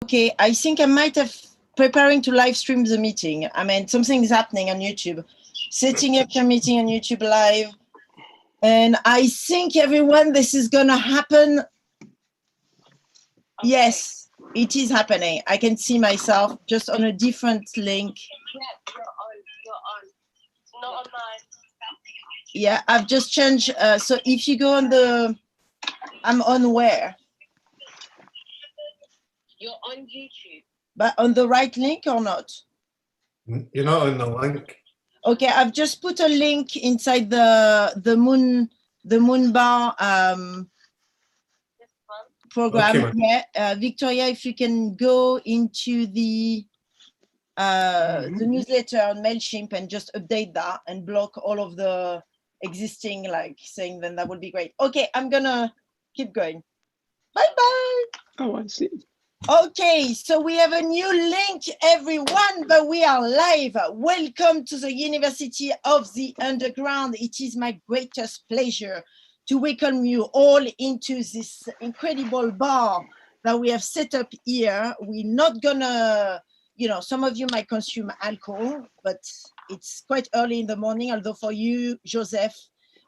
Okay, I think I might have preparing to live stream the meeting. I mean, something's happening on YouTube. Setting up your meeting on YouTube live. And I think everyone, this is gonna happen. Okay. Yes, it is happening. I can see myself just on a different link. Yeah, you're on. Not on mine. Yeah, I've just changed. So if you go on I'm on where? You're on YouTube. But on the right link or not? You're not on the link. Okay, I've just put a link inside the moon bar program. Okay. Yeah, Victoria, if you can go into the newsletter on MailChimp and just update that and block all of the existing saying, then that would be great. Okay, I'm gonna keep going. Bye-bye. Oh, I see. Okay, so we have a new link, everyone, but we are live. Welcome to the University of the Underground. It is my greatest pleasure to welcome you all into this incredible bar that we have set up here. We're not gonna, some of you might consume alcohol, but it's quite early in the morning, although for you, Joseph,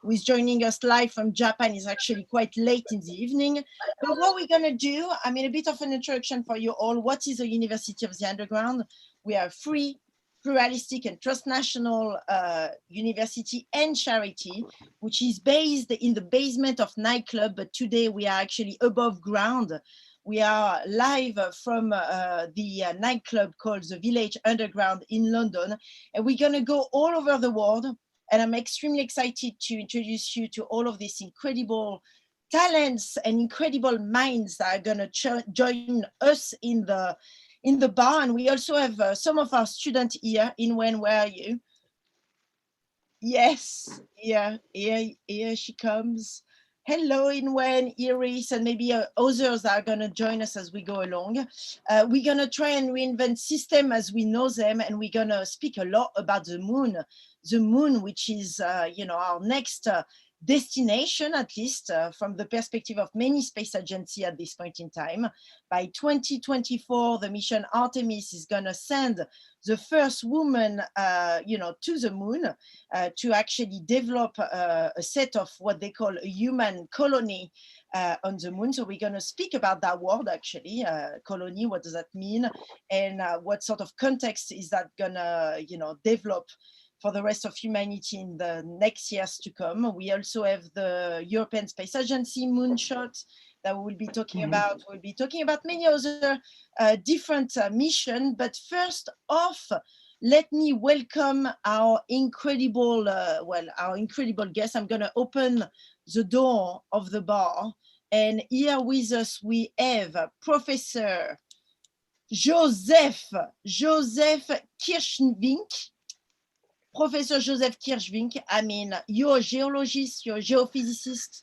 who is joining us live from Japan, is actually quite late in the evening. But what we're going to do, a bit of an introduction for you all. What is the University of the Underground? We are free, pluralistic, and transnational university and charity, which is based in the basement of nightclub. But today we are actually above ground. We are live from the nightclub called the Village Underground in London. And we're going to go all over the world. And I'm extremely excited to introduce you to all of these incredible talents and incredible minds that are going to join us in the bar. And we also have some of our students here. Inwen, where are you? Yes, here she comes. Hello, Inwen, Iris, and maybe others are going to join us as we go along. We're going to try and reinvent system as we know them, and we're going to speak a lot about the moon, which is, our next destination, at least from the perspective of many space agencies at this point in time. By 2024, the mission Artemis is going to send the first woman, to the moon to actually develop a set of what they call a human colony on the moon. So we're going to speak about that word, actually, colony. What does that mean? And what sort of context is that going to, develop for the rest of humanity in the next years to come. We also have the European Space Agency Moonshot that we will be talking about. We'll be talking about many other different missions. But first off, let me welcome our incredible guest. I'm going to open the door of the bar. And here with us, we have Professor Joseph Kirschvink. Professor Joseph Kirschvink, you're a geologist, you're a geophysicist,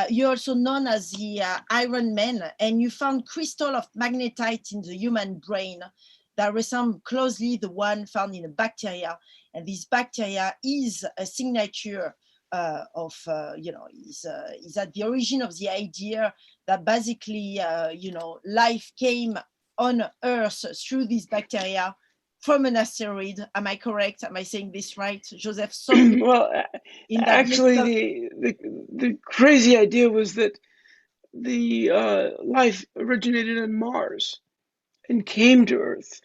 you're also known as the Iron Man, and you found crystal of magnetite in the human brain that resemble closely the one found in a bacteria. And this bacteria is a signature is at the origin of the idea that basically, life came on Earth through this bacteria from an asteroid. Am I correct? Am I saying this right, Joseph? Well, actually, the crazy idea was that the life originated on Mars and came to Earth,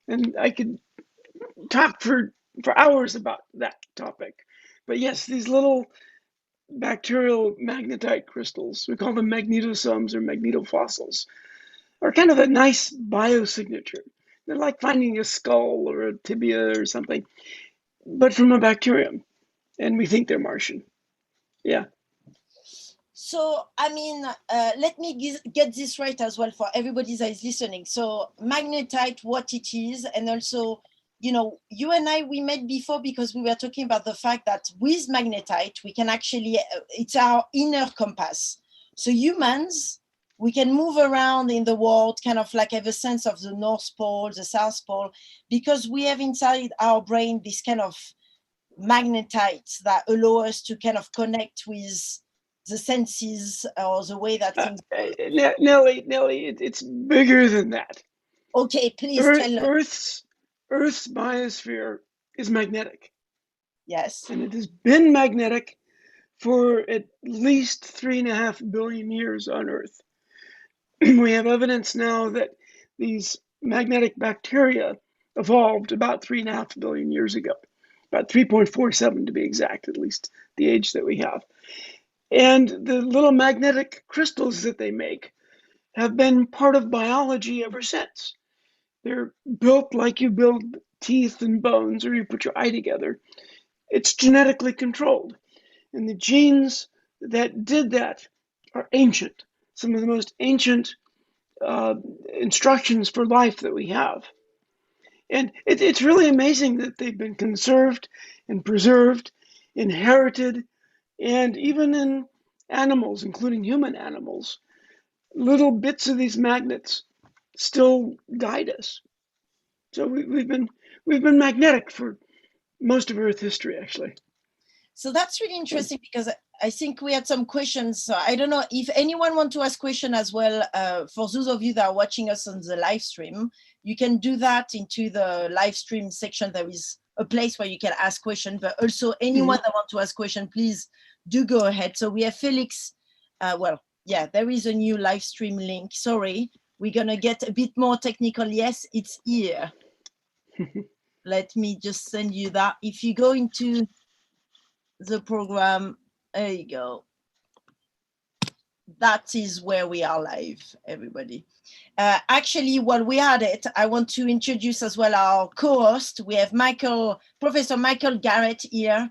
and I could talk for hours about that topic. But yes, these little bacterial magnetite crystals, we call them magnetosomes or magnetofossils, are kind of a nice biosignature. They're like finding a skull or a tibia or something, but from a bacterium. And we think they're Martian. Yeah. So, let me get this right as well for everybody that is listening. So, magnetite, what it is, and also, you and I, we met before because we were talking about the fact that with magnetite, we can actually, it's our inner compass. So, humans, we can move around in the world, kind of like have a sense of the North Pole, the South Pole, because we have inside our brain this kind of magnetites that allow us to kind of connect with the senses or the way that things work? Nelly, it's bigger than that. Okay, please tell us. Earth's biosphere is magnetic. Yes. And it has been magnetic for at least 3.5 billion years on Earth. We have evidence now that these magnetic bacteria evolved about 3.5 billion years ago, about 3.47 to be exact, at least the age that we have. And the little magnetic crystals that they make have been part of biology ever since. They're built like you build teeth and bones, or you put your eye together. It's genetically controlled. And the genes that did that are ancient, some of the most ancient instructions for life that we have. And it's really amazing that they've been conserved and preserved, inherited, and even in animals, including human animals, little bits of these magnets still guide us. So we've been magnetic for most of Earth history, actually. So that's really interesting because I think we had some questions. So I don't know if anyone wants to ask questions as well. For those of you that are watching us on the live stream, you can do that into the live stream section. There is a place where you can ask questions, but also anyone that wants to ask questions, please do go ahead. So we have Felix. There is a new live stream link. Sorry, we're going to get a bit more technical. Yes, it's here. Let me just send you that. If you go into the program, there you go. That is where we are live, everybody. Actually, while we had it, I want to introduce as well our co-host. We have Professor Michael Garrett here,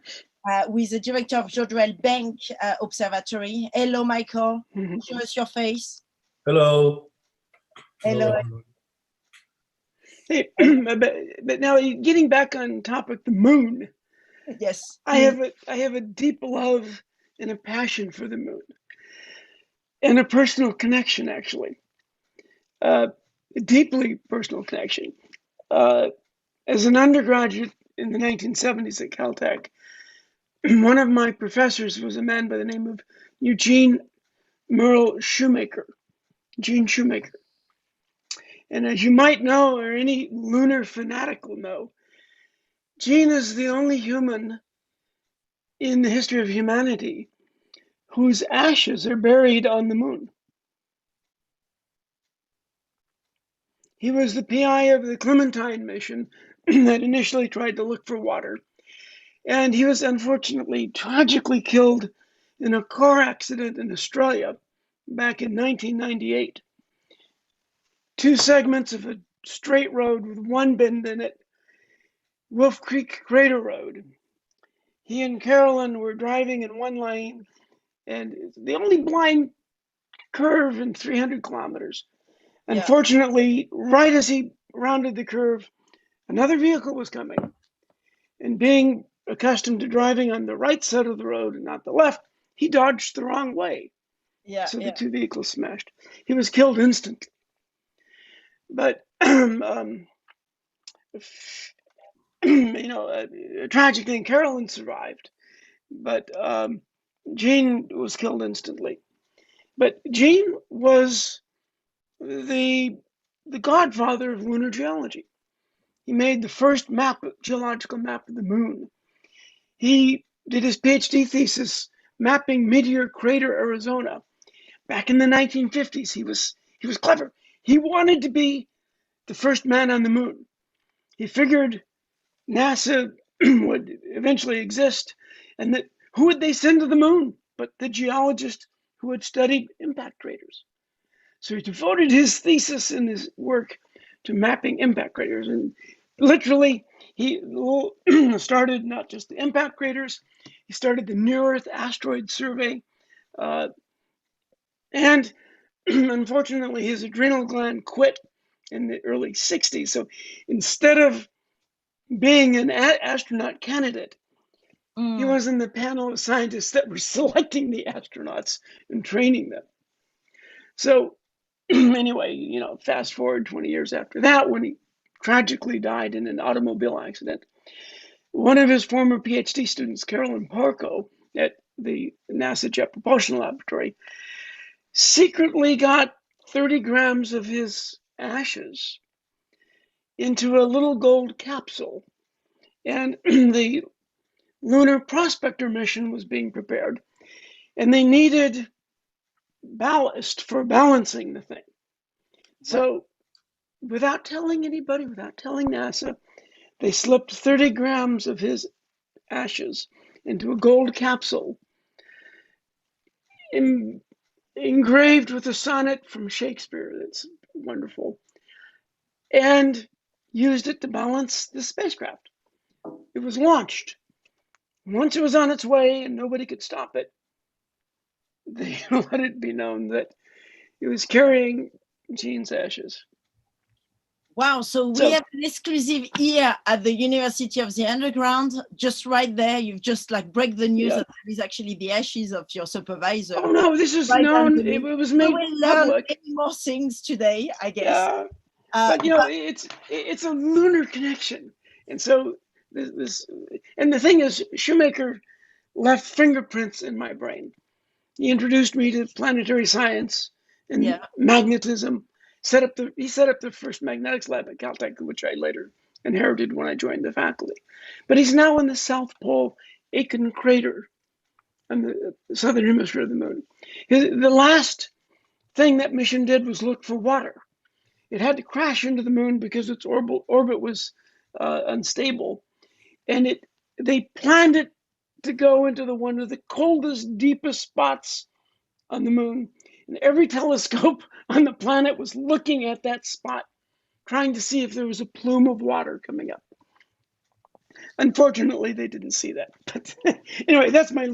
who is the director of Jodrell Bank Observatory. Hello, Michael. Show us your face. Hello. Hello. Hey, but now getting back on topic, the moon. Yes. I have a deep love and a passion for the moon, and a personal connection, actually, a deeply personal connection. As an undergraduate in the 1970s at Caltech, one of my professors was a man by the name of Eugene Merle Shoemaker, Gene Shoemaker. And as you might know, or any lunar fanatic will know, Gene is the only human in the history of humanity whose ashes are buried on the moon. He was the PI of the Clementine mission that initially tried to look for water. And he was unfortunately tragically killed in a car accident in Australia back in 1998. Two segments of a straight road with one bend in it, Wolf Creek Crater Road. He and Carolyn were driving in one lane, and the only blind curve in 300 kilometers. Yeah. Unfortunately, right as he rounded the curve, another vehicle was coming. And being accustomed to driving on the right side of the road and not the left, he dodged the wrong way. So the two vehicles smashed. He was killed instantly. But tragically, Carolyn survived, but Gene was killed instantly. But Gene was the godfather of lunar geology. He made the first geological map of the moon. He did his PhD thesis mapping Meteor Crater, Arizona. Back in the 1950s, he was clever. He wanted to be the first man on the moon. He figured NASA would eventually exist, and that who would they send to the moon but the geologist who had studied impact craters? So he devoted his thesis and his work to mapping impact craters, and literally he started not just the impact craters, he started the Near-Earth Asteroid Survey, and unfortunately his adrenal gland quit in the early 60s. So instead of being an astronaut candidate, he was in the panel of scientists that were selecting the astronauts and training them. So anyway, fast forward 20 years after that, when he tragically died in an automobile accident, one of his former PhD students, Carolyn Parco at the NASA Jet Propulsion Laboratory, secretly got 30 grams of his ashes into a little gold capsule. And the Lunar Prospector mission was being prepared, and they needed ballast for balancing the thing. So without telling anybody, without telling NASA, they slipped 30 grams of his ashes into a gold capsule engraved with a sonnet from Shakespeare. That's wonderful. And used it to balance the spacecraft. It was launched. Once it was on its way and nobody could stop it, they let it be known that it was carrying Gene's ashes. Wow, so we have an exclusive here at the University of the Underground, just right there. You've just like break the news that there is actually the ashes of your supervisor. Oh no, this is known. It was made we will learn public. many more things today, I guess. Yeah, but you know, it's a lunar connection, and so this and the thing is, Shoemaker left fingerprints in my brain. He introduced me to planetary science and magnetism. He set up the first magnetics lab at Caltech, which I later inherited when I joined the faculty. But he's now in the South Pole Aitken crater on the southern hemisphere of the moon. The last thing that mission did was look for water. It had to crash into the moon because its orbit was unstable, and they planned it to go into one of the coldest, deepest spots on the moon. And every telescope on the planet was looking at that spot, trying to see if there was a plume of water coming up. Unfortunately, they didn't see that. But anyway, that's my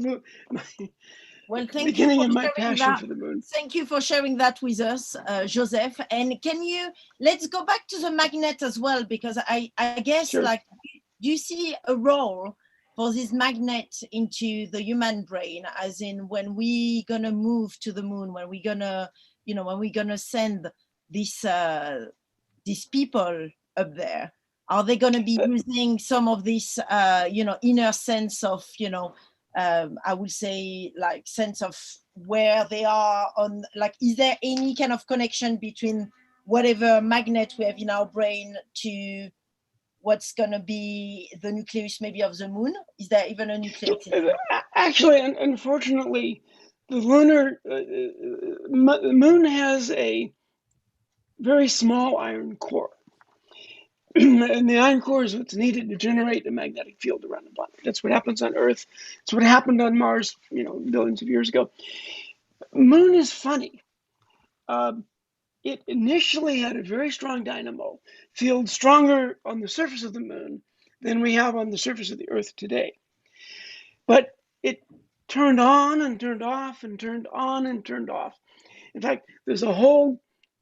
beginning of my passion for the moon. Thank you for sharing that with us, Joseph. And let's go back to the magnet as well, because I guess, like, do you see a role for this magnet into the human brain, as in when we gonna move to the moon, when we gonna, when we gonna send these people up there? Are they gonna be using some of this, inner sense of, I would say, like, sense of where they are on, like, is there any kind of connection between whatever magnet we have in our brain to what's going to be the nucleus maybe of the moon? Is there even a nucleus? Actually, unfortunately, the lunar moon has a very small iron core. And the iron core is what's needed to generate a magnetic field around the planet. That's what happens on Earth. It's what happened on Mars, billions of years ago. Moon is funny. It initially had a very strong dynamo field, stronger on the surface of the moon than we have on the surface of the Earth today. But it turned on and turned off and turned on and turned off. In fact, there's a whole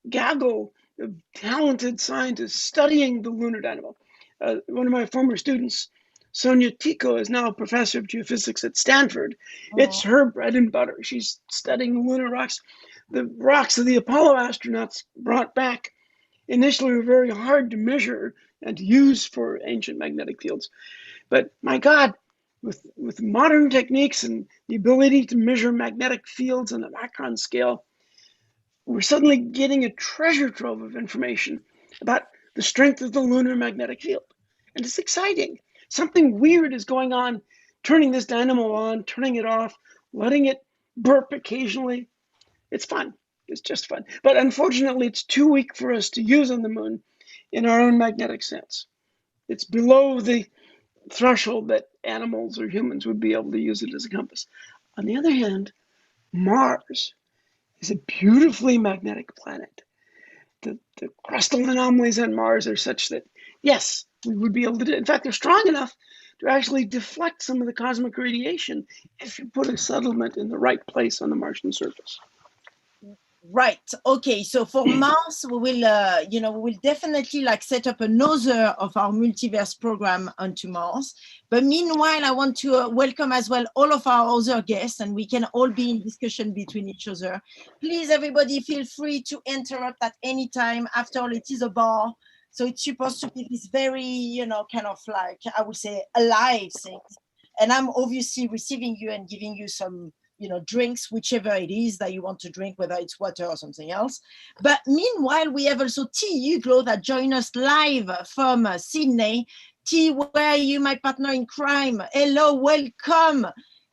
gaggle of talented scientists studying the lunar dynamo. One of my former students, Sonia Tycho, is now a professor of geophysics at Stanford. It's her bread and butter. She's studying lunar rocks. The rocks that the Apollo astronauts brought back initially were very hard to measure and to use for ancient magnetic fields. But my God, with modern techniques and the ability to measure magnetic fields on a micron scale, we're suddenly getting a treasure trove of information about the strength of the lunar magnetic field. And it's exciting. Something weird is going on, turning this dynamo on, turning it off, letting it burp occasionally. It's fun. It's just fun. But unfortunately, it's too weak for us to use on the moon in our own magnetic sense. It's below the threshold that animals or humans would be able to use it as a compass. On the other hand, Mars is a beautifully magnetic planet. The crustal anomalies on Mars are such that, yes, we would be able to do it. In fact, they're strong enough to actually deflect some of the cosmic radiation if you put a settlement in the right place on the Martian surface. Right. Okay. So for Mars, we will definitely like set up another of our multiverse program onto Mars. But meanwhile, I want to welcome as well all of our other guests, and we can all be in discussion between each other. Please, everybody, feel free to interrupt at any time. After all, it is a bar, so it's supposed to be this very, kind of like, I would say, alive thing. And I'm obviously receiving you and giving you some, drinks, whichever it is that you want to drink, whether it's water or something else. But meanwhile, we have also T. Hugo that joined us live from Sydney. T, where are you, my partner in crime? Hello, welcome.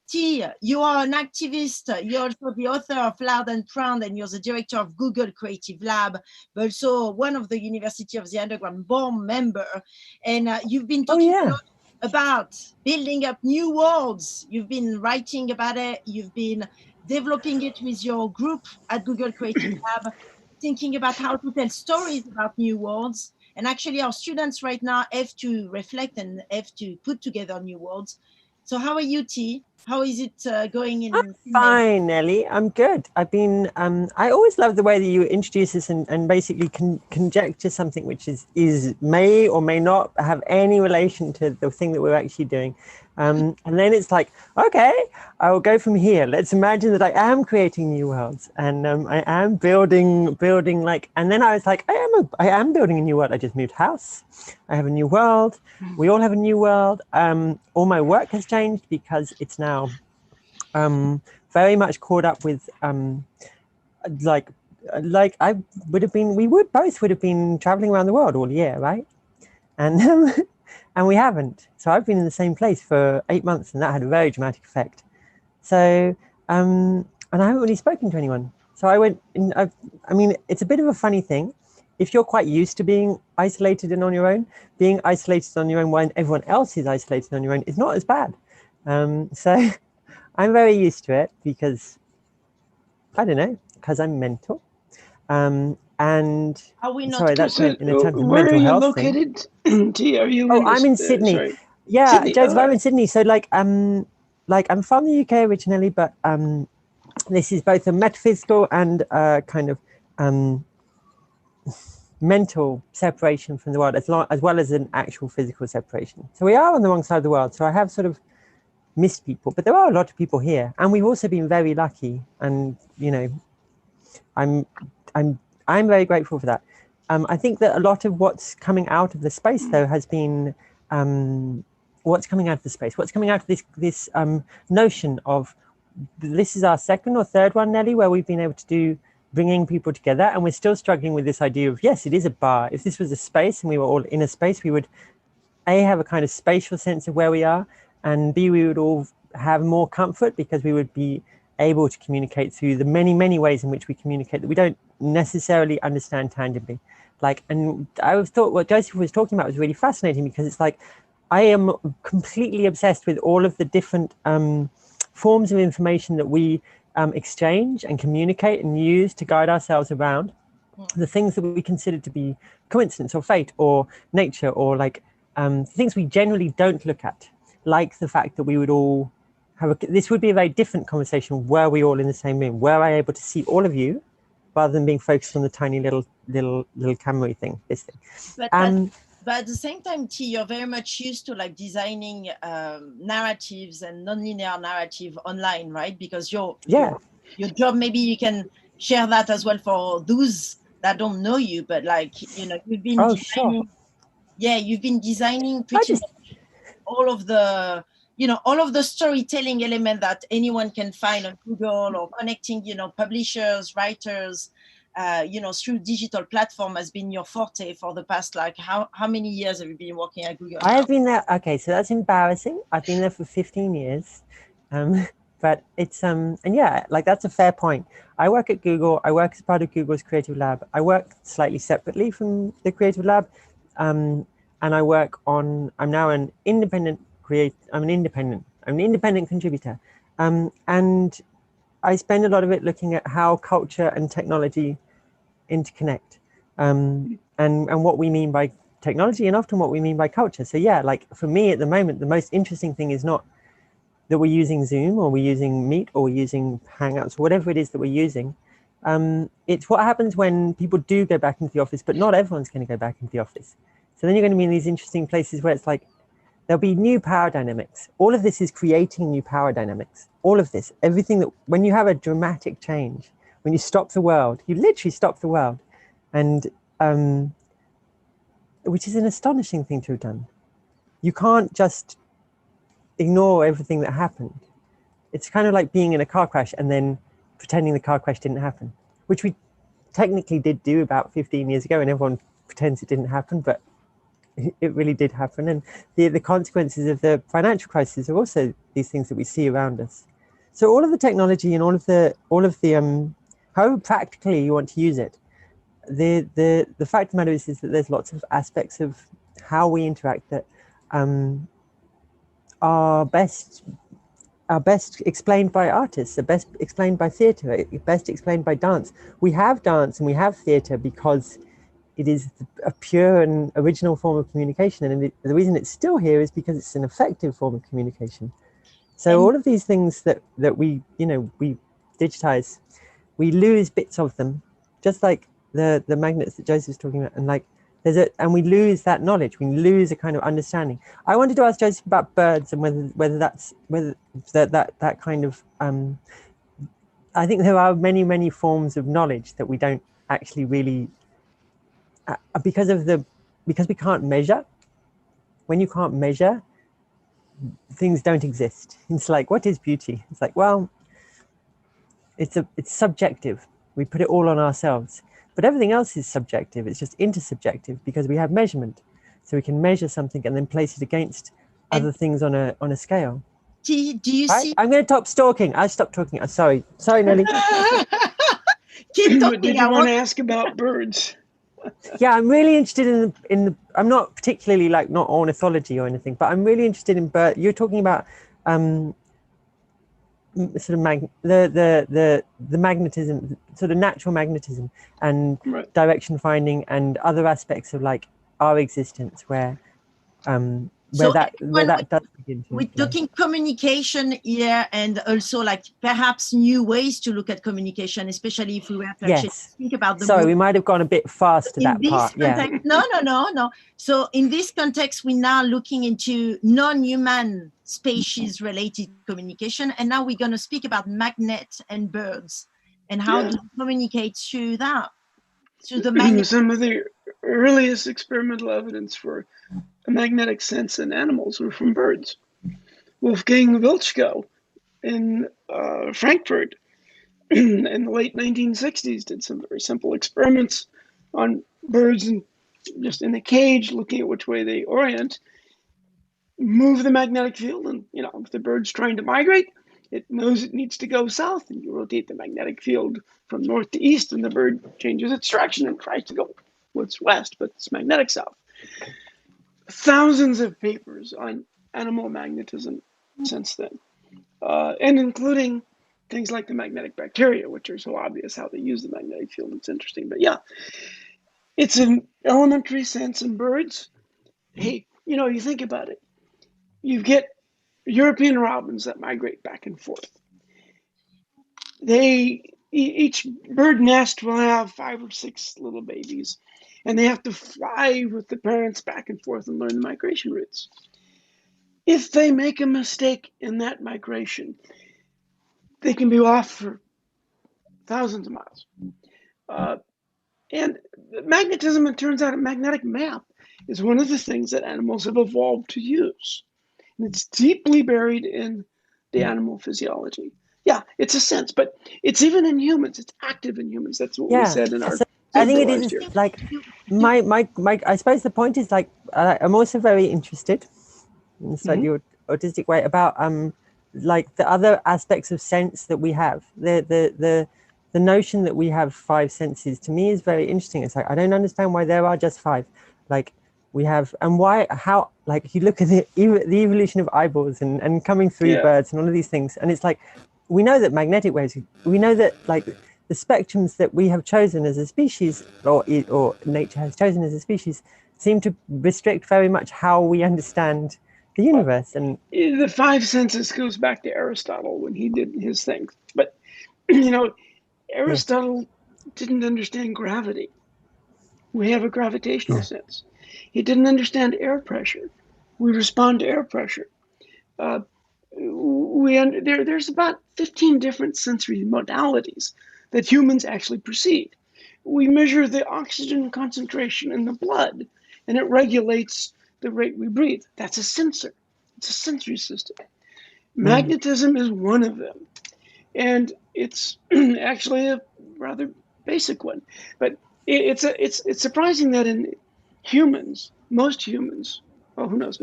T, you are an activist. You're also the author of Loud and Proud, and you're the director of Google Creative Lab, but also one of the University of the Underground board member. And you've been talking a lot about building up new worlds. You've been writing about it. You've been developing it with your group at Google Creative Lab, thinking about how to tell stories about new worlds. And actually our students right now have to reflect and have to put together new worlds. So how are you, T? How is it going in I'm fine, Nelly. I'm good. I've been, I always love the way that you introduce this and basically conjecture something which is may or may not have any relation to the thing that we're actually doing. And then it's like, okay, I will go from here. Let's imagine that I am creating new worlds and I am building like, and then I was like, I am building a new world. I just moved house. I have a new world. We all have a new world. All my work has changed because it's now very much caught up with like I would have been, we both would have been traveling around the world all year, right? And and we haven't. So I've been in the same place for 8 months, and that had a very dramatic effect. So and I haven't really spoken to anyone. So I went in, I mean, it's a bit of a funny thing. If you're quite used to being isolated and on your own, being isolated on your own when everyone else is isolated on your own is not as bad. So I'm very used to it because, I don't know, because I'm mental. And are we not? Sorry, that's in a terms of where mental are you health located? T, are you? Oh, I'm in Sydney. Sorry. Yeah, Sydney. Joseph, I'm in Sydney. So like I'm from the UK originally, but this is both a metaphysical and kind of mental separation from the world, as well as an actual physical separation. So we are on the wrong side of the world. So I have sort of missed people, but there are a lot of people here, and we've also been very lucky. And you know, I'm very grateful for that. I think that a lot of what's coming out of the space, though, has been what's coming out of the space. What's coming out of this notion of, this is our second or third one, Nelly, where we've been able to do bringing people together, and we're still struggling with this idea of, yes, it is a bar. If this was a space and we were all in a space, we would A, have a kind of spatial sense of where we are, and B, we would all have more comfort because we would be able to communicate through the many ways in which we communicate that we don't necessarily understand tangibly. Like, and I thought what Joseph was talking about was really fascinating, because it's like, I am completely obsessed with all of the different forms of information that we exchange and communicate and use to guide ourselves around the things that we consider to be coincidence or fate or nature, or like things we generally don't look at, like the fact that we would all have this would be a very different conversation were we all in the same room. Were I able to see all of you rather than being focused on the tiny little camera thing, this thing. But at the same time, T, you're very much used to like designing narratives and non-linear narrative online, right? Because your job, maybe you can share that as well for those that don't know you, but like, you know, you've been designing, you've been designing pretty much all of the, you know, all of the storytelling element that anyone can find on Google, or connecting, you know, publishers, writers, you know, through digital platform has been your forte for the past, like, how many years have you been working at Google? I have been there. Okay, so that's embarrassing. I've been there for 15 years. But it's, and yeah, like that's a fair point. I work at Google. I work as part of Google's Creative Lab. I work slightly separately from the Creative Lab. And I work on, I'm now an independent I'm an independent contributor. And I spend a lot of it looking at how culture and technology interconnect, and what we mean by technology, and often what we mean by culture. So yeah, like for me at the moment, the most interesting thing is not that we're using Zoom or we're using Meet or we're using Hangouts or whatever it is that we're using. It's what happens when people do go back into the office, but not everyone's going to go back into the office. So then you're going to be in these interesting places where it's like, there'll be new power dynamics. All of this is creating new power dynamics. All of this, everything that, when you have a dramatic change, when you stop the world, you literally stop the world. And which is an astonishing thing to have done. You can't just, ignore everything that happened. It's kind of like being in a car crash and then pretending the car crash didn't happen, which we technically did do about 15 years ago, and everyone pretends it didn't happen, but it really did happen. And the consequences of the financial crisis are also these things that we see around us. So all of the technology and all of the however practically you want to use it, the fact of the matter is that there's lots of aspects of how we interact that are best explained by artists, are best explained by theatre, best explained by dance. We have dance and we have theatre because it is a pure and original form of communication, and the reason it's still here is because it's an effective form of communication. So all of these things that we we digitize, we lose bits of them, just like the magnets that Joseph's talking about, and like and we lose that knowledge, we lose a kind of understanding. I wanted to ask Joseph about birds and whether that kind of I think there are many forms of knowledge that we don't actually really because we can't measure. When you can't measure, things don't exist. It's like, what is beauty? It's like, well, it's subjective. We put it all on ourselves. But everything else is subjective. It's just intersubjective because we have measurement. So we can measure something and then place it against other things on a scale. Do you see? I'm going to stop stalking. I stopped talking. Sorry, Nelly. Keep talking. Did you want to ask about birds? Yeah, I'm really interested in the. I'm not particularly not ornithology or anything, but I'm really interested in bird. You're talking about sort of the magnetism, sort of natural magnetism, and right. direction finding, and other aspects of our existence where that does begin to we're talking communication here, and also perhaps new ways to look at communication, especially if we were to actually think about the we might have gone a bit fast to that part. Context, no. So in this context, we're now looking into non-human species related communication, and now we're going to speak about magnets and birds and how to communicate through that, through the magnet. Some of the earliest experimental evidence for a magnetic sense in animals were from birds. Wolfgang Wiltschko in Frankfurt in the late 1960s did some very simple experiments on birds and just in a cage, looking at which way they orient, move the magnetic field, and if the bird's trying to migrate, it knows it needs to go south, and you rotate the magnetic field from north to east, and the bird changes its direction and tries to go west, but it's magnetic south. Thousands of papers on animal magnetism since then, and including things like the magnetic bacteria, which are so obvious how they use the magnetic field. It's interesting, but it's an elementary sense in birds. Hey, you think about it. You get European robins that migrate back and forth. Each bird nest will have 5 or 6 little babies, and they have to fly with the parents back and forth and learn the migration routes. If they make a mistake in that migration, they can be off for thousands of miles. And magnetism, it turns out, a magnetic map is one of the things that animals have evolved to use. And it's deeply buried in the animal physiology. Yeah, it's a sense, but it's even in humans. It's active in humans. That's what we said in our. I think it is I suppose the point is I'm also very interested in slightly autistic way about the other aspects of sense that we have. The notion that we have 5 senses to me is very interesting. It's I don't understand why there are just 5. We have, and how you look at the evolution of eyeballs and coming through birds and all of these things, and it's we know that magnetic waves, we know that the spectrums that we have chosen as a species, or nature has chosen as a species, seem to restrict very much how we understand the universe. And the 5 senses goes back to Aristotle when he did his thing. But Aristotle didn't understand gravity. We have a gravitational sense. He didn't understand air pressure. We respond to air pressure. There's about 15 different sensory modalities that humans actually perceive. We measure the oxygen concentration in the blood, and it regulates the rate we breathe. That's a sensor. It's a sensory system. Magnetism is one of them. And it's actually a rather basic one. But it's surprising that in humans, most humans, well, who knows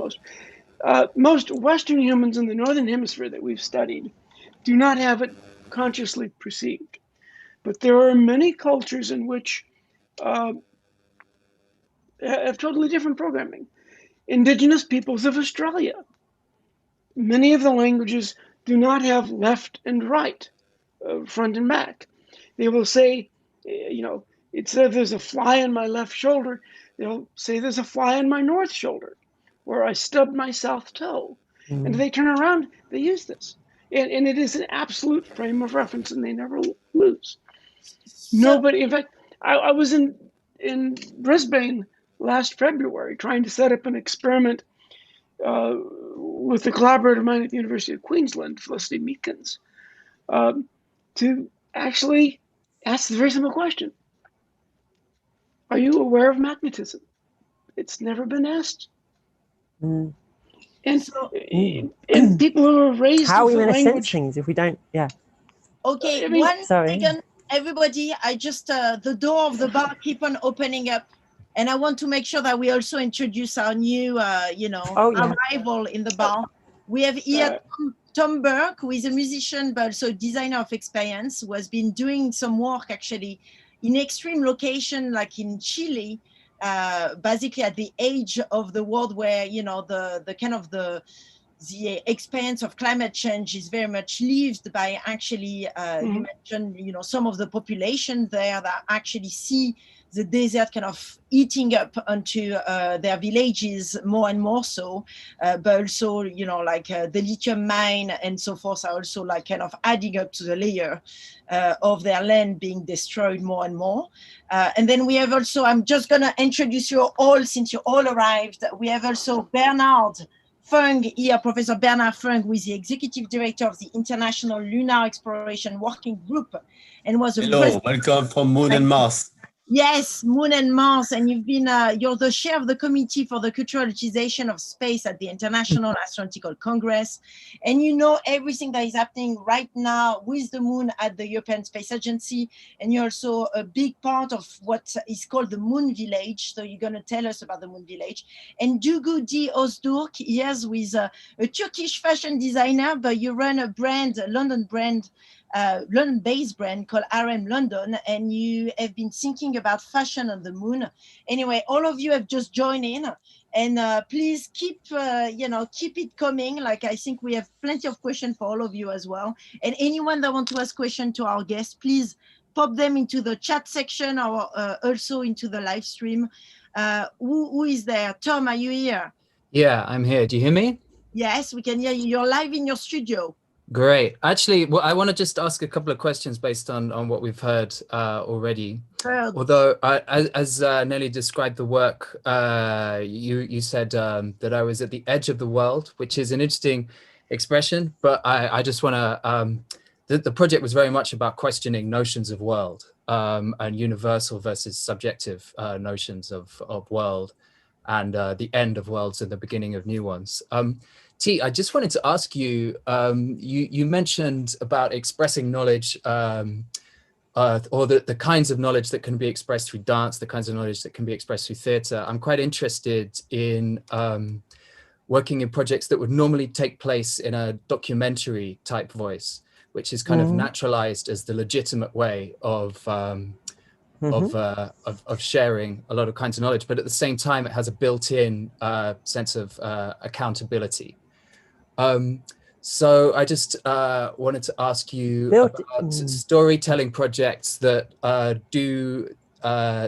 most Western humans in the Northern Hemisphere that we've studied do not have it consciously perceived. But there are many cultures in which have totally different programming. Indigenous peoples of Australia, many of the languages do not have left and right, front and back. They will say, instead of there's a fly on my left shoulder, they'll say there's a fly on my north shoulder, where I stubbed my south toe. And if they turn around, they use this. And it is an absolute frame of reference, and they never lose. Nobody, in fact, I was in Brisbane last February trying to set up an experiment with a collaborator of mine at the University of Queensland, Felicity Meekins, to actually ask the very simple question. Are you aware of magnetism? It's never been asked. And people who are raised how are we with going to language. sense things if we don't? Yeah. Okay, one second, everybody. I just the door of the bar keep on opening up, and I want to make sure that we also introduce our new, arrival in the bar. We have here Tom Burke, who is a musician but also designer of experience, who has been doing some work actually in extreme location, like in Chile, basically at the edge of the world where the kind of the experience of climate change is very much lived by actually you mentioned some of the population there that actually see the desert kind of eating up onto their villages more and more so, but also the lithium mine and so forth are also like kind of adding up to the layer of their land being destroyed more and more. And then we have also, I'm just gonna introduce you all since you all arrived. We have also Bernard Fung here, Professor Bernard Fung, who is the Executive Director of the International Lunar Exploration Working Group and was a Hello, welcome from Moon and Mars. Yes, Moon and Mars, and you've been, you're the chair of the Committee for the Culturalization of Space at the International Astronautical Congress, and you know everything that is happening right now with the moon at the European Space Agency, and you're also a big part of what is called the Moon Village, so you're going to tell us about the Moon Village. And Duygu D. Öztürk, yes, with a Turkish fashion designer, but you run a brand, a London-based brand called RM London, and you have been thinking about fashion on the moon. Anyway, all of you have just joined in, and please keep it coming. Like, I think we have plenty of questions for all of you as well. And anyone that wants to ask questions to our guests, please pop them into the chat section or also into the live stream. Who is there? Tom, are you here? Yeah, I'm here. Do you hear me? Yes, we can hear you. You're live in your studio. Great. Actually, well, I want to just ask a couple of questions based on what we've heard already. Although, as Nelly described the work, you said that I was at the edge of the world, which is an interesting expression. But I just want to, the project was very much about questioning notions of world and universal versus subjective notions of world, and the end of worlds and the beginning of new ones. T, I just wanted to ask you, you mentioned about expressing knowledge or the kinds of knowledge that can be expressed through dance, the kinds of knowledge that can be expressed through theatre. I'm quite interested in working in projects that would normally take place in a documentary type voice, which is kind of naturalized as the legitimate way of sharing a lot of kinds of knowledge, but at the same time, it has a built-in sense of accountability. So I just wanted to ask you about storytelling projects that do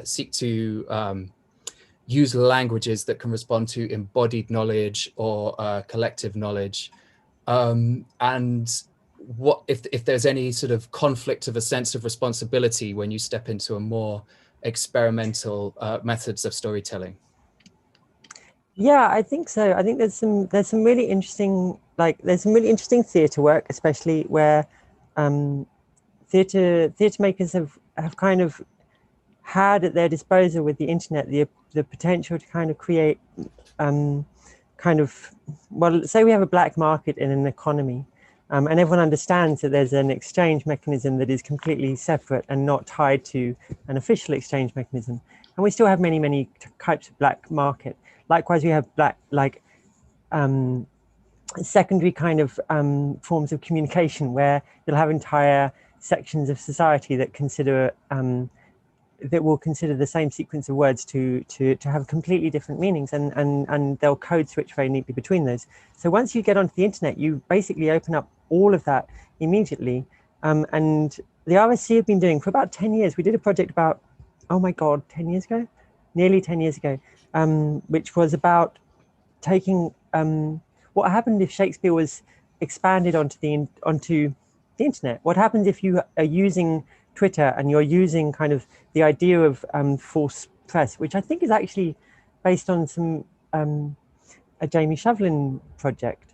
seek to use languages that can respond to embodied knowledge or collective knowledge, and what if there's any sort of conflict of a sense of responsibility when you step into a more experimental methods of storytelling. Yeah, I think so. I think there's some really interesting, there's some really interesting theatre work, especially where theatre makers have kind of had at their disposal with the internet the potential to kind of create kind of, well, say we have a black market in an economy, and everyone understands that there's an exchange mechanism that is completely separate and not tied to an official exchange mechanism. And we still have many, many types of black market. Likewise, we have secondary kind of forms of communication where you'll have entire sections of society that consider that will consider the same sequence of words to have completely different meanings, and they'll code switch very neatly between those. So once you get onto the internet, you basically open up all of that immediately. And the RSC have been doing for about 10 years. We did a project about, oh my God, 10 years ago, nearly 10 years ago, which was about taking what happened if Shakespeare was expanded onto the internet. What happens if you are using Twitter and you're using kind of the idea of false press, which I think is actually based on some a Jamie Shovlin project,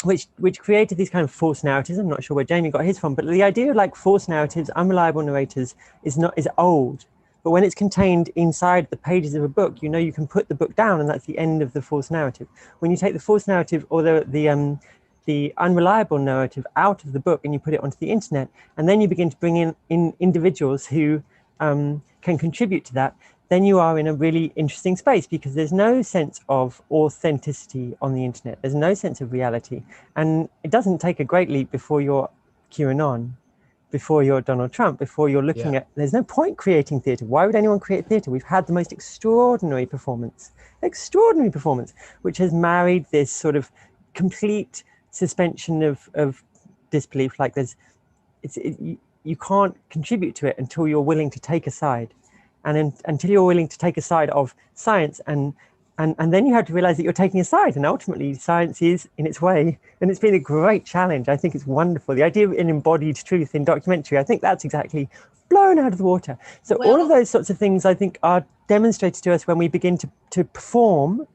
which created these kind of false narratives. I'm not sure where Jamie got his from, but the idea of like false narratives, unreliable narrators is old. But when it's contained inside the pages of a book, you know you can put the book down, and that's the end of the false narrative. When you take the false narrative or the unreliable narrative out of the book and you put it onto the internet, and then you begin to bring in individuals who can contribute to that, then you are in a really interesting space, because there's no sense of authenticity on the internet. There's no sense of reality. And it doesn't take a great leap before you're QAnon, before you're Donald Trump, before you're looking at, there's no point creating theatre. Why would anyone create theatre? We've had the most extraordinary performance, which has married this sort of complete suspension of disbelief. Like you can't contribute to it until you're willing to take a side, and until you're willing to take a side of science, and then you have to realize that you're taking a side, and ultimately science is in its way, and it's been a great challenge. I think it's wonderful. The idea of an embodied truth in documentary, I think that's exactly blown out of the water. So all of those sorts of things I think are demonstrated to us when we begin to perform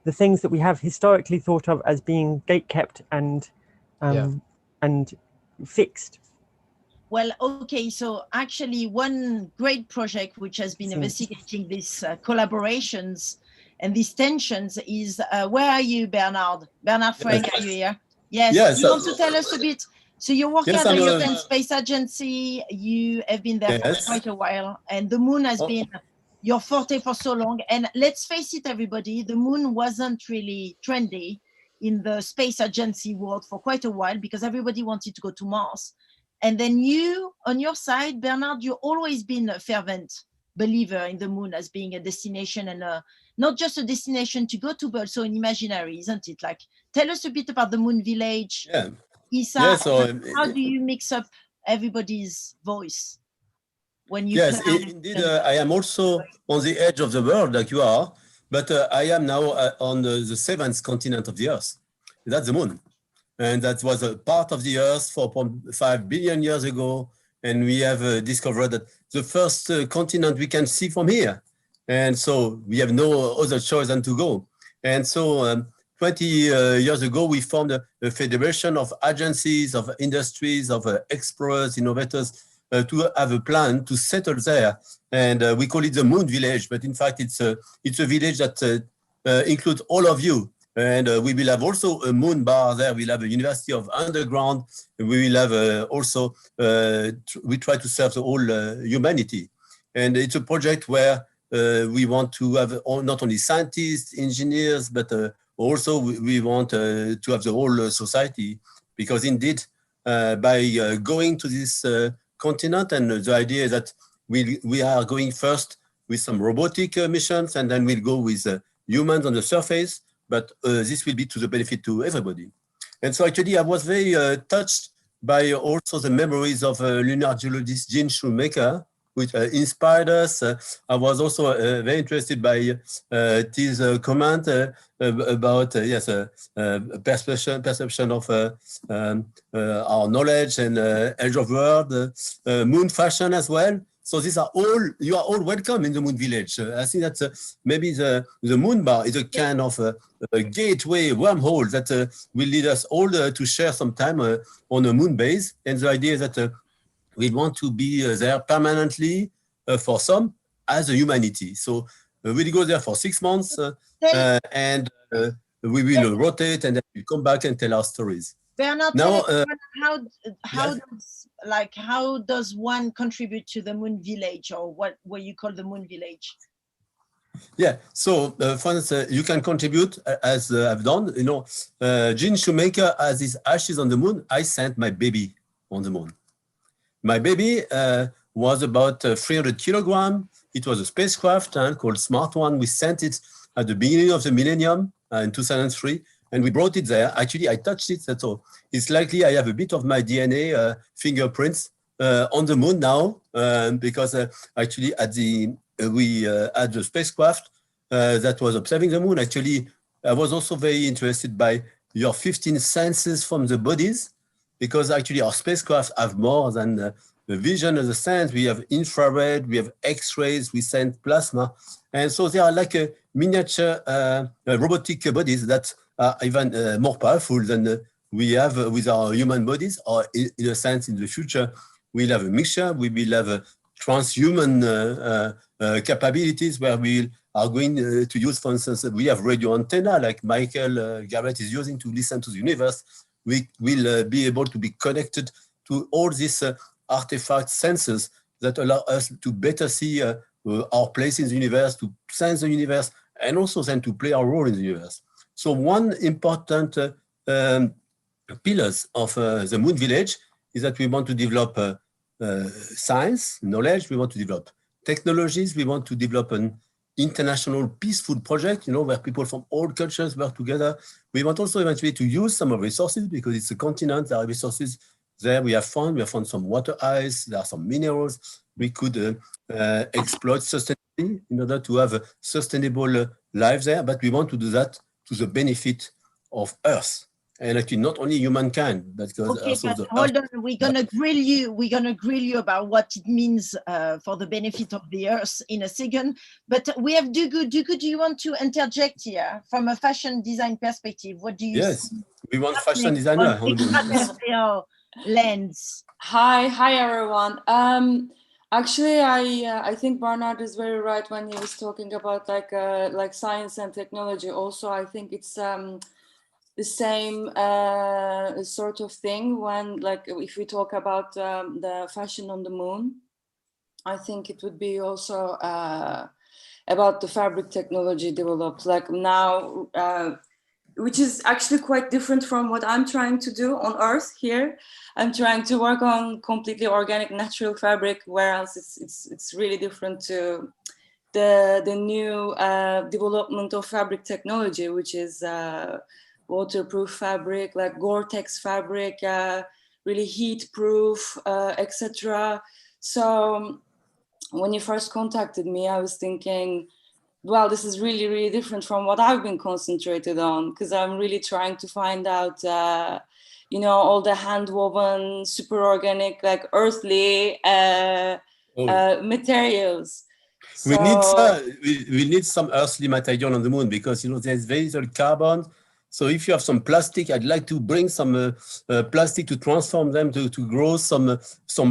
the things that we have historically thought of as being gatekept and fixed. Well, okay, so actually one great project which has been investigating these collaborations and these tensions is, where are you, Bernard? Bernard Frank, are you here? Yes, you want to tell us a bit? So you're working at the European Space Agency, you have been there for quite a while, and the moon has been your forte for so long. And let's face it, everybody, the moon wasn't really trendy in the space agency world for quite a while, because everybody wanted to go to Mars. And then you, on your side, Bernard, you've always been a fervent believer in the moon as being a destination, and not just a destination to go to, but also an imaginary, isn't it? Like, tell us a bit about the Moon Village. Yeah. Isa, how do you mix up everybody's voice when you Yes, indeed, I am also on the edge of the world like you are, but I am now on the seventh continent of the Earth. That's the moon. And that was a part of the Earth 4.5 billion years ago. And we have discovered that the first continent we can see from here. And so we have no other choice than to go. And so 20 years ago, we formed a federation of agencies, of industries, of explorers, innovators, to have a plan to settle there. And we call it the Moon Village, but in fact, it's a village that includes all of you. And we will have also a moon bar there. We'll have a University of Underground. We will have also, we try to serve the whole humanity. And it's a project where we want to have not only scientists, engineers, but also we want to have the whole society. Because indeed, by going to this continent, and the idea is that we are going first with some robotic missions, and then we'll go with humans on the surface. But this will be to the benefit to everybody. And so actually I was very touched by also the memories of lunar geologist Gene Shoemaker, which inspired us. I was also very interested by his comment about, perception of our knowledge and edge of world, moon fashion as well. So these are all, you are all welcome in the Moon Village. I think that maybe the Moon Bar is a kind of a gateway, wormhole that will lead us all to share some time on a moon base. And the idea is that we want to be there permanently for some as a humanity. So we'll go there for 6 months, and we will rotate, and then we'll come back and tell our stories. Bernard, Now, how does one contribute to the Moon Village, or what you call the Moon Village? Yeah, so for instance, you can contribute as I've done. You know, Gene Shoemaker has his ashes on the moon. I sent my baby on the moon. My baby was about 300 kilograms. It was a spacecraft called Smart One. We sent it at the beginning of the millennium in 2003, and we brought it there. Actually, I touched it, so it's likely I have a bit of my DNA fingerprints on the moon now, because actually at the we had the spacecraft that was observing the moon. Actually, I was also very interested by your 15 senses from the bodies, because actually our spacecraft have more than the vision of the sense. We have infrared, we have X-rays, we send plasma. And so they are like a miniature robotic bodies that are even more powerful than we have with our human bodies, or in a sense in the future, we'll have a mixture. We will have a transhuman capabilities where we are going to use, for instance, we have radio antenna like Michael Garrett is using to listen to the universe. We will be able to be connected to all these artifact sensors that allow us to better see our place in the universe, to sense the universe, and also then to play our role in the universe. So one important pillars of the Moon Village is that we want to develop science, knowledge, we want to develop technologies, we want to develop an international peaceful project, you know, where people from all cultures work together. We want also eventually to use some of the resources, because it's a continent, there are resources there. We have found some water ice, there are some minerals we could exploit sustainably in order to have a sustainable life there, but we want to do that to the benefit of Earth. And actually, not only humankind, but also the hold on. We're gonna grill you. We're gonna grill you about what it means for the benefit of the Earth in a second. But we have Dugu. Dugu, do you want to interject here from a fashion design perspective? What do you? Yes, we want fashion designer. Lens. Hi everyone. Actually, I think Bernard is very right when he was talking about like science and technology. Also, I think it's the same sort of thing when, like, if we talk about the fashion on the moon, I think it would be also about the fabric technology developed like now, which is actually quite different from what I'm trying to do on Earth here. I'm trying to work on completely organic, natural fabric, whereas it's really different to the new development of fabric technology, which is waterproof fabric, like Gore-Tex fabric, really heat-proof, etc. So when you first contacted me, I was thinking, well, this is really, really different from what I've been concentrated on, because I'm really trying to find out, you know, all the hand-woven, super organic, like earthly materials. So, we need some earthly material on the moon, because, you know, there's very little carbon. So if you have some plastic, I'd like to bring some plastic to transform them to grow some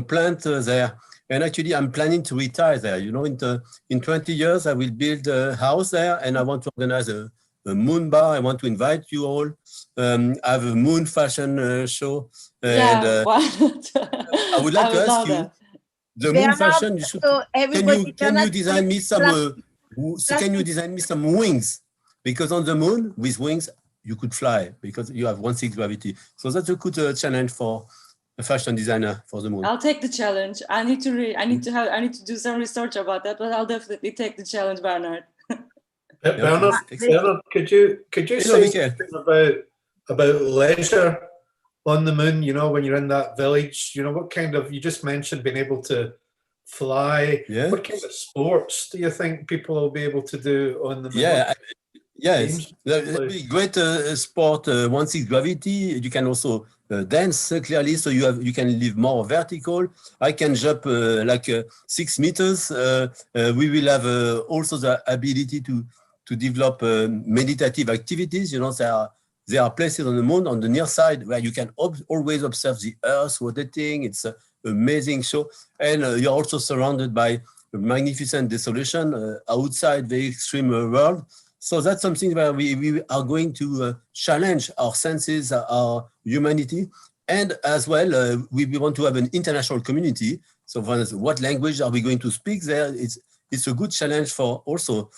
plant there. And actually, I'm planning to retire there. You know, in 20 years, I will build a house there, and I want to organize a moon bar. I want to invite you all. Have a moon fashion show. And, I would like to ask you, the moon fashion. You should, can you design me some? Can you design me some wings? Because on the moon, with wings, you could fly, because you have 1/6 gravity. So that's a good challenge for a fashion designer for the moon. I'll take the challenge. I need to do some research about that, but I'll definitely take the challenge, Bernard. Bernard, could you say something about leisure on the moon? You know, when you're in that village, you know, what kind of, you just mentioned being able to fly. Yeah. What kind of sports do you think people will be able to do on the moon? Yeah. Yes, that'd be great sport. 1/6 gravity. You can also dance clearly, so you can live more vertical. I can jump like 6 meters. We will have also the ability to develop meditative activities. You know, there are places on the moon on the near side where you can always observe the Earth rotating. It's an amazing show, and you're also surrounded by magnificent desolation outside the extreme world. So that's something where we are going to challenge our senses, our humanity, and as well, we want to have an international community. So for instance, what language are we going to speak there? It's a good challenge for also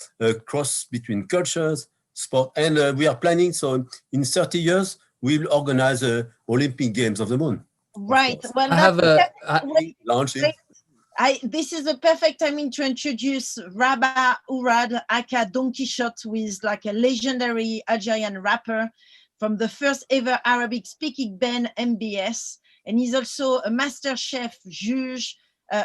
cross between cultures, sport, and we are planning, so in 30 years, we'll organize Olympic Games of the Moon. Right. Well, I have launching. This is a perfect timing to introduce Rabah Ourad, aka Don Quixote, who is like a legendary Algerian rapper from the first ever Arabic speaking band MBS. And he's also a master chef, juge,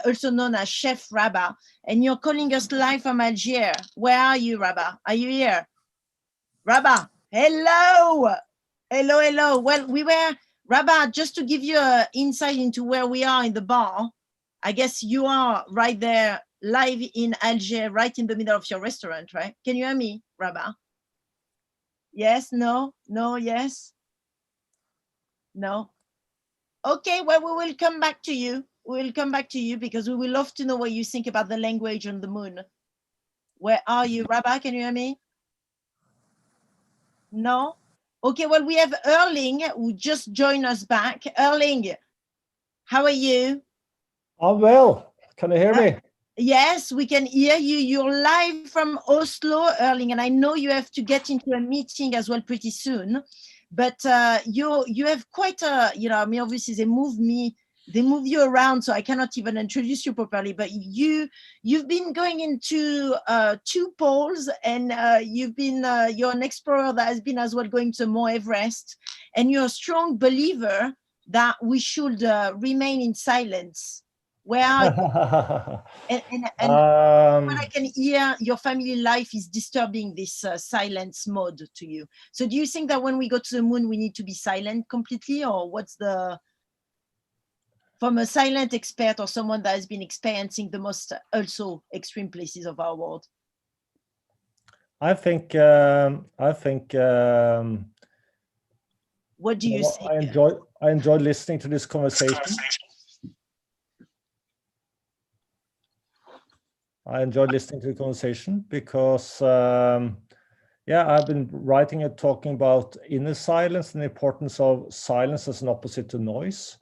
also known as Chef Rabah. And you're calling us live from Algiers. Where are you, Rabah? Are you here? Rabah, hello. Hello, hello. Well, Rabah, just to give you an insight into where we are in the bar, I guess you are right there live in Algiers, right in the middle of your restaurant, right? Can you hear me, Rabah? Yes, no, yes? No? Okay, well, we will come back to you. We'll come back to you because we will love to know what you think about the language on the moon. Where are you, Rabah? Can you hear me? No? Okay, well, we have Erling who just joined us back. Erling, how are you? I'm well. Can you hear me? Yes, we can hear you. You're live from Oslo, Erling, and I know you have to get into a meeting as well pretty soon. But you have quite a, I mean, obviously they move you around, so I cannot even introduce you properly. But you've been going into 2 poles, and you're an explorer that has been as well going to Mount Everest, and you're a strong believer that we should remain in silence. Where are you? and what I can hear, your family life is disturbing this silence mode to you. So do you think that when we go to the moon, we need to be silent completely, or what's from a silent expert or someone that has been experiencing the most also extreme places of our world? I think what do you think? I enjoy listening to this conversation. I enjoyed listening to the conversation because, I've been writing and talking about inner silence and the importance of silence as an opposite to noise.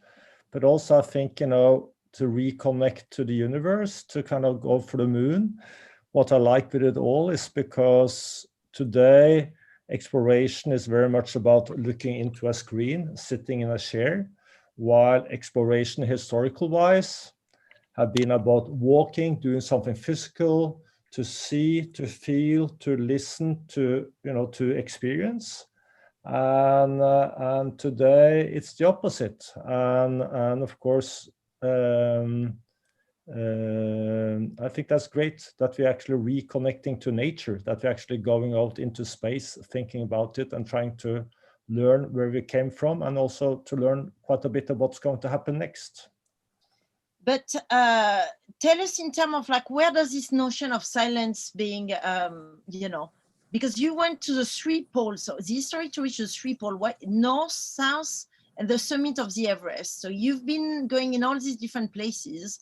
But also I think, to reconnect to the universe, to kind of go for the moon. What I like with it all is because today exploration is very much about looking into a screen, sitting in a chair, while exploration historical wise have been about walking, doing something physical, to see, to feel, to listen, to experience. And today it's the opposite. And of course, I think that's great that we're actually reconnecting to nature, that we're actually going out into space, thinking about it and trying to learn where we came from, and also to learn quite a bit of what's going to happen next. But tell us in terms of like, where does this notion of silence being, because you went to the 3 poles, so the history to reach the 3 poles, what, north, south, and the summit of the Everest. So you've been going in all these different places,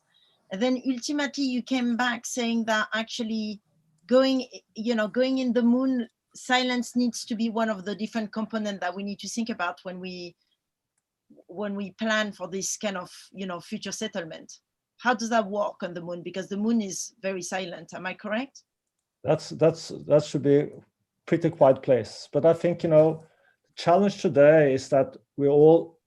and then ultimately you came back saying that actually going in the moon, silence needs to be one of the different components that we need to think about when we plan for this kind of future settlement. How does that work on the moon? Because the moon is very silent. Am I correct? That should be a pretty quiet place. But I think the challenge today is that we all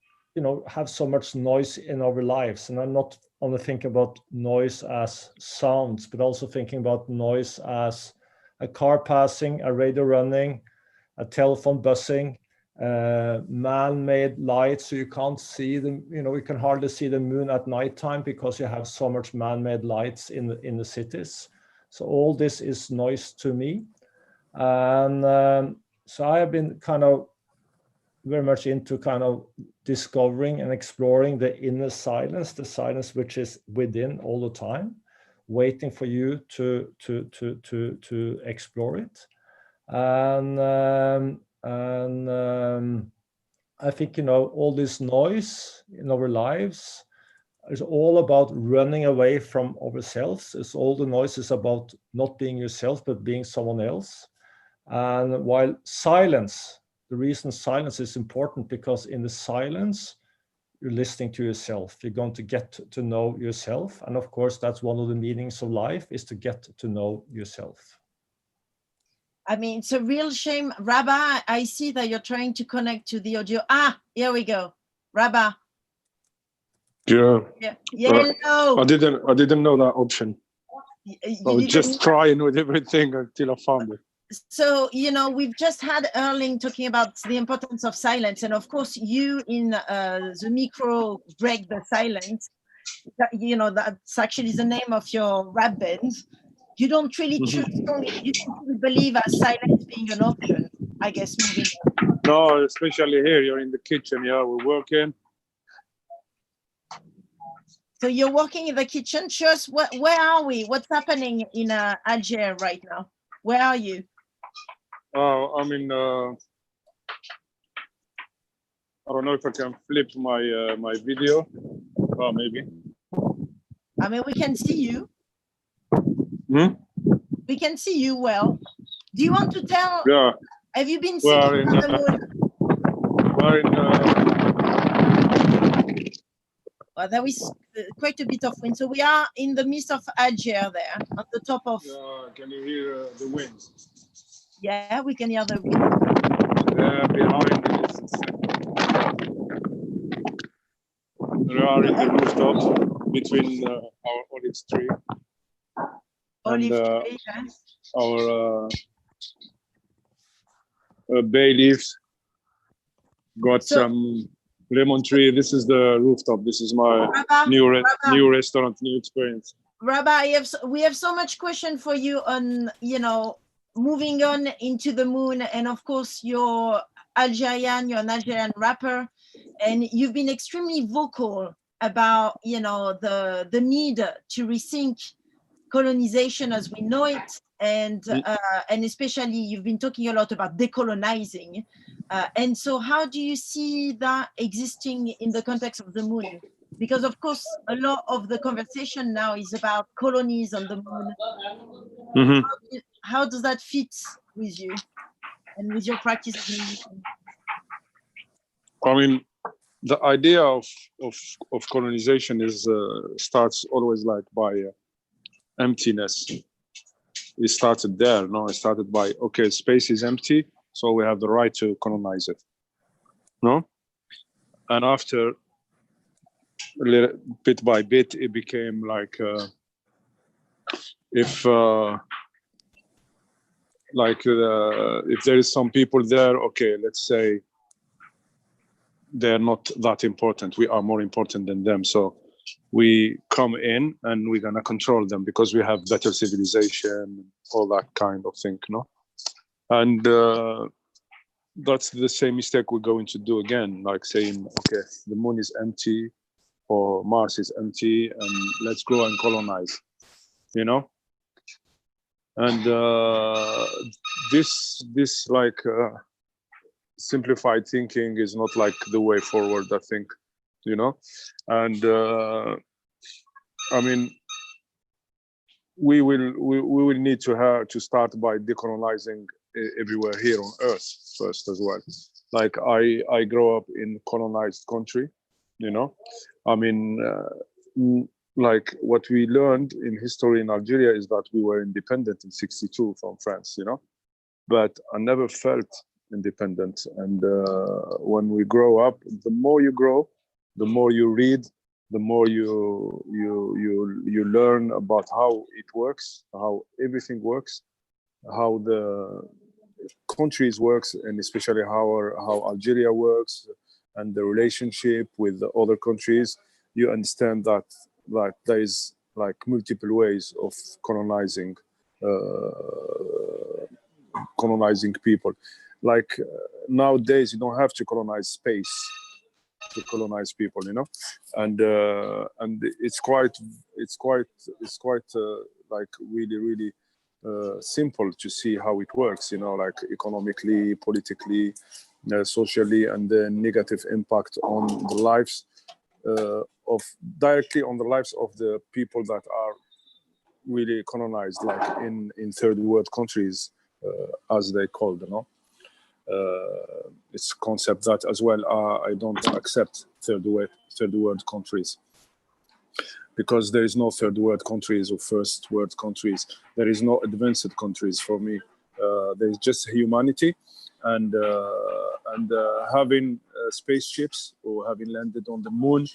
have so much noise in our lives, and I'm not only thinking about noise as sounds, but also thinking about noise as a car passing, a radio running, a telephone buzzing, man-made lights, so you can't see them. You can hardly see the moon at nighttime because you have so much man-made lights in the cities. So all this is noise to me, and so I have been kind of very much into kind of discovering and exploring the inner silence, the silence which is within all the time, waiting for you to explore it, and I think all this noise in our lives is all about running away from ourselves. It's all the noise is about not being yourself, but being someone else. And while silence, the reason silence is important, because in the silence, you're listening to yourself. You're going to get to know yourself. And of course, that's one of the meanings of life, is to get to know yourself. I mean, it's a real shame. Rabah, I see that you're trying to connect to the audio. Ah, here we go. Rabah. Yeah. Hello. I didn't know that option. I was just trying with everything until I found it. So, you know, we've just had Erling talking about the importance of silence. And of course, you in the micro break the silence, you know, that's actually the name of your rap band. You don't really choose strongly, you don't really believe as silence being an option, I guess, moving on. No, especially here, you're in the kitchen, yeah, we're working. So you're working in the kitchen. Show us, where are we? What's happening in Algiers right now? Where are you? I'm in, I don't know if I can flip my my video. Oh, maybe. I mean, we can see you. We can see you well. Do you want to tell? Yeah. Have you been seeing the moon? We're in, well, there is quite a bit of wind. So we are in the midst of Algiers there, on the top of. can you hear the wind? Yeah, we can hear the wind. Yeah, behind us. We are in the rooftop between our olive tree. Olive and tree, yes. Our bay leaves. Got some lemon tree. This is the rooftop. This is my new restaurant, new experience. Rabah, we have so much question for you on, you know, moving on into the moon. And of course, you're Algerian, you're an Algerian rapper, and you've been extremely vocal about, you know, the need to rethink colonization as we know it. And especially you've been talking a lot about decolonizing. And so how do you see that existing in the context of the moon? Because of course, a lot of the conversation now is about colonies on the moon. How does that fit with you and with your practice? I mean, the idea of colonization is starts always like by emptiness. It started there. No, it started by, okay, space is empty, so we have the right to colonize it. No, and after bit by bit, it became like if there is some people there, okay, let's say they're not that important. We are more important than them. So we come in and we're gonna control them because we have better civilization, all that kind of thing, no? And that's the same mistake we're going to do again, like saying, okay, the moon is empty or Mars is empty and let's go and colonize, you know? And this like simplified thinking is not like the way forward, I think, you know? And I mean, we will need to start by decolonizing everywhere here on Earth first as well. Like I grew up in colonized country, you know? I mean, like what we learned in history in Algeria is that we were independent in '62 from France, you know? But I never felt independent. And when we grow up, the more you grow, the more you read, the more you learn about how it works, how everything works, how the countries works, and especially how Algeria works, and the relationship with the other countries. You understand that like there is like multiple ways of colonizing people. Like nowadays, you don't have to colonize space to colonize people, you know, and it's quite like really simple to see how it works, you know, like economically, politically, socially, and the negative impact on the lives directly on the lives of the people that are really colonized, like in third world countries, as they call them. No? It's a concept that as well I don't accept third world countries, because there is no third world countries or first world countries. There is no advanced countries for me. There is just humanity, and having spaceships or having landed on the moon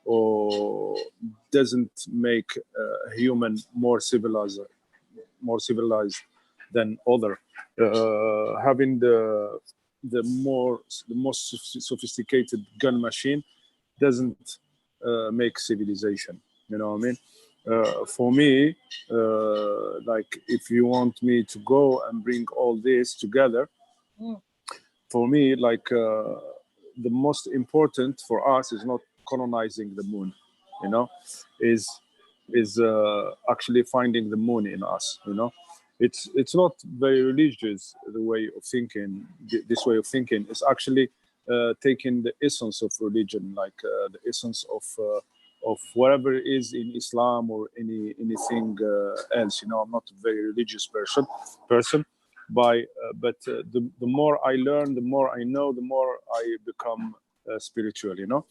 or doesn't make a human more civilized than other. Having the most sophisticated gun machine doesn't make civilization. You know what I mean? For me, like if you want me to go and bring all this together, for me, like the most important for us is not colonizing the moon, you know, is actually finding the moon in us. You know, it's not very religious, the way of thinking. This way of thinking is actually taking the essence of religion, like the essence of whatever it is in Islam or anything else. You know, I'm not a very religious person. But the more I learn, the more I know, the more I become spiritual. You know,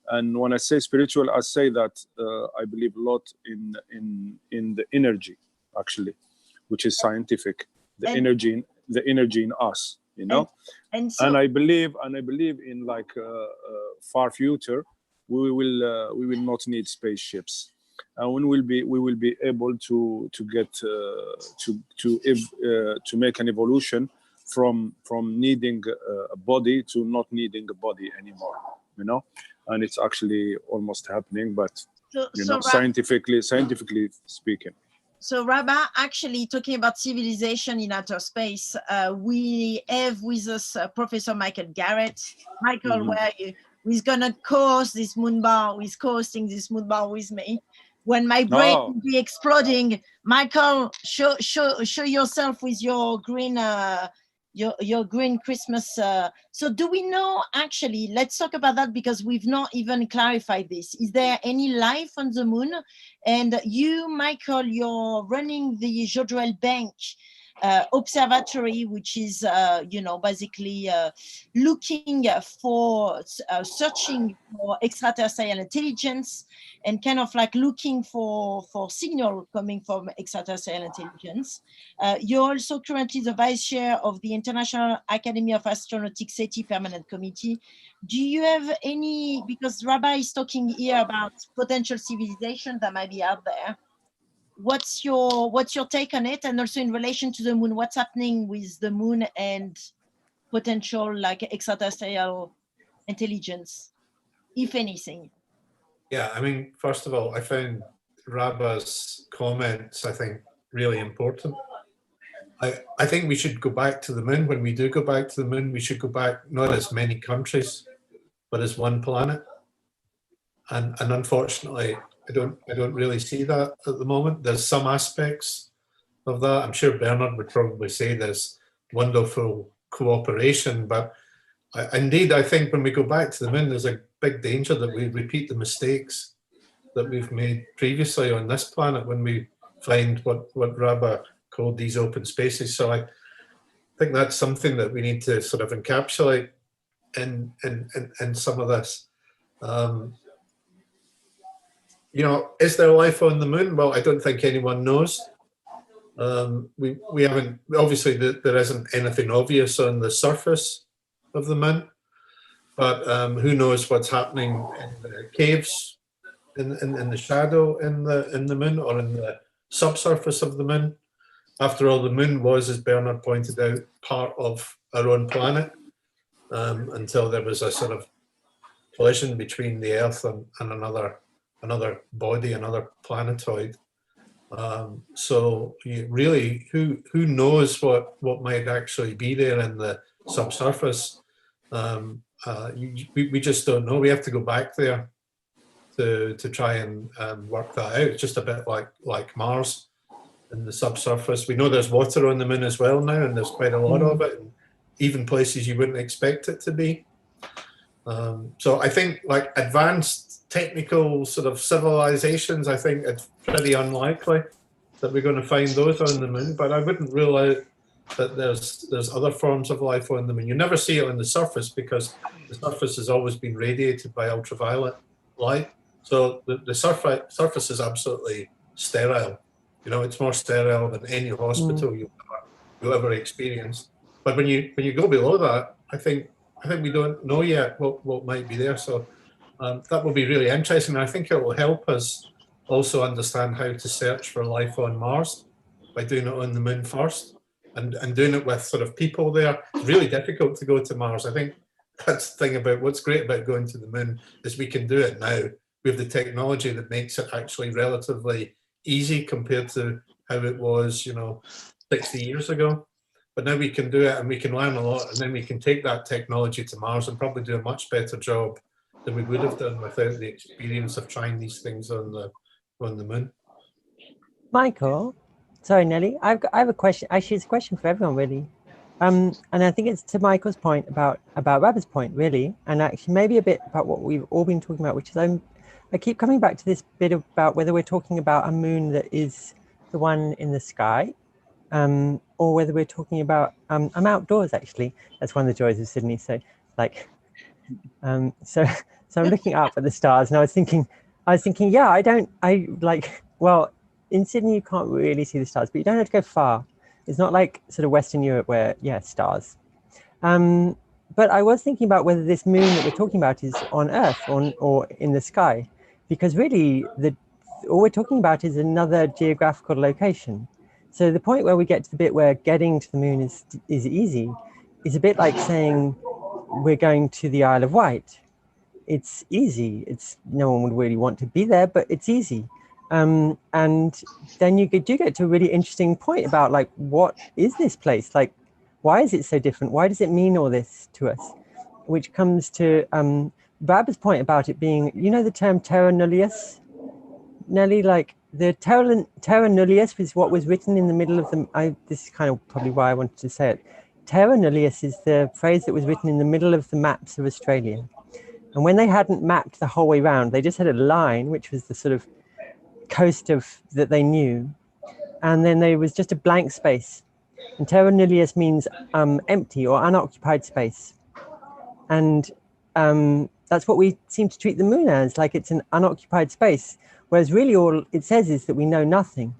and when I say spiritual, I say that I believe a lot in the energy, actually, which is scientific. The energy in us. You know, and I believe in like far future. We will not need spaceships, and we will be able to get to make an evolution from needing a body to not needing a body anymore. You know, and it's actually almost happening, but scientifically speaking. So Rabah, actually talking about civilization in outer space, we have with us Professor Michael Garrett. Michael, where are you? Who's gonna co-host this moon bar, who's co-hosting this moon bar with me. When my brain will be exploding, Michael, show yourself with your green your green Christmas. So do we know, actually, let's talk about that, because we've not even clarified this. Is there any life on the moon? And you, Michael, you're running the Jodrell Bank Observatory, which is, you know, basically looking for, searching for extraterrestrial intelligence and kind of like looking for signal coming from extraterrestrial intelligence. You're also currently the vice chair of the International Academy of Astronautics SETI Permanent Committee. Do you have any, because Rabah is talking here about potential civilization that might be out there. What's your take on it? And also in relation to the moon, what's happening with the moon and potential like extraterrestrial intelligence, if anything? Yeah, I mean, first of all, I found Rabah's comments, I think, really important. I think we should go back to the moon. When we do go back to the moon, we should go back not as many countries, but as one planet. And unfortunately, I don't really see that at the moment. There's some aspects of that. I'm sure Bernard would probably say there's wonderful cooperation, but indeed, I think when we go back to the moon, there's a big danger that we repeat the mistakes that we've made previously on this planet when we find what Rabah called these open spaces. So I think that's something that we need to sort of encapsulate in some of this. You know, is there life on the moon? Well, I don't think anyone knows. We haven't, obviously there isn't anything obvious on the surface of the moon, but who knows what's happening in the caves, in the shadow in the moon, or in the subsurface of the moon. After all, the moon was, as Bernard pointed out, part of our own planet until there was a sort of collision between the Earth and another body, another planetoid. So really, who knows what might actually be there in the subsurface? We just don't know. We have to go back there to try and work that out. It's just a bit like Mars in the subsurface. We know there's water on the moon as well now, and there's quite a lot of it, even places you wouldn't expect it to be. So I think like advanced technical sort of civilizations, I think it's pretty unlikely that we're going to find those on the moon. But I wouldn't rule out that there's other forms of life on the moon. You never see it on the surface because the surface has always been radiated by ultraviolet light. So the surface is absolutely sterile. You know, it's more sterile than any hospital you'll ever experience. But when you go below that, I think we don't know yet what might be there. So that will be really interesting. I think it will help us also understand how to search for life on Mars by doing it on the moon first and doing it with sort of people there. It's really difficult to go to Mars. I think that's the thing about what's great about going to the moon is we can do it now. We have the technology that makes it actually relatively easy compared to how it was, 60 years ago. But now we can do it and we can learn a lot, and then we can take that technology to Mars and probably do a much better job than we would have done without the experience of trying these things on the moon. Michael, sorry, Nelly, I have a question. Actually, it's a question for everyone, really. And I think it's to Michael's point about Rabah's point, really, and actually maybe a bit about what we've all been talking about, which is I keep coming back to this bit about whether we're talking about a moon that is the one in the sky, or whether we're talking about I'm outdoors actually. That's one of the joys of Sydney. So so I'm looking up at the stars, and I was thinking, well, in Sydney you can't really see the stars, but you don't have to go far. It's not like sort of Western Europe where, stars. But I was thinking about whether this moon that we're talking about is on Earth or in the sky, because really all we're talking about is another geographical location. So the point where we get to the bit where getting to the moon is easy is a bit like saying we're going to the Isle of Wight. It's easy. No one would really want to be there, but it's easy. And then you do get to a really interesting point about like, what is this place? Like, why is it so different? Why does it mean all this to us? Which comes to Rabah's point about it being, the term terra nullius, Nelly, like the terra nullius was what was written in the middle of this is kind of probably why I wanted to say it. Terra nullius is the phrase that was written in the middle of the maps of Australia. And when they hadn't mapped the whole way around, they just had a line, which was the sort of coast that they knew, and then there was just a blank space, and terra nullius means empty or unoccupied space, and that's what we seem to treat the moon as, like it's an unoccupied space, whereas really all it says is that we know nothing.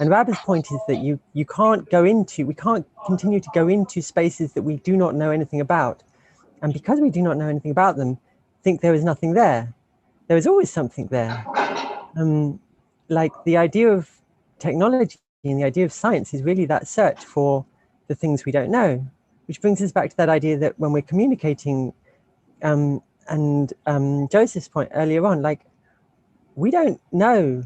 And Rabah's point is that we can't continue to go into spaces that we do not know anything about, and because we do not know anything about them, think there is nothing there. There is always something there. Like the idea of technology and the idea of science is really that search for the things we don't know, which brings us back to that idea that when we're communicating, and Joseph's point earlier on, like we don't know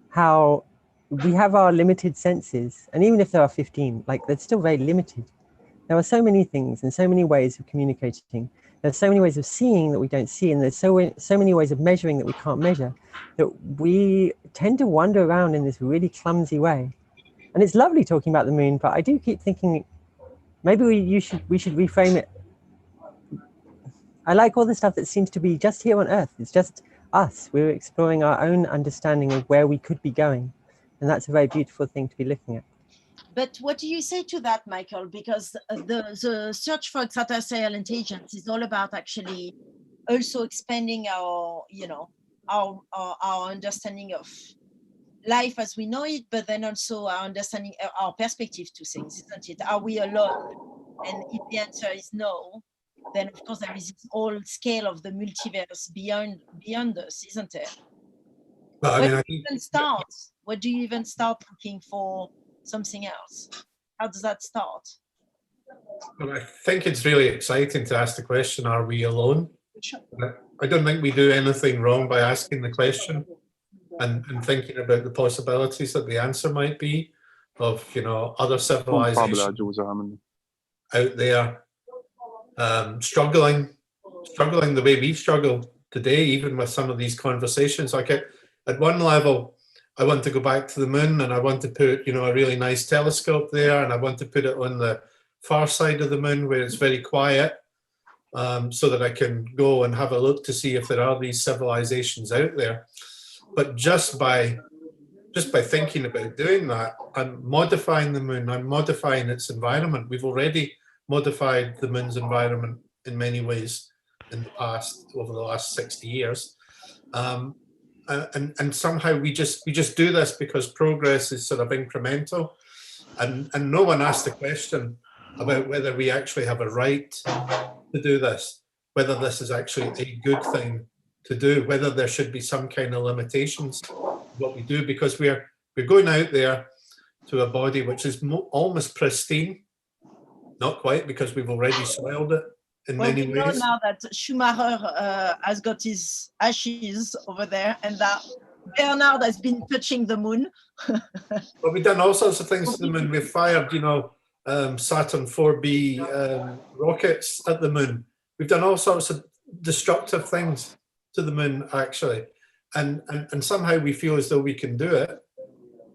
how we have our limited senses, and even if there are 15, like they're still very limited. There are so many things and so many ways of communicating. There's so many ways of seeing that we don't see, and there's so many ways of measuring that we can't measure, that we tend to wander around in this really clumsy way. And it's lovely talking about the moon, but I do keep thinking maybe we should reframe it. I like all the stuff that seems to be just here on Earth. It's just us. We're exploring our own understanding of where we could be going, and that's a very beautiful thing to be looking at. But what do you say to that, Michael? Because the search for extraterrestrial intelligence is all about actually also expanding our understanding of life as we know it, but then also our understanding, our perspective to things, isn't it? Are we alone? And if the answer is no, then of course there is this whole scale of the multiverse beyond us, isn't there? Well, Where do you even start looking for something else? How does that start? Well, I think it's really exciting to ask the question, are we alone? I don't think we do anything wrong by asking the question and thinking about the possibilities that the answer might be of, other civilizations out there struggling the way we struggle today, even with some of these conversations. Like at one level, I want to go back to the moon, and I want to put, a really nice telescope there, and I want to put it on the far side of the moon where it's very quiet. so that I can go and have a look to see if there are these civilizations out there. But just by thinking about doing that, I'm modifying the moon, I'm modifying its environment. We've already modified the moon's environment in many ways in the past, over the last 60 years. And somehow we just do this because progress is sort of incremental. And no one asked the question about whether we actually have a right to do this, whether this is actually a good thing to do, whether there should be some kind of limitations to what we do, because we're going out there to a body which is almost pristine, not quite, because we've already soiled it in many ways. Well, we know now that Schumacher has got his ashes over there, and that Bernard has been touching the moon. Well, we've done all sorts of things to the moon. We've fired, Saturn 4B rockets at the moon. We've done all sorts of destructive things to the moon, actually. And somehow we feel as though we can do it.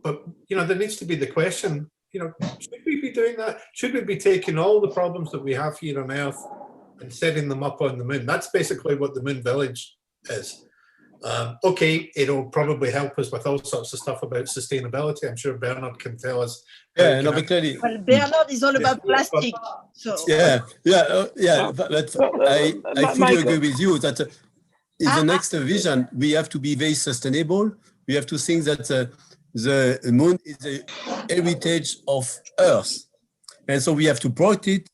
But, there needs to be the question, should we be doing that? Should we be taking all the problems that we have here on Earth and setting them up on the moon? That's basically what the Moon Village is. Okay, it'll probably help us with all sorts of stuff about sustainability. I'm sure Bernard can tell us. Yeah, no, but clearly. Well, Bernard is all about plastic. So. But I fully agree with you that in the next vision, we have to be very sustainable. We have to think that the moon is a heritage of Earth. And so we have to protect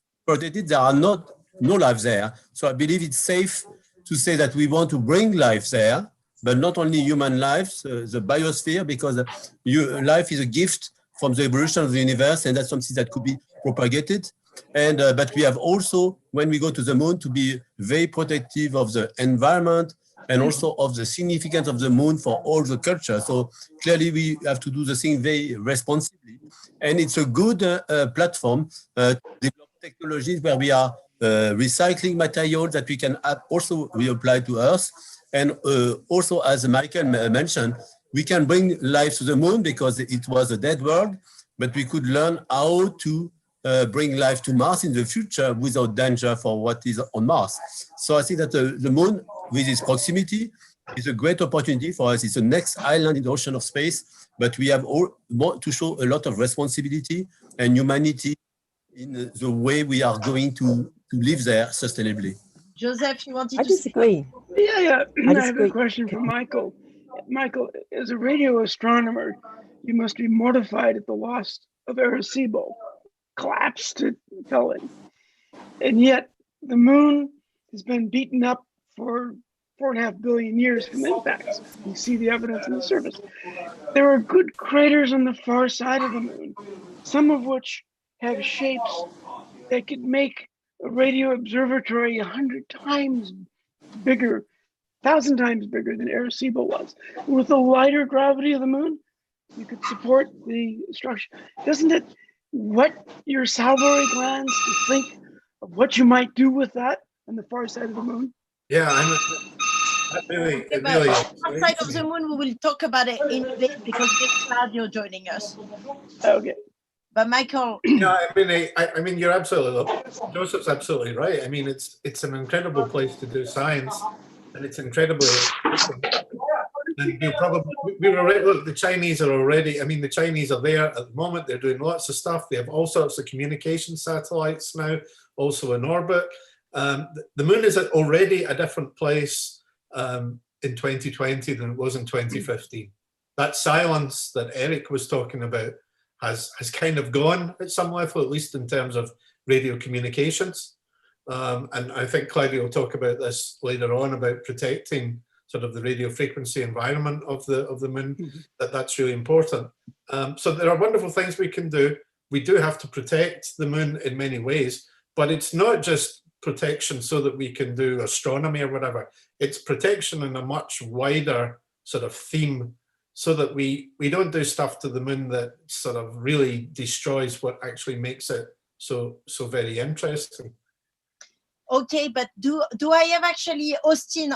it. There are no life there. So I believe it's safe to say that we want to bring life there, but not only human lives, the biosphere, because life is a gift from the evolution of the universe, and that's something that could be propagated. And but we have also, when we go to the moon, to be very protective of the environment and also of the significance of the moon for all the culture. So clearly we have to do the thing very responsibly. And it's a good platform to develop technologies where we are recycling materials that we can also reapply to Earth. And also, as Michael mentioned, we can bring life to the moon because it was a dead world, but we could learn how to bring life to Mars in the future without danger for what is on Mars. So I think that the moon, with its proximity, is a great opportunity for us. It's the next island in the ocean of space, but we have to show a lot of responsibility and humanity in the way we are going to live there sustainably. Joseph, you wanted to disagree. Yeah. I have a question for Michael. Michael, as a radio astronomer, you must be mortified at the loss of Arecibo. Collapsed, it fell in. And yet the moon has been beaten up for 4.5 billion years from impacts. You see the evidence on the surface. There are good craters on the far side of the moon, some of which have shapes that could make a radio observatory 100 times bigger, 1,000 times bigger than Arecibo was. And with the lighter gravity of the moon, you could support the structure. Doesn't it whet your salivary glands to think of what you might do with that on the far side of the moon? Yeah, really. Outside of the moon, we will talk about it in a bit because we're glad you're joining us. Okay. But Michael. I mean, you're absolutely, Joseph's absolutely right. I mean, it's an incredible place to do science, and it's incredibly. And look, the Chinese are already. I mean, the Chinese are there at the moment. They're doing lots of stuff. They have all sorts of communication satellites now, also in orbit. The moon is already a different place in 2020 than it was in 2015. That silence that Eric was talking about has kind of gone at some level, at least in terms of radio communications. And I think Claudia will talk about this later on, about protecting sort of the radio frequency environment of the moon. That's really important. So there are wonderful things we can do. We do have to protect the moon in many ways, but it's not just protection so that we can do astronomy or whatever. It's protection in a much wider sort of theme, so that we don't do stuff to the moon that sort of really destroys what actually makes it so very interesting. Okay, but do I have actually Austin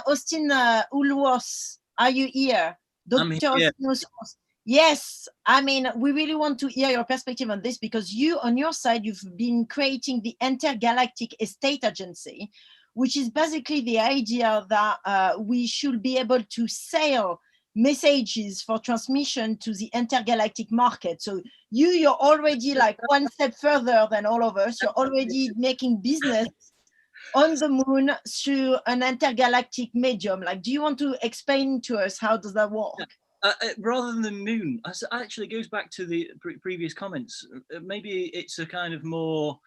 Ulworth? Are you here? Dr. Austin Ulworth. Yes, I mean, we really want to hear your perspective on this, because you, on your side, you've been creating the Intergalactic Estate Agency, which is basically the idea that we should be able to sail messages for transmission to the intergalactic market. So you're already like one step further than all of us. You're already making business on the moon through an intergalactic medium. Like, do you want to explain to us how does that work? Rather than the moon, actually goes back to the previous comments. Maybe it's a kind of more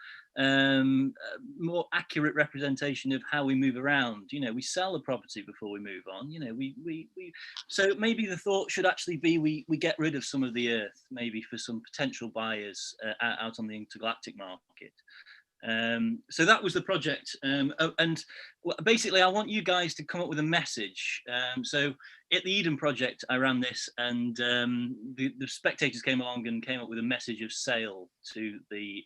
accurate representation of how we move around. You know, we sell a property before we move on. You know, so maybe the thought should actually be we get rid of some of the Earth, maybe for some potential buyers out on the intergalactic market. So that was the project, and basically I want you guys to come up with a message. So at the Eden Project I ran this, and the spectators came along and came up with a message of sale to the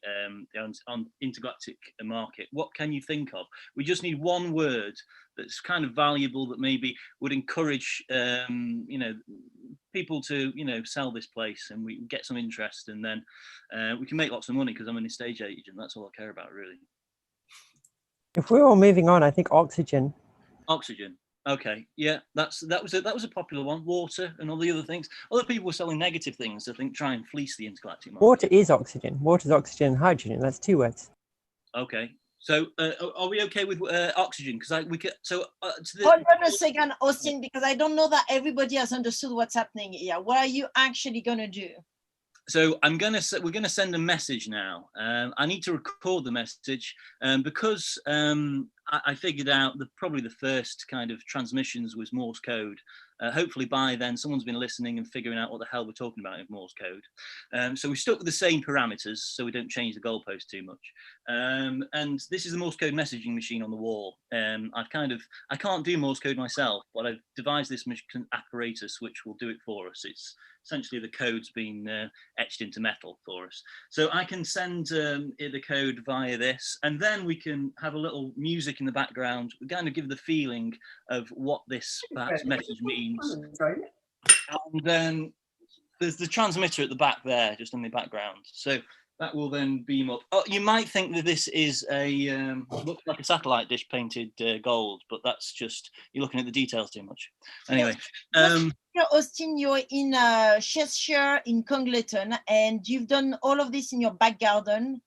on intergalactic market. What can you think of? We just need one word that's kind of valuable, that maybe would encourage you know, people to, you know, sell this place, and we get some interest, and then we can make lots of money, because I'm an estate agent. That's all I care about, really. If we're all moving on, I think oxygen. Oxygen. Okay. Yeah, that was a popular one. Water and all the other things. Other people were selling negative things to try and fleece the intergalactic market. Water is oxygen. Water is oxygen and hydrogen. That's 2 words. Okay. So are we okay with oxygen? Because we could. So hold on a second, Austin, because I don't know that everybody has understood what's happening here. What are you actually going to do? So we're gonna send a message now. I need to record the message because I figured out that probably the first kind of transmissions was Morse code. Hopefully by then someone's been listening and figuring out what the hell we're talking about in Morse code. So we stuck with the same parameters so we don't change the goalpost too much. And this is the Morse code messaging machine on the wall. I can't do Morse code myself, but I've devised this apparatus which will do it for us. It's essentially the code's been etched into metal for us. So I can send the code via this, and then we can have a little music in the background. We kind of give the feeling of what this perhaps message means. And then there's the transmitter at the back there, just in the background. So that will then beam up. Oh, you might think that this is a looks like a satellite dish painted gold, but that's just, you're looking at the details too much. Anyway, Austin, you're in Cheshire in Congleton, and you've done all of this in your back garden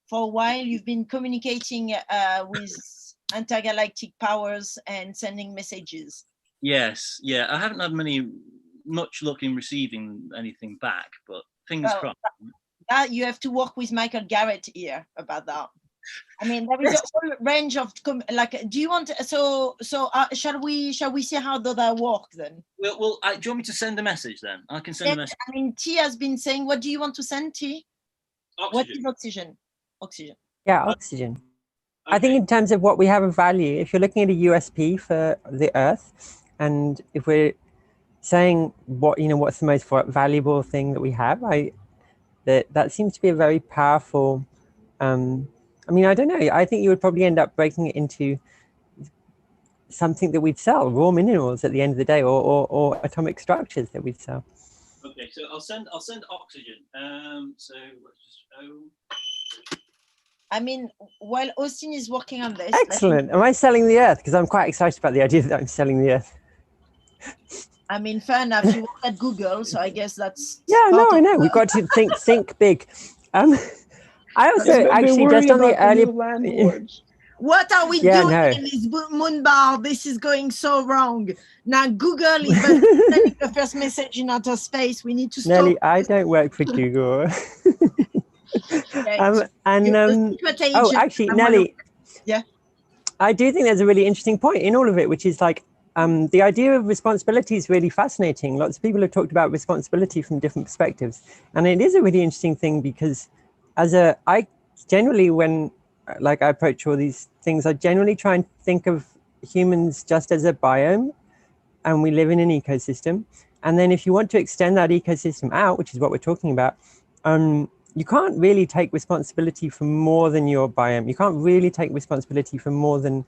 for a while. You've been communicating with intergalactic powers and sending messages. Yes, yeah. I haven't had much luck in receiving anything back, but fingers crossed. That you have to work with Michael Garrett here about that. I mean, there is a whole range of do you want shall we see how does that work then? Well, do you want me to send a message then? I can send a message. I mean, T has been saying, what do you want to send, T? Oxygen. What is oxygen? Oxygen. Yeah, oxygen. Okay. I think in terms of what we have of value, if you're looking at a USP for the Earth, and if we're saying what's the most valuable thing that we have, that seems to be a very powerful. I mean, I don't know. I think you would probably end up breaking it into something that we'd sell, raw minerals at the end of the day, or atomic structures that we'd sell. Okay, so I'll send oxygen. So let's just I mean, while Austin is working on this. Excellent. Am I selling the Earth? Because I'm quite excited about the idea that I'm selling the Earth. I mean, fair enough. You work at Google, so I guess that's. Yeah, no, I know. We've got to think big. I also actually just on the earlier. What are we doing in this moon bar? This is going so wrong. Now Google is sending the first message in outer space. We need to stop. Nelly, I don't work for Google. Actually, Nelly. Yeah. I do think there's a really interesting point in all of it, which is like the idea of responsibility is really fascinating. Lots of people have talked about responsibility from different perspectives, and it is a really interesting thing because I generally, when I approach all these things, I generally try and think of humans just as a biome, and we live in an ecosystem. And then if you want to extend that ecosystem out, which is what we're talking about, you can't really take responsibility for more than your biome. You can't really take responsibility for more than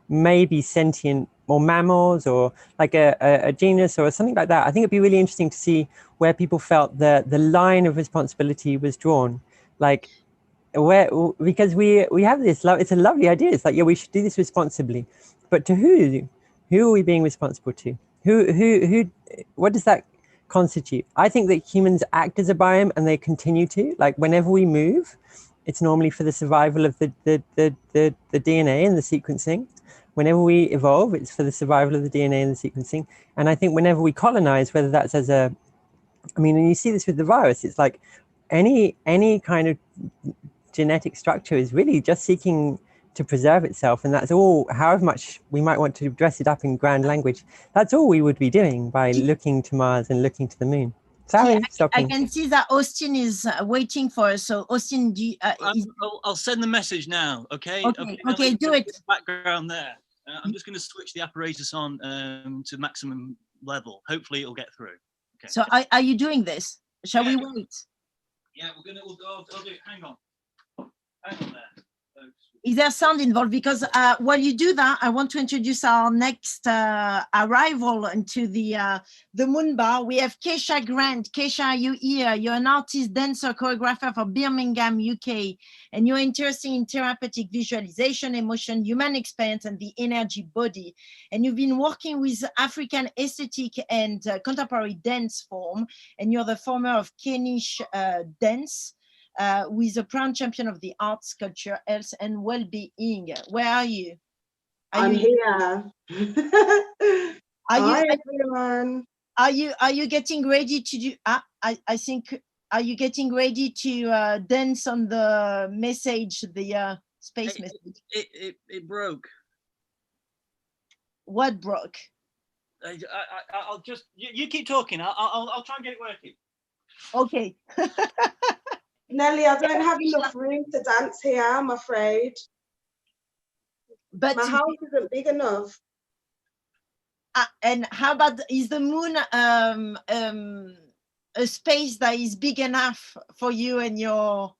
maybe sentient or mammals or like a genus or something like that. I think it'd be really interesting to see where people felt the line of responsibility was drawn. Like, because we have this it's a lovely idea. It's like, yeah, we should do this responsibly, but to who are we being responsible to? Who what does that constitute? I think that humans act as a biome, and they continue to, like, whenever we move, it's normally for the survival of the DNA and the sequencing. Whenever we evolve, it's for the survival of the DNA and the sequencing. And I think whenever we colonize, whether that's as a, I mean, and you see this with the virus, it's like any kind of genetic structure is really just seeking to preserve itself. And that's all, however much we might want to dress it up in grand language, that's all we would be doing by looking to Mars and looking to the moon. Sorry, I can see that Austin is waiting for us. So Austin, I'll send the message now. Okay. Okay, do it. Background there. I'm just going to switch the apparatus on to maximum level. Hopefully, it'll get through. Okay. So are you doing this? Shall we wait? Yeah, we'll go. I'll do it. Hang on there. Is there sound involved? Because while you do that, I want to introduce our next arrival into the Moon Bar. We have Keisha Grant. Keisha, are you here? You're an artist, dancer, choreographer for Birmingham, UK, and you're interested in therapeutic visualization, emotion, human experience, and the energy body. And you've been working with African aesthetic and contemporary dance form, and you're the former of Kenish Dance. Who is a proud champion of the arts, culture, health, and well-being. Where are you? I'm here. Hi, everyone. Are you getting ready to do? I think. Are you getting ready to dance on the message, the space message? It broke. What broke? I'll just you keep talking. I'll try and get it working. Okay. Nelly, I don't have enough room to dance here, I'm afraid. But my house isn't big enough. And how about, is the moon a space that is big enough for you and your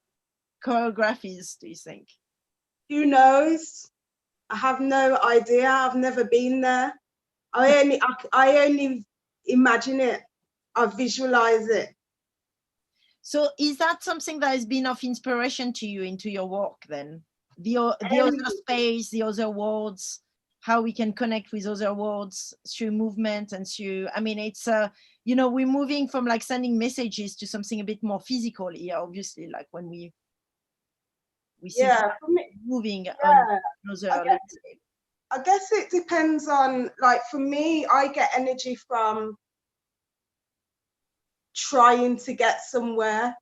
choreographies, do you think? Who knows? I have no idea. I've never been there. I only imagine it. I visualize it. So is that something that has been of inspiration to you into your work then? The other space, the other worlds, how we can connect with other worlds through movement and through, I mean, it's, you know, we're moving from like sending messages to something a bit more physical here, obviously, like when we see moving on another landscape. I guess it depends on, like, for me, I get energy from trying to get somewhere.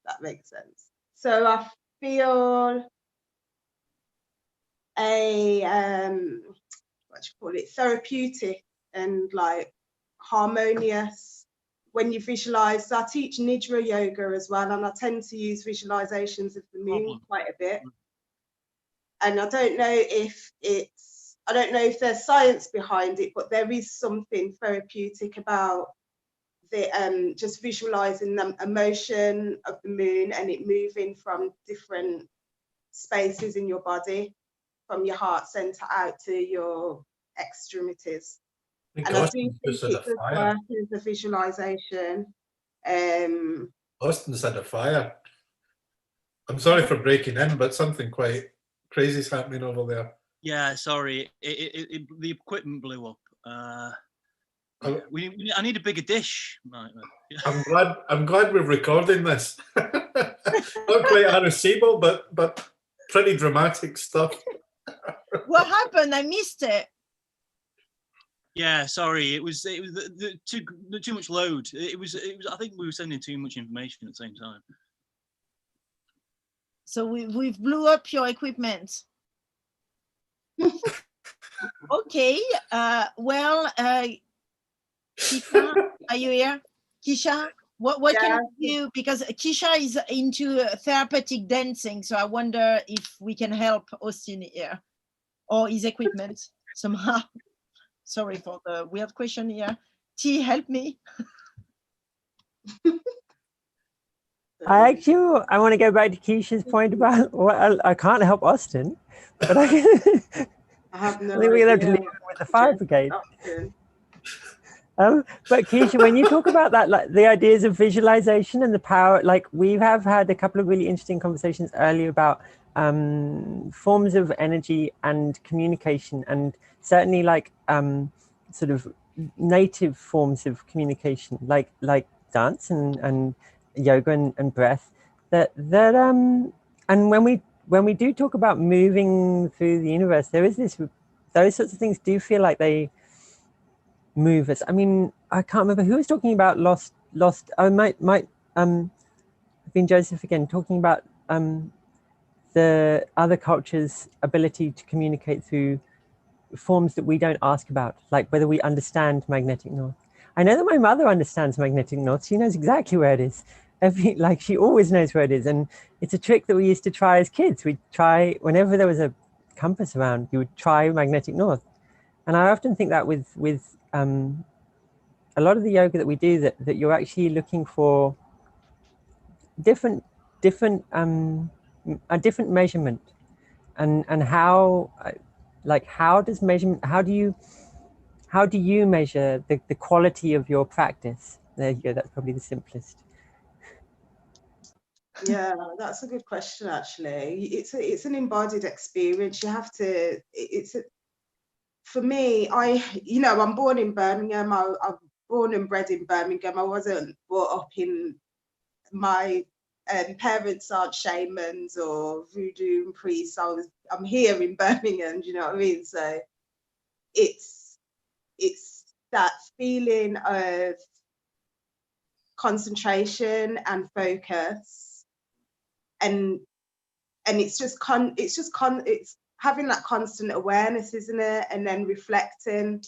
That makes sense. So I feel therapeutic and like harmonious when you visualize. So I teach Nidra yoga as well, and I tend to use visualizations of the moon quite a bit. And I don't know if there's science behind it, but there is something therapeutic about the just visualizing the emotion of the moon and it moving from different spaces in your body, from your heart center out to your extremities. And I do think it does work as a visualization. Austin said a fire. I'm sorry for breaking in, but something quite crazy is happening over there. Yeah, sorry, the equipment blew up. I need a bigger dish. I'm glad we're recording this. Not quite Arecibo, but pretty dramatic stuff. What happened? I missed it. Yeah, sorry. It was too much load. It was. I think we were sending too much information at the same time. So we've blew up your equipment. Okay. Well. Keisha, are you here? Keisha, what can we do? Because Keisha is into therapeutic dancing, so I wonder if we can help Austin here or his equipment somehow. Sorry for the weird question here. T, help me. I want to go back to Keisha's point about, well, I can't help Austin, but I think we're going to have to leave it with the fire brigade. But Keisha, when you talk about that, like the ideas of visualization and the power, like we have had a couple of really interesting conversations earlier about forms of energy and communication, and certainly like sort of native forms of communication, like dance and yoga and breath. And when we do talk about moving through the universe, there is this, those sorts of things do feel like they move us. I mean, I can't remember who was talking about lost. Oh, it might have been Joseph again, talking about the other cultures' ability to communicate through forms that we don't ask about, like whether we understand magnetic north. I know that my mother understands magnetic north. She knows exactly where it is. Like she always knows where it is. And it's a trick that we used to try as kids. We'd try, whenever there was a compass around, you would try magnetic north. And I often think that with a lot of the yoga that we do, that you're actually looking for a different measurement, and how, like, how do you measure the quality of your practice? There you go. That's probably the simplest. Yeah, that's a good question. Actually, it's an embodied experience. You have to. For me, I'm born in Birmingham. I'm born and bred in Birmingham. I wasn't brought up in, my parents aren't shamans or voodoo and priests. I'm here in Birmingham. Do you know what I mean? So it's that feeling of concentration and focus, and it's having that constant awareness, isn't it? And then reflecting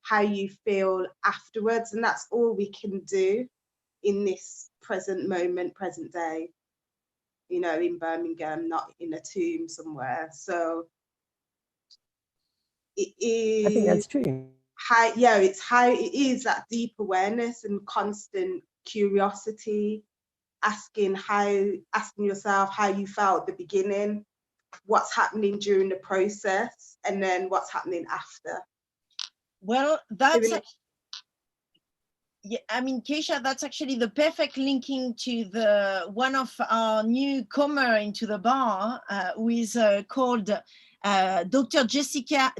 how you feel afterwards. And that's all we can do in this present moment, present day, in Birmingham, not in a tomb somewhere. So it is, I think that's true. It is that deep awareness and constant curiosity, asking yourself how you felt at the beginning, what's happening during the process, and then what's happening after. Well, that's Keisha, that's actually the perfect linking to one of our newcomer into the bar, who is called Dr.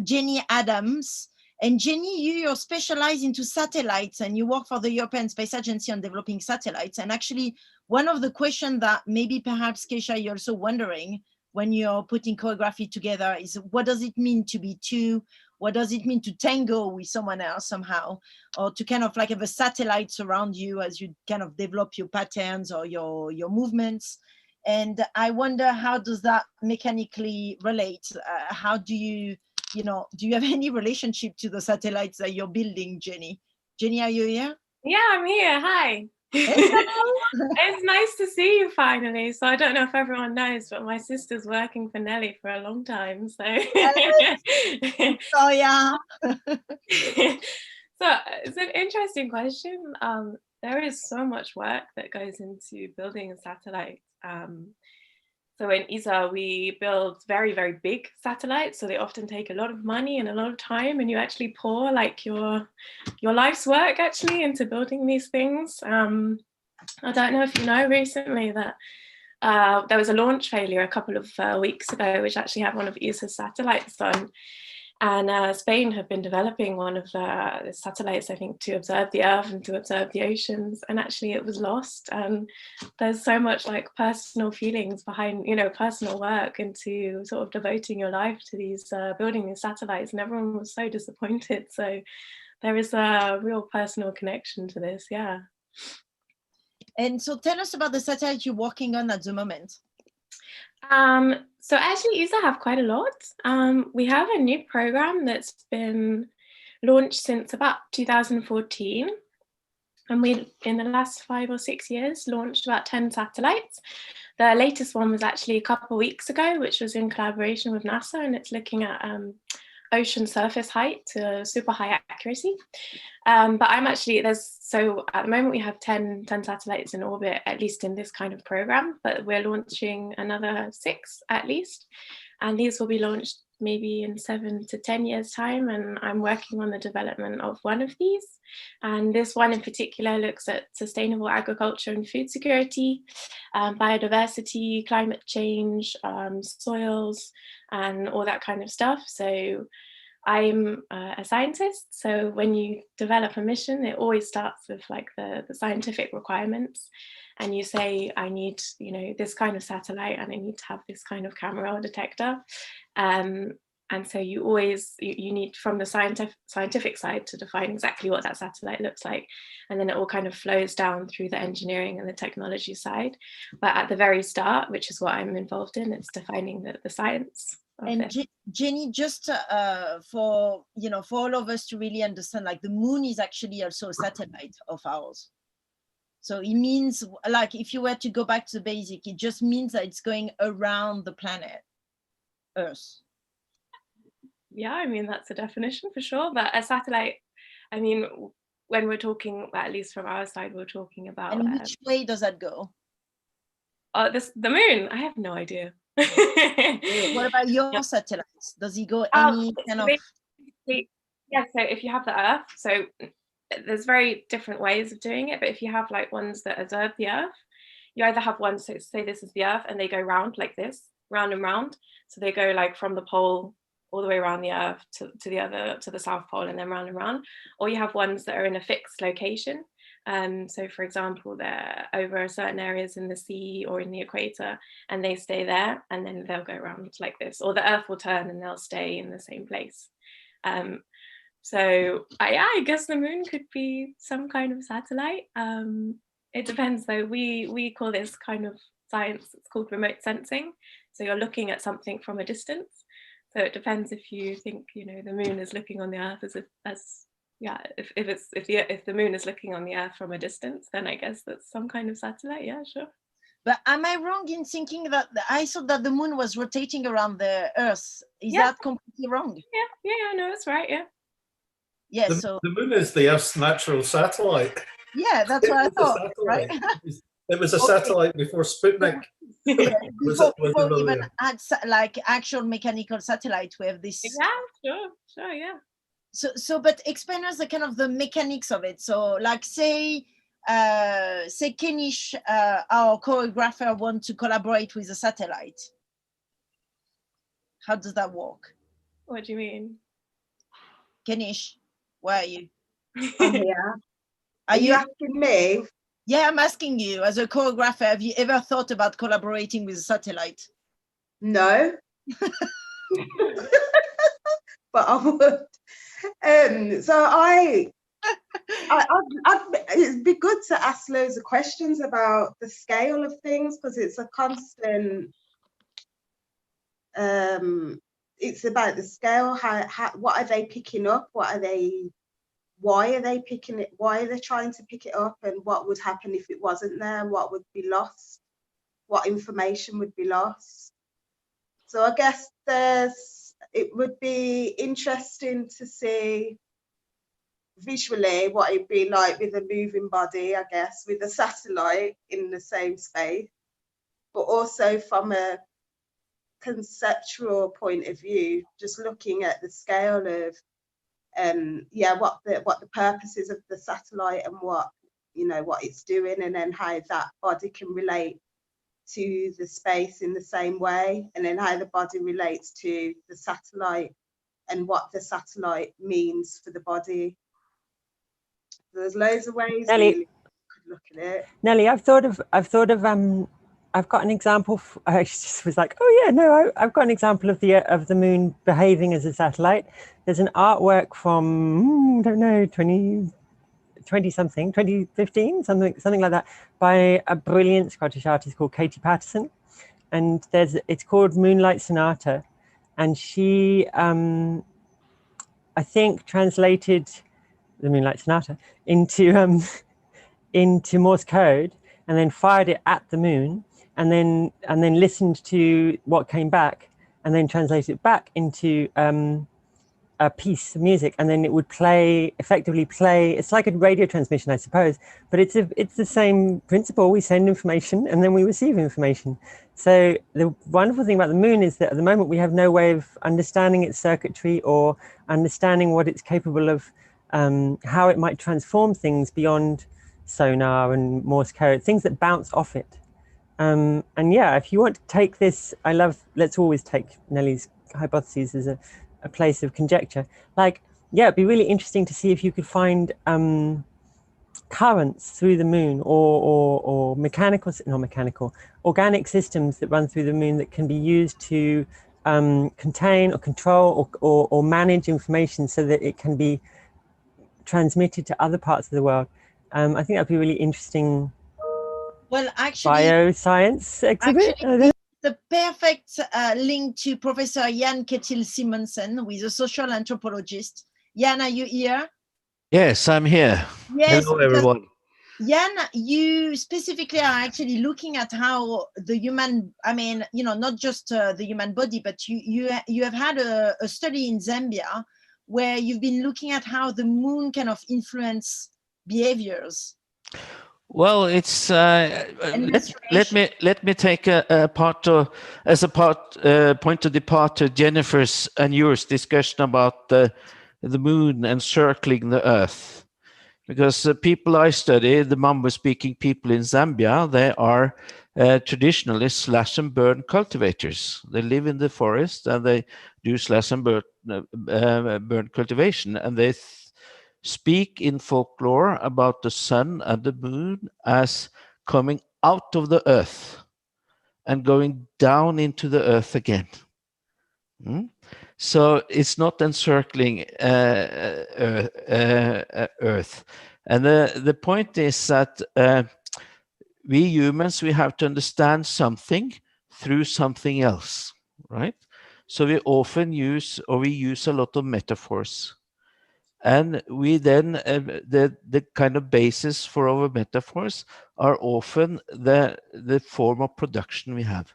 Jenny Adams. And Jenny, you're specialized into satellites, and you work for the European Space Agency on developing satellites. And actually, one of the questions that maybe perhaps, Keisha, you're also wondering when you're putting choreography together is, what does it mean to be two? What does it mean to tango with someone else somehow, or to kind of like have a satellite surround you as you kind of develop your patterns or your movements? And I wonder, how does that mechanically relate? How do you have any relationship to the satellites that you're building, Jenny? Jenny, are you here? Yeah, I'm here. Hi. It's nice to see you finally. So I don't know if everyone knows, but my sister's working for Nelly for a long time. So oh yeah. So it's an interesting question. There is so much work that goes into building a satellite. So in ESA, we build very, very big satellites. So they often take a lot of money and a lot of time, and you actually pour like your life's work actually into building these things. I don't know if you know recently that there was a launch failure a couple of weeks ago, which actually had one of ESA's satellites on. And Spain have been developing one of the satellites, I think, to observe the Earth and to observe the oceans. And actually it was lost. And there's so much like personal feelings behind, personal work into sort of devoting your life to these, building these satellites. And everyone was so disappointed. So there is a real personal connection to this, yeah. And so tell us about the satellite you're working on at the moment. So actually ESA have quite a lot. We have a new program that's been launched since about 2014. And we, in the last 5 or 6 years, launched about 10 satellites. The latest one was actually a couple of weeks ago, which was in collaboration with NASA, and it's looking at ocean surface height to super high accuracy. But I'm actually, so at the moment we have 10 satellites in orbit, at least in this kind of program, but we're launching another 6 at least. And these will be launched maybe in 7 to 10 years time, and I'm working on the development of one of these. And this one in particular looks at sustainable agriculture and food security, biodiversity, climate change, soils, and all that kind of stuff. So I'm a scientist, so when you develop a mission, it always starts with like the scientific requirements, and you say, I need, you know, this kind of satellite, and I need to have this kind of camera or detector. And so you always, you need from the scientific side to define exactly what that satellite looks like. And then it all kind of flows down through the engineering and the technology side. But at the very start, which is what I'm involved in, it's defining the science. And Jenny, just for, you know, for all of us to really understand, like the moon is actually also a satellite of ours. So it means, like, if you were to go back to the basic, it just means that it's going around the planet Earth. Yeah, I mean, that's a definition for sure. But a satellite, I mean, when we're talking, at least from our side, we're talking about. And which way does that go? The moon, I have no idea. What about your satellites? Does he go any kind of? Yeah, so if you have the Earth, so there's very different ways of doing it, but if you have like ones that observe the Earth, you either have ones, so say this is the Earth, and they go round like this, round and round. So they go like from the pole all the way around the Earth to the South Pole, and then round and round. Or you have ones that are in a fixed location. So for example, they're over certain areas in the sea or in the equator, and they stay there, and then they'll go around like this, or the Earth will turn and they'll stay in the same place. So I guess the moon could be some kind of satellite. It depends though. We call this kind of science, it's called remote sensing. So you're looking at something from a distance. So it depends if you think, you know, the moon is looking on the Earth if the moon is looking on the Earth from a distance, then I guess that's some kind of satellite. Yeah, sure. But am I wrong in thinking that I thought that the moon was rotating around the Earth? Is that completely wrong? Yeah, no, that's right. Yeah. Yeah. The moon is the Earth's natural satellite. Yeah, that's what I thought. Right? It was a satellite before Sputnik. Before we even had like actual mechanical satellite, we have this. Yeah, sure, yeah. So, but explain us the kind of the mechanics of it. So, like, say Kenish, our choreographer, want to collaborate with a satellite. How does that work? What do you mean? Kenish, where are you? I'm here. Are you asking me? Yeah, I'm asking you. As a choreographer, have you ever thought about collaborating with a satellite? No. But I would. So it'd be good to ask loads of questions about the scale of things, because it's a constant. It's about the scale. How what are they picking up? Why are they picking it? Why are they trying to pick it up? And what would happen if it wasn't there? What would be lost? What information would be lost? So I guess it would be interesting to see visually what it'd be like with a moving body, I guess, with a satellite in the same space, but also from a conceptual point of view, just looking at the scale of what the purposes of the satellite and what it's doing, and then how that body can relate to the space in the same way, and then how the body relates to the satellite and what the satellite means for the body. There's loads of ways Nelly, really could look at it. Nelly, I've got an example. I just was like, oh yeah, no, I've got an example of the moon behaving as a satellite. There's an artwork from, I don't know, 2015, something like that, by a brilliant Scottish artist called Katie Patterson. And it's called Moonlight Sonata. And she, I think, translated the Moonlight Sonata into Morse code, and then fired it at the moon, and then listened to what came back, and then translated it back into a piece of music, and then it would effectively play. It's like a radio transmission, I suppose, but it's the same principle. We send information and then we receive information. So the wonderful thing about the moon is that at the moment we have no way of understanding its circuitry or understanding what it's capable of, how it might transform things beyond sonar and Morse code, things that bounce off it. And yeah, if you want to take this, let's always take Nelly's hypotheses as a place of conjecture. Like, yeah, it'd be really interesting to see if you could find currents through the moon or organic systems that run through the moon that can be used to contain or control or manage information so that it can be transmitted to other parts of the world. I think that'd be really interesting. Well, actually, bioscience exhibit. The perfect link to Professor Jan Ketil Simonsen, who is a social anthropologist. Jan, are you here? Yes, I'm here. Yes, hello, everyone. Jan, you specifically are actually looking at how the human, not just the human body, but you have had a study in Zambia where you've been looking at how the moon kind of influence behaviors. Well, it's let me take a point of departure Jennifer's and yours discussion about the moon encircling the Earth, because the people I study, the Mambo-speaking people in Zambia, they are traditionally slash and burn cultivators. They live in the forest and they do slash and burn cultivation, and they speak in folklore about the sun and the moon as coming out of the earth and going down into the earth again. So it's not encircling earth. And the point is that we humans, we have to understand something through something else, right? So we often use a lot of metaphors. And we then, the kind of basis for our metaphors are often the form of production we have.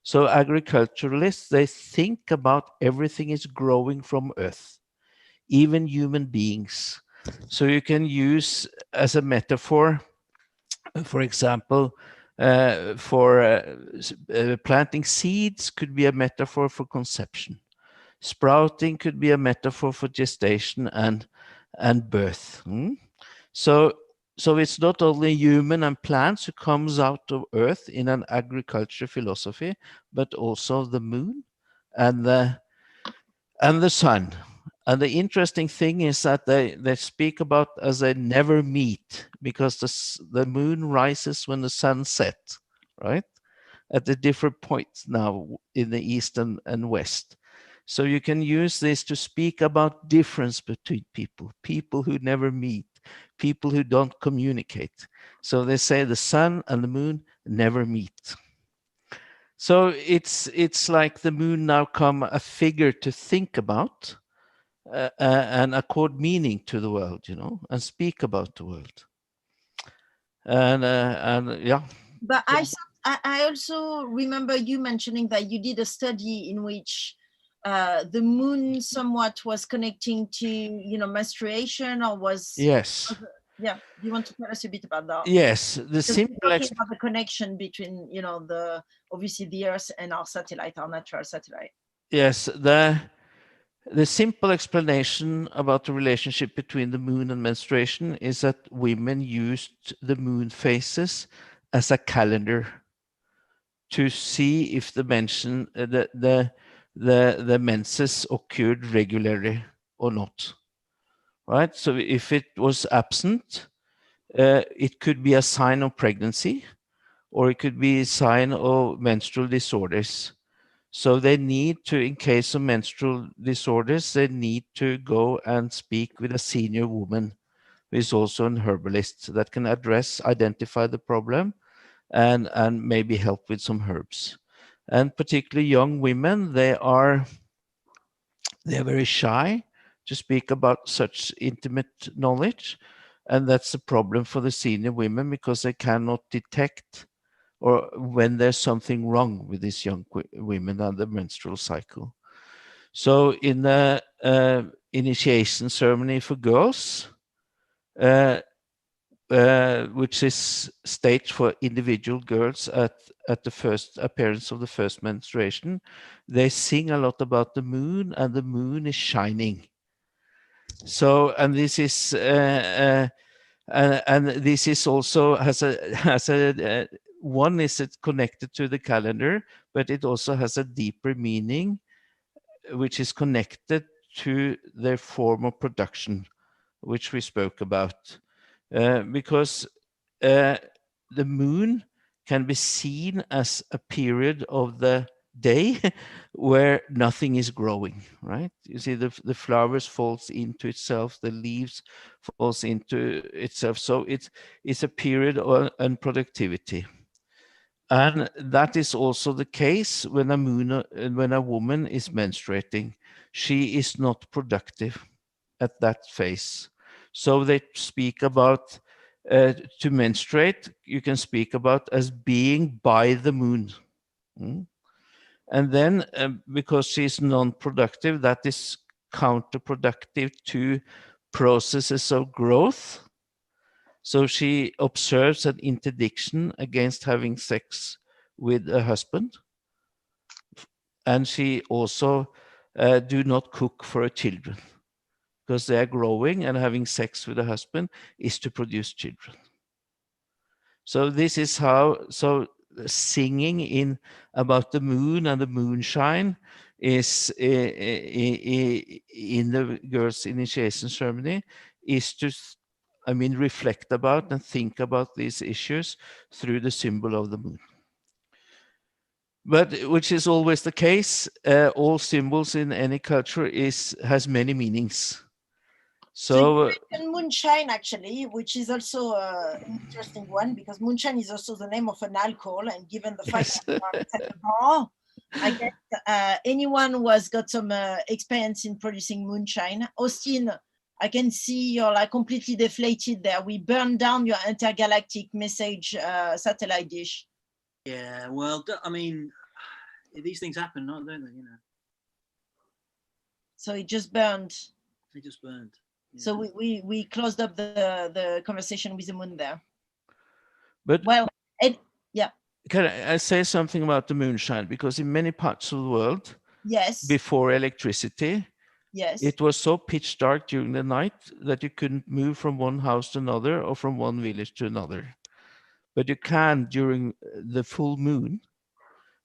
So agriculturalists, they think about everything is growing from earth, even human beings. So you can use as a metaphor, for example, planting seeds could be a metaphor for conception. Sprouting could be a metaphor for gestation and birth. So it's not only human and plants who comes out of earth in an agriculture philosophy, but also the moon and the sun. And the interesting thing is that they speak about as they never meet, because the moon rises when the sun sets, right? At the different points now in the east and west. So you can use this to speak about difference between people who never meet, people who don't communicate. So they say the sun and the moon never meet. So it's like the moon now come a figure to think about and accord meaning to the world, and speak about the world. And yeah. But I also remember you mentioning that you did a study in which the moon somewhat was connecting to menstruation, or was yes. Yeah, do you want to tell us a bit about that? Yes, the simple about the connection between obviously the Earth and our satellite, our natural satellite. Yes, the simple explanation about the relationship between the moon and menstruation is that women used the moon phases as a calendar to see if the menses occurred regularly or not, right? So if it was absent, it could be a sign of pregnancy, or it could be a sign of menstrual disorders. So they need to, in case of menstrual disorders, they need to go and speak with a senior woman who is also an herbalist that can identify the problem and maybe help with some herbs. And particularly young women, they are very shy to speak about such intimate knowledge. And that's a problem for the senior women, because they cannot detect or when there's something wrong with these young women and the menstrual cycle. So in the initiation ceremony for girls, which is staged for individual girls at the first appearance of the first menstruation, they sing a lot about the moon, and the moon is shining. So, and this is and this is also has a one is it connected to the calendar, but it also has a deeper meaning, which is connected to their form of production, which we spoke about. Because the moon can be seen as a period of the day where nothing is growing, right? You see the flowers falls into itself, the leaves falls into itself. So it's a period of unproductivity. And that is also the case when a woman is menstruating. She is not productive at that phase. So they speak about to menstruate, you can speak about as being by the moon. And then because she's non-productive, that is counterproductive to processes of growth. So she observes an interdiction against having sex with a husband. And she also do not cook for her children, because they are growing, and having sex with a husband is to produce children. So this is how, so singing in about the moon and the moonshine is in the girls' initiation ceremony is to, I mean, reflect about and think about these issues through the symbol of the moon. But which is always the case, all symbols in any culture has many meanings. So you mentioned moonshine, actually, which is also an interesting one, because moonshine is also the name of an alcohol, and given the fact that it's at the bar, I guess anyone who has got some experience in producing moonshine. Austin, I can see you're like completely deflated there. We burned down your intergalactic message satellite dish. Yeah, well, I mean, these things happen, don't they? You know. So it just burned. It just burned. Yeah. So we closed up the conversation with the moon there. But well, yeah. Can I say something about the moonshine? Because in many parts of the world, yes, before electricity, yes, it was so pitch dark during the night that you couldn't move from one house to another or from one village to another. But you can during the full moon,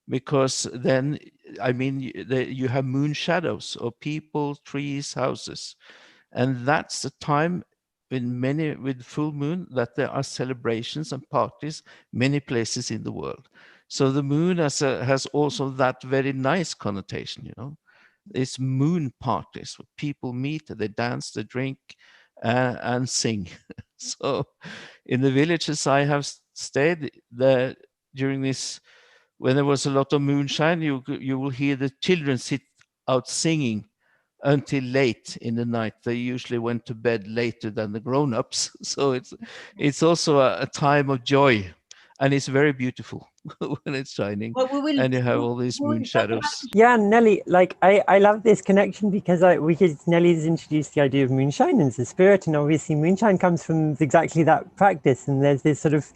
because then, I mean, you have moon shadows of people, trees, houses. And that's the time with full moon that there are celebrations and parties many places in the world. So the moon has also that very nice connotation, you know. It's moon parties where people meet, they dance, they drink, and sing. So in the villages I have stayed during this, when there was a lot of moonshine, you will hear the children sit out singing until late in the night. They usually went to bed later than the grown-ups. So it's also a time of joy, and it's very beautiful when it's shining, and you have all these moon shadows. Yeah, Nelly, like I love this connection because Nelly's introduced the idea of moonshine as a spirit, and obviously moonshine comes from exactly that practice. And there's this sort of,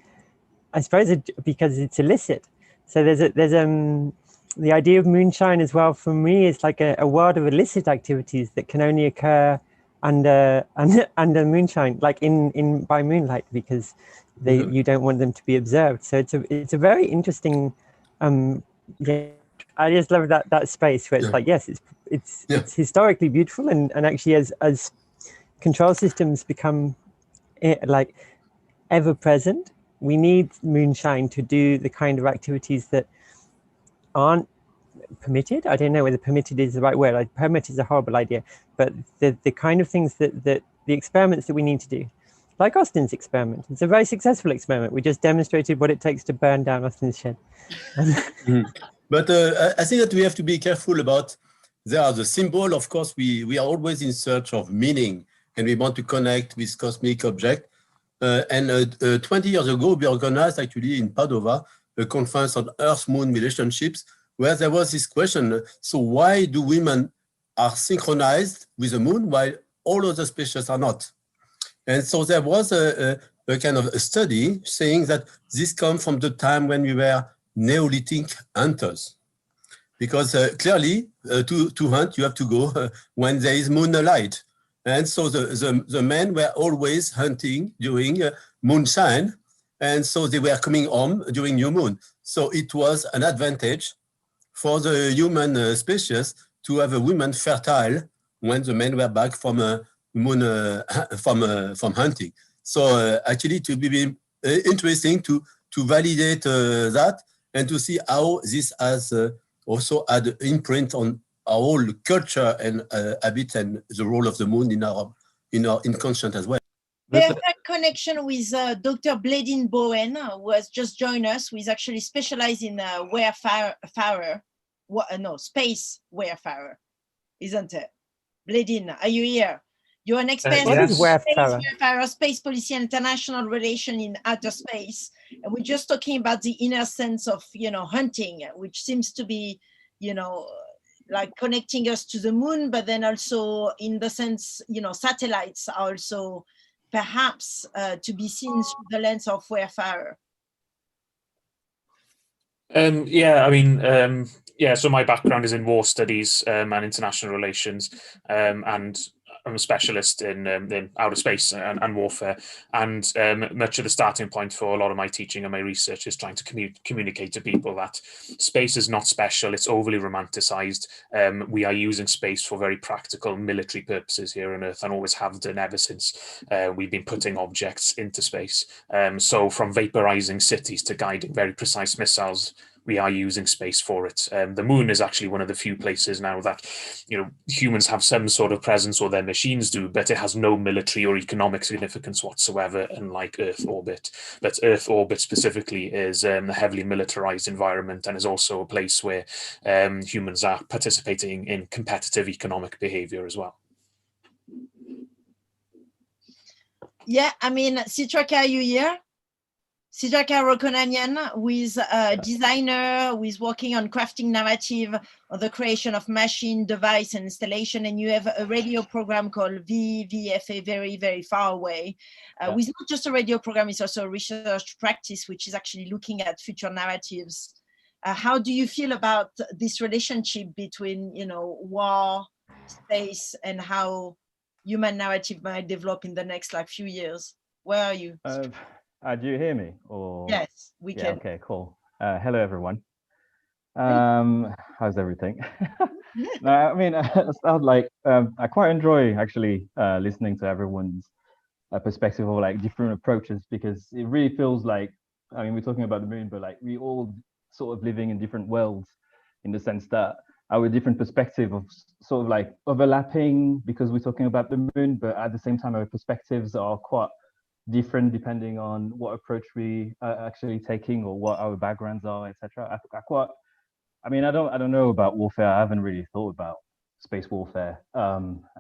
I suppose, because it's illicit. So there's the idea of moonshine as well for me is like a world of illicit activities that can only occur under moonshine, like in by moonlight, because you don't want them to be observed. So it's a very interesting. Yeah, I just love that space where it's like, yes, it's historically beautiful, and actually as control systems become like ever present, we need moonshine to do the kind of activities that aren't permitted. I don't know whether permitted is the right word. Like, permit is a horrible idea, but the kind of things that the experiments that we need to do, like Austin's experiment. It's a very successful experiment. We just demonstrated what it takes to burn down Austin's shed. But I think that we have to be careful about, there are the symbol, of course, we are always in search of meaning, and we want to connect with cosmic object. And 20 years ago, we organized actually in Padova a conference on Earth-Moon relationships, where there was this question, so why do women are synchronized with the moon while all other species are not. And so there was a kind of a study saying that this comes from the time when we were Neolithic hunters. Because clearly, to hunt, you have to go when there is moonlight. And so the men were always hunting during moonshine. And so they were coming home during new moon. So it was an advantage for the human species to have a woman fertile when the men were back from moon from hunting. So actually, it will be interesting to validate that and to see how this has also had an imprint on our whole culture and habit and the role of the moon in our inconscient as well. Perfect connection with Dr. Bledin Bowen, who has just joined us, who is actually specialized in space wayfarer, isn't it? Bledin, are you here? You're an expert in space policy and international relation in outer space. And we're just talking about the inner sense of, hunting, which seems to be, like connecting us to the moon, but then also in the sense, satellites are also perhaps to be seen through the lens of wayfarer. So my background is in war studies and international relations, and I'm a specialist in outer space and warfare. And much of the starting point for a lot of my teaching and my research is trying to communicate to people that space is not special, it's overly romanticized. We are using space for very practical military purposes here on Earth and always have done ever since we've been putting objects into space. So from vaporizing cities to guiding very precise missiles, we are using space for it. The moon is actually one of the few places now that humans have some sort of presence, or their machines do, but it has no military or economic significance whatsoever, unlike Earth orbit. But Earth orbit specifically is a heavily militarized environment and is also a place where humans are participating in competitive economic behavior as well. Yeah, I mean, Sitraka, are you here? Sitraka Rokonanian, who is a designer, who is working on crafting narrative on the creation of machine, device, and installation. And you have a radio program called VVFA, Very, Very Far Away. With not just a radio program, it's also a research practice, which is actually looking at future narratives. How do you feel about this relationship between, war, space, and how human narrative might develop in the next few years? Where are you? Do you hear me? Or yes, we can. Okay, cool. Hello, everyone. How's everything? No, I mean, I quite enjoy actually listening to everyone's perspective of different approaches, because it really feels like, I mean, we're talking about the moon, but we all sort of living in different worlds, in the sense that our different perspective of sort of overlapping, because we're talking about the moon, but at the same time our perspectives are quite different depending on what approach we are actually taking or what our backgrounds are, etc. I don't know about warfare. I haven't really thought about space warfare,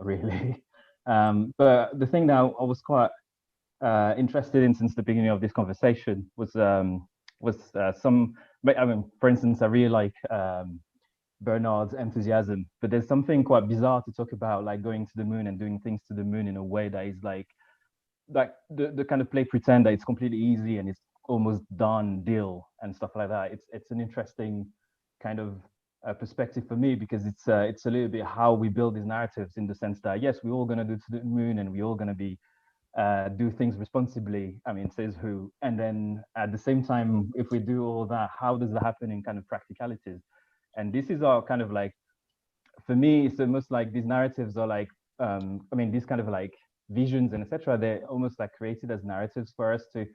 really. But the thing that I was quite interested in since the beginning of this conversation was for instance, I really like Bernard's enthusiasm, but there's something quite bizarre to talk about, going to the moon and doing things to the moon in a way that is the kind of play pretend that it's completely easy and it's almost done deal and stuff like that. It's an interesting kind of perspective for me, because it's a little bit how we build these narratives, in the sense that yes, we're all going to do to the moon and we're all going to be do things responsibly. I mean, says who? And then at the same time, if we do all that, how does that happen in kind of practicalities? And this is our kind of for me, it's almost these narratives are I mean, these kind of visions and etc. They're almost created as narratives for us to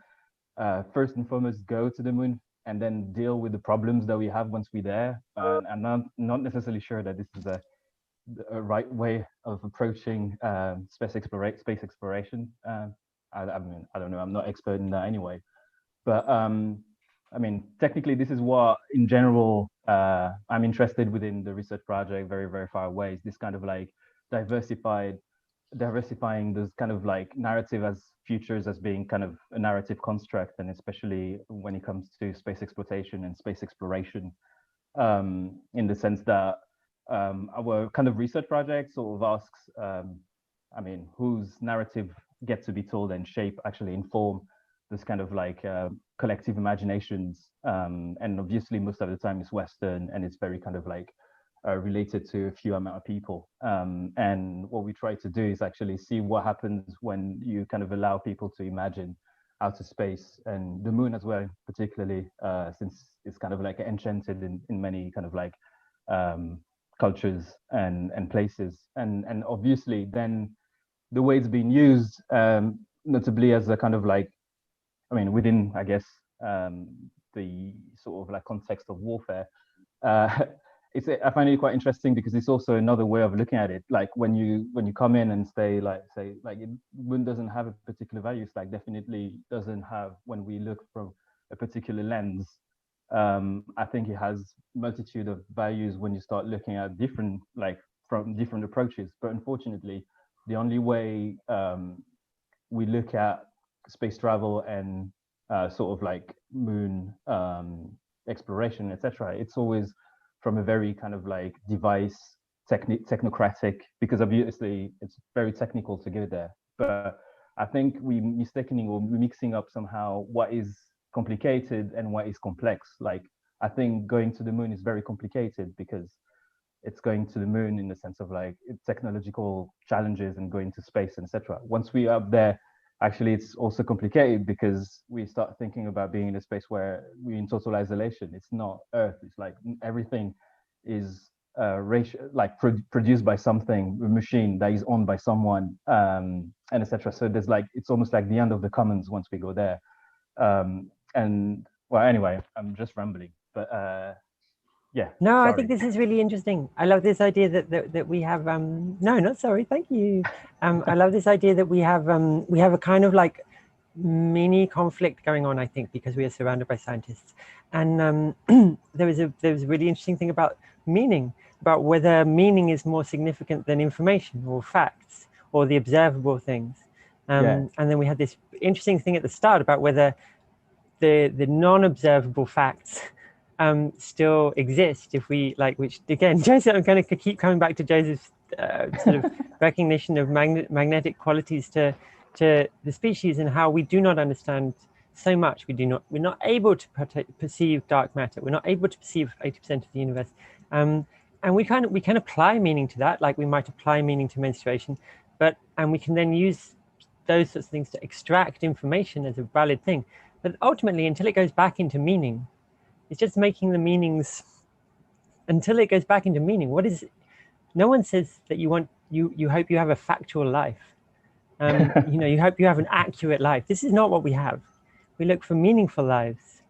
first and foremost go to the moon and then deal with the problems that we have once we're there. I'm not necessarily sure that this is a right way of approaching space exploration. I mean, I don't know, I'm not expert in that anyway, but I mean, technically this is what in general I'm interested within the research project Very, Very Far Away, is this kind of diversifying those kind of narrative as futures as being kind of a narrative construct, and especially when it comes to space exploitation and space exploration, in the sense that our kind of research project sort of asks, I mean, whose narrative gets to be told and shape, actually inform this kind of like collective imaginations. And obviously most of the time it's Western and it's very kind of like related to a few amount of people. And what we try to do is actually see what happens when you kind of allow people to imagine outer space and the moon as well, particularly since it's kind of like enchanted in many kind of like cultures and places. And obviously then the way it's being used, notably as a kind of like, I mean, within, I guess, the sort of like context of warfare, I find it quite interesting because it's also another way of looking at it. Like when you come in and say like moon doesn't have a particular value, it's like definitely doesn't have when we look from a particular lens. I think it has multitude of values when you start looking at different, like from different approaches. But unfortunately, the only way we look at space travel and sort of like moon exploration, etc., it's always from a very kind of like device technocratic, because obviously it's very technical to get there. But I think we mistakenly or mixing up somehow what is complicated and what is complex. Like I think going to the moon is very complicated because it's going to the moon in the sense of like technological challenges and going to space, etc. Once we are up there, actually it's also complicated because we start thinking about being in a space where we're in total isolation. It's not Earth. It's like everything is produced by something, a machine that is owned by someone, and etc. So there's like, it's almost like the end of the commons once we go there. And well, anyway, I'm just rambling, but yeah. No, sorry. I think this is really interesting. I love this idea that we have, no, not sorry, thank you. I love this idea that we have a kind of like mini conflict going on, I think, because we are surrounded by scientists. And there was a really interesting thing about meaning, about whether meaning is more significant than information or facts or the observable things. And then we had this interesting thing at the start about whether the non-observable facts still exist if we like, which again, Joseph, I'm going to keep coming back to Joseph's sort of recognition of magnetic qualities to the species and how we do not understand so much. We're not able to perceive dark matter. We're not able to perceive 80% of the universe. And we can apply meaning to that, like we might apply meaning to menstruation, and we can then use those sorts of things to extract information as a valid thing. But ultimately, until it goes back into meaning, it's just making the meanings, until it goes back into meaning. What is, no one says that you hope you have a factual life. You hope you have an accurate life. This is not what we have. We look for meaningful lives.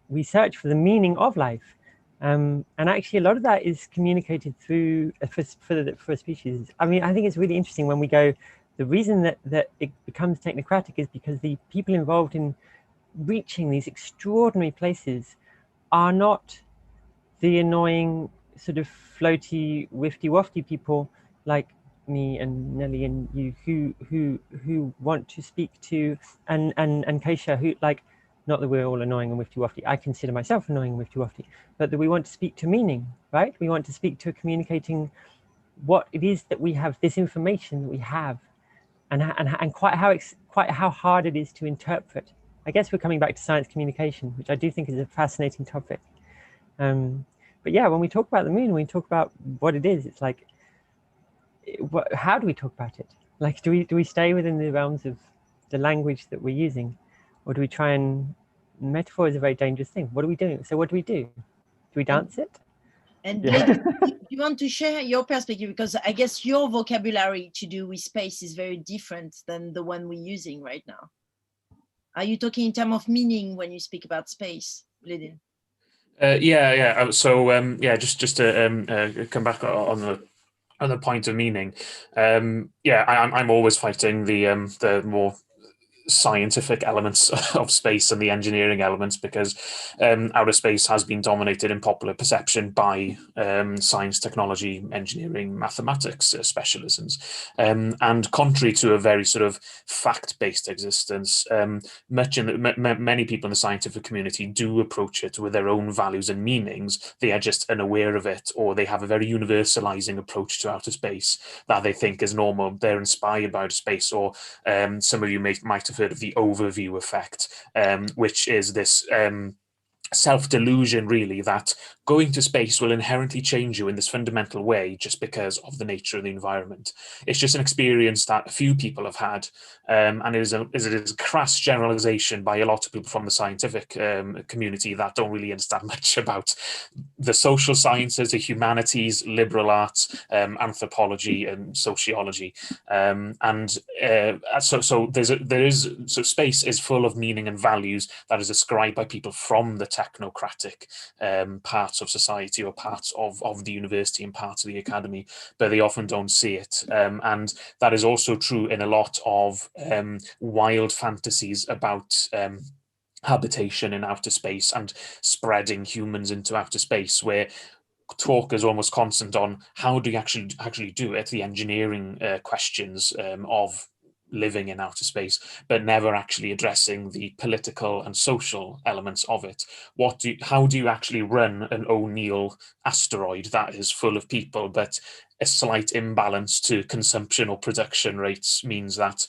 We search for the meaning of life. And actually a lot of that is communicated through, for a species. I mean, I think it's really interesting when we go, the reason that it becomes technocratic is because the people involved in reaching these extraordinary places are not the annoying sort of floaty, wifty people like me and Nelly and you who want to speak to and Keisha, who, like, not that we're all annoying and wifty. I consider myself annoying and wifty, but that we want to speak to meaning, right? We want to speak to communicating what it is that we have, this information that we have, and quite how hard it is to interpret. I guess we're coming back to science communication, which I do think is a fascinating topic. But yeah, when we talk about the moon, when we talk about what it is, it's like, how do we talk about it? Like, do we stay within the realms of the language that we're using, or do we try and, metaphor is a very dangerous thing. What are we doing? So what do? Do we dance it? And do you want to share your perspective? Because I guess your vocabulary to do with space is very different than the one we're using right now. Are you talking in terms of meaning when you speak about space, Blidin? Yeah. So just to come back on the point of meaning. I'm always fighting the more scientific elements of space and the engineering elements, because outer space has been dominated in popular perception by science, technology, engineering, mathematics specialisms. And contrary to a very sort of fact-based existence, many people in the scientific community do approach it with their own values and meanings. They are just unaware of it, or they have a very universalizing approach to outer space that they think is normal. They're inspired by outer space, or some of you might have heard of the overview effect, which is this self-delusion, really, that going to space will inherently change you in this fundamental way just because of the nature of the environment. It's just an experience that a few people have had, and it is a crass generalization by a lot of people from the scientific community that don't really understand much about the social sciences, the humanities, liberal arts, anthropology, and sociology. So space is full of meaning and values that is ascribed by people from the technocratic parts of society, or parts of the university and parts of the academy, but they often don't see it. And that is also true in a lot of wild fantasies about habitation in outer space and spreading humans into outer space, where talk is almost constant on how do you actually do it, the engineering questions of living in outer space, but never actually addressing the political and social elements of it. How do you actually run an O'Neill asteroid that is full of people, but a slight imbalance to consumption or production rates means that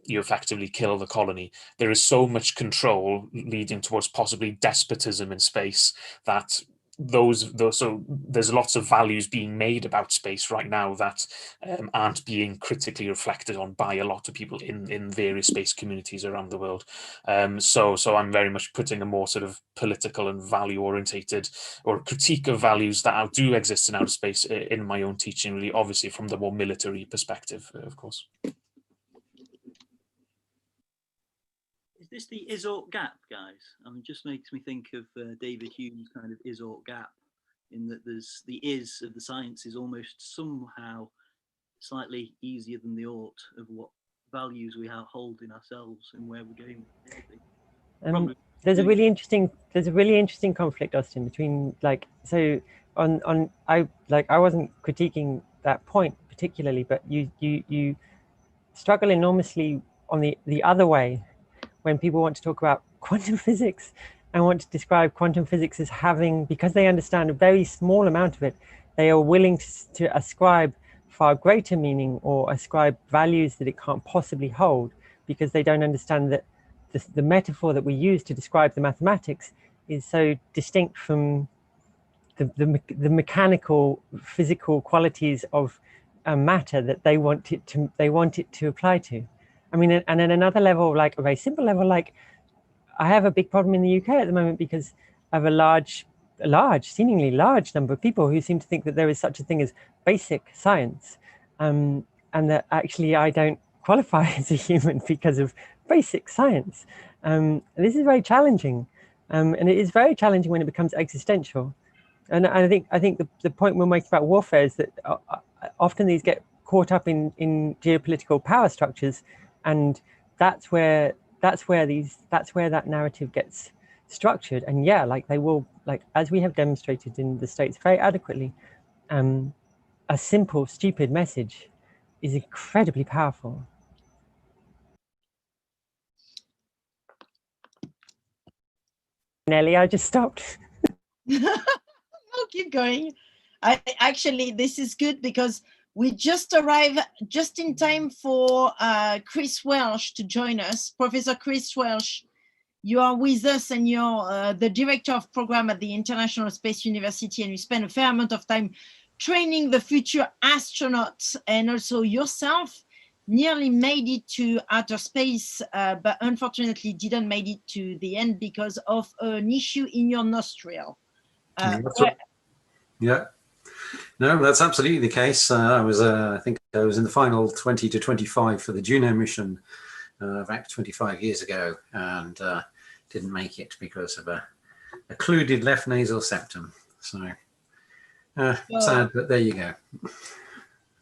you effectively kill the colony? There is so much control leading towards possibly despotism in space that so there's lots of values being made about space right now that aren't being critically reflected on by a lot of people in various space communities around the world. So I'm very much putting a more sort of political and value orientated, or critique of values that do exist in outer space in my own teaching, really, obviously from the more military perspective, of course. Is this the Is-Ought gap, guys? I mean, just makes me think of David Hume's kind of Is-Ought gap, in that there's the is of the science is almost somehow slightly easier than the ought of what values we hold in ourselves and where we're going with everything. There's a really interesting conflict, Austin, between I wasn't critiquing that point particularly, but you struggle enormously on the other way when people want to talk about quantum physics and want to describe quantum physics as having, because they understand a very small amount of it, they are willing to ascribe far greater meaning or ascribe values that it can't possibly hold, because they don't understand that the metaphor that we use to describe the mathematics is so distinct from the mechanical, physical qualities of matter that they want it to apply to. I mean, and at another level, like a very simple level, like I have a big problem in the UK at the moment because of a seemingly large number of people who seem to think that there is such a thing as basic science, and that actually I don't qualify as a human because of basic science. This is very challenging, and it is very challenging when it becomes existential. And I think the point we're making about warfare is that often these get caught up in geopolitical power structures. And that's where that narrative gets structured. And yeah, like they will, like as we have demonstrated in the States very adequately, a simple, stupid message is incredibly powerful. Nelly, I just stopped. No, keep going. Actually, this is good because we just arrived just in time for Chris Welsh to join us. Professor Chris Welsh, you are with us and you're the director of program at the International Space University, and you spend a fair amount of time training the future astronauts, and also yourself nearly made it to outer space, but unfortunately didn't make it to the end because of an issue in your nostril. Yeah. No, that's absolutely the case. I think I was in the final 20 to 25 for the Juno mission back 25 years ago, and didn't make it because of a occluded left nasal septum. So sad, but there you go.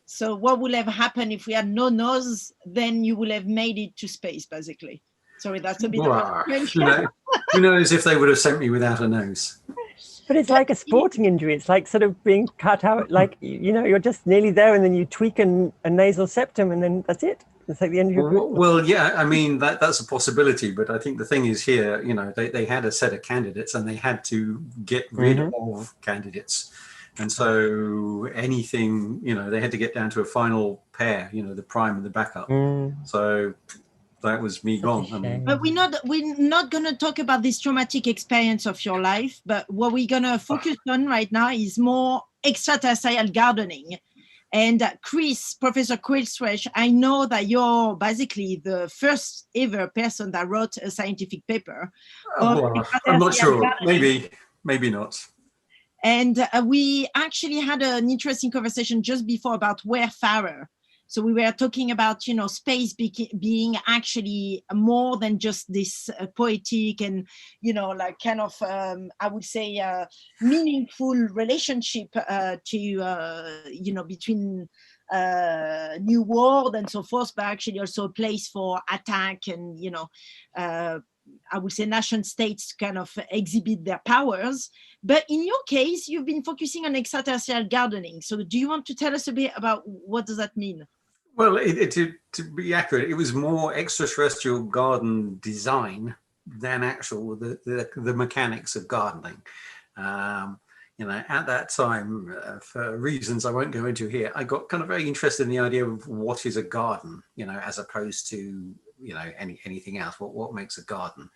So what would have happened if we had no nose? Then you would have made it to space, basically. Sorry, that's a bit Wow. of Who knows if they would have sent me without a nose. But it's like a sporting injury. It's like sort of being cut out, like, you know, you're just nearly there and then you tweak a nasal septum and then that's it. It's like the end of your career. Well, yeah, I mean, that's a possibility. But I think the thing is here, you know, they had a set of candidates and they had to get rid of candidates. And so anything, you know, they had to get down to a final pair, you know, the prime and the backup. So that was me gone. I mean, but we're not going to talk about this traumatic experience of your life, but what we're going to focus on right now is more extraterrestrial gardening. And Professor Chris Resch, I know that you're basically the first ever person that wrote a scientific paper. Well, I'm not sure. Maybe not. And we actually had an interesting conversation just before about Wayfarer. So we were talking about, you know, space being actually more than just this poetic and, you know, like kind of, I would say, meaningful relationship to, you know, between New World and so forth, but actually also a place for attack and, you know, I would say nation states kind of exhibit their powers. But in your case, you've been focusing on extraterrestrial gardening. So do you want to tell us a bit about what does that mean? Well, to be accurate, it was more extraterrestrial garden design than actual the mechanics of gardening. You know, at that time, for reasons I won't go into here, I got kind of very interested in the idea of what is a garden, you know, as opposed to, you know, anything else. What makes a garden?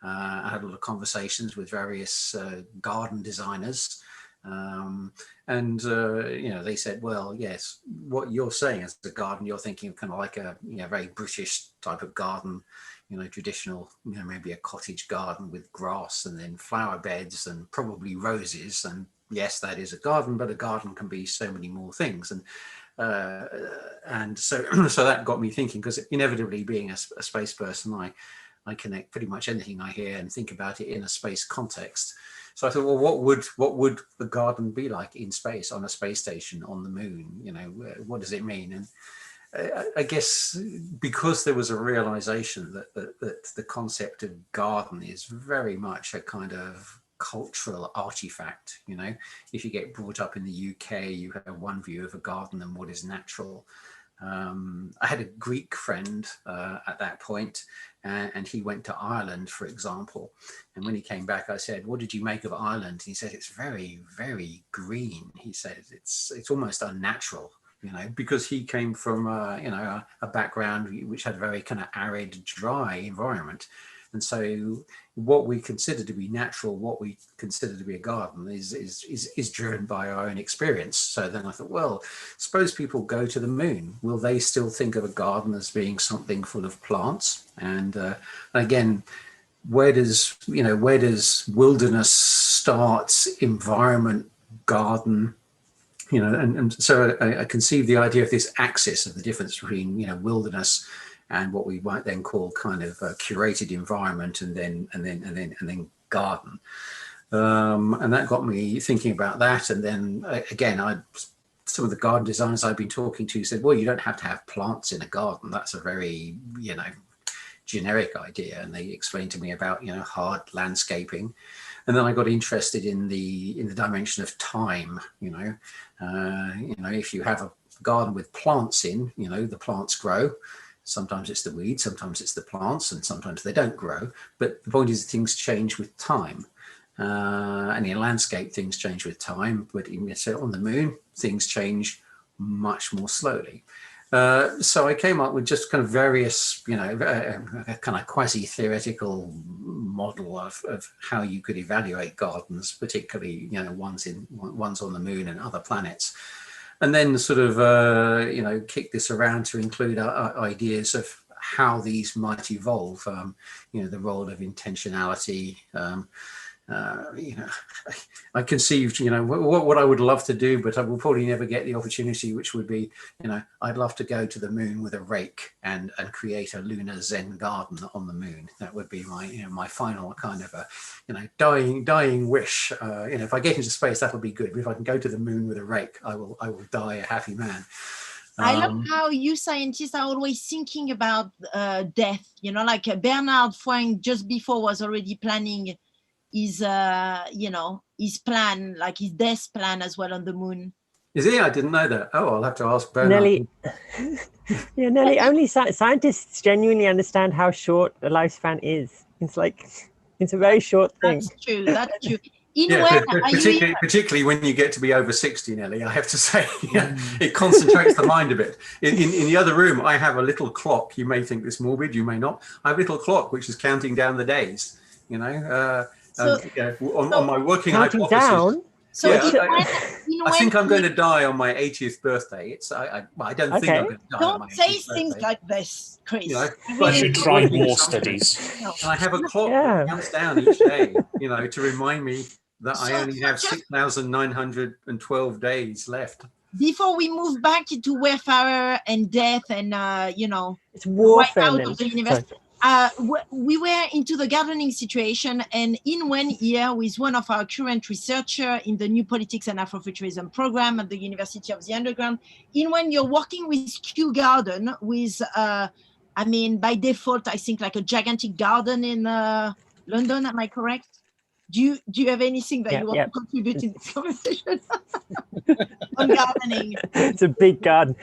I had a lot of conversations with various garden designers. And you know, they said, well, yes, what you're saying as a garden, you're thinking of kind of like a, you know, very British type of garden, you know, traditional, you know, maybe a cottage garden with grass and then flower beds and probably roses. And yes, that is a garden, but a garden can be so many more things. And so that got me thinking, because inevitably, being a space person, I connect pretty much anything I hear and think about it in a space context. So I thought, well, what would the garden be like in space, on a space station, on the moon? You know, what does it mean? And I guess because there was a realization that the concept of garden is very much a kind of cultural artifact. You know, if you get brought up in the UK, you have one view of a garden and what is natural. I had a Greek friend at that point, and he went to Ireland, for example. And when he came back, I said, what did you make of Ireland? He said, it's very, very green. He said, it's almost unnatural, you know, because he came from, you know, a background which had a very kind of arid, dry environment. And so what we consider to be natural, what we consider to be a garden is driven by our own experience. So then I thought, well, suppose people go to the moon. Will they still think of a garden as being something full of plants? And again, where does wilderness start, environment, garden, you know, and so I conceived the idea of this axis of the difference between, you know, wilderness and what we might then call kind of a curated environment, and then garden. And that got me thinking about that. And then again, some of the garden designers I've been talking to said, well, you don't have to have plants in a garden. That's a very, you know, generic idea. And they explained to me about, you know, hard landscaping. And then I got interested in the dimension of time. You know, if you have a garden with plants in, you know, the plants grow. Sometimes it's the weeds, sometimes it's the plants, and sometimes they don't grow. But the point is, things change with time. And in landscape, things change with time. But on the moon, things change much more slowly. So I came up with just kind of various, you know, a kind of quasi-theoretical model of how you could evaluate gardens, particularly, you know, ones on the moon and other planets. And then sort of, you know, kick this around to include ideas of how these might evolve, you know, the role of intentionality. You know, I conceived, you know, what I would love to do, but I will probably never get the opportunity, which would be, you know, I'd love to go to the moon with a rake and create a lunar Zen garden on the moon. That would be my, you know, my final kind of a, you know, dying wish. You know, if I get into space, that'll be good. But if I can go to the moon with a rake, I will die a happy man. I love how you scientists are always thinking about death, you know, like Bernard Fouing just before was already planning his, you know, his plan, like his death plan as well on the moon. Is he? I didn't know that. Oh, I'll have to ask Bernard. Nelly, yeah, Nelly, only scientists genuinely understand how short a lifespan is. It's like, it's a very short thing. That's true, that's true. Particularly when you get to be over 60, Nelly, I have to say, it concentrates the mind a bit. In the other room, I have a little clock. You may think this morbid, you may not. I have a little clock which is counting down the days, you know, on my working hypothesis. Down? So I think I'm going to die on my 80th birthday. It's I don't think I'm going to die on my 80th birthday. Don't say things like this, Chris. You know, you should try more studies. And I have a clock that counts down each day, you know, to remind me that I only have 6,912 days left. Before we move back into warfare and death and, you know, it's warfare out of the universe, we were into the gardening situation, and In Wen here with one of our current researchers in the New Politics and Afrofuturism program at the University of the Underground. In Wen, you're working with Kew Garden with, I mean, by default, I think like a gigantic garden in London, am I correct? Do you have anything that you want to contribute in this conversation on gardening? It's a big garden.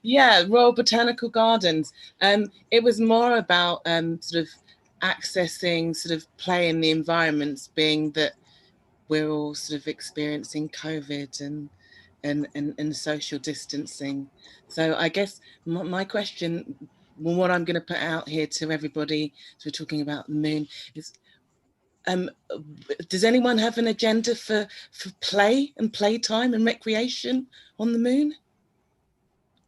Yeah, Royal Botanical Gardens. It was more about sort of accessing sort of play in the environments, being that we're all sort of experiencing COVID and social distancing. So I guess my question, well, what I'm going to put out here to everybody, as we're talking about the moon, is does anyone have an agenda for play and playtime and recreation on the moon?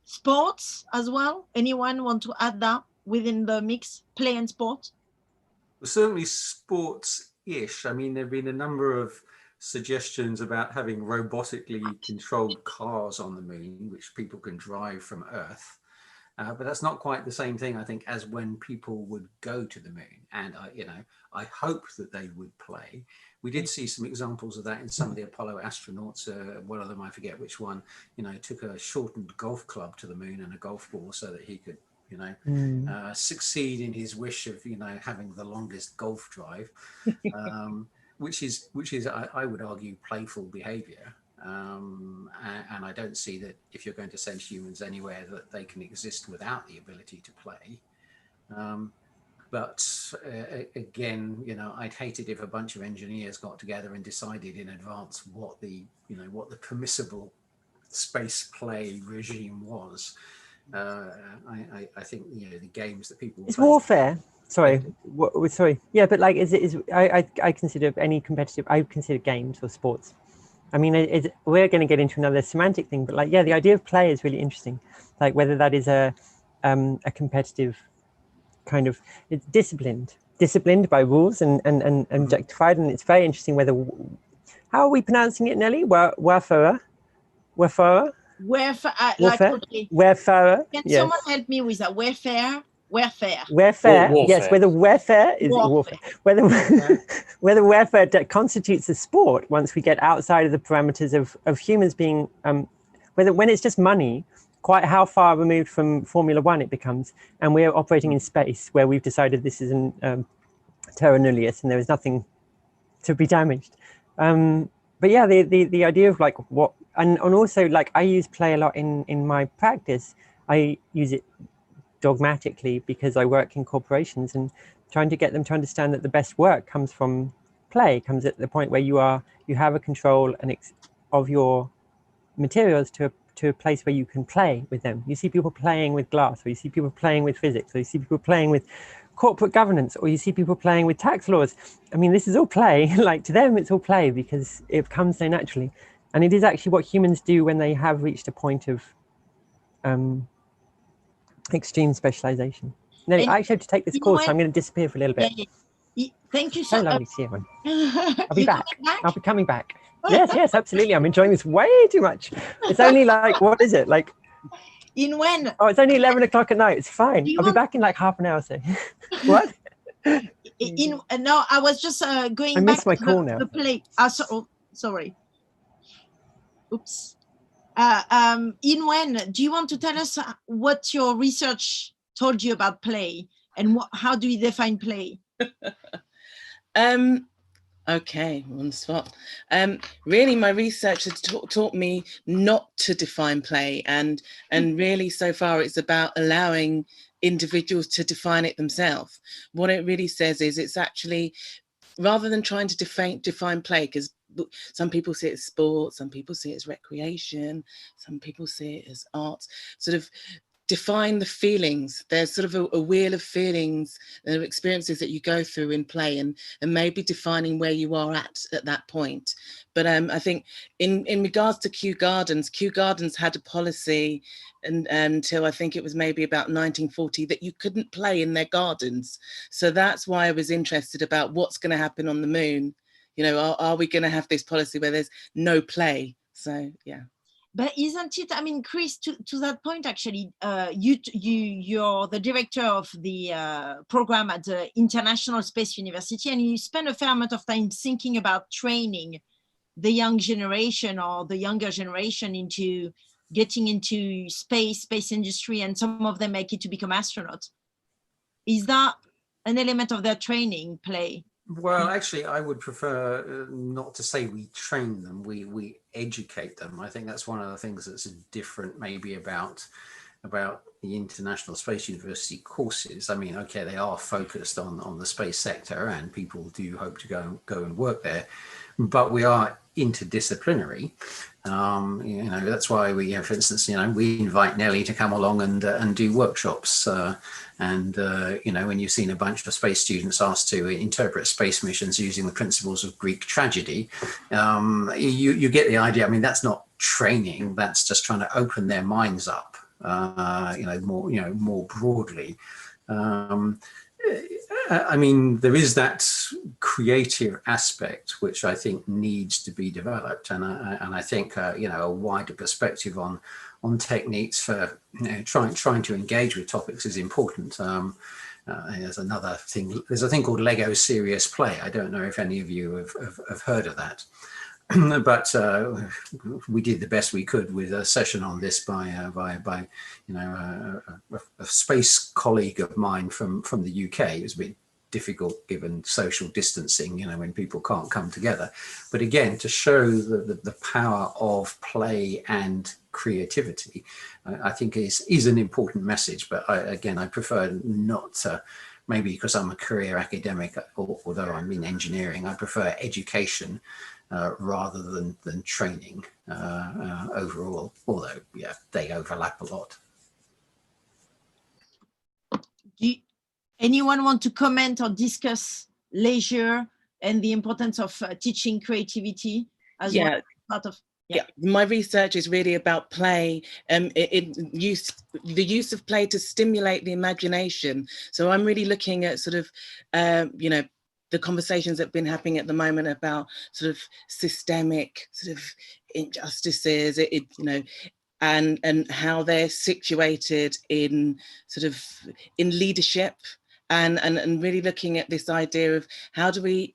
Sports as well? Anyone want to add that within the mix, play and sport? Well, certainly sports-ish. I mean, there have been a number of suggestions about having robotically controlled cars on the moon, which people can drive from Earth. But that's not quite the same thing, I think, as when people would go to the moon. And, you know, I hope that they would play. We did see some examples of that in some of the Apollo astronauts. One of them, I forget which one, you know, took a shortened golf club to the moon and a golf ball so that he could, you know, succeed in his wish of, you know, having the longest golf drive, which is I would argue, playful behavior. And I don't see that if you're going to send humans anywhere that they can exist without the ability to play. But again, you know, I'd hate it if a bunch of engineers got together and decided in advance what the, you know, what the permissible space play regime was. I think, you know, the games that people it's play, warfare. Sorry, sorry. Yeah, but like, I consider any competitive, I consider games or sports. I mean, we're going to get into another semantic thing, but like, yeah, the idea of play is really interesting. Like whether that is a competitive kind of, it's disciplined by rules and objectified. And it's very interesting whether, how are we pronouncing it, Nelly? Warfare? Warfare. Warfare. Can someone help me with that? Warfare. Yes, whether warfare is warfare. Whether warfare constitutes a sport once we get outside of the parameters of humans being, when it's just money, quite how far removed from Formula One it becomes, and we're operating in space where we've decided this is an terra nullius and there is nothing to be damaged. But yeah, the idea of like what, and also like I use play a lot in my practice. I use it dogmatically because I work in corporations, and trying to get them to understand that the best work comes from play, comes at the point where you have a control of your materials to a place where you can play with them. You see people playing with glass, or you see people playing with physics, or you see people playing with corporate governance, or you see people playing with tax laws. I mean, this is all play. Like to them, it's all play because it comes so naturally. And it is actually what humans do when they have reached a point of extreme specialization. No, I actually have to take this course, so I'm going to disappear for a little bit. Thank you so much. Lovely to see everyone. I'll be back. I'll be coming back. Yes, absolutely. I'm enjoying this way too much. It's only like, what is it? Like, In when? Oh, it's only 11 o'clock at night. It's fine. I'll be back in like half an hour or so. What? No, I was just going I back missed my to call now. the play. Sorry. Oops. Yinwen, do you want to tell us what your research told you about play and how do you define play? Okay, on the spot. Really, my research has taught me not to define play, and really so far it's about allowing individuals to define it themselves. What it really says is it's actually, rather than trying to define play, because some people see it as sport, some people see it as recreation, some people see it as arts, sort of define the feelings. There's sort of a wheel of feelings and experiences that you go through in play, and maybe defining where you are at that point. But I think in regards to Kew Gardens had a policy until I think it was maybe about 1940 that you couldn't play in their gardens. So that's why I was interested about what's going to happen on the moon. You know, are we going to have this policy where there's no play? So, yeah. But isn't it, I mean, Chris, to that point, actually, you're the director of the program at the International Space University, and you spend a fair amount of time thinking about training the young generation or the younger generation into getting into space industry, and some of them make it to become astronauts. Is that an element of their training, play? Well, actually, I would prefer not to say we train them, we educate them. I think that's one of the things that's different maybe about the International Space University courses. I mean, okay, they are focused on the space sector and people do hope to go and work there, but we are interdisciplinary. You know, that's why we have, for instance, you know, we invite Nelly to come along and do workshops. You know, when you've seen a bunch of space students asked to interpret space missions using the principles of Greek tragedy, you get the idea. I mean, that's not training, that's just trying to open their minds up, you know, more broadly. I mean, there is that creative aspect which I think needs to be developed, and I think you know, a wider perspective on techniques for, you know, trying to engage with topics is important. There's another thing. There's a thing called Lego Serious Play. I don't know if any of you have heard of that. But we did the best we could with a session on this by you know, a space colleague of mine from the UK. It was a bit difficult given social distancing, you know, when people can't come together. But again, to show the power of play and creativity, I think is an important message. But I prefer not to. Maybe because I'm a career academic, although I'm in engineering, I prefer education rather than training overall, although, yeah, they overlap a lot. Anyone want to comment or discuss leisure and the importance of teaching creativity as well? Part of my research is really about play, the use of play to stimulate the imagination. So I'm really looking at sort of, you know, the conversations that have been happening at the moment about sort of systemic sort of injustices, you know, and how they're situated in sort of in leadership, and really looking at this idea of how do we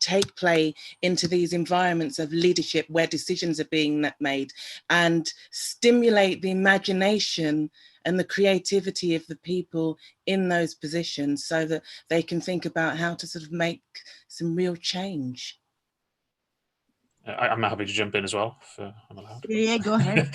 take play into these environments of leadership where decisions are being made, and stimulate the imagination and the creativity of the people in those positions so that they can think about how to sort of make some real change. I'm happy to jump in as well if I'm allowed. Yeah, go ahead.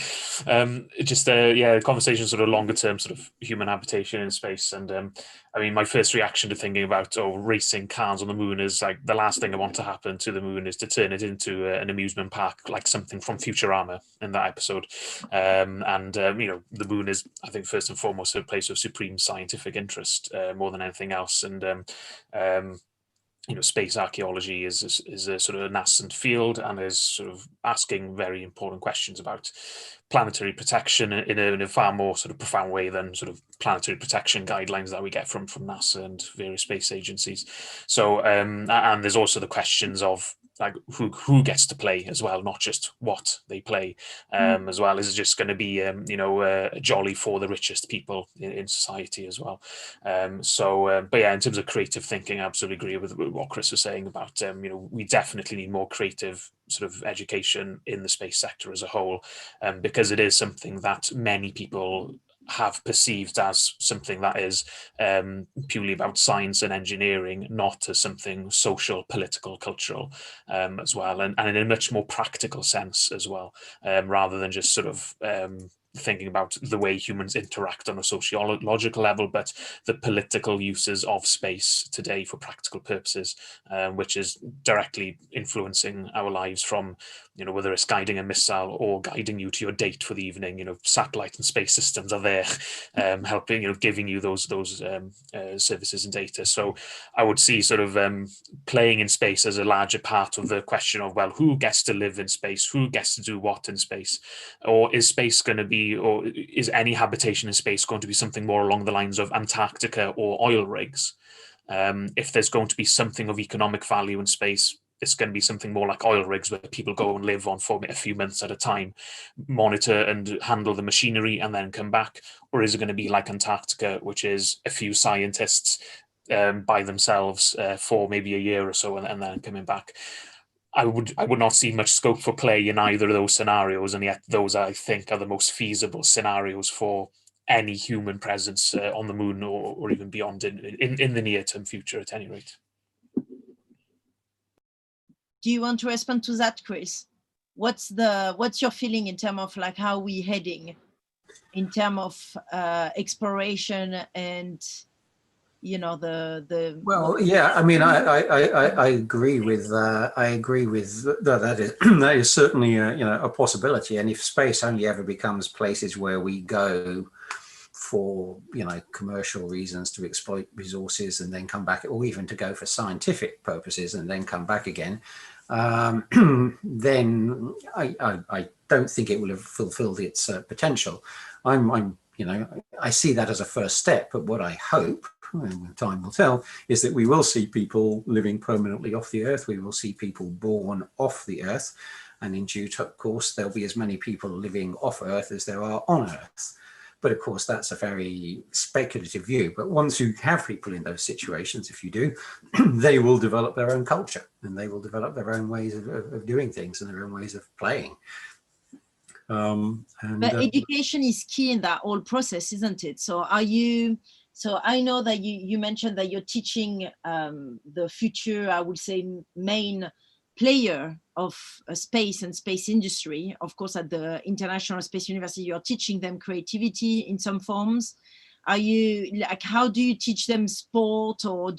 Just yeah, conversation sort of longer term sort of human habitation in space, and I mean, my first reaction to thinking about racing cars on the moon is like the last thing I want to happen to the moon is to turn it into an amusement park, like something from Futurama in that episode. You know, the moon is, I think, first and foremost a place of supreme scientific interest more than anything else, and you know, space archaeology is a sort of a nascent field and is sort of asking very important questions about planetary protection in a far more sort of profound way than sort of planetary protection guidelines that we get from NASA and various space agencies. So and there's also the questions of like who gets to play as well, not just what they play as well. Is it just going to be jolly for the richest people in society as well? But yeah, in terms of creative thinking, I absolutely agree with what Chris was saying about we definitely need more creative sort of education in the space sector as a whole, because it is something that many people have perceived as something that is purely about science and engineering, not as something social, political, cultural as well, and in a much more practical sense as well, rather than just sort of thinking about the way humans interact on a sociological level, but the political uses of space today for practical purposes, which is directly influencing our lives from, whether it's guiding a missile or guiding you to your date for the evening. Satellite and space systems are there helping, giving you those services and data. So I would see sort of playing in space as a larger part of the question of, well, who gets to live in space? Who gets to do what in space? Or is space going to be, or is any habitation in space going to be something more along the lines of Antarctica or oil rigs? If there's going to be something of economic value in space, it's going to be something more like oil rigs, where people go and live on for a few months at a time, monitor and handle the machinery and then come back? Or is it going to be like Antarctica, which is a few scientists by themselves for maybe a year or so and then coming back? I would not see much scope for play in either of those scenarios, and yet those, I think, are the most feasible scenarios for any human presence on the moon, or even beyond in the near-term future, at any rate. Do you want to respond to that, Chris? What's your feeling in terms of like how we heading in terms of exploration and Well, yeah, I mean, I agree with that is certainly a possibility. And if space only ever becomes places where we go for commercial reasons to exploit resources and then come back, or even to go for scientific purposes and then come back again, then I don't think it will have fulfilled its potential. I see that as a first step, but what I hope, and time will tell, is that we will see people living permanently off the Earth. We will see people born off the Earth, and in due course, there'll be as many people living off Earth as there are on Earth. But of course, that's a very speculative view. But once you have people in those situations, if you do, they will develop their own culture, and they will develop their own ways of doing things and their own ways of playing. But education is key in that whole process, isn't it? So I know that you mentioned that you're teaching the future, I would say, main player of space and space industry. Of course, at the International Space University, you're teaching them creativity in some forms. Are you like, how do you teach them sport, or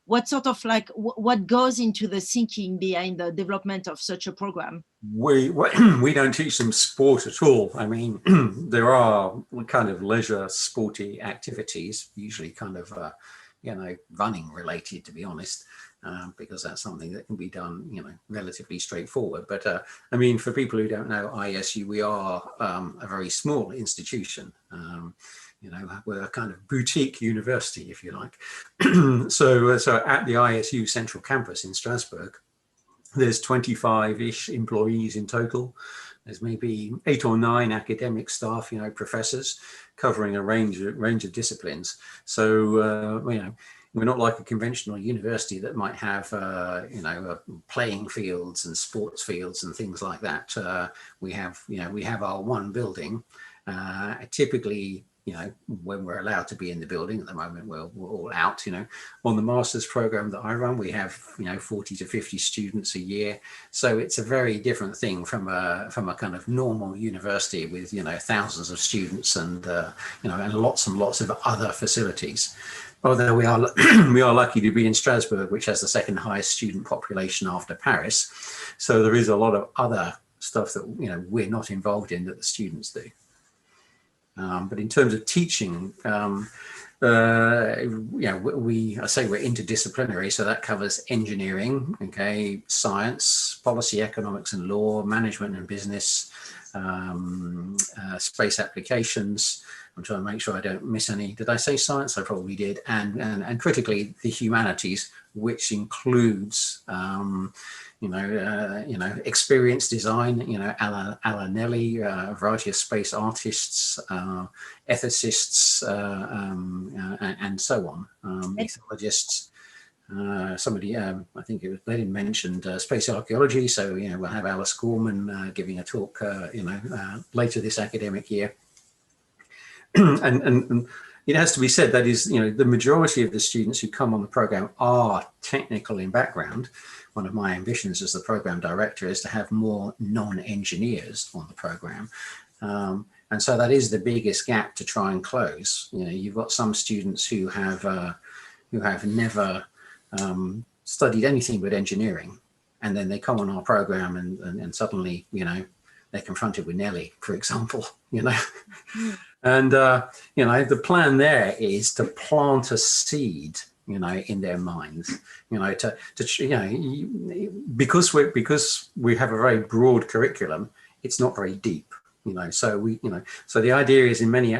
what sort of like, what goes into the thinking behind the development of such a program? We don't teach them sport at all. I mean, there are kind of leisure sporty activities, usually kind of, running related, to be honest, because that's something that can be done, relatively straightforward. But I mean, for people who don't know ISU, we are a very small institution. We're a kind of boutique university, if you like. So at the ISU Central Campus in Strasbourg, there's 25-ish employees in total. There's maybe 8 or 9 academic staff, professors, covering a range of disciplines. So, we're not like a conventional university that might have, playing fields and sports fields and things like that. We have our one building. Typically, when we're allowed to be in the building. At the moment, we're all out. On the master's program that I run, we have 40 to 50 students a year. So it's a very different thing from a kind of normal university with thousands of students and and lots of other facilities. Although we are lucky to be in Strasbourg, which has the second highest student population after Paris. So there is a lot of other stuff that we're not involved in that the students do. But in terms of teaching, I say we're interdisciplinary, so that covers engineering, science, policy, economics and law, management and business, space applications. I'm trying to make sure I don't miss any. Did I say science? I probably did. And critically, the humanities, which includes experience design, a la Nelly, a variety of space artists, ethicists, and so on, ethologists. Somebody, I think it was Lenin mentioned space archaeology. So, we'll have Alice Gorman giving a talk, later this academic year. and it has to be said that is, the majority of the students who come on the program are technical in background. One of my ambitions as the program director is to have more non-engineers on the program. And so that is the biggest gap to try and close. You've got some students who have never studied anything but engineering, and then they come on our program and suddenly, they're confronted with Nelly, for example, and, the plan there is to plant a seed, in their minds, because we have a very broad curriculum, it's not very deep, so so the idea is in many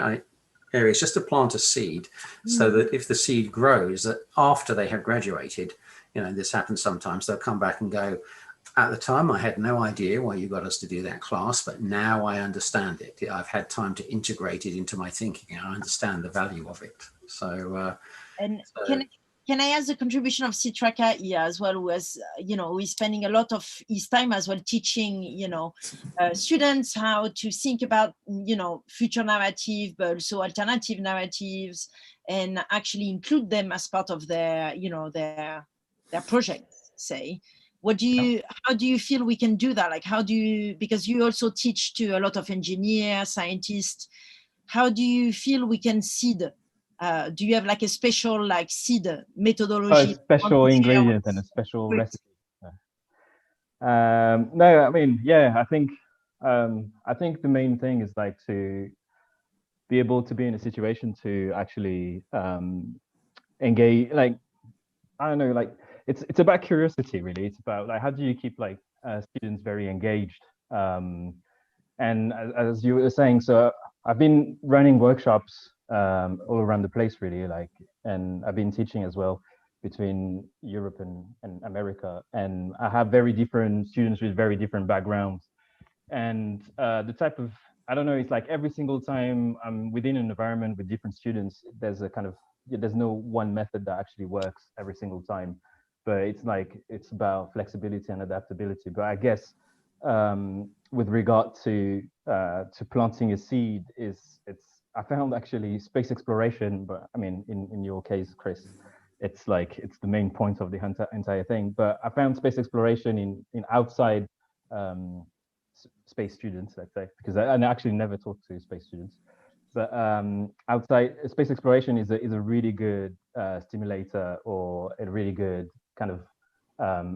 areas just to plant a seed, so that if the seed grows, that after they have graduated, this happens sometimes, they'll come back and go, at the time I had no idea why you got us to do that class, but now I understand it. I've had time to integrate it into my thinking, and I understand the value of it. So can I ask the contribution of Citraka here as well, who has, who is spending a lot of his time as well teaching, students how to think about, future narrative, but also alternative narratives, and actually include them as part of their, their projects, say. How do you feel we can do that? Like, because you also teach to a lot of engineers, scientists, how do you feel we can seed? Do you have like a special seed methodology? A special ingredient and a special recipe. No, I mean, yeah, I think the main thing is to be able to be in a situation to actually engage, I don't know, it's about curiosity, really. It's about how do you keep students very engaged, and as you were saying, so I've been running workshops all around the place, really, and I've been teaching as well between Europe and America, and I have very different students with very different backgrounds, and the type of, I don't know, it's every single time I'm within an environment with different students, there's there's no one method that actually works every single time, but it's about flexibility and adaptability. But I guess with regard to planting a seed, I found actually space exploration, but I mean, in your case, Chris, it's the main point of the entire thing. But I found space exploration in outside space students, let's say, because I actually never talked to space students. But outside space exploration is a really good stimulator, or a really good kind of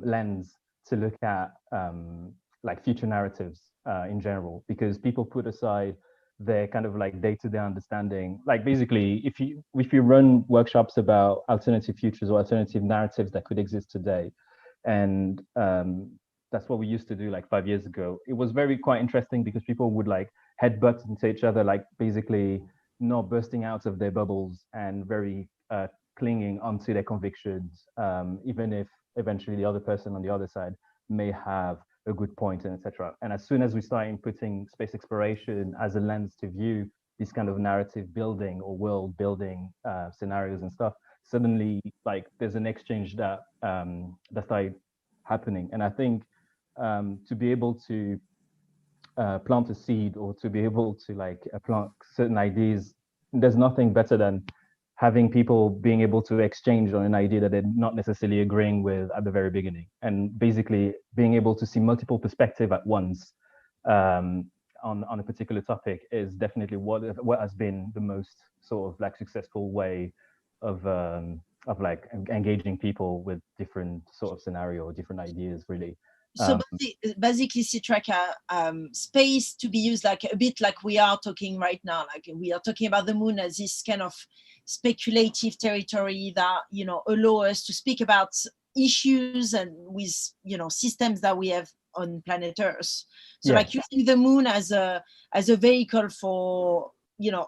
lens to look at future narratives in general, because people put aside their kind of day-to-day understanding. Basically, if you run workshops about alternative futures or alternative narratives that could exist today, and that's what we used to do 5 years ago, it was quite interesting, because people would headbutt into each other, basically not bursting out of their bubbles and very clinging onto their convictions, even if eventually the other person on the other side may have a good point, and etc. And as soon as we start inputting space exploration as a lens to view this kind of narrative building or world building scenarios and stuff, suddenly there's an exchange that started happening. And I think to be able to plant a seed, or to be able to plant certain ideas, there's nothing better than having people being able to exchange on an idea that they're not necessarily agreeing with at the very beginning, and basically being able to see multiple perspectives at once on a particular topic is definitely what has been the most sort of successful way of engaging people with different sort of scenario or different ideas, really. So basically, Citraka, space to be used a bit like we are talking right now. We are talking about the moon as this kind of speculative territory that allow us to speak about issues and with systems that we have on planet Earth. So Yeah. using the moon as a vehicle for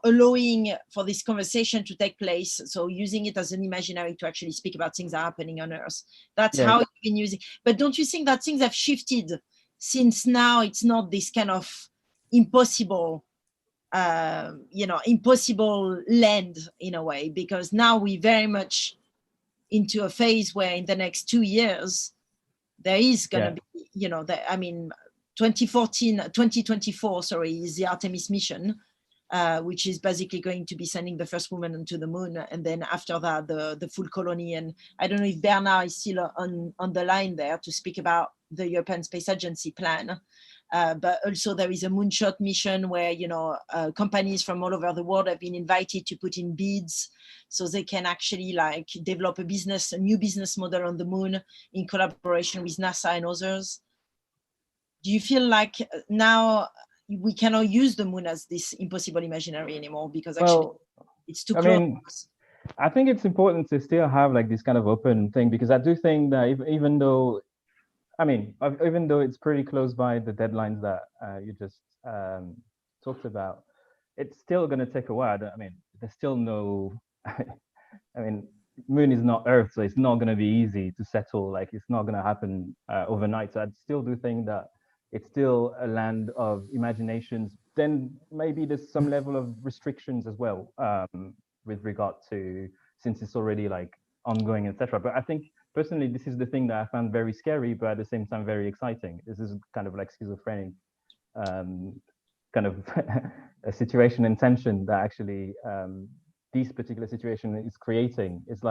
allowing for this conversation to take place. So using it as an imaginary to actually speak about things that are happening on Earth. That's how you've been using. But don't you think that things have shifted since now it's not this kind of impossible, impossible land in a way, because now we're very much into a phase where in the next 2 years, there is going to be, 2024, is the Artemis mission, which is basically going to be sending the first woman onto the moon. And then after that, the full colony. And I don't know if Bernard is still on the line there to speak about the European Space Agency plan. But also there is a moonshot mission where, companies from all over the world have been invited to put in bids so they can actually develop a new business model on the moon in collaboration with NASA and others. Do you feel like now we cannot use the moon as this impossible imaginary anymore because actually it's too close? I think it's important to still have this kind of open thing, because I do think that even though it's pretty close by the deadlines that you just talked about, it's still going to take a while. There's still no, moon is not Earth, so it's not going to be easy to settle. It's not going to happen overnight. So I still do think that it's still a land of imaginations. Then maybe there's some level of restrictions as well with regard to, since it's already ongoing, etc. But I think personally, this is the thing that I found very scary, but at the same time very exciting. This is kind of schizophrenic, kind of a situation and tension that actually this particular situation is creating. It's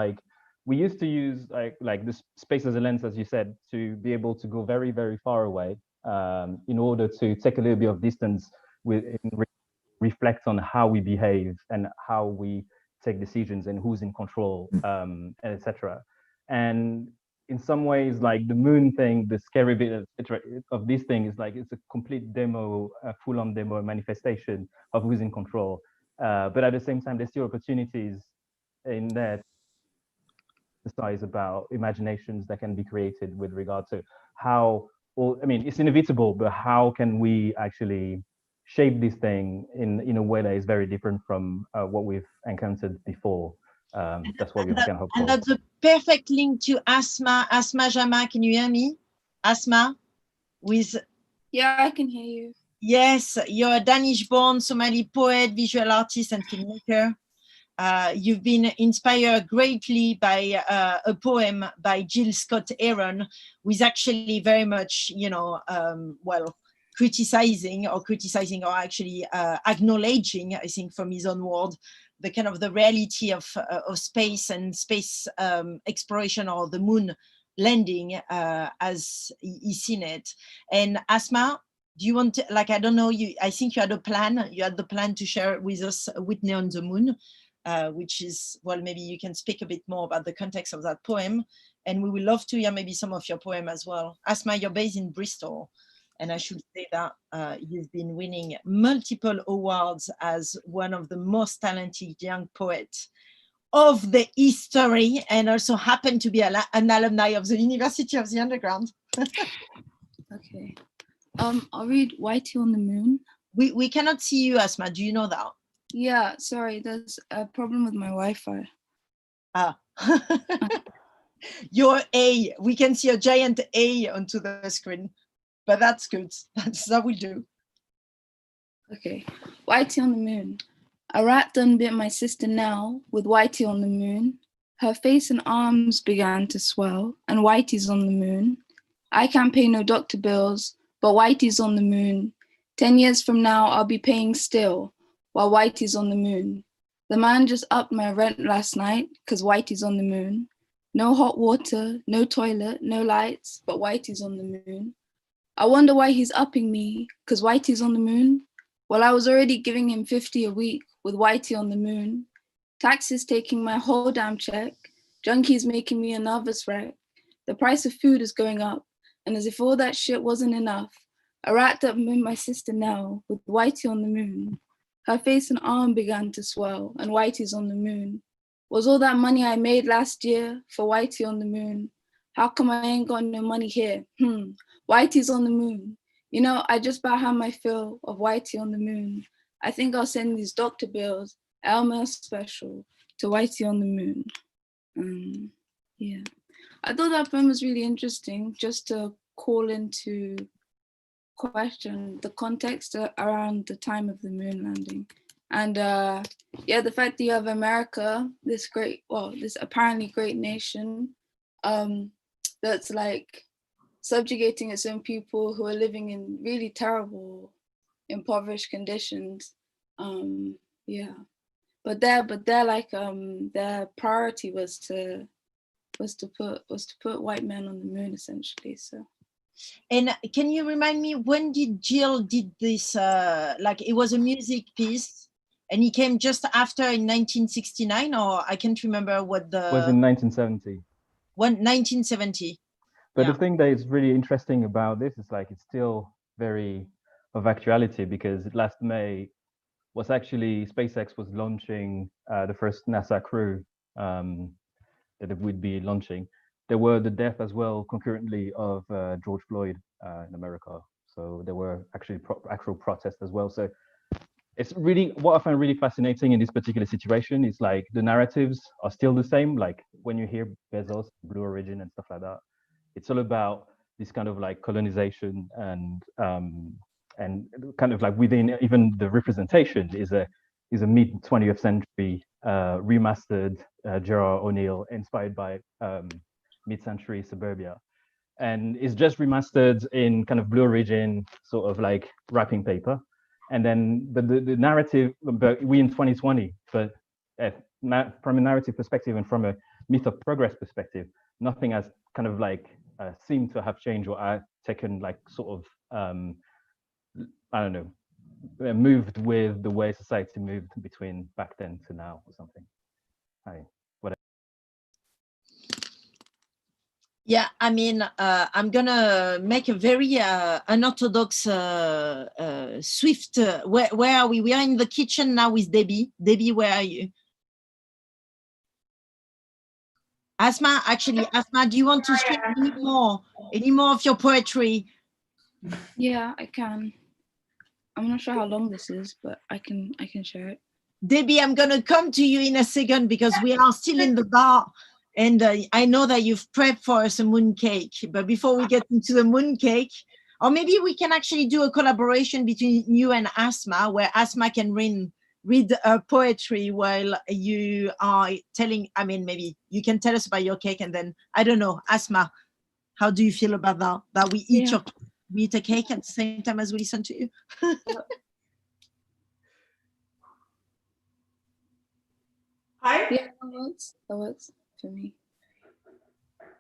we used to use the space as a lens, as you said, to be able to go very, very far away in order to take a little bit of distance reflect on how we behave and how we take decisions and who's in control, etc. And in some ways, the moon thing, the scary bit of this thing is it's a complete demo, a full-on demo, a manifestation of who's in control. But at the same time, there's still opportunities in there to decide about imaginations that can be created with regard to how, it's inevitable, but how can we actually shape this thing in a way that is very different from what we've encountered before. That's what we can hope for. And that's a perfect link to Asma Jama. Can you hear me? Asma? Yeah, I can hear you. Yes, you're a Danish-born Somali poet, visual artist, and filmmaker. You've been inspired greatly by a poem by Jill Scott Heron, who is actually very much, criticizing or actually acknowledging, I think from his own word, the kind of the reality of space and space exploration, or the moon landing as he's seen it. And Asma, do you want to, I don't know, I think you had the plan to share with us Whitney on the Moon, which is, maybe you can speak a bit more about the context of that poem, and we would love to hear maybe some of your poem as well. Asma, you're based in Bristol, and I should say that you've been winning multiple awards as one of the most talented young poets of the history, and also happen to be an alumni of the University of the Underground. Okay. I'll read Whitey on the Moon. We cannot see you, Asma. Do you know that? Yeah, sorry, there's a problem with my Wi-Fi. Your A, we can see a giant A onto the screen, but that's good. That will do. Okay, Whitey on the Moon. A rat done bit my sister Nell with Whitey on the moon. Her face and arms began to swell, and Whitey's on the moon. I can't pay no doctor bills, but Whitey's on the moon. 10 years from now, I'll be paying still, while Whitey's on the moon. The man just upped my rent last night, 'cause Whitey's on the moon. No hot water, no toilet, no lights, but Whitey's on the moon. I wonder why he's upping me, 'cause Whitey's on the moon. Well, I was already giving him 50 a week with Whitey on the moon. Taxes taking my whole damn check. Junkies making me a nervous wreck. The price of food is going up, and as if all that shit wasn't enough, I wrapped up with my sister Nell with Whitey on the moon. Her face and arm began to swell, and Whitey's on the moon. Was all that money I made last year for Whitey on the moon? How come I ain't got no money here? Whitey's on the moon. You know, I just about had my fill of Whitey on the moon. I think I'll send these Dr. Bills Elmer special to Whitey on the Moon. Yeah, I thought that poem was really interesting, just to call into question the context around the time of the moon landing. And yeah, the fact that you have America, this apparently great nation, that's like subjugating its own people who are living in really terrible, impoverished conditions. Yeah, but they're like their priority was to put white men on the moon, essentially. So. And can you remind me, when did Jill did this? Like, it was a music piece, and he came just after in 1969, or I can't remember what the. It was in 1970. 1970. But the thing that is really interesting about this is like it's still very of actuality, because last May was actually SpaceX was launching the first NASA crew that it would be launching. There were the death as well concurrently of George Floyd in America. So there were actually actual protests as well. So it's really, what I find really fascinating in this particular situation is like the narratives are still the same. Like when you hear Bezos, Blue Origin and stuff like that, it's all about this kind of like colonization and kind of like within even the representation is a mid 20th century remastered Gerard O'Neill inspired by mid-century suburbia, and it's just remastered in kind of Blue Origin sort of like wrapping paper. And then but the narrative, but we in 2020, but from a narrative perspective and from a myth of progress perspective, nothing has kind of like seemed to have changed or taken like sort of I don't know, moved with the way society moved between back then to now or something. Yeah, I mean, I'm gonna make a very unorthodox swift. Where are we? We are in the kitchen now with Debbie. Debbie, where are you? Asma, actually, Asma, do you want to share any more of your poetry? Yeah, I can. I'm not sure how long this is, but I can share it. Debbie, I'm gonna come to you in a second because we are still in the bar. And I know that you've prepped for us a mooncake, but before we get into the mooncake, or maybe we can actually do a collaboration between you and Asma, where Asma can read poetry while you are telling, I mean, maybe you can tell us about your cake, and then, I don't know, Asma, how do you feel about that? That we eat, we eat a cake at the same time as we listen to you? Hi? Yeah, that works. For me.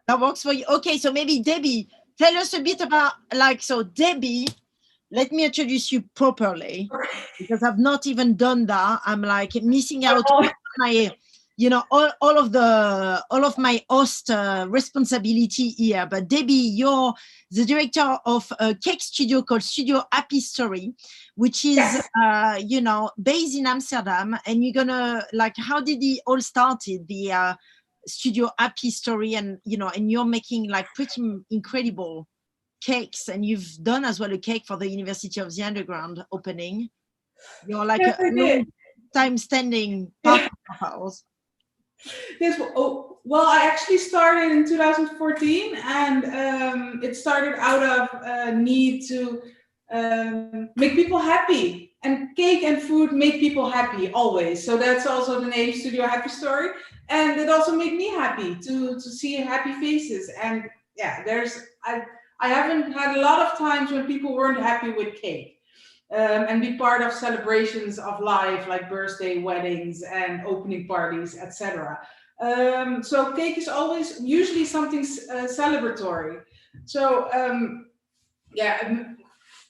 That works for you. Okay, so maybe Debbie, tell us a bit about, like, so Debbie, let me introduce you properly because I've not even done that. I'm like missing out on my, you know, all of my host responsibility here. But Debbie, you're the director of a cake studio called Studio Happy Story, which is, you know, based in Amsterdam. And you're gonna, like, how did it all started? The Studio Happy Story, and you know, and you're making like pretty incredible cakes, and you've done as well a cake for the University of the Underground opening. You're like a long time standing partner of ours. Yes, well, I actually started in 2014, and it started out of a need to make people happy. And cake and food make people happy always. So that's also the name Studio Happy Story. And it also made me happy to see happy faces. And yeah, I haven't had a lot of times when people weren't happy with cake. And be part of celebrations of life, like birthday, weddings, and opening parties, etc. So cake is always usually something celebratory. So yeah.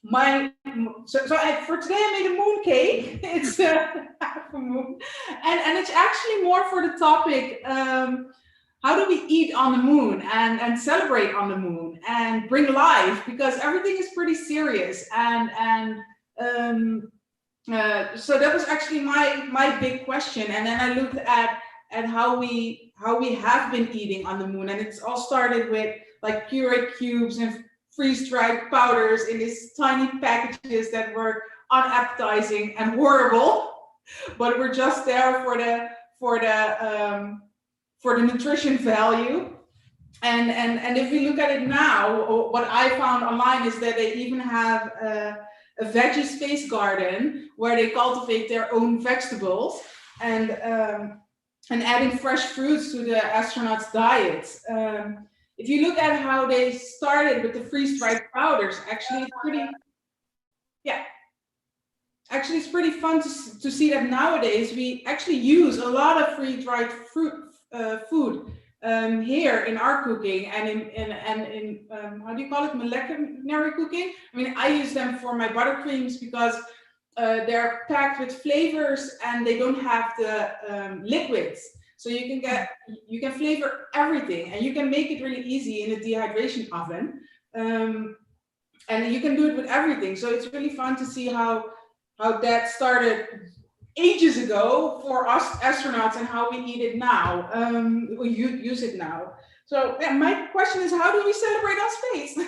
For today I made a moon cake. It's half a moon, and it's actually more for the topic. How do we eat on the moon and celebrate on the moon and bring life, because everything is pretty serious, and so that was actually my big question. And then I looked at how we have been eating on the moon, and it's all started with like puree cubes and freeze-dried powders in these tiny packages that were unappetizing and horrible, but we're just there for the nutrition value. And if we look at it now, what I found online is that they even have a veggie space garden where they cultivate their own vegetables and adding fresh fruits to the astronauts' diets. If you look at how they started with the freeze-dried powders, actually it's pretty, actually it's pretty fun to see that nowadays we actually use a lot of freeze-dried food here in our cooking and in how do you call it, molecular cooking. I mean, I use them for my buttercreams because they're packed with flavors and they don't have the liquids. So you can flavor everything, and you can make it really easy in a dehydration oven. And you can do it with everything. So it's really fun to see how that started ages ago for us astronauts and how we eat it now. We use it now. So yeah, my question is, how do we celebrate on space?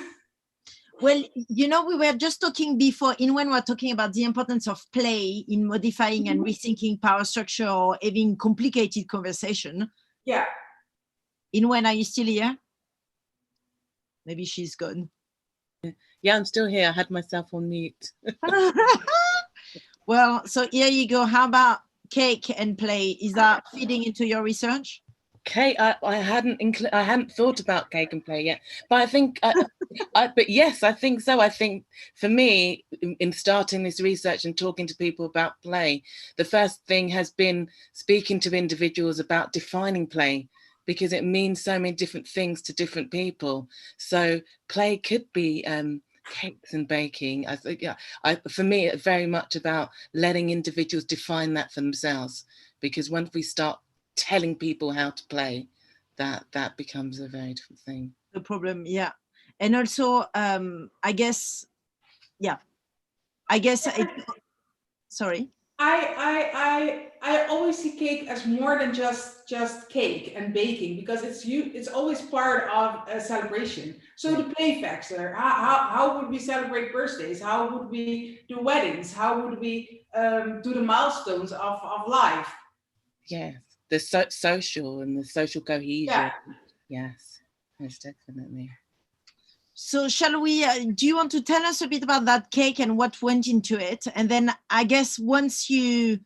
Well, you know, we were just talking before, when we were talking about the importance of play in modifying and rethinking power structure or having complicated conversation. Yeah. Inwen, are you still here? Maybe she's gone. Yeah, I'm still here. I had myself on mute. Well, so here you go. How about cake and play? Is that feeding into your research? Cake, I hadn't thought about cake and play yet, but I think, but yes, I think so. I think for me, in starting this research and talking to people about play, the first thing has been speaking to individuals about defining play, because it means so many different things to different people. So play could be cakes and baking. I think, for me, it's very much about letting individuals define that for themselves, because once we start telling people how to play, that becomes a very different thing. The problem, yeah. And also, I guess, sorry. I always see cake as more than just cake and baking, because it's always part of a celebration. So the play factor, how would we celebrate birthdays? How would we do weddings? How would we do the milestones of life? Yes, the social and the social cohesion. Yeah. Yes, most definitely. So shall we, do you want to tell us a bit about that cake and what went into it? And then I guess once you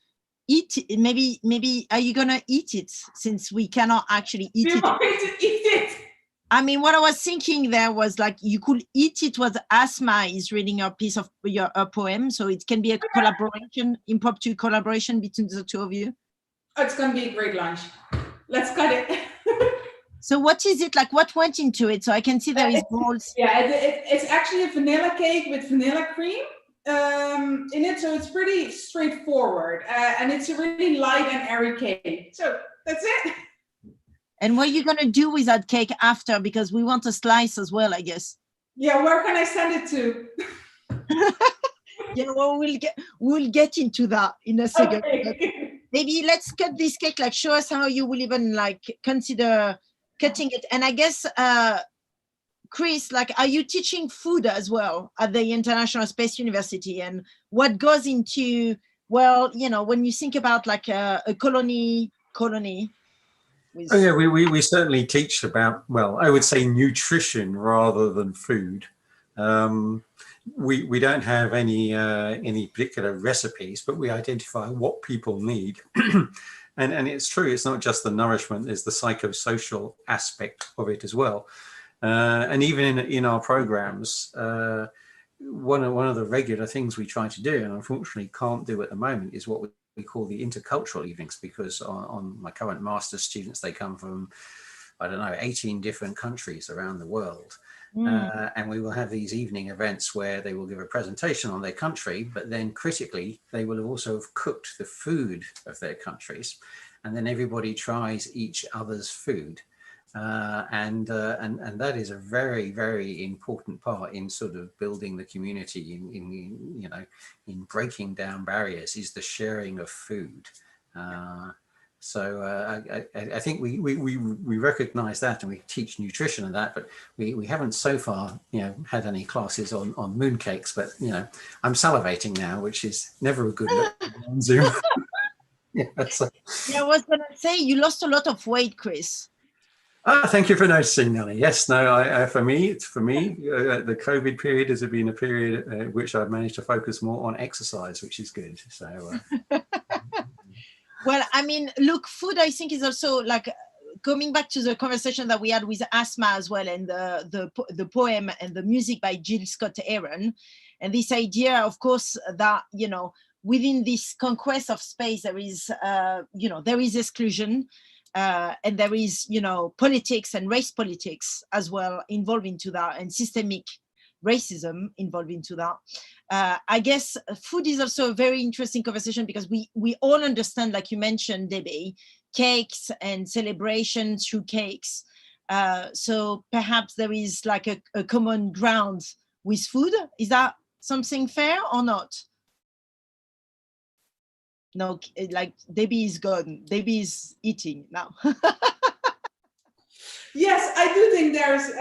eat it, maybe are you gonna eat it, since we cannot actually eat it? Want me to eat it? I mean, what I was thinking there was like you could eat it was Asma is reading a piece of your poem, so it can be a collaboration, impromptu collaboration between the two of you. Oh, it's gonna be a great lunch. Let's cut it. So what is it like? What went into it? So I can see there is balls. Yeah, it's actually a vanilla cake with vanilla cream in it, so it's pretty straightforward, and it's a really light and airy cake. So that's it. And what are you gonna do with that cake after? Because we want a slice as well, I guess. Yeah, where can I send it to? Yeah, well, we'll get into that in a second. Okay. Maybe let's cut this cake. Like, show us how you will even like consider cutting it. And I guess, Chris, like, are you teaching food as well at the International Space University? And what goes into, well, you know, when you think about like a colony. With... Oh yeah, we certainly teach about, well, I would say nutrition rather than food. We don't have any particular recipes, but we identify what people need. And it's true, it's not just the nourishment, there's the psychosocial aspect of it as well. And even in our programs, one of the regular things we try to do, and unfortunately can't do at the moment, is what we call the intercultural evenings, because on my current master's students, they come from, I don't know, 18 different countries around the world. And we will have these evening events where they will give a presentation on their country, but then critically, they will also have cooked the food of their countries. And then everybody tries each other's food. And that is a very, very important part in sort of building the community, in breaking down barriers, is the sharing of food. So I think we recognize that, and we teach nutrition and that, but we haven't so far, had any classes on mooncakes. But I'm salivating now, which is never a good look on Zoom. Yeah, I was gonna say you lost a lot of weight, Chris. Thank you for noticing, Nelly. Yes, no, for me, the COVID period has been a period which I've managed to focus more on exercise, which is good. So. Well, I mean, look, food, I think, is also like coming back to the conversation that we had with Asma as well, and the poem and the music by Jill Scott Heron, and this idea, of course, that within this conquest of space, there is there is exclusion, and there is politics and race politics as well involved into that, and systemic racism involved into that. I guess food is also a very interesting conversation because we all understand, like you mentioned, Debbie, cakes and celebrations through cakes. So perhaps there is like a common ground with food. Is that something fair or not? No, like Debbie is gone. Debbie is eating now. Yes, I do think there's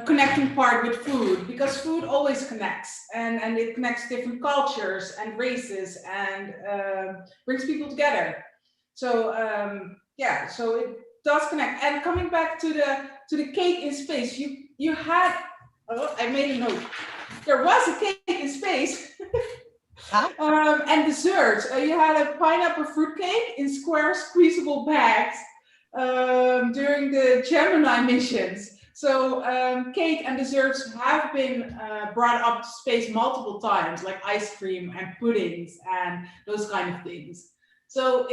connecting part with food, because food always connects, and it connects different cultures and races, and brings people together. So so it does connect. And coming back to the cake in space, you had, I made a note. There was a cake in space. And desserts. You had a pineapple fruitcake in square squeezable bags during the Gemini missions. So cake and desserts have been brought up to space multiple times, like ice cream and puddings and those kind of things. So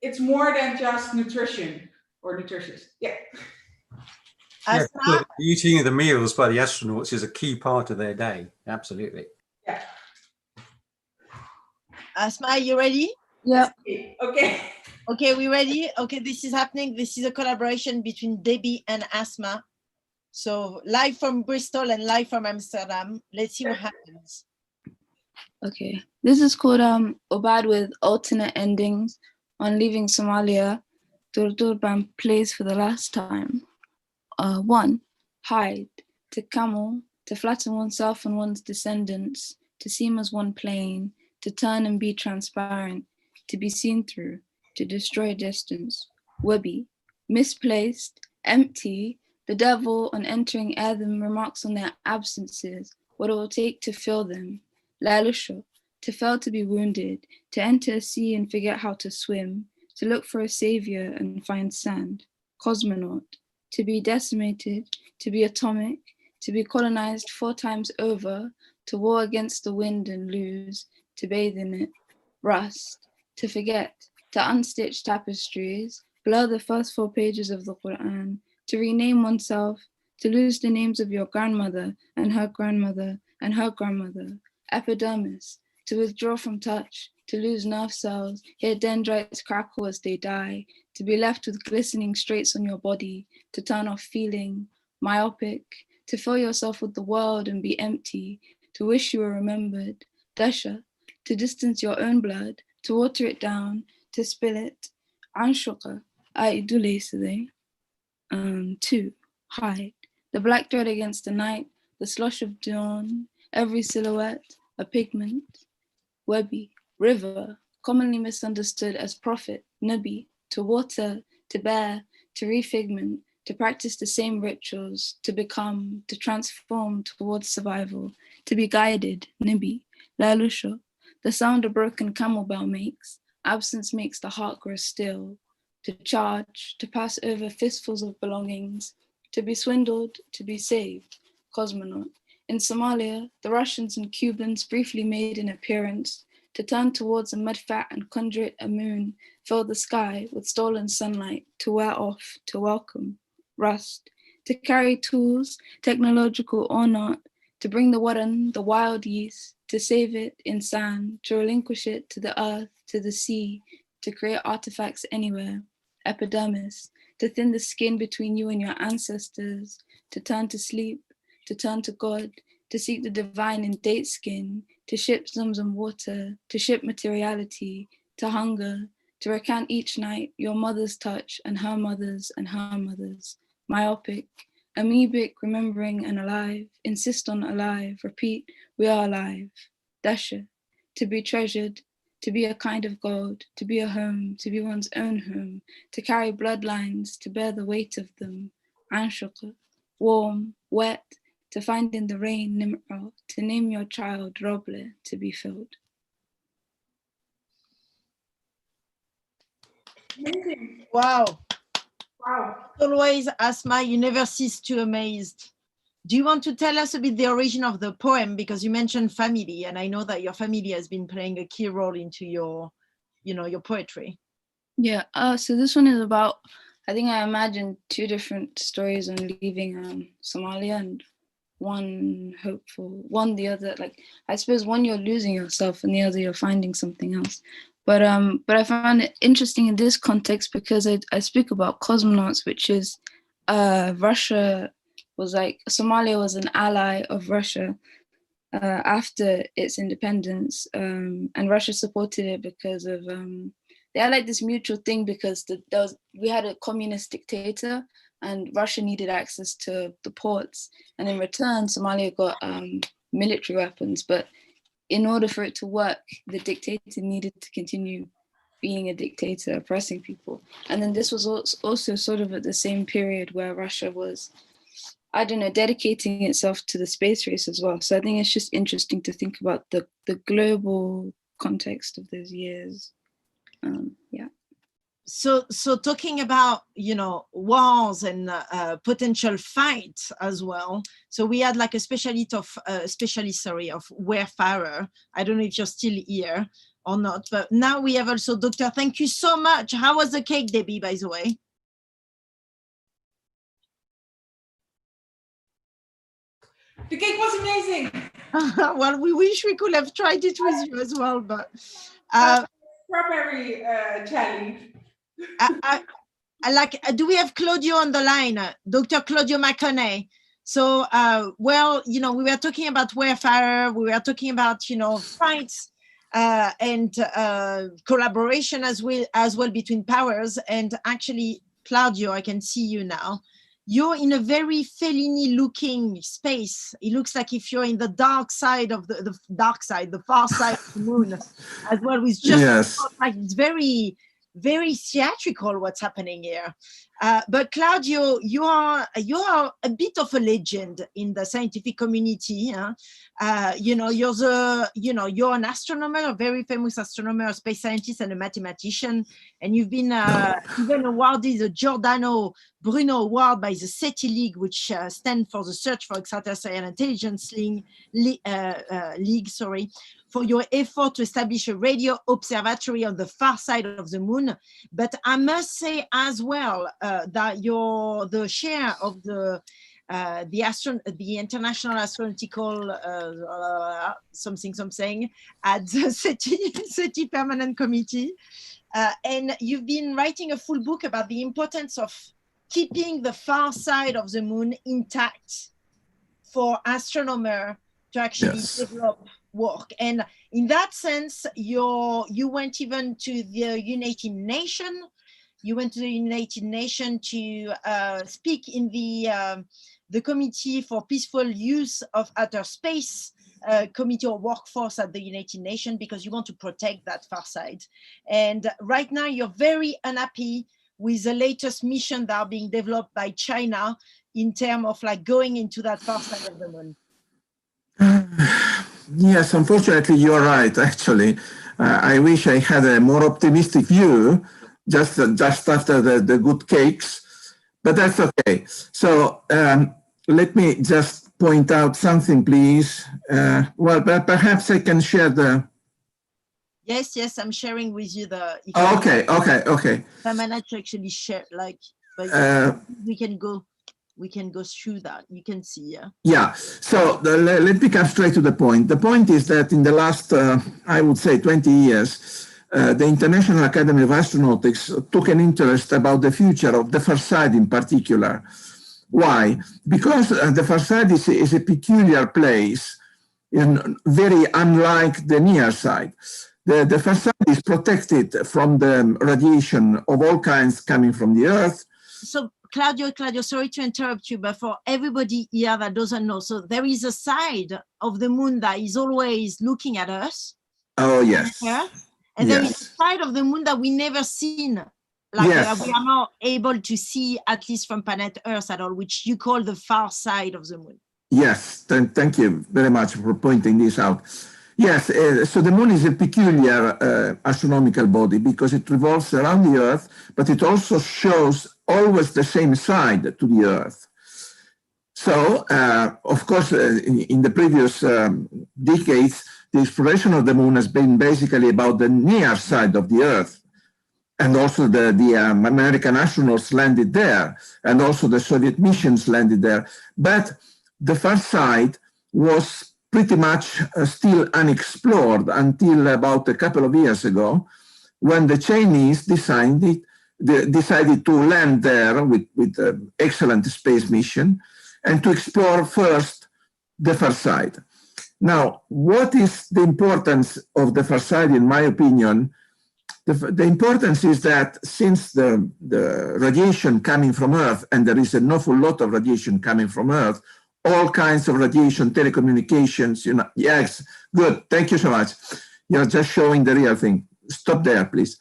it's more than just nutrition or nutritious. Yeah. Yeah, the eating of the meals by the astronauts is a key part of their day. Absolutely. Yeah. Asma, are you ready? Yeah. Okay. Okay, we ready? Okay, this is happening. This is a collaboration between Debbie and Asma. So live from Bristol and live from Amsterdam. Let's see what happens. Okay, this is called Obad with alternate endings. On leaving Somalia, Durdurban plays for the last time. 1. Hide, to camel, to flatten oneself and one's descendants, to seem as one plane, to turn and be transparent, to be seen through, to destroy distance. Webby, misplaced, empty, the devil on entering Adam remarks on their absences, what it will take to fill them. Lalusha, to fail to be wounded, to enter a sea and forget how to swim, to look for a savior and find sand. Cosmonaut, to be decimated, to be atomic, to be colonized 4 times over, to war against the wind and lose, to bathe in it. Rust, to forget, to unstitch tapestries, blur the first 4 pages of the Quran, to rename oneself, to lose the names of your grandmother and her grandmother and her grandmother. Epidermis, to withdraw from touch, to lose nerve cells, hear dendrites crackle as they die, to be left with glistening straits on your body, to turn off feeling. Myopic, to fill yourself with the world and be empty, to wish you were remembered. Dasha, to distance your own blood, to water it down, to spill it. Anshuka, Aidule. 2. Hide, the black thread against the night, the slush of dawn, every silhouette, a pigment. Webby, river, commonly misunderstood as prophet, nabi, to water, to bear, to refigment, to practice the same rituals, to become, to transform towards survival, to be guided, nabi. Lalusha, the sound a broken camel bell makes, absence makes the heart grow still. To charge, to pass over fistfuls of belongings, to be swindled, to be saved. Cosmonaut. In Somalia, the Russians and Cubans briefly made an appearance, to turn towards a mudfat and conjure it a moon, fill the sky with stolen sunlight, to wear off, to welcome. Rust, to carry tools, technological or not, to bring the waran, the wild yeast, to save it in sand, to relinquish it to the earth, to the sea, to create artifacts anywhere. Epidermis, to thin the skin between you and your ancestors, to turn to sleep, to turn to God, to seek the divine in date skin, to ship Zamzam water, to ship materiality, to hunger, to recount each night your mother's touch and her mother's and her mother's. Myopic, amoebic, remembering and alive, insist on alive, repeat, we are alive. Dasha, to be treasured, to be a kind of God, to be a home, to be one's own home, to carry bloodlines, to bear the weight of them. Anshuqa, warm, wet, to find in the rain, Nimra, to name your child, Roble, to be filled. Amazing. Wow. Wow. Always, Asma, you never cease to amaze. Do you want to tell us a bit the origin of the poem? Because you mentioned family, and I know that your family has been playing a key role into your, your poetry. Yeah, so this one is about, I think I imagined two different stories on leaving Somalia, and one hopeful, one the other, like, I suppose one you're losing yourself and the other you're finding something else. But I found it interesting in this context because I speak about cosmonauts, which is Russia was like, Somalia was an ally of Russia after its independence, and Russia supported it because of, they had like this mutual thing because we had a communist dictator and Russia needed access to the ports. And in return, Somalia got military weapons, but in order for it to work, the dictator needed to continue being a dictator, oppressing people. And then this was also sort of at the same period where Russia was, I don't know, dedicating itself to the space race as well. So I think it's just interesting to think about the global context of those years. Yeah. So talking about, wars and potential fights as well. So we had like a specialist of Wayfarer. I don't know if you're still here or not, but now we have also Doctor. Thank you so much. How was the cake, Debbie, by the way? The cake was amazing. Well, we wish we could have tried it with you as well, but strawberry challenge. Do we have Claudio on the line? Dr. Claudio Macone. So, well, we were talking about Wayfarer, we were talking about, fights and collaboration as well between powers. And actually, Claudio, I can see you now. You're in a very Fellini-looking space. It looks like if you're in the dark side of the far side of the moon, as well. With just like it's very, very theatrical what's happening here. But Claudio, you are a bit of a legend in the scientific community. You're an astronomer, a very famous astronomer, a space scientist, and a mathematician. And you've been even awarded the Giordano Bruno Award by the SETI League, which stands for the Search for Extraterrestrial Intelligence League, for your effort to establish a radio observatory on the far side of the moon. But I must say as well that you're the chair of the International Astronautical something at the SETI Permanent Committee. And you've been writing a full book about the importance of keeping the far side of the moon intact for astronomers to actually develop work. And in that sense, you went even to the United Nations. You went to the United Nations to speak in the Committee for Peaceful Use of Outer Space committee or workforce at the United Nations, because you want to protect that far side. And right now you're very unhappy with the latest mission that are being developed by China in terms of like going into that far side of the moon. Yes, unfortunately, you're right, actually. I wish I had a more optimistic view just after the good cakes, but that's okay. So let me just point out something, please. Well, but perhaps I can share the... Yes, I'm sharing with you the... Okay. I managed to actually share, like, but we can go through that. You can see, Yeah, so let me come straight to the point. The point is that in the last, I would say 20 years, the International Academy of Astronautics took an interest about the future of the far side in particular. Why? Because the far side is a peculiar place, and very unlike the near side. The facade is protected from the radiation of all kinds coming from the Earth. So Claudio, sorry to interrupt you, but for everybody here that doesn't know, so there is a side of the moon that is always looking at us. Oh, yes. And there is a side of the moon that we never seen. Like we are not able to see, at least from planet Earth at all, which you call the far side of the moon. Yes, thank you very much for pointing this out. Yes, so the moon is a peculiar astronomical body because it revolves around the Earth, but it also shows always the same side to the Earth. So, of course, in the previous decades, the exploration of the moon has been basically about the near side of the Earth. And also the American astronauts landed there, and also the Soviet missions landed there. But the far side was pretty much still unexplored until about a couple of years ago, when the Chinese decided to land there with an excellent space mission and to explore first the far side. Now, what is the importance of the far side, in my opinion? The importance is that since the radiation coming from Earth, and there is an awful lot of radiation coming from Earth, all kinds of radiation, telecommunications, yes, good, thank you so much. You're just showing the real thing. Stop there, please.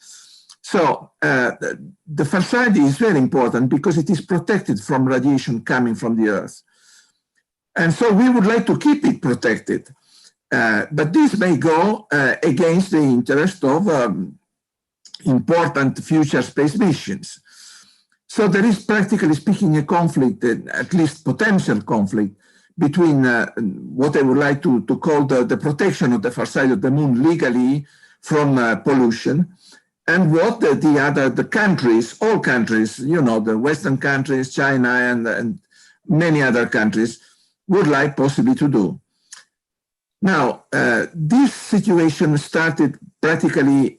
So the far side is very important because it is protected from radiation coming from the Earth. And so we would like to keep it protected. But this may go against the interest of important future space missions. So there is, practically speaking, a conflict, at least potential conflict, between what I would like to call the protection of the far side of the moon legally from pollution, and what the countries, all countries, the Western countries, China, and many other countries would like possibly to do. Now, this situation started practically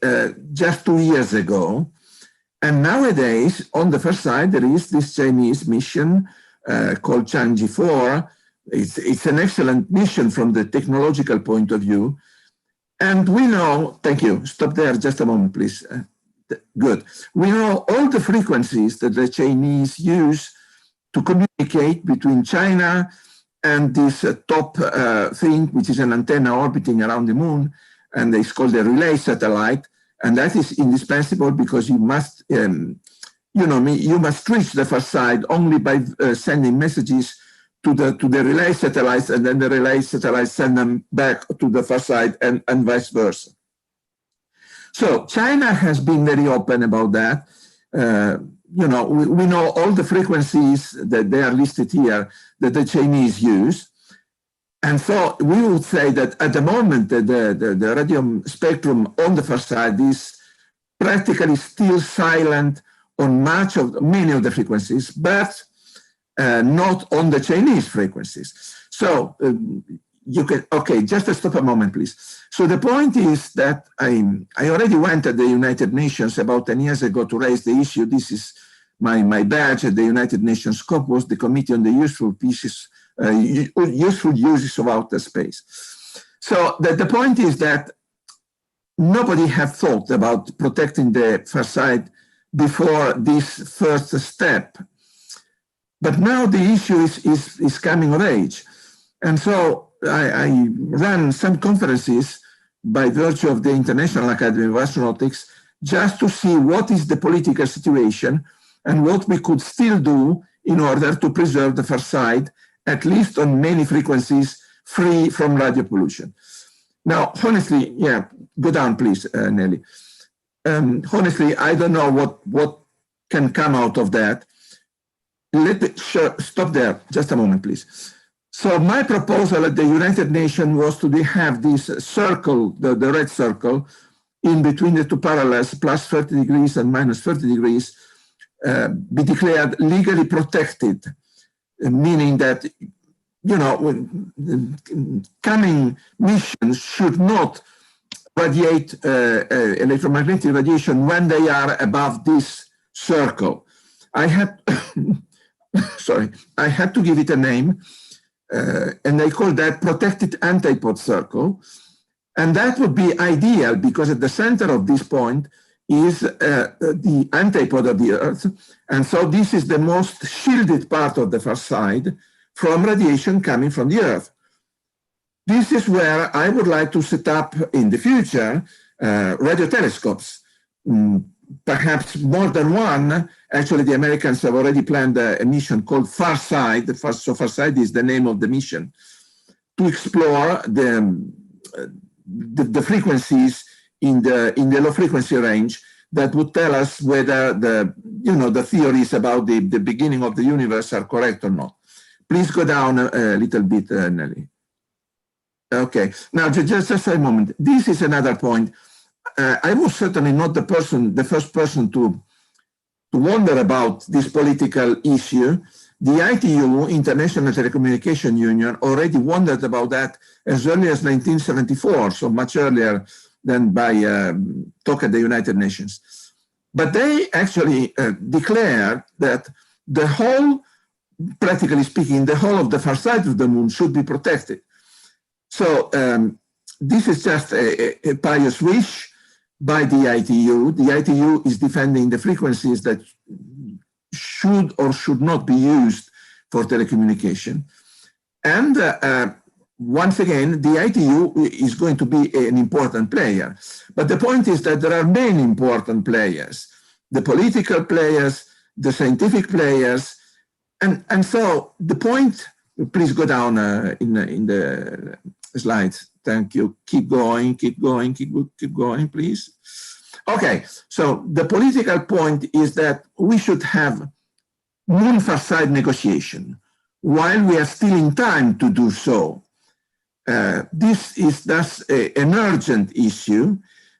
just 2 years ago. And nowadays, on the first side, there is this Chinese mission called Chang'e 4. It's an excellent mission from the technological point of view. And we know, thank you, stop there just a moment, please. Good. We know all the frequencies that the Chinese use to communicate between China and this top thing, which is an antenna orbiting around the moon, and it's called the relay satellite. And that is indispensable because you must, you must reach the far side only by sending messages to the relay satellites, and then the relay satellites send them back to the far side, and vice versa. So China has been very open about that. We know all the frequencies that they are listed here that the Chinese use. And so we would say that at the moment, the radio spectrum on the far side is practically still silent on many of the frequencies, but not on the Chinese frequencies. So you can, okay, just stop a moment, please. So the point is that I already went at the United Nations about 10 years ago to raise the issue. This is my badge at the United Nations Scopus, the Committee on the Useful Uses of Outer Space. So the point is that nobody had thought about protecting the far side before this first step. But now the issue is coming of age. And so I ran some conferences by virtue of the International Academy of Astronautics just to see what is the political situation and what we could still do in order to preserve the far side, at least on many frequencies, free from radio pollution. Now, honestly, yeah, go down, please, Nelly. Honestly, I don't know what can come out of that. Stop there, just a moment, please. So my proposal at the United Nations was to have this circle, the red circle, in between the two parallels, plus 30 degrees and minus 30 degrees, be declared legally protected, meaning that, coming missions should not radiate electromagnetic radiation when they are above this circle. I had, I had to give it a name, and I call that protected antipode circle. And that would be ideal because at the center of this point is the antipode of the Earth. And so this is the most shielded part of the far side from radiation coming from the Earth. This is where I would like to set up in the future radio telescopes, perhaps more than one. Actually, the Americans have already planned a mission called FarSide. So FarSide is the name of the mission, to explore the frequencies in the low frequency range that would tell us whether the theories about the beginning of the universe are correct or not. Please go down a little bit, Nelly. Okay, now just a moment. This is another point. I was certainly not the first person to wonder about this political issue. The ITU, International Telecommunication Union, already wondered about that as early as 1974, so much earlier than by talk at the United Nations. But they actually declared that the whole, practically speaking, the whole of the far side of the moon should be protected. So this is just a pious wish by the ITU. The ITU is defending the frequencies that should or should not be used for telecommunication. And once again, the ITU is going to be an important player. But the point is that there are many important players, the political players, the scientific players. And so the point, please go down in the slides. Thank you. Keep going, keep going, keep going, please. Okay, so the political point is that we should have moon far side negotiation while we are still in time to do so. This is thus an urgent issue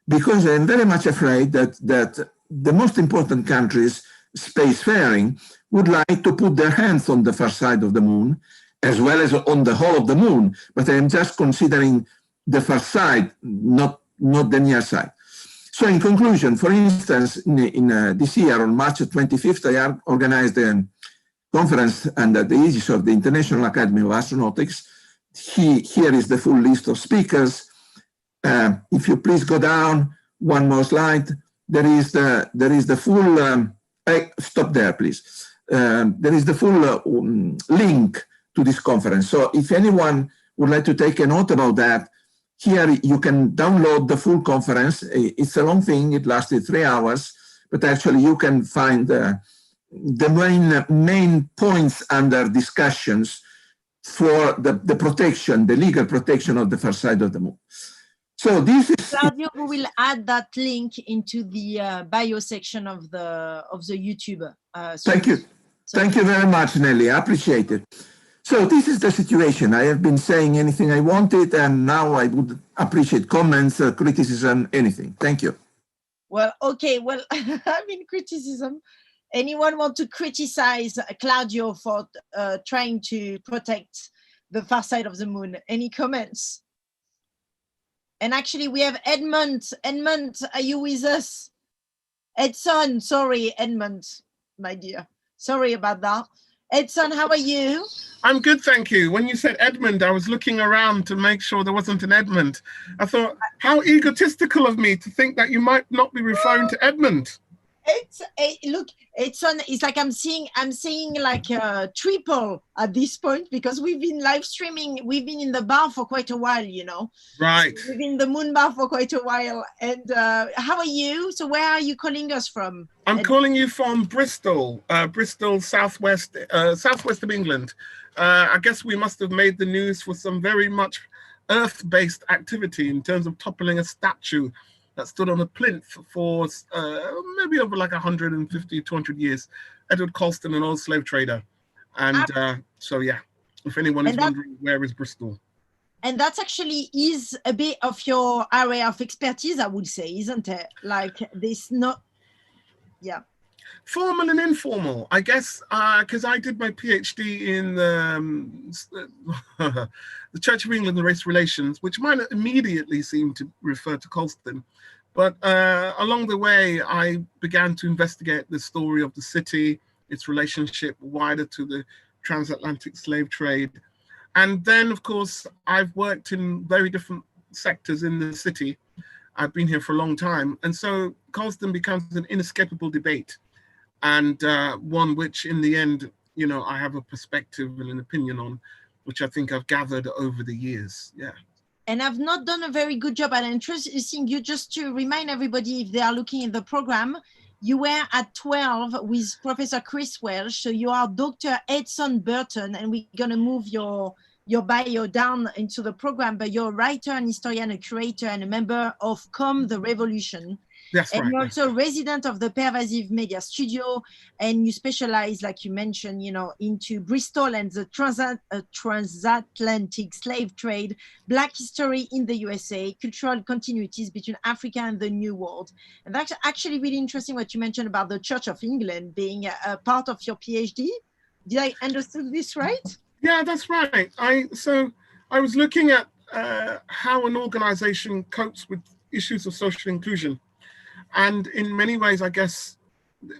because I'm very much afraid that the most important countries spacefaring would like to put their hands on the far side of the moon as well as on the whole of the moon, but I'm just considering the far side, not the near side. So in conclusion, for instance, in this year on March 25th, I organized a conference under the aegis of the International Academy of Astronautics. Here is the full list of speakers. If you please go down one more slide, there is the full, stop there please. There is the full link to this conference. So if anyone would like to take a note about that, here you can download the full conference. It's a long thing, it lasted 3 hours, but actually you can find the main points under discussions for the protection, the legal protection of the far side of the moon. So this is— Claudio, we will add that link into the bio section of the YouTube. Thank you. Thank you very much, Nelly. I appreciate it. So this is the situation. I have been saying anything I wanted, and now I would appreciate comments, criticism, anything. Thank you. Well, okay. Well, I mean, criticism. Anyone want to criticize Claudio for trying to protect the far side of the moon? Any comments? And actually, we have Edmund. Edmund, are you with us? Edson, sorry, Edmund, my dear. Sorry about that. Edson, how are you? I'm good, thank you. When you said Edmund, I was looking around to make sure there wasn't an Edmund. I thought, how egotistical of me to think that you might not be referring to Edmund. Look, it's like I'm seeing like a triple at this point because we've been live streaming. We've been in the bar for quite a while, you know. Right. So we've been in the moon bar for quite a while. And how are you? So where are you calling us from? I'm calling you from Bristol, Bristol, southwest of England. I guess we must have made the news for some very much Earth-based activity in terms of toppling a statue that stood on a plinth for maybe over like 150, 200 years. Edward Colston, an old slave trader. And so, yeah, if anyone is wondering, where is Bristol? And that's actually is a bit of your area of expertise, I would say, isn't it? Like this not, yeah. Formal and informal, I guess, because I did my PhD in the Church of England and Race Relations, which might immediately seem to refer to Colston. But along the way, I began to investigate the story of the city, its relationship wider to the transatlantic slave trade. And then, of course, I've worked in very different sectors in the city. I've been here for a long time. And so Colston becomes an inescapable debate, and one which in the end, you know, I have a perspective and an opinion on, which I think I've gathered over the years. Yeah. And I've not done a very good job at introducing you. Just to remind everybody, if they are looking at the program, you were at 12 with Professor Chris Welsh. So you are Dr. Edson Burton, and we're going to move your bio down into the program, but you're a writer and historian, a curator, and a member of Come the Revolution. That's and right. You're also a resident of the Pervasive Media Studio, and you specialize, like you mentioned, you know, into Bristol and the transatlantic slave trade, Black history in the USA, cultural continuities between Africa and the New World. And that's actually really interesting what you mentioned about the Church of England being a part of your PhD. Did I understand this right? Yeah, that's right. So I was looking at how an organization copes with issues of social inclusion. And in many ways, I guess,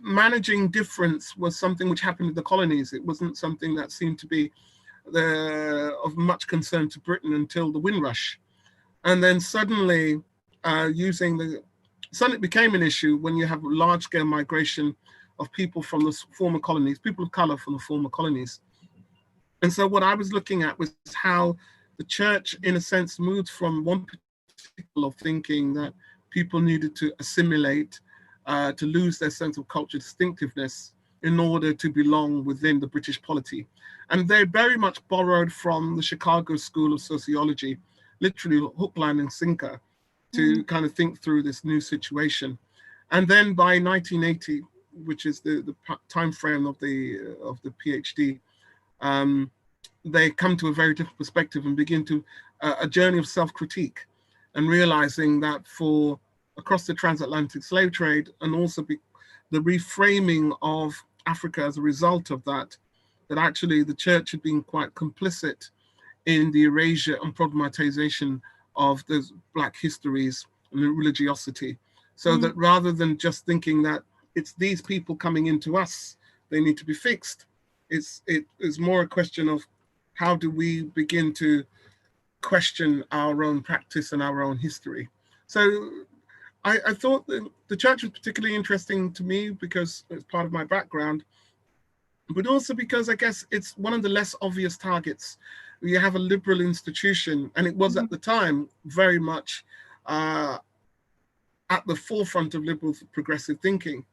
managing difference was something which happened in the colonies. It wasn't something that seemed to be of much concern to Britain until the Windrush. And then suddenly suddenly it became an issue when you have large-scale migration of people from the former colonies, people of color from the former colonies. And so what I was looking at was how the church, in a sense, moved from one particular thinking that people needed to assimilate, to lose their sense of cultural distinctiveness in order to belong within the British polity. And they very much borrowed from the Chicago School of Sociology, literally hook, line, and sinker, to kind of think through this new situation. And then by 1980, which is the time frame of the PhD, they come to a very different perspective and begin to a journey of self-critique, and realizing that for across the transatlantic slave trade, and also the reframing of Africa as a result of that actually the church had been quite complicit in the erasure and problematization of those Black histories and the religiosity. So that rather than just thinking that it's these people coming into us, they need to be fixed, it is more a question of how do we begin to question our own practice and our own history. So I thought that the church was particularly interesting to me because it's part of my background, but also because I guess it's one of the less obvious targets. You have a liberal institution, and it was at the time very much at the forefront of liberal progressive thinking.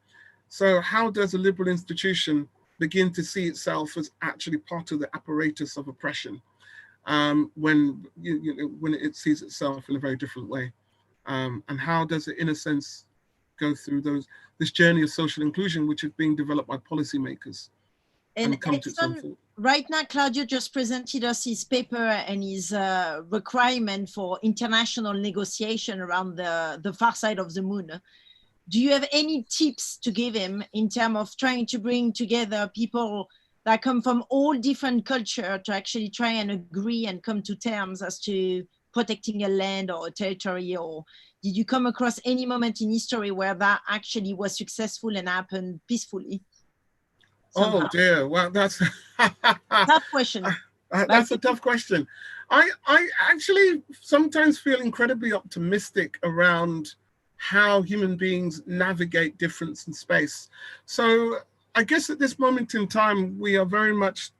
So how does a liberal institution begin to see itself as actually part of the apparatus of oppression when it sees itself in a very different way? And how does it, in a sense, go through this journey of social inclusion, which is being developed by policymakers? And come to its own form? Right now, Claudio just presented us his paper and his requirement for international negotiation around the far side of the moon. Do you have any tips to give him in terms of trying to bring together people that come from all different cultures to actually try and agree and come to terms as to protecting a land or a territory? Or did you come across any moment in history where that actually was successful and happened peacefully? Somehow? Oh dear, well, that's tough question. That's a tough question. I actually sometimes feel incredibly optimistic around how human beings navigate difference in space. So I guess at this moment in time, we are very much,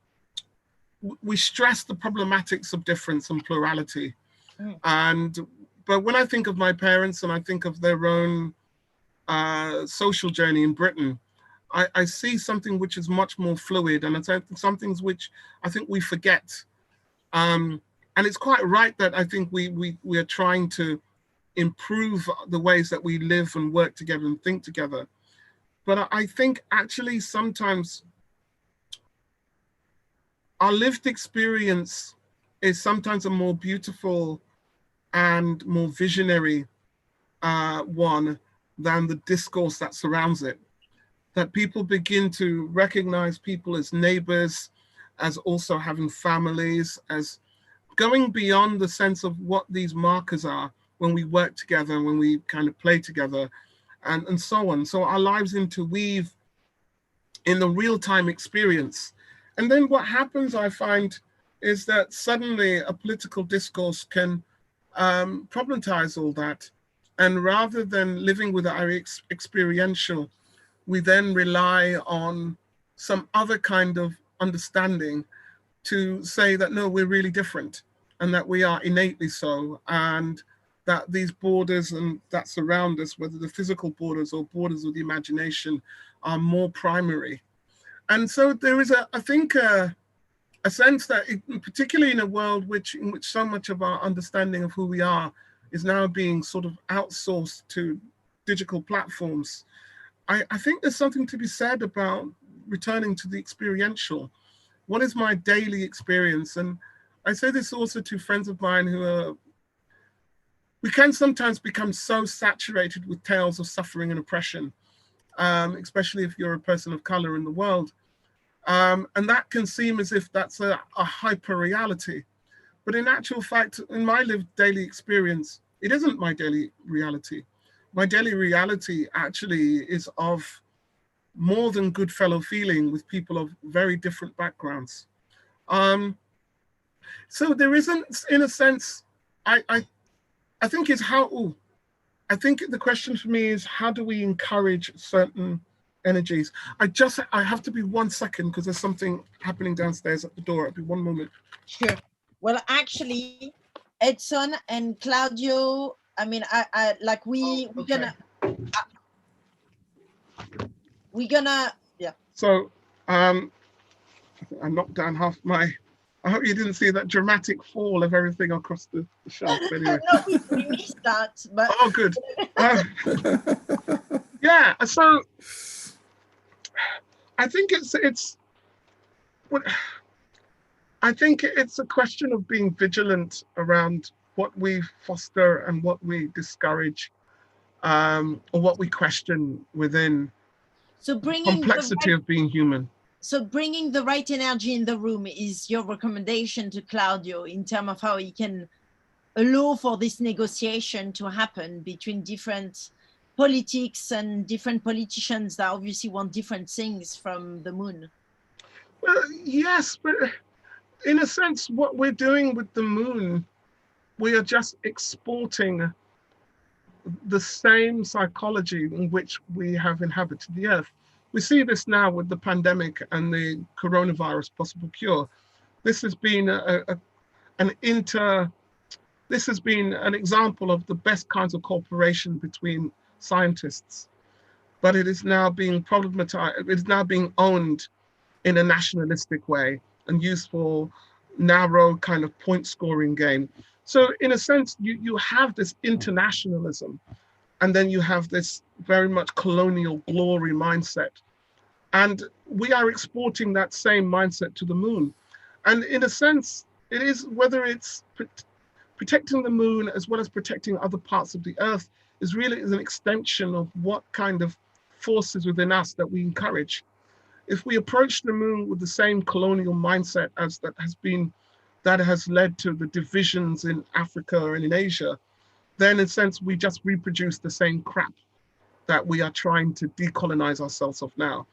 we stress the problematics of difference and plurality. But when I think of my parents and I think of their own social journey in Britain, I see something which is much more fluid, and it's some things which I think we forget. And it's quite right that I think we are trying to improve the ways that we live and work together and think together. But I think actually sometimes our lived experience is sometimes a more beautiful and more visionary one than the discourse that surrounds it. That people begin to recognize people as neighbors, as also having families, as going beyond the sense of what these markers are when we work together, when we kind of play together, and so on. So our lives interweave in the real-time experience. And then what happens, I find, is that suddenly a political discourse can problematize all that. And rather than living with our experiential, we then rely on some other kind of understanding to say that, no, we're really different and that we are innately so, and that these borders and that surround us, whether the physical borders or borders of the imagination, are more primary. And so there is, I think, a sense that, particularly in a world in which so much of our understanding of who we are is now being sort of outsourced to digital platforms, I think there's something to be said about returning to the experiential. What is my daily experience? And I say this also to friends of mine who are, we can sometimes become so saturated with tales of suffering and oppression, especially if you're a person of color in the world. And that can seem as if that's a hyper reality. But in actual fact, in my lived daily experience, it isn't my daily reality. My daily reality actually is of more than good fellow feeling with people of very different backgrounds. So there isn't, in a sense, I think it's how, I think the question for me is, how do we encourage certain energies? I have to be 1 second because there's something happening downstairs at the door. I'll be 1 moment. Sure. Well, actually, Edson and Claudio, I mean, we're gonna, yeah. So, I knocked down half my, I hope you didn't see that dramatic fall of everything across the shelf. Anyway. No, we missed that. But oh, good. Yeah. So, I think I think it's a question of being vigilant around what we foster and what we discourage, or what we question within. So bringing complexity of being human. So bringing the right energy in the room is your recommendation to Claudio in terms of how he can allow for this negotiation to happen between different politics and different politicians that obviously want different things from the moon. Well, yes, but in a sense, what we're doing with the moon, we are just exporting the same psychology in which we have inhabited the Earth. We see this now with the pandemic and the coronavirus possible cure. This has been this has been an example of the best kinds of cooperation between scientists, but it is now being problematized. It is now being owned in a nationalistic way and used for narrow kind of point scoring game. So in a sense, you have this internationalism, and then you have this very much colonial glory mindset. And we are exporting that same mindset to the moon. And in a sense, it is, whether it's protecting the moon as well as protecting other parts of the Earth, is really an extension of what kind of forces within us that we encourage. If we approach the moon with the same colonial mindset as that has led to the divisions in Africa and in Asia, then in a sense, we just reproduce the same crap that we are trying to decolonize ourselves of now.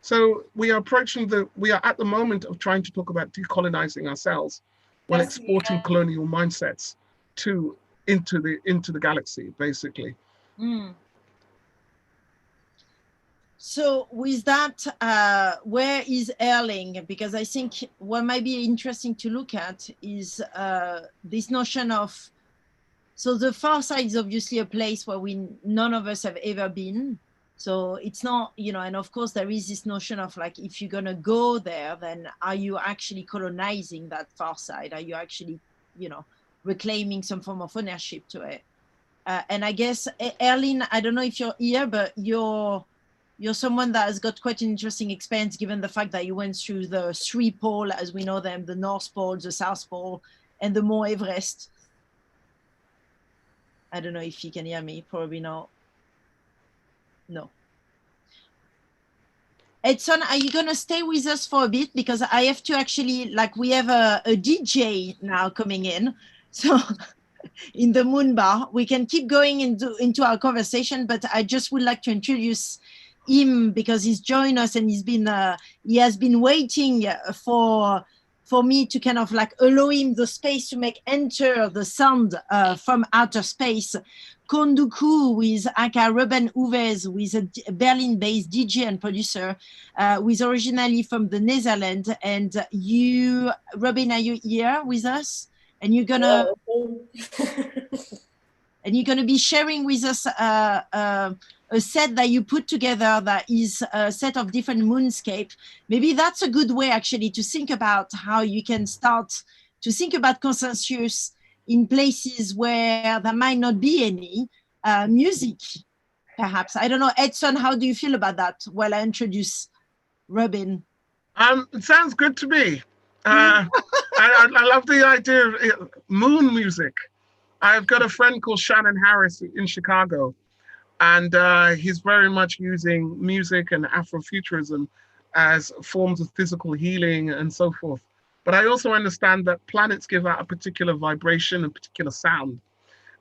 So we are we are at the moment of trying to talk about decolonizing ourselves while exporting colonial mindsets into the galaxy, basically. Mm. So with that, where is Erling? Because I think what might be interesting to look at is this notion of, so the far side is obviously a place where none of us have ever been. So it's not, and of course there is this notion of like, if you're gonna go there, then are you actually colonizing that far side? Are you actually, reclaiming some form of ownership to it? And I guess, Erling, I don't know if you're here, but you're someone that has got quite an interesting experience, given the fact that you went through the 3 poles, as we know them, the North Pole, the South Pole, and the Mount Everest. I don't know if you can hear me, probably not. No. Edson, are you gonna stay with us for a bit? Because I have to actually, we have a DJ now coming in. So in the Moon Bar, we can keep going into our conversation, but I just would like to introduce him because he's joined us and he has been waiting for for me to kind of like allow him the space to make enter the sound from outer space. Konduku with aka Ruben Uves, who is a Berlin-based DJ and producer, who is originally from the Netherlands. And you, Robin, are you here with us? And you're gonna and you're gonna be sharing with us a set that you put together that is a set of different moonscape. Maybe that's a good way actually to think about how you can start to think about consensus in places where there might not be any music, perhaps. I don't know, Edson, how do you feel about that while I introduce Robin? It sounds good to me. I love the idea of moon music. I've got a friend called Shannon Harris in Chicago, and he's very much using music and Afrofuturism as forms of physical healing and so forth. But I also understand that planets give out a particular vibration and particular sound.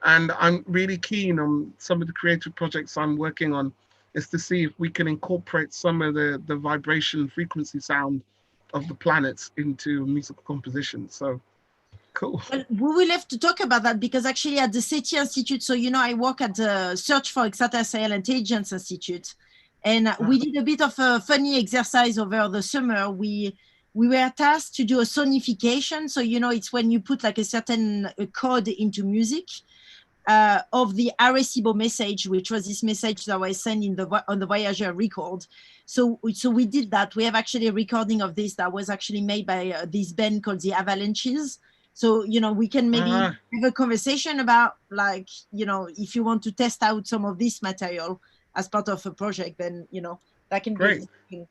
And I'm really keen on some of the creative projects I'm working on is to see if we can incorporate some of the vibration frequency sound of the planets into musical composition. So cool. Well, we will have to talk about that because actually at the SETI Institute, so you know, I work at the Search for Extraterrestrial Intelligence Institute, and we did a bit of a funny exercise over the summer. We were tasked to do a sonification. So, you know, it's when you put like a certain code into music of the Arecibo message, which was this message that was sent on the Voyager record. So we did that. We have actually a recording of this that was actually made by this band called the Avalanches. So, you know, we can maybe have a conversation about, like, you know, if you want to test out some of this material as part of a project, then, you know, that can be interesting.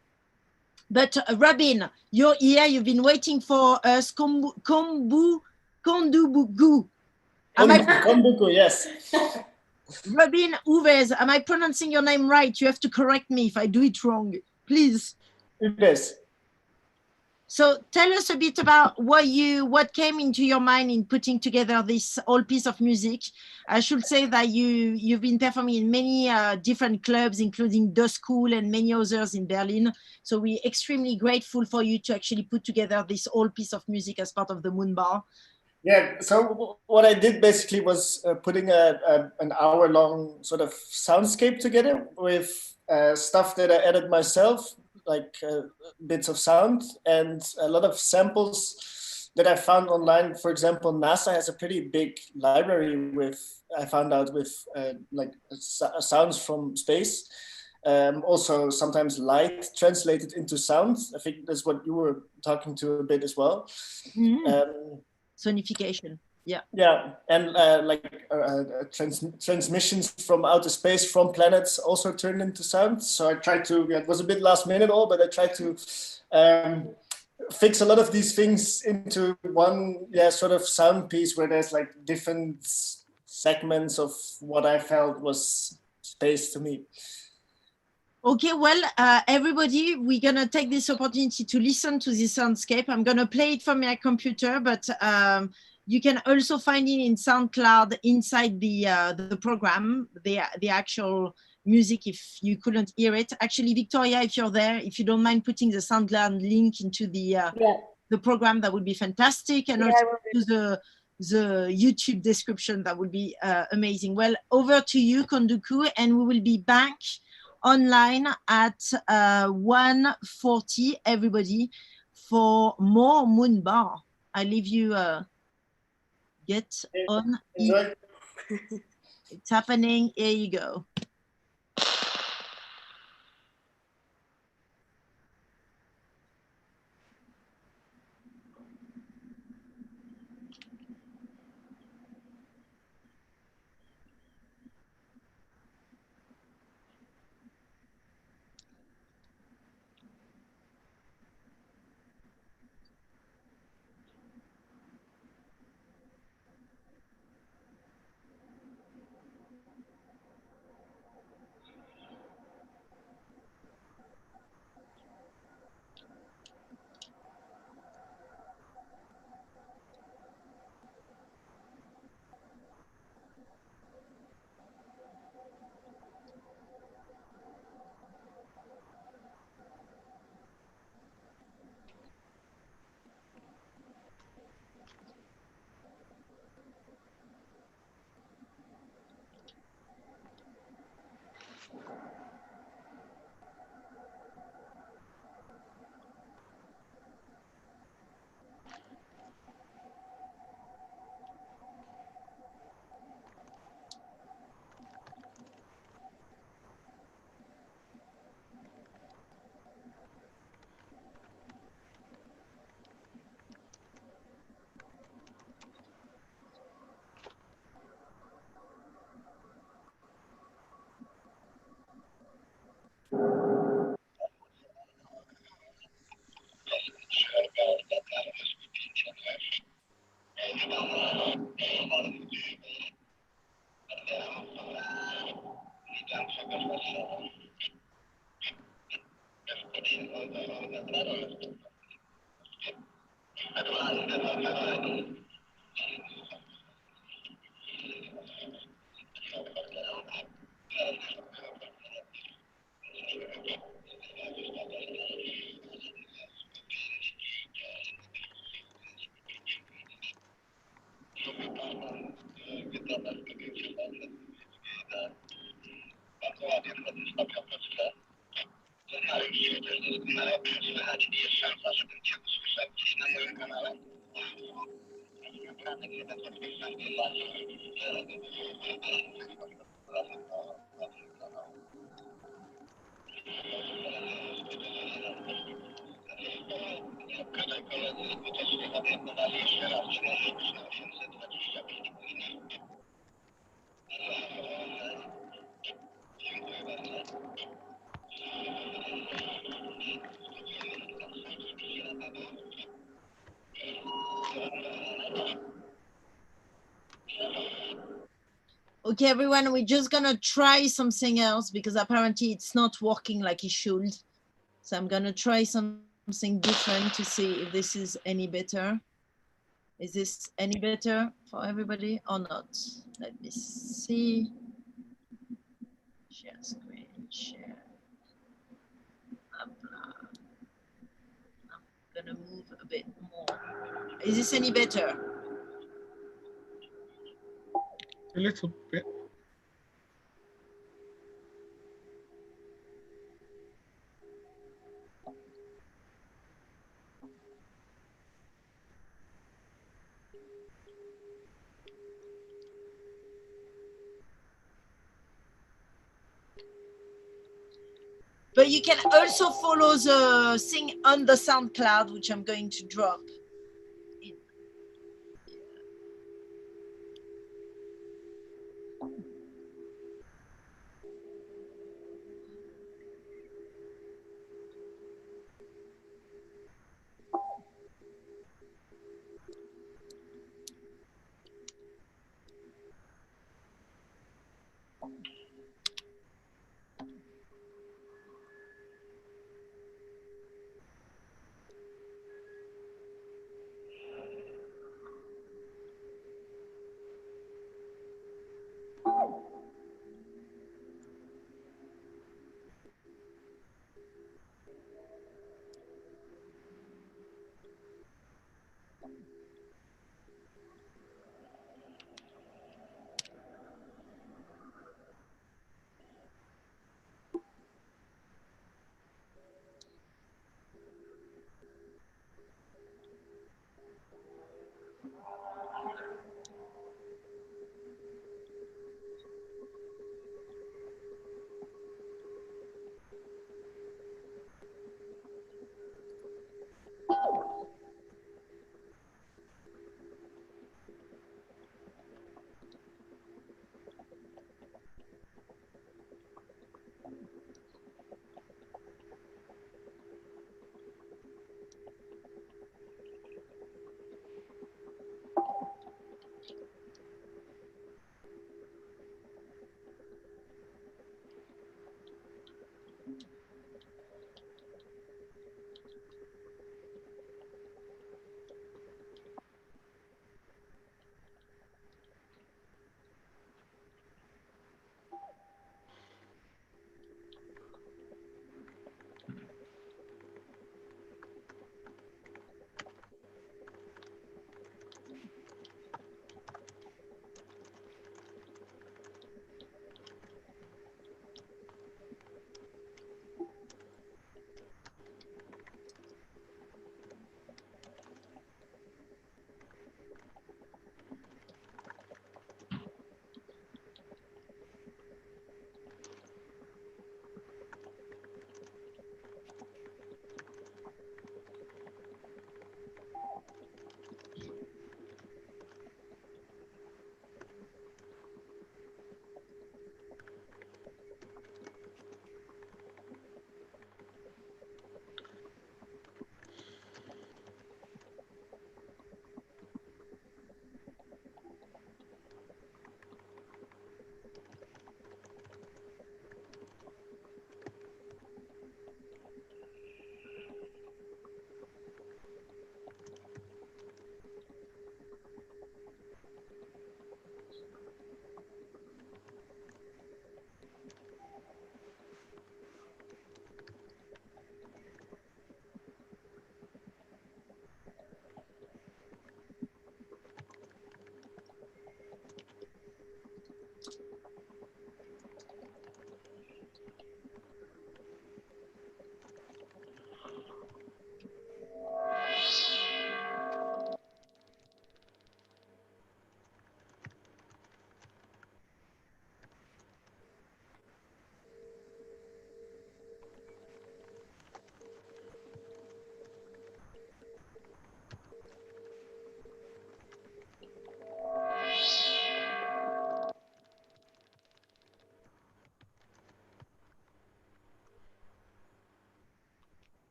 But Robin, you're here. You've been waiting for us. Kondubugu. Kondubugu, yes. Robin Uves, am I pronouncing your name right? You have to correct me if I do it wrong, please. It is. So tell us a bit about what came into your mind in putting together this whole piece of music. I should say that you've been performing in many different clubs, including The School and many others in Berlin. So we're extremely grateful for you to actually put together this whole piece of music as part of the Moon Bar. Yeah, so what I did basically was putting an hour-long sort of soundscape together with stuff that I added myself, like bits of sound and a lot of samples that I found online. For example, NASA has a pretty big library I found out with like sounds from space. Also sometimes light translated into sound. I think that's what you were talking to a bit as well. Mm-hmm. Sonification. Yeah. Yeah, and transmissions from outer space from planets also turned into sound. So I tried to. It was a bit last minute, but I tried to fix a lot of these things into one, sort of sound piece where there's like different segments of what I felt was space to me. Okay, well, everybody, we're gonna take this opportunity to listen to this soundscape. I'm gonna play it from my computer, but you can also find it in SoundCloud inside the program, the actual music if you couldn't hear it. Actually, Victoria, if you're there, if you don't mind putting the SoundCloud link into the program, that would be fantastic. And also to the YouTube description, that would be amazing. Well, over to you, Konduku, and we will be back online at 1:40, everybody, for more Moon Bar. I leave you get on. It's happening. Here you go. Okay, everyone, we're just gonna try something else because apparently it's not working like it should. So I'm gonna try something different to see if this is any better. Is this any better for everybody or not? Let me see. Share screen, share. I'm gonna move a bit more. Is this any better? A little bit. But you can also follow the thing on the SoundCloud, which I'm going to drop.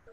To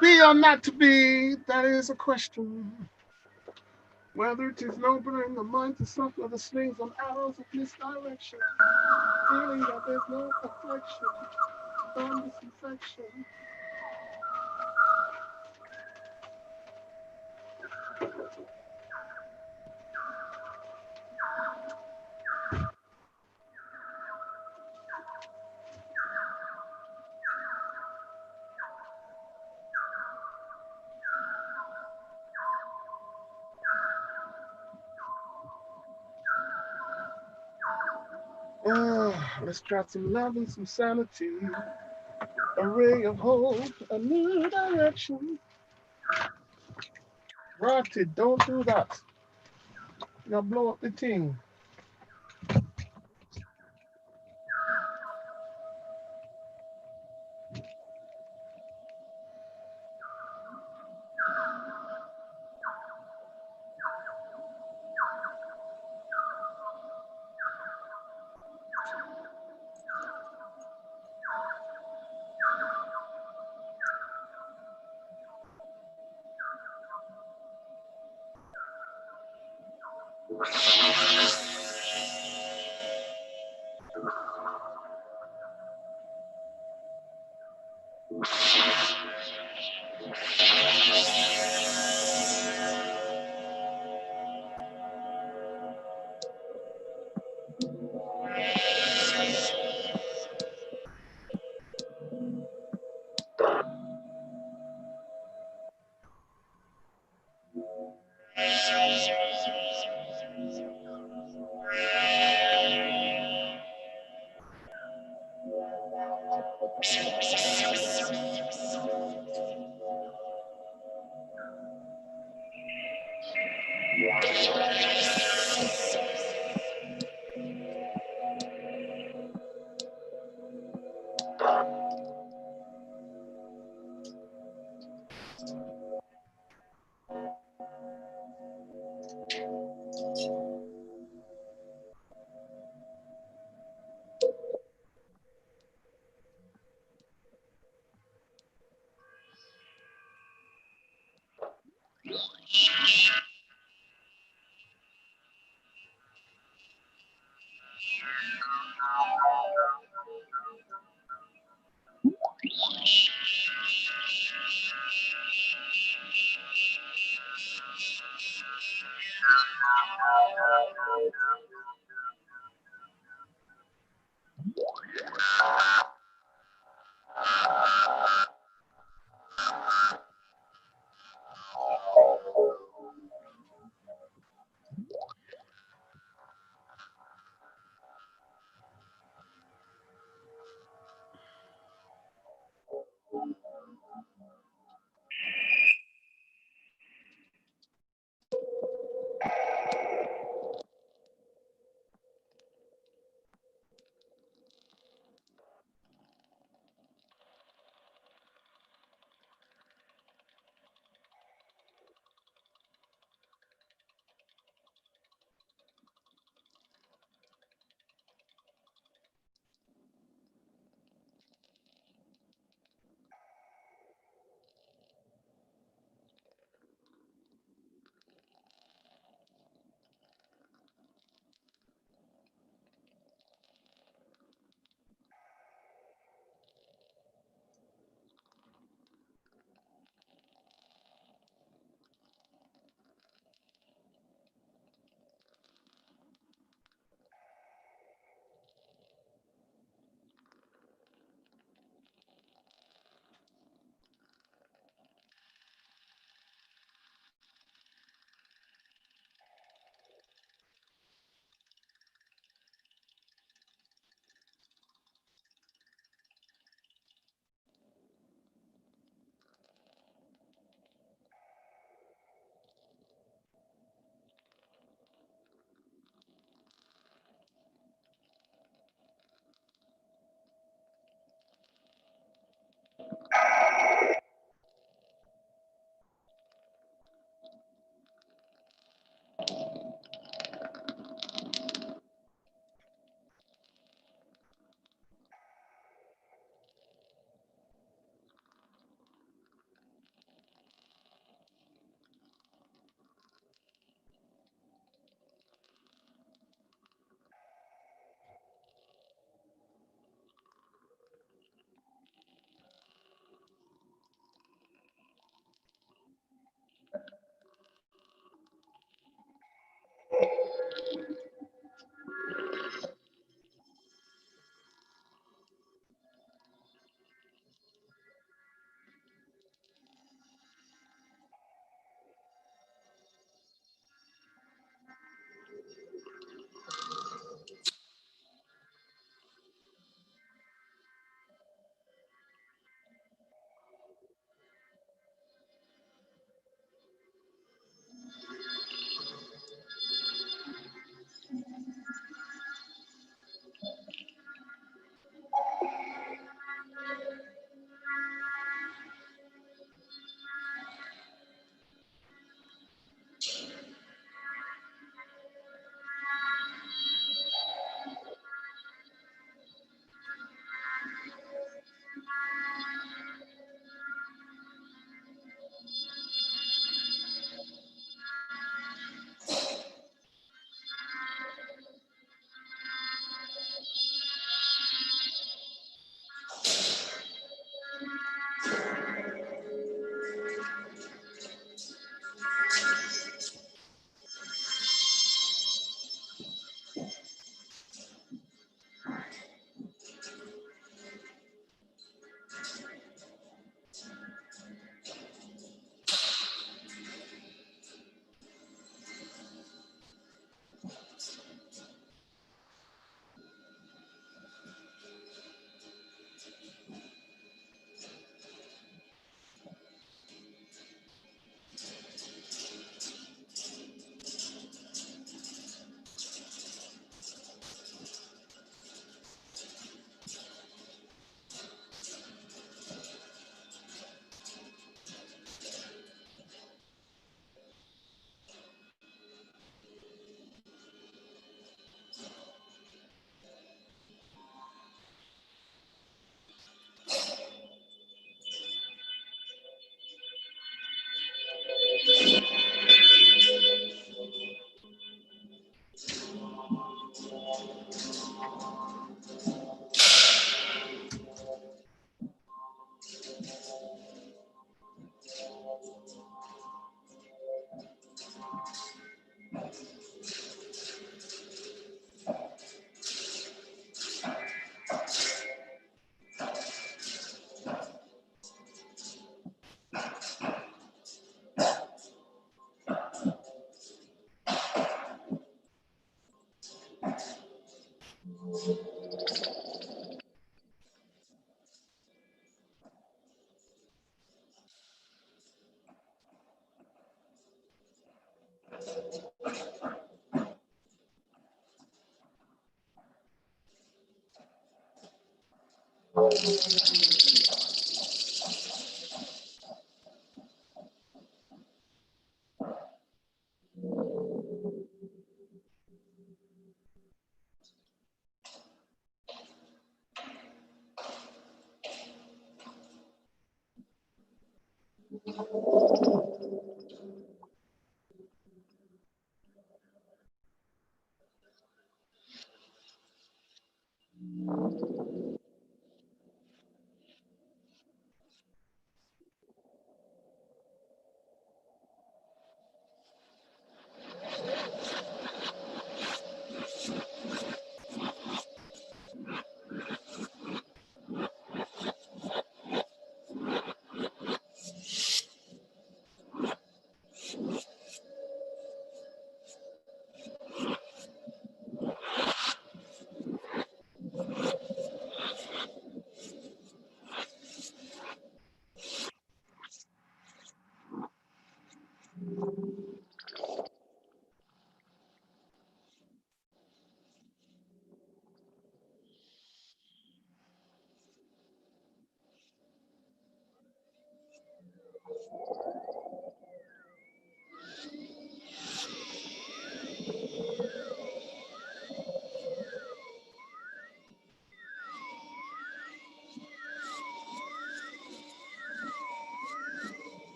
be or not to be, that is a question. Whether it is nobler in the mind to suffer the slings and arrows of misdirection, feeling that there's no affliction, from this infection. Let's try some love and some sanity, a ray of hope, a new direction. Rotty, don't do that. You'll blow up the thing.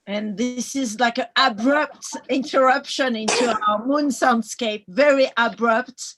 And this is like an abrupt interruption into our moon soundscape, very abrupt.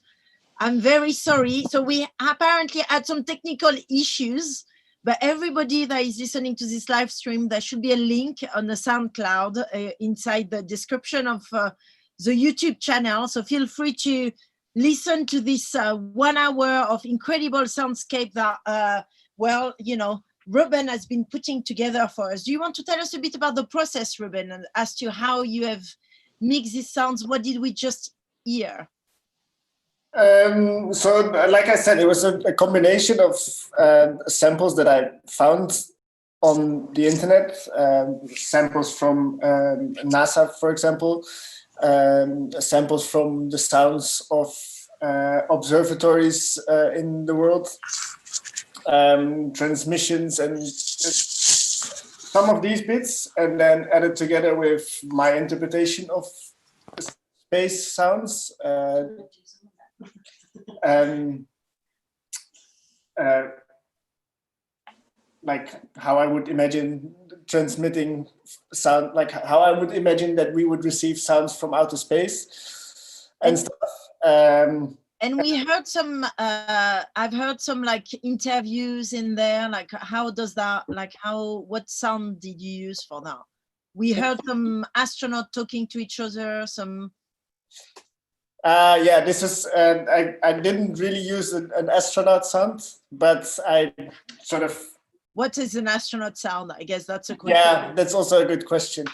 I'm very sorry. So we apparently had some technical issues, but everybody that is listening to this live stream, there should be a link on the SoundCloud inside the description of the YouTube channel. So feel free to listen to this 1 hour of incredible soundscape that, well, you know, Ruben has been putting together for us. Do you want to tell us a bit about the process, Ruben, and as to how you have mixed these sounds? What did we just hear? So, like I said, it was a combination of samples that I found on the internet, samples from NASA, for example, samples from the sounds of observatories in the world, transmissions, and some of these bits, and then added together with my interpretation of space sounds. Like how I would imagine transmitting sound, like how I would imagine that we would receive sounds from outer space and stuff. And we heard some, I've heard some like interviews in there, like how does that, like what sound did you use for that? We heard some astronauts talking to each other, some. Yeah, this is, I didn't really use an astronaut sound, but I sort of. What is an astronaut sound? I guess that's a question. Yeah, that's also a good question.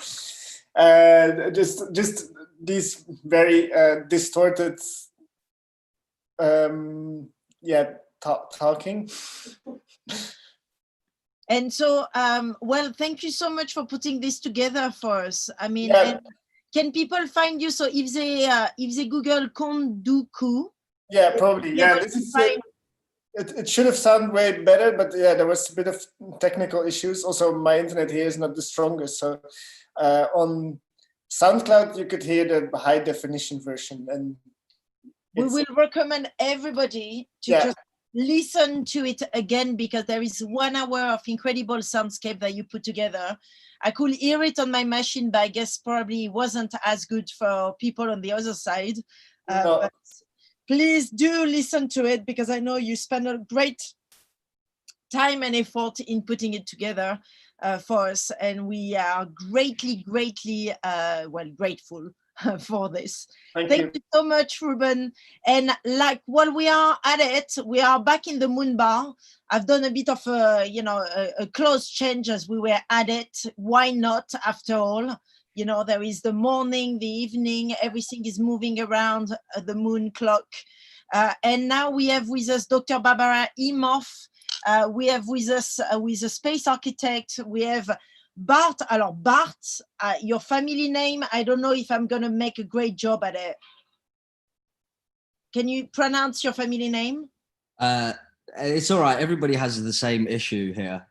Just these very distorted, talking. And so, well, thank you so much for putting this together for us. I mean, Yeah. Can people find you? So if they Google Konduku, yeah, probably. Yeah, this is it should have sounded way better, but yeah, there was a bit of technical issues. Also, my internet here is not the strongest, so on SoundCloud you could hear the high definition version, and we will recommend everybody to just listen to it again, because there is 1 hour of incredible soundscape that you put together. I could hear it on my machine, but I guess probably it wasn't as good for people on the other side. But please do listen to it, because I know you spend a great time and effort in putting it together for us. And we are greatly, grateful for this. Thank you so much, Ruben. And like, while we are at it, we are back in the Moon Bar. I've done a bit of a close change as we were at it. Why not, after all? You know, there is the morning, the evening, everything is moving around the moon clock. And now we have with us Dr. Barbara Imhoff. We have with us, with a space architect, we have Bart. Alors Bart, your family name, I don't know if I'm going to make a great job at it. Can you pronounce your family name? It's all right. Everybody has the same issue here.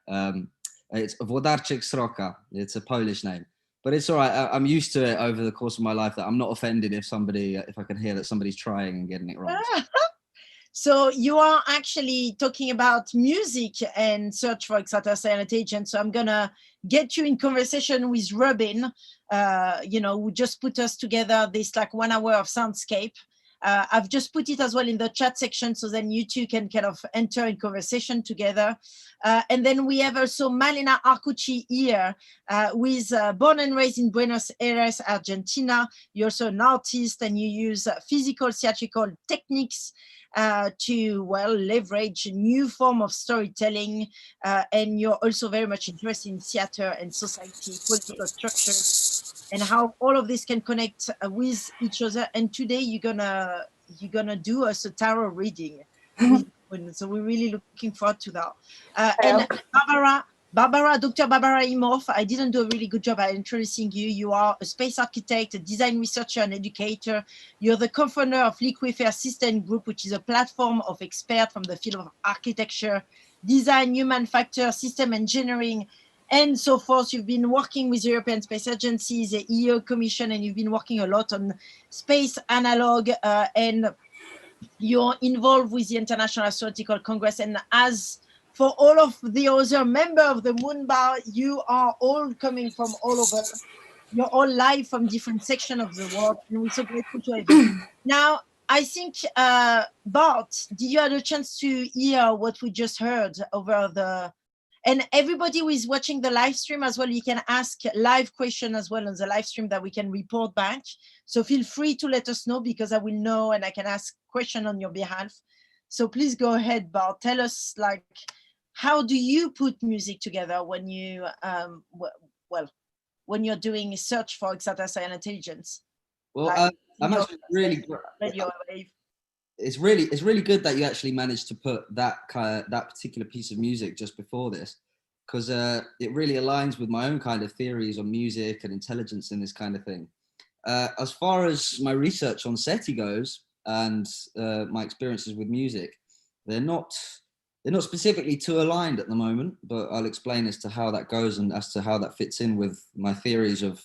It's Włodarczyk Sroka. It's a Polish name, but it's all right. I'm used to it over the course of my life, that I'm not offended if I can hear that somebody's trying and getting it wrong. So you are actually talking about music and search for extraterrestrial intelligence. So I'm gonna get you in conversation with Robin, who just put us together this like 1 hour of soundscape. I've just put it as well in the chat section, so then you two can kind of enter in conversation together. And then we have also Malena Arcucci here, who is born and raised in Buenos Aires, Argentina. You're also an artist, and you use physical theatrical techniques to, well, leverage a new form of storytelling. And you're also very much interested in theater and society, political structures, and how all of this can connect with each other. And today you're gonna do us a tarot reading. So we're really looking forward to that. And Dr. Barbara Imhoff, I didn't do a really good job at introducing you. You are a space architect, a design researcher, and educator. You're the co-founder of Liquifair System Group, which is a platform of experts from the field of architecture, design, human factor, system engineering, and so forth. You've been working with the European Space Agency, the EO Commission, and you've been working a lot on space analog, and you're involved with the International Astronautical Congress. And as for all of the other members of the Moon Bar, you are all coming from all over. You're all live from different sections of the world, and we're so grateful to have you. Now, I think, Bart, did you have a chance to hear what we just heard over the... And everybody who is watching the live stream as well, you can ask live question as well on the live stream that we can report back. So feel free to let us know, because I will know and I can ask question on your behalf. So please go ahead, Bart. Tell us, like, how do you put music together when you, when you're doing a search for extraterrestrial intelligence? Well, like, I'm actually really... It's really good that you actually managed to put that particular piece of music just before this, because it really aligns with my own kind of theories on music and intelligence and this kind of thing. As far as my research on SETI goes, and my experiences with music, they're not specifically too aligned at the moment, but I'll explain as to how that goes and as to how that fits in with my theories of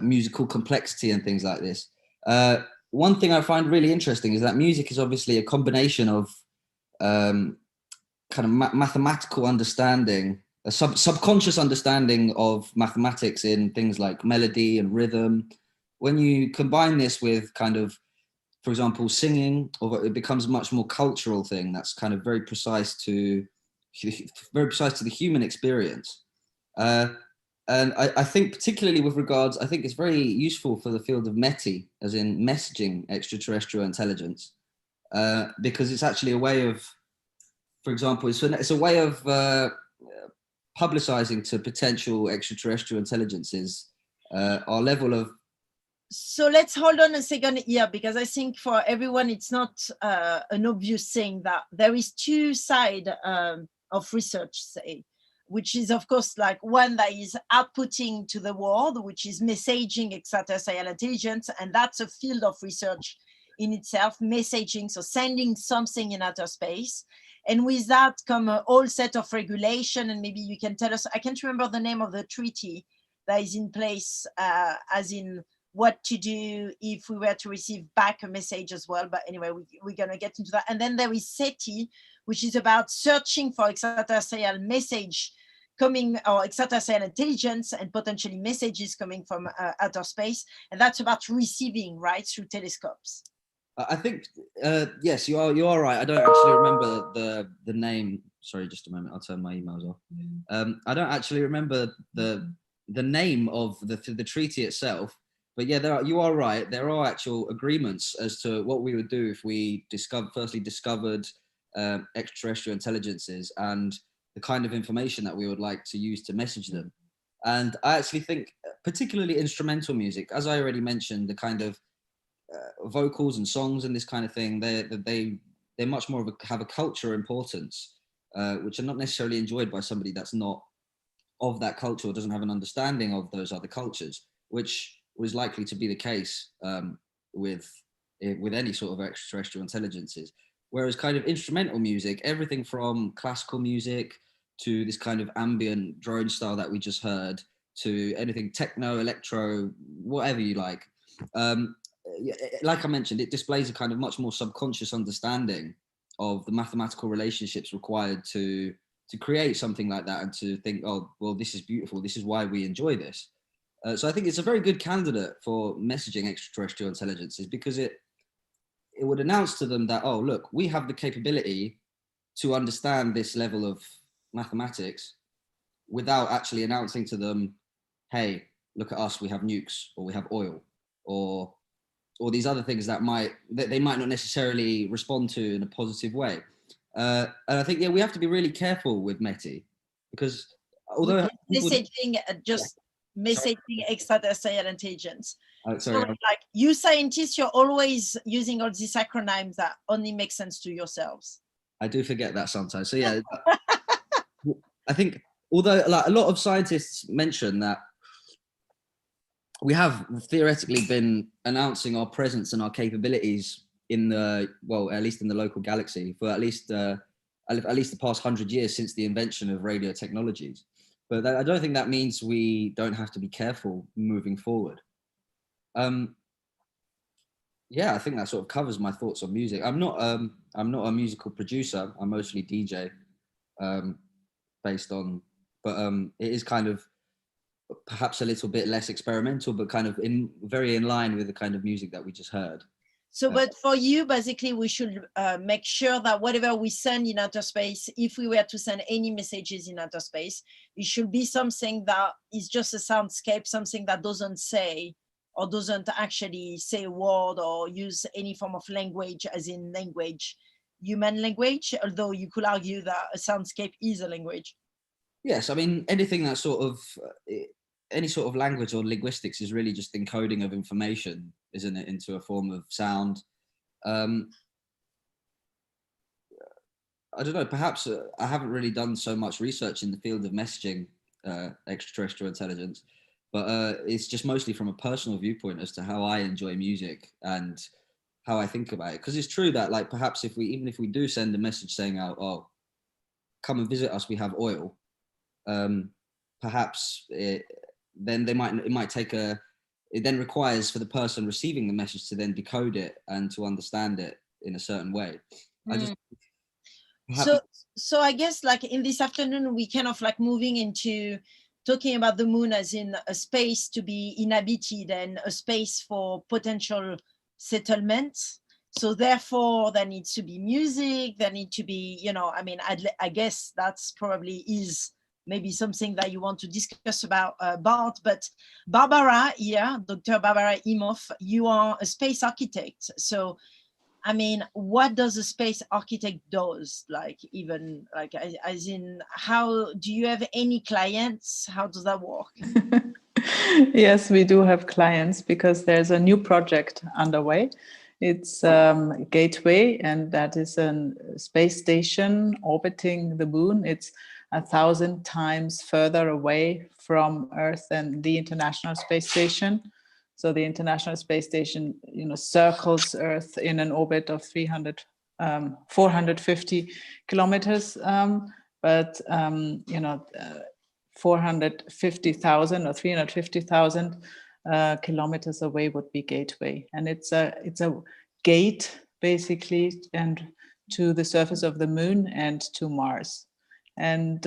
musical complexity and things like this. One thing I find really interesting is that music is obviously a combination of kind of mathematical understanding, a subconscious understanding of mathematics in things like melody and rhythm. When you combine this with kind of, for example, singing, or it becomes a much more cultural thing that's kind of very precise to the human experience. And I think particularly with regards, I think it's very useful for the field of METI, as in messaging extraterrestrial intelligence, because it's actually a way of, for example, it's a way of publicizing to potential extraterrestrial intelligences our level of... So let's hold on a second here, because I think for everyone, it's not an obvious thing that there is two sides of research, say, which is, of course, like one that is outputting to the world, which is messaging extraterrestrial intelligence. And that's a field of research in itself, messaging, so sending something in outer space. And with that come a whole set of regulation. And maybe you can tell us, I can't remember the name of the treaty that is in place, as in what to do if we were to receive back a message as well. But anyway, we're going to get into that. And then there is SETI, which is about searching for extraterrestrial message coming, or extraterrestrial intelligence and potentially messages coming from outer space. And that's about receiving, right, through telescopes. I think, yes, you are right. I don't actually remember the name. Sorry, just a moment. I'll turn my emails off. I don't actually remember the name of the treaty itself. But yeah, you are right. There are actual agreements as to what we would do if we firstly discovered extraterrestrial intelligences and the kind of information that we would like to use to message them. And I actually think, particularly instrumental music, as I already mentioned, the kind of vocals and songs and this kind of thing, they're much more of have a cultural importance, which are not necessarily enjoyed by somebody that's not of that culture or doesn't have an understanding of those other cultures, which was likely to be the case with any sort of extraterrestrial intelligences. Whereas kind of instrumental music, everything from classical music to this kind of ambient drone style that we just heard, to anything techno, electro, whatever you like. Like I mentioned, it displays a kind of much more subconscious understanding of the mathematical relationships required to create something like that, and to think, oh, well, this is beautiful. This is why we enjoy this. So I think it's a very good candidate for messaging extraterrestrial intelligences, because it would announce to them that, oh, look, we have the capability to understand this level of mathematics without actually announcing to them, hey, look at us, we have nukes, or we have oil, or these other things that they might not necessarily respond to in a positive way. And I think, yeah, we have to be really careful with METI, because although messaging, messaging extraterrestrial intelligence. Sorry, so, like, you scientists, you're always using all these acronyms that only make sense to yourselves. I do forget that sometimes. So yeah, I think, although like a lot of scientists mention that we have theoretically been announcing our presence and our capabilities in the, well, at least in the local galaxy for at least the past 100 years since the invention of radio technologies. But I don't think that means we don't have to be careful moving forward. Yeah, I think that sort of covers my thoughts on music. I'm not a musical producer. I'm mostly DJ, based on, but it is kind of perhaps a little bit less experimental, but kind of very in line with the kind of music that we just heard. So, but for you, basically, we should make sure that whatever we send in outer space, if we were to send any messages in outer space, it should be something that is just a soundscape, something that doesn't say or doesn't actually say a word or use any form of language, as in language, human language, although you could argue that a soundscape is a language. Yes, I mean, anything that sort of, any sort of language or linguistics is really just encoding of information, isn't it, into a form of sound. I don't know, perhaps I haven't really done so much research in the field of messaging extraterrestrial intelligence, but it's just mostly from a personal viewpoint as to how I enjoy music and how I think about it. Because it's true that, like, perhaps even if we do send a message saying, oh, come and visit us, we have oil, perhaps it then requires for the person receiving the message to then decode it and to understand it in a certain way. So I guess, like, in this afternoon, we kind of like moving into talking about the moon as in a space to be inhabited and a space for potential settlement. So therefore, there needs to be music, there need to be, you know, I mean, I guess that's probably is maybe something that you want to discuss about, Bart, but Barbara here, Dr. Barbara Imhoff, you are a space architect. So, I mean, what does a space architect does? Like, even like, as in, how do you have any clients? How does that work? Yes, we do have clients because there's a new project underway. It's Gateway, and that is a space station orbiting the moon. It's 1,000 times further away from Earth than the International Space Station. So the International Space Station, you know, circles Earth in an orbit of 450 kilometers. But you know, 450,000 or 350,000 kilometers away would be Gateway, and it's a gate basically, and to the surface of the moon and to Mars. And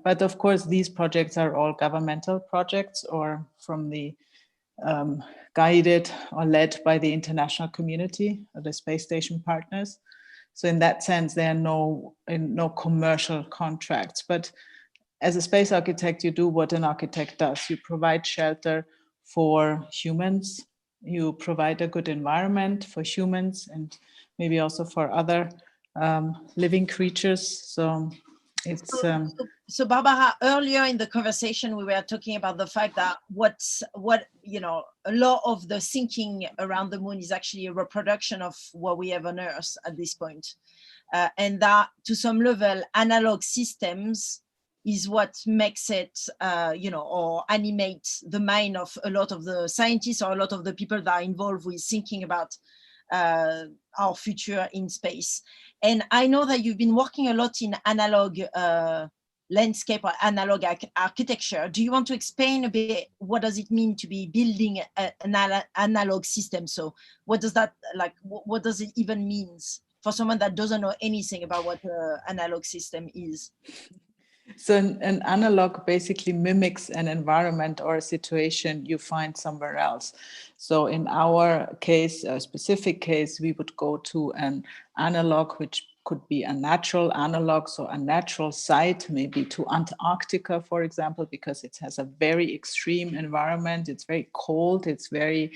but of course, these projects are all governmental projects or from the guided or led by the international community or the space station partners. So in that sense, there are no commercial contracts. But as a space architect, you do what an architect does. You provide shelter for humans. You provide a good environment for humans and maybe also for other living creatures. So it's so Barbara, earlier in the conversation we were talking about the fact that what a lot of the thinking around the moon is actually a reproduction of what we have on Earth at this point, and that to some level analog systems is what makes it or animates the mind of a lot of the scientists or a lot of the people that are involved with thinking about our future in space. And I know that you've been working a lot in analog landscape or analog architecture. Do you want to explain a bit what does it mean to be building an analog system? So what does that what does it even mean for someone that doesn't know anything about what an analog system is? So an analog basically mimics an environment or a situation you find somewhere else. So in our case, a specific case, we would go to an analog, which could be a natural analog, so a natural site, maybe to Antarctica, for example, because it has a very extreme environment. It's very cold, it's very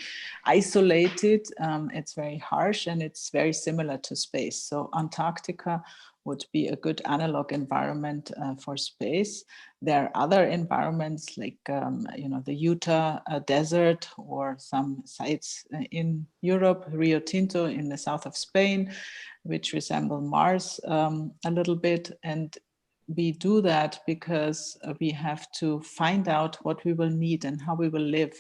isolated, it's very harsh, and it's very similar to space. So Antarctica would be a good analog environment for space. There are other environments like, the Utah desert or some sites in Europe, Rio Tinto in the south of Spain, which resemble Mars a little bit. And we do that because we have to find out what we will need and how we will live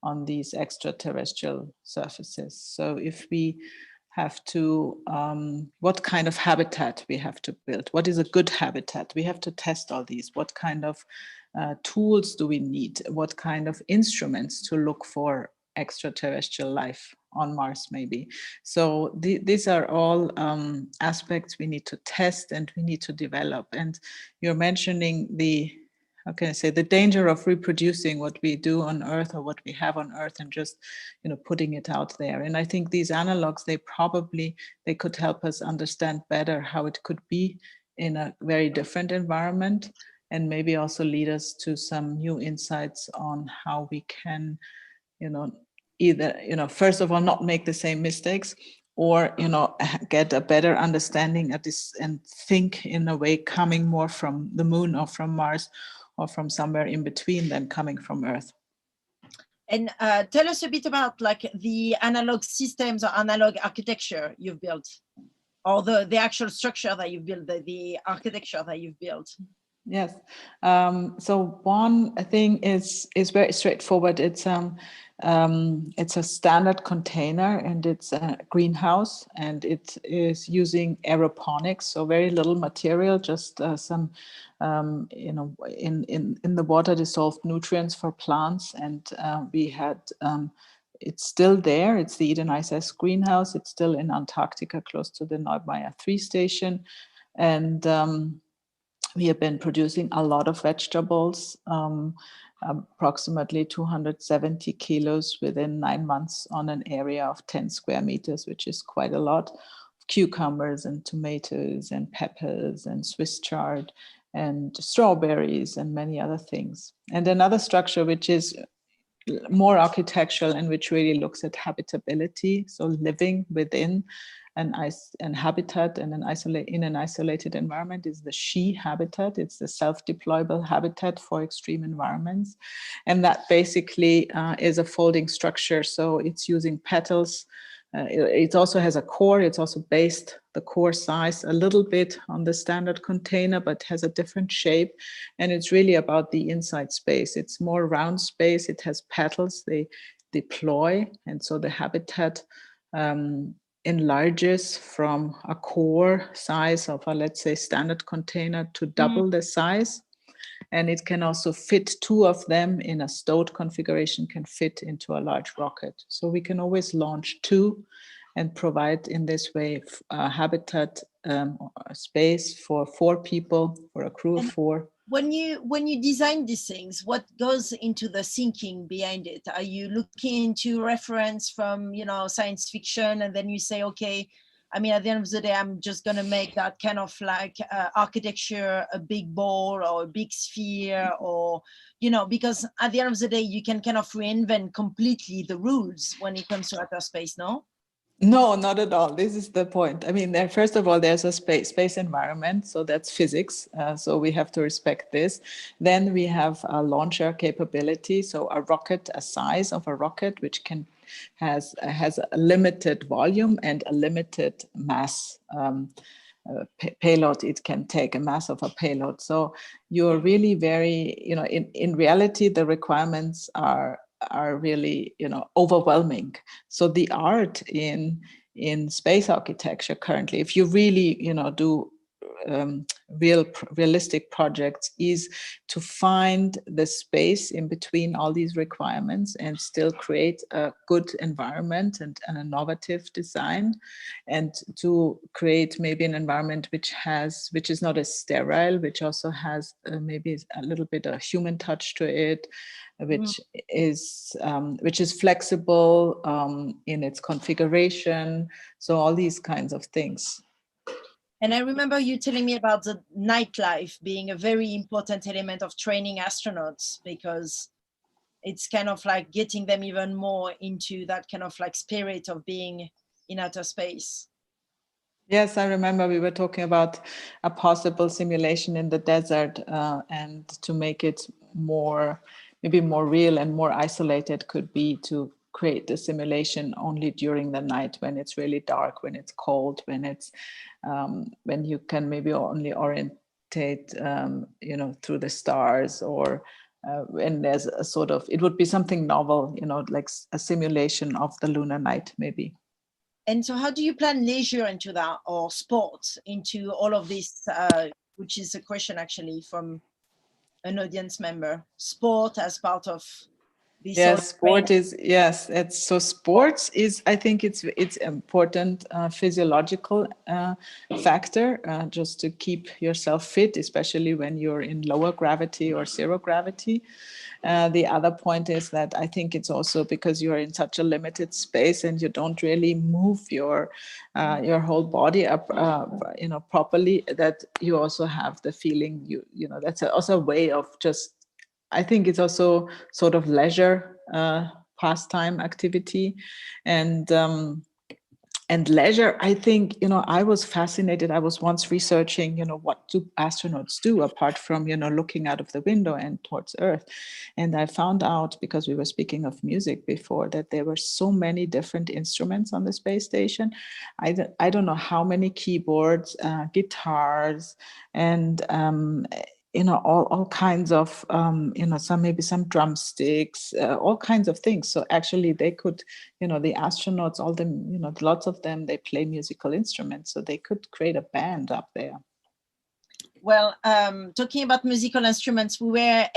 on these extraterrestrial surfaces. So if we have to, what kind of habitat we have to build, what is a good habitat? We have to test all these. What kind of tools do we need? What kind of instruments to look for extraterrestrial life on Mars maybe? So these are all aspects we need to test and we need to develop. And you're mentioning the, how can I say, the danger of reproducing what we do on Earth or what we have on Earth and just, putting it out there. And I think these analogs, they could help us understand better how it could be in a very different environment, and maybe also lead us to some new insights on how we can, either, first of all, not make the same mistakes, or get a better understanding of this and think in a way coming more from the moon or from Mars or from somewhere in between than coming from Earth. And tell us a bit about the analog systems or analog architecture you've built, or the actual structure that you've built, the architecture that you've built. Yes. So one thing is very straightforward. It's a standard container and it's a greenhouse, and it is using aeroponics, so very little material, just some in the water dissolved nutrients for plants. And we had it's still there. It's the Eden ISS greenhouse. It's still in Antarctica, close to the Neumayer 3 station, and we have been producing a lot of vegetables, approximately 270 kilos within 9 months on an area of 10 square meters, which is quite a lot. Cucumbers and tomatoes and peppers and Swiss chard and strawberries and many other things. And another structure which is more architectural and which really looks at habitability, so living within an habitat and in an isolated environment, is the SHE habitat. It's the self-deployable habitat for extreme environments. And that basically is a folding structure. So it's using petals. It also has a core. It's also based the core size a little bit on the standard container, but has a different shape. And it's really about the inside space. It's more round space. It has petals. They deploy. And so the habitat enlarges from a core size of a, let's say, standard container to double the size. And it can also fit 2 of them in a stowed configuration, can fit into a large rocket. So we can always launch 2 and provide in this way a habitat or a space for 4 people, for a crew of 4. When you design these things, what goes into the thinking behind it? Are you looking into reference from, you know, science fiction, and then you say, okay, I mean, at the end of the day, I'm just going to make that kind of like architecture, a big ball or a big sphere, or, you know, because at the end of the day, you can kind of reinvent completely the rules when it comes to outer space, no? No, not at all. This is the point. I mean, first of all, there's a space environment, so that's physics. So we have to respect this. Then we have a launcher capability, so a rocket, a size of a rocket, which has a limited volume and a limited mass. Payload, it can take a mass of a payload. So you're really very, you know, in reality, the requirements are really, you know, overwhelming. So the art in space architecture currently, if you really, you know, do realistic projects, is to find the space in between all these requirements and still create a good environment and an innovative design, and to create maybe an environment which is not as sterile, which also has maybe a little bit of human touch to it, which is flexible in its configuration. So all these kinds of things. And I remember you telling me about the nightlife being a very important element of training astronauts, because it's kind of like getting them even more into that kind of like spirit of being in outer space. Yes, I remember we were talking about a possible simulation in the desert, and to make it maybe more real and more isolated could be to create the simulation only during the night, when it's really dark, when it's cold, when you can maybe only orientate, you know, through the stars, or when there's a sort of, it would be something novel, you know, like a simulation of the lunar night, maybe. And so how do you plan leisure into that, or sports into all of this, which is a question actually from an audience member, sport as part of this? Yes, sport is, yes, so sports is, I think it's important physiological factor, just to keep yourself fit, especially when you're in lower gravity or zero gravity. The other point is that I think it's also because you're in such a limited space and you don't really move your whole body up, you know, properly, that you also have the feeling, you know, that's also a way of just, I think it's also sort of leisure, pastime activity, and leisure. I think, you know, I was fascinated. I was once researching, you know, what do astronauts do apart from, you know, looking out of the window and towards Earth. And I found out, because we were speaking of music before, that there were so many different instruments on the space station. I don't know how many keyboards, guitars, and you know, all kinds of, you know, some drumsticks, all kinds of things. So actually they could, you know, the astronauts, all them, you know, lots of them, they play musical instruments, so they could create a band up there. Well, talking about musical instruments, we were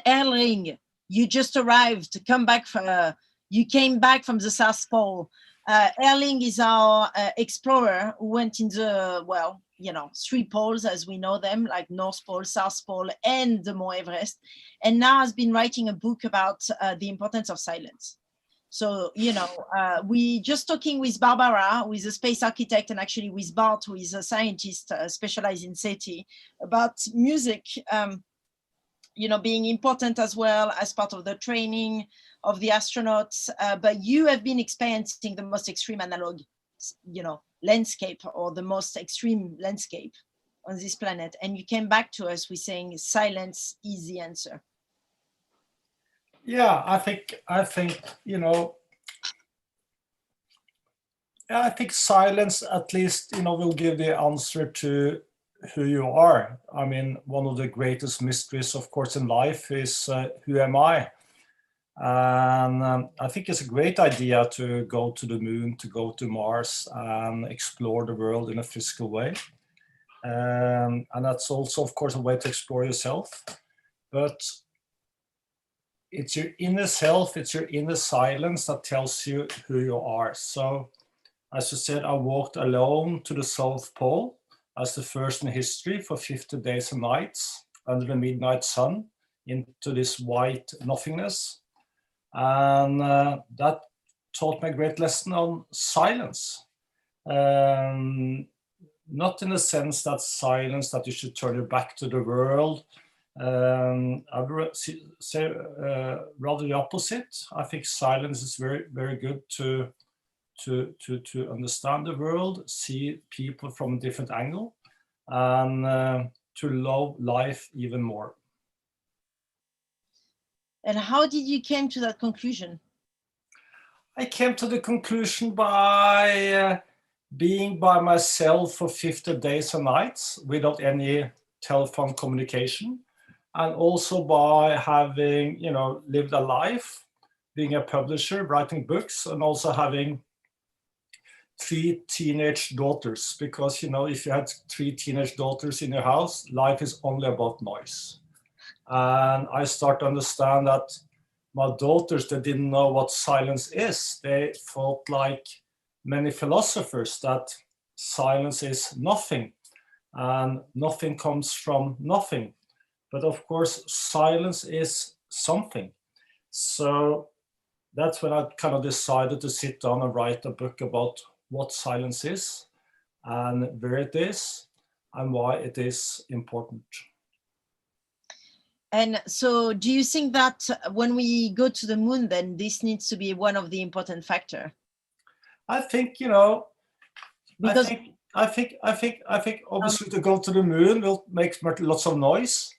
Erling, you just arrived to come back from, you came back from the South Pole. Erling is our explorer who went in the, well, you know, 3 poles as we know them, like North Pole, South Pole, and the Mount Everest, and now has been writing a book about the importance of silence. So, you know, we just talking with Barbara, who is a space architect, and actually with Bart, who is a scientist specialized in SETI, about music, you know, being important as well as part of the training of the astronauts. But you have been experiencing the most extreme analog, you know, landscape, or the most extreme landscape on this planet, and you came back to us with saying silence is the answer. Yeah, I think you know, I think silence, at least, you know, will give the answer to who you are. I mean, one of the greatest mysteries, of course, in life is who am I? And I think it's a great idea to go to the moon, to go to Mars, and explore the world in a physical way. And that's also, of course, a way to explore yourself. But it's your inner self, it's your inner silence that tells you who you are. So As you said, I walked alone to the South Pole as the first in history for 50 days and nights under the midnight sun into this white nothingness. And that taught me a great lesson on silence. Not in the sense that silence, that you should turn your back to the world. I would say rather the opposite. I think silence is very, very good to understand the world, see people from a different angle, and to love life even more. And how did you came to that conclusion? I came to the conclusion by being by myself for 50 days and nights without any telephone communication, and also by having, you know, lived a life, being a publisher, writing books, and also having 3 teenage daughters, because, you know, if you had 3 teenage daughters in your house, life is only about noise. And I start to understand that my daughters, they didn't know what silence is. They thought, like many philosophers, that silence is nothing, and nothing comes from nothing. But of course, silence is something. So that's when I kind of decided to sit down and write a book about what silence is, and where it is, and why it is important. And so do you think that when we go to the moon, then this needs to be one of the important factors? I think, you know, because I think obviously to go to the moon will make lots of noise,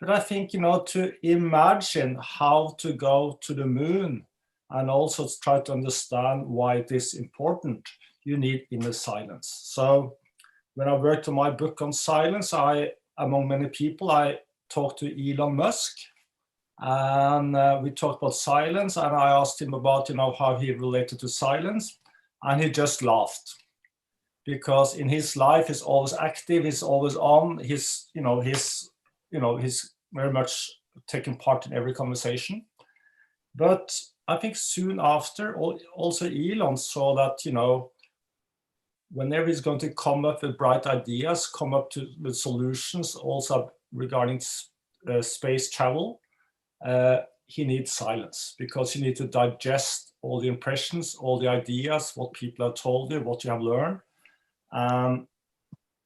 but I think, you know, to imagine how to go to the moon and also try to understand why it is important, you need inner silence. So when I worked on my book on silence, among many people, I talked to Elon Musk, and we talked about silence, and I asked him about, you know, how he related to silence, and he just laughed, because in his life he's always active, he's always on, he's very much taking part in every conversation. But I think soon after, also Elon saw that, you know, whenever he's going to come up with bright ideas, come up with solutions, also regarding space travel, he needs silence, because you need to digest all the impressions, all the ideas, what people have told you, what you have learned.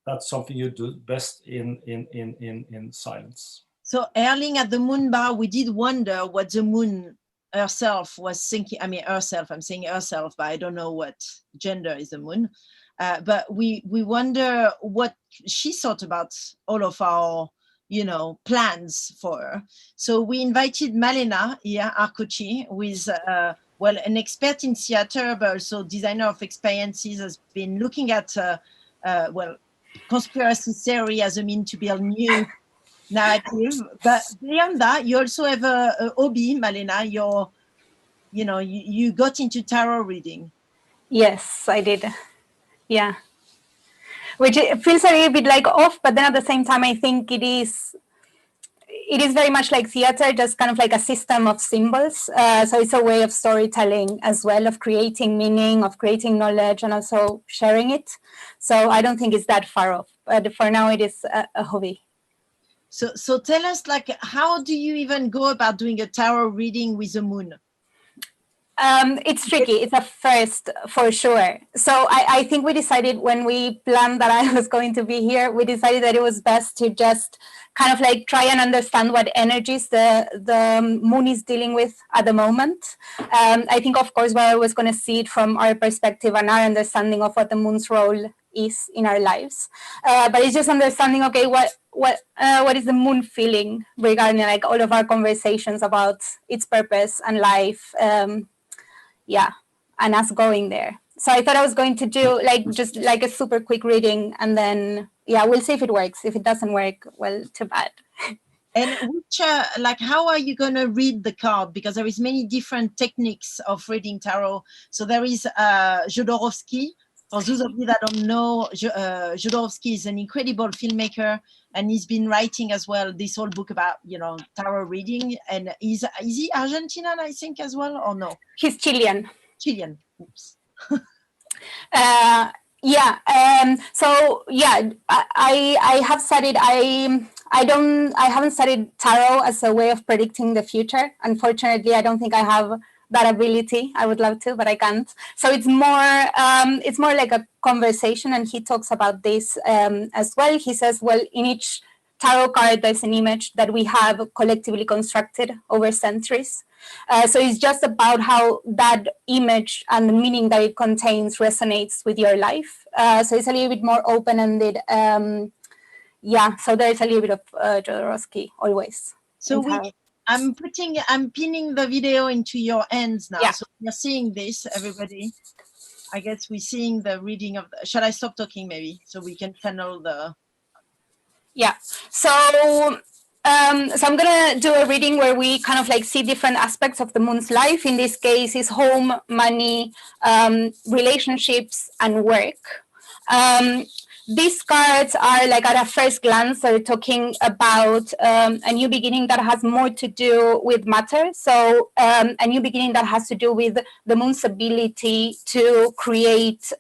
That's something you do best in silence. So Erling, at the Moon Bar, we did wonder what the moon herself was thinking. I mean, herself, I'm saying herself, but I don't know what gender is the moon. But we wonder what she thought about all of our, you know, plans for her. So we invited Malena here, Arkoci, who is, well, an expert in theater, but also designer of experiences, has been looking at, well, conspiracy theory as a mean to build new narrative. But beyond that, you also have a hobby, Malena. You got into tarot reading. Yes, I did. Yeah, which it feels a little bit like off, but then at the same time, I think it is very much like theater, just kind of like a system of symbols. So it's a way of storytelling as well, of creating meaning, of creating knowledge, and also sharing it. So I don't think it's that far off, but for now it is a hobby. So tell us, like, how do you even go about doing a tarot reading with the moon? It's tricky. It's a first for sure. So I think we decided when we planned that I was going to be here, we decided that it was best to just kind of like try and understand what energies the moon is dealing with at the moment. I think, of course, we're always going to see it from our perspective and our understanding of what the moon's role is in our lives. But it's just understanding, okay, what is the moon feeling regarding like all of our conversations about its purpose and life. Yeah, and us going there. So I thought I was going to do just a super quick reading, and then we'll see if it works. If it doesn't work, well, too bad. And which, how are you going to read the card? Because there is many different techniques of reading tarot. So there is Jodorowsky. For those of you that don't know, Jodorowsky is an incredible filmmaker, and he's been writing as well this whole book about, tarot reading. And is he Argentinian, I think, as well, or no? He's Chilean. Chilean. Oops. Yeah. So yeah, I have studied. I haven't studied tarot as a way of predicting the future. Unfortunately, I don't think I have that ability. I would love to, but I can't. So it's more like a conversation, and he talks about this as well. He says, well, in each tarot card, there's an image that we have collectively constructed over centuries. So it's just about how that image and the meaning that it contains resonates with your life. So it's a little bit more open-ended. Yeah, so there's a little bit of Jodorowsky always. So I'm pinning the video into your hands now. Yeah. So you're seeing this, everybody. I guess we're seeing the reading of shall I stop talking maybe so we can channel the... Yeah, so I'm gonna do a reading where we kind of like see different aspects of the moon's life. In this case, is home, money, relationships, and work. These cards are like at a first glance, they're talking about a new beginning that has more to do with matter. So a new beginning that has to do with the moon's ability to create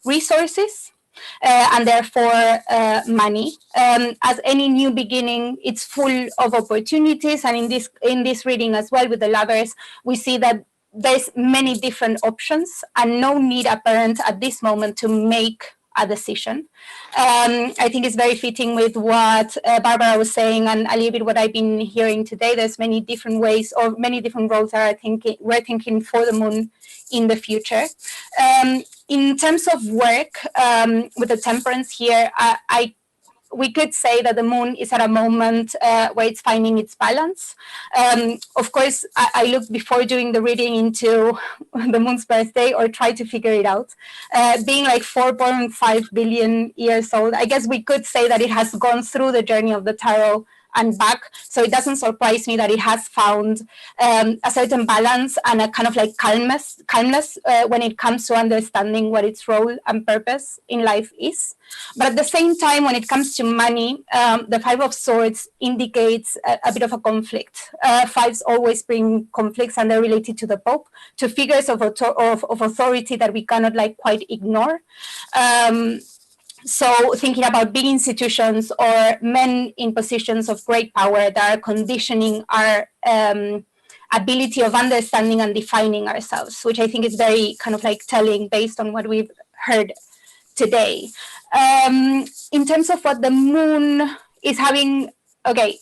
resources. And therefore money. As any new beginning, it's full of opportunities. And in this reading as well with the Lovers, we see that there's many different options and no need apparent at this moment to make a decision. I think it's very fitting with what Barbara was saying and a little bit what I've been hearing today. There's many different ways or many different roles that we're thinking for the moon in the future. In terms of work, with the Temperance here, we could say that the moon is at a moment where it's finding its balance. Of course, I looked before doing the reading into the moon's birthday or tried to figure it out. Being like 4.5 billion years old, I guess we could say that it has gone through the journey of the tarot and back. So it doesn't surprise me that it has found a certain balance and a kind of like calmness when it comes to understanding what its role and purpose in life is. But at the same time, when it comes to money, the Five of Swords indicates a bit of a conflict. Fives always bring conflicts, and they're related to the Pope, to figures of authority that we cannot like quite ignore. So thinking about big institutions or men in positions of great power that are conditioning our ability of understanding and defining ourselves, which I think is very kind of like telling based on what we've heard today. In terms of what the moon is having, okay,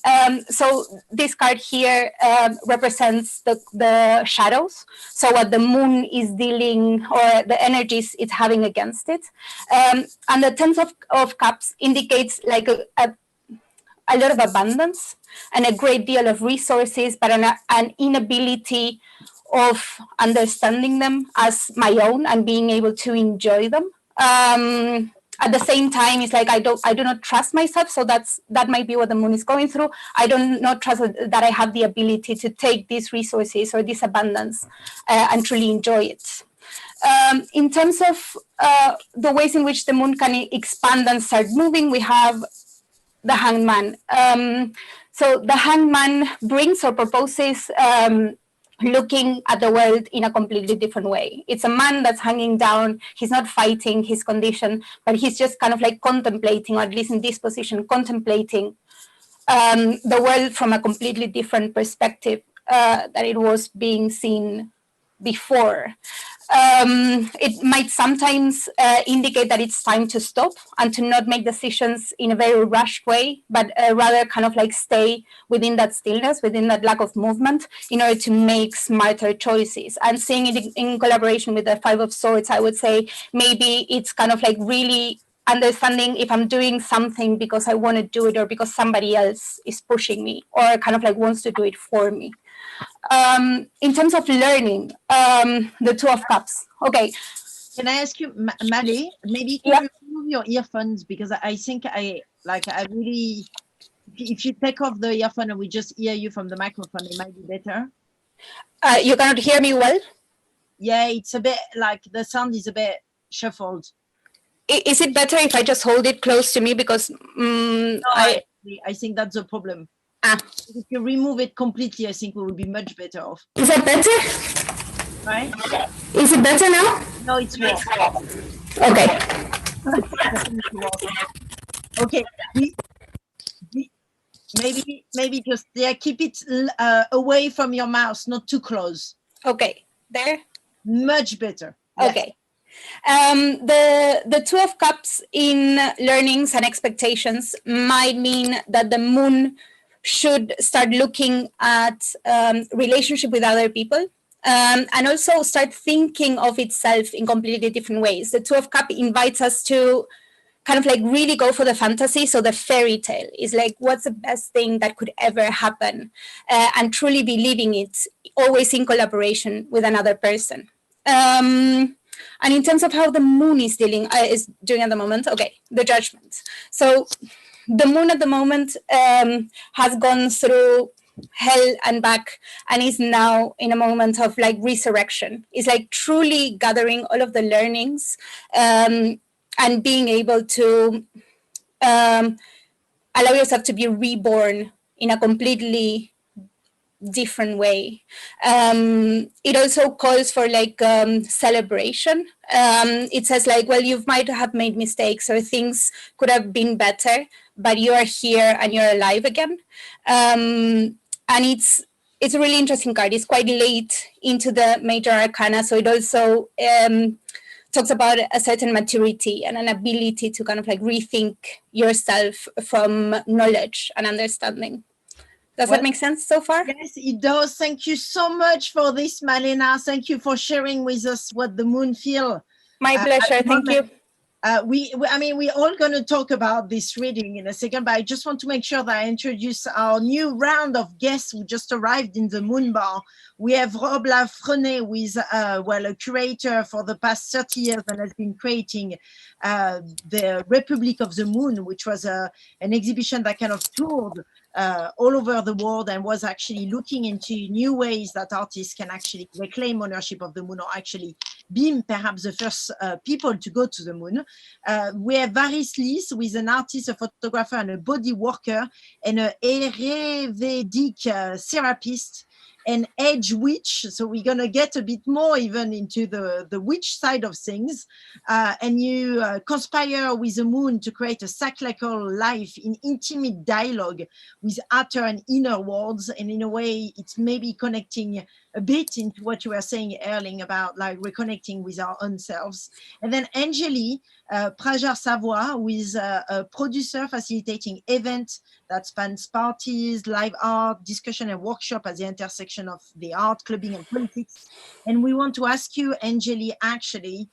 so this card here represents the shadows. So what the moon is dealing, or the energies it's having against it. And the Ten of Cups indicates like a lot of abundance and a great deal of resources, but an inability of understanding them as my own and being able to enjoy them. At the same time, it's like I do not trust myself, so that might be what the moon is going through. I do not trust that I have the ability to take these resources or this abundance and truly enjoy it. In terms of the ways in which the moon can expand and start moving, we have the Hangman. So the Hangman brings or proposes looking at the world in a completely different way. It's a man that's hanging down. He's not fighting his condition, but he's just kind of like contemplating, or at least in this position, contemplating the world from a completely different perspective that it was being seen before. It might sometimes indicate that it's time to stop and to not make decisions in a very rushed way, but rather kind of like stay within that stillness, within that lack of movement, in order to make smarter choices. And seeing it in collaboration with the Five of Swords, I would say maybe it's kind of like really understanding if I'm doing something because I want to do it or because somebody else is pushing me or kind of like wants to do it for me. In terms of learning, the Two of Cups. Okay. Can I ask you, Maddie, maybe can you remove your earphones, because I think I really, if you take off the earphone and we just hear you from the microphone, it might be better. You cannot hear me well? Yeah, it's a bit like the sound is a bit shuffled. Is it better if I just hold it close to me? Because no, I think that's the problem. If you remove it completely, I think we will be much better off. Is that better? right? Is it better now? No, it's worse. Okay. Okay. Maybe just keep it away from your mouth, not too close. Okay. There. Much better. Yes. Okay. The Two of Cups in learnings and expectations might mean that the moon should start looking at relationship with other people, and also start thinking of itself in completely different ways. The Two of Cups invites us to kind of like really go for the fantasy. So the fairy tale is like, what's the best thing that could ever happen, and truly believing it, always in collaboration with another person. And in terms of how the moon is doing at the moment, okay, the Judgment. So the moon at the moment has gone through hell and back, and is now in a moment of like resurrection. It's like truly gathering all of the learnings and being able to allow yourself to be reborn in a completely different way. It also calls for like celebration. It says like, well, you might have made mistakes or things could have been better, but you are here and you're alive again. And it's a really interesting card. It's quite late into the major arcana, so it also talks about a certain maturity and an ability to kind of like rethink yourself from knowledge and understanding. Does that make sense so far? Yes, it does. Thank you so much for this, Malena. Thank you for sharing with us what the moon feels. My pleasure. Thank you. We're all going to talk about this reading in a second, but I just want to make sure that I introduce our new round of guests who just arrived in the Moon Bar. We have Rob Lafrenet, who is a curator for the past 30 years and has been creating the Republic of the Moon, which was an exhibition that kind of toured all over the world and was actually looking into new ways that artists can actually reclaim ownership of the moon, or actually be perhaps the first people to go to the moon. We have Varis Lis, who is an artist, a photographer, and a body worker, and an Ayurvedic therapist, and edge witch. So we're going to get a bit more even into the witch side of things. And you conspire with the moon to create a cyclical life in intimate dialogue with outer and inner worlds. And in a way, it's maybe connecting a bit into what you were saying, Erling, about like reconnecting with our own selves. And then Angélie Prajar Savoie, who is a producer facilitating events that spans parties, live art, discussion and workshop at the intersection of the art, clubbing and politics. And we want to ask you, Angélie, actually,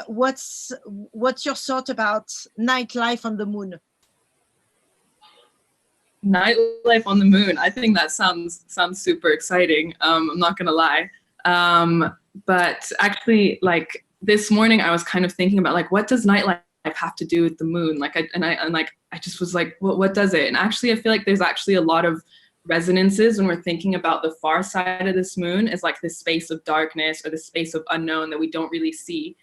what's your thought about nightlife on the moon? Nightlife on the moon. I think that sounds super exciting. I'm not gonna lie. But actually, like this morning, I was kind of thinking about like, what does nightlife have to do with the moon? Like, I just was like, what does it? And actually, I feel like there's actually a lot of resonances when we're thinking about the far side of this moon as like this space of darkness or the space of unknown that we don't really see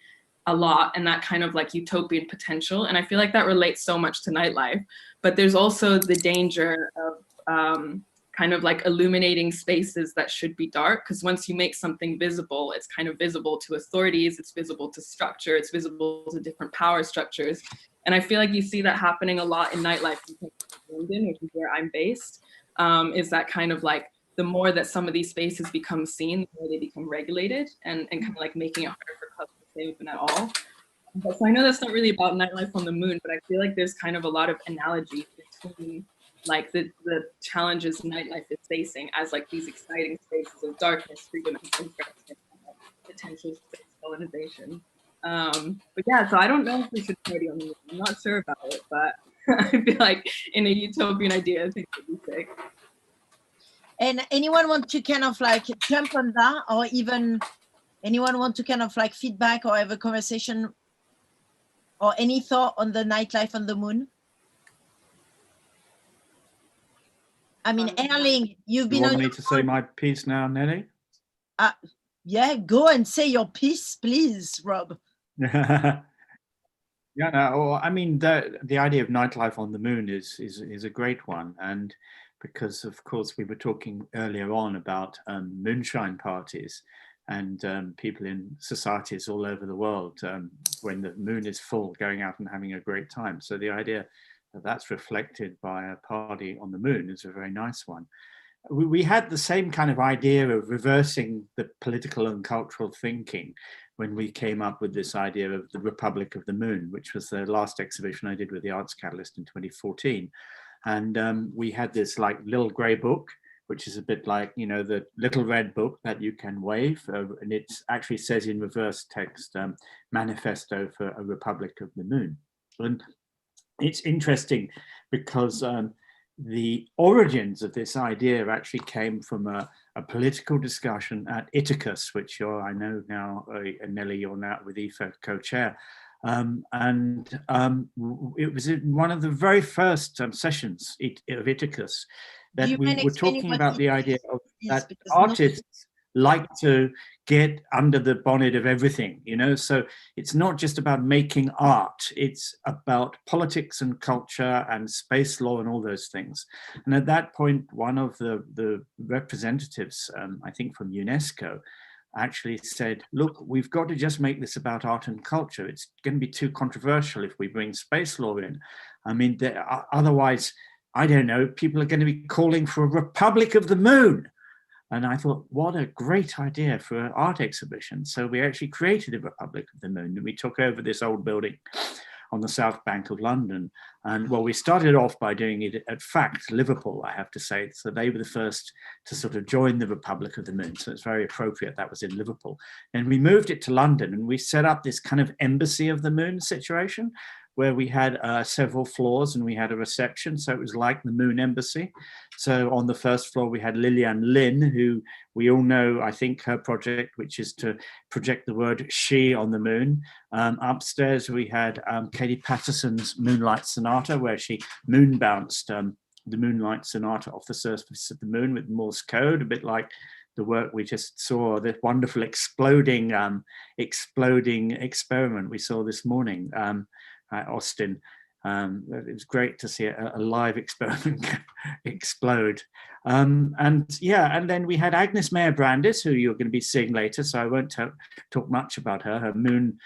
a lot, and that kind of like utopian potential. And I feel like that relates so much to nightlife. But there's also the danger of kind of like illuminating spaces that should be dark, because once you make something visible, it's kind of visible to authorities, it's visible to structure, it's visible to different power structures. And I feel like you see that happening a lot in nightlife in London, which is where I'm based, is that kind of like the more that some of these spaces become seen, the more they become regulated, and kind of like making it harder for clubs to stay open at all. So I know that's not really about nightlife on the moon, but I feel like there's kind of a lot of analogy between like the challenges nightlife is facing as like these exciting spaces of darkness, freedom, and interest, and potential space colonization. But yeah, so I don't know if we should party on the moon. I'm not sure about it, but I feel like in a utopian idea, I think it would be sick. And anyone want to kind of like jump on that, or even anyone want to kind of like feedback or have a conversation or any thought on the nightlife on the moon? I mean, Erling, you've been on. You want me to say my piece now, Nelly? Yeah, go and say your piece, please, Rob. Yeah, no, well, I mean, the idea of nightlife on the moon is a great one, and because of course we were talking earlier on about moonshine parties, and people in societies all over the world, when the moon is full, going out and having a great time. So the idea that that's reflected by a party on the moon is a very nice one. We had the same kind of idea of reversing the political and cultural thinking when we came up with this idea of the Republic of the Moon, which was the last exhibition I did with the Arts Catalyst in 2014. And we had this like little grey book, which is a bit like, you know, the little red book that you can wave. And it actually says in reverse text, Manifesto for a Republic of the Moon. And it's interesting because the origins of this idea actually came from a political discussion at Ithacus, which I know now, Nelly, you're now with Aoife co-chair. It was in one of the very first sessions of Ithacus that we were talking about the idea of that artists like to get under the bonnet of everything, you know, so it's not just about making art, it's about politics and culture and space law and all those things. And at that point, one of the representatives, I think from UNESCO, actually said, look, we've got to just make this about art and culture. It's going to be too controversial if we bring space law in. I mean, otherwise, I don't know, people are going to be calling for a Republic of the Moon. And I thought, what a great idea for an art exhibition. So we actually created a Republic of the Moon, and we took over this old building on the south bank of London. And well, we started off by doing it at FACT, Liverpool, I have to say. So they were the first to sort of join the Republic of the Moon. So it's very appropriate that was in Liverpool. And we moved it to London, and we set up this kind of embassy of the moon situation, where we had several floors and we had a reception. So it was like the Moon Embassy. So on the first floor, we had Lillian Lin, who we all know, I think, her project, which is to project the word she on the moon. Upstairs, we had Katie Patterson's Moonlight Sonata, where she moon bounced the Moonlight Sonata off the surface of the moon with Morse code, a bit like the work we just saw, this wonderful exploding experiment we saw this morning. At Austin. It was great to see a live experiment explode. And then we had Agnes Mayer-Brandis, who you're going to be seeing later, so I won't talk much about her. Her moon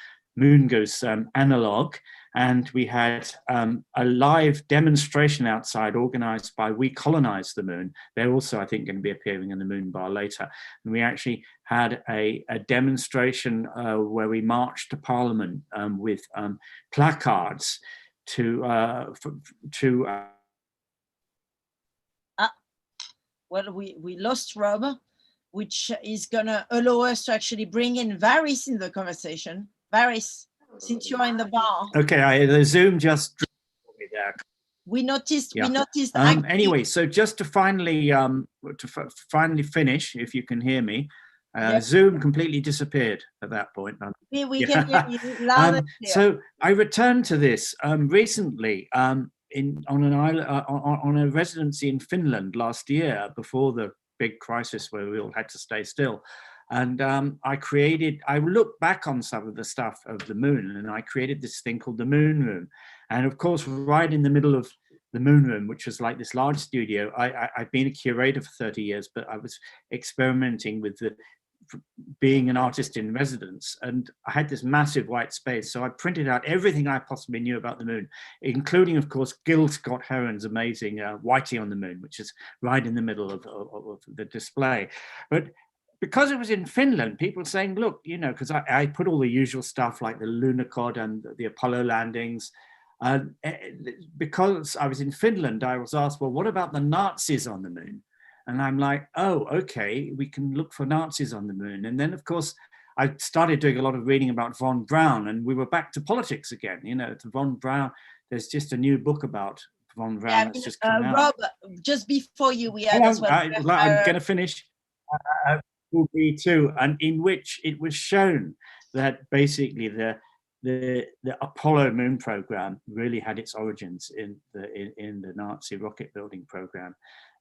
goes analog, and we had a live demonstration outside organized by We Colonize the Moon. They're also, I think, going to be appearing in the Moon Bar later. And we actually had a demonstration where we marched to Parliament with placards well, we lost Rob, which is gonna allow us to actually bring in Varys in the conversation. Varys, since you're in the bar. Okay, the Zoom just dropped me there. We noticed. Anyway, so just to finally finish, if you can hear me, Zoom completely disappeared at that point. We can hear you loud and clear. So I returned to this recently on a residency in Finland last year, before the big crisis where we all had to stay still. And I looked back on some of the stuff of the moon, and I created this thing called the Moon Room. And of course, right in the middle of the Moon Room, which was like this large studio, I've been a curator for 30 years, but I was experimenting with being an artist in residence. And I had this massive white space. So I printed out everything I possibly knew about the moon, including, of course, Gil Scott-Heron's amazing Whitey on the Moon, which is right in the middle of the display. But because it was in Finland, people saying, look, you know, because I put all the usual stuff like the Lunokhod and the Apollo landings. Because I was in Finland, I was asked, well, what about the Nazis on the moon? And I'm like, oh, okay, we can look for Nazis on the moon. And then, of course, I started doing a lot of reading about von Braun, and we were back to politics again. You know, to von Braun, there's just a new book about von Braun that's just come out. Rob, just before you, we had as well. I'm going to finish. Will be too, and in which it was shown that basically the Apollo moon program really had its origins in the Nazi rocket building program.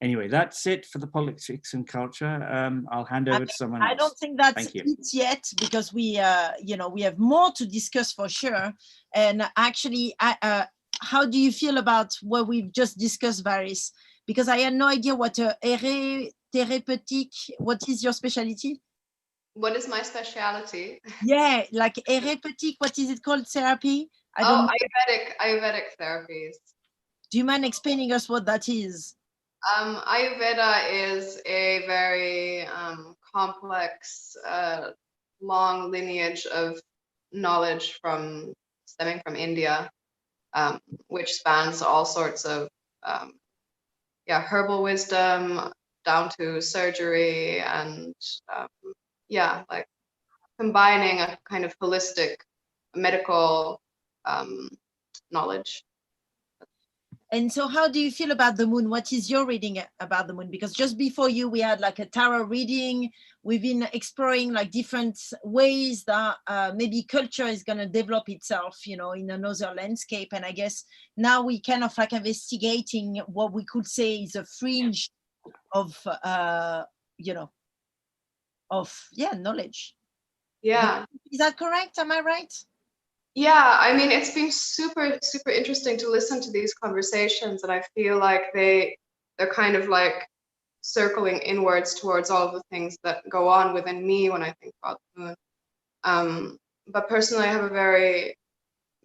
Anyway, that's it for the politics and culture. I'll hand over to someone else. I don't think that's it yet, because we have more to discuss for sure. And actually, how do you feel about what we've just discussed, Varys? Because I had no idea what thérapeutique, what is your specialty? What is my speciality? Yeah, like erepeutic, what is it called, therapy? I don't know. Ayurvedic therapies. Do you mind explaining us what that is? Ayurveda is a very complex, long lineage of knowledge stemming from India, which spans all sorts of herbal wisdom down to surgery and like combining a kind of holistic medical knowledge. And so how do you feel about the moon? What is your reading about the moon? Because just before you, we had like a tarot reading. We've been exploring like different ways that maybe culture is going to develop itself, you know, in another landscape. And I guess now we kind of like investigating what we could say is a fringe of, you know, of, knowledge. Yeah. Is that correct? Am I right? Yeah, I mean, it's been super, super interesting to listen to these conversations, and I feel like they're kind of like circling inwards towards all of the things that go on within me when I think about the moon. But personally, I have a very,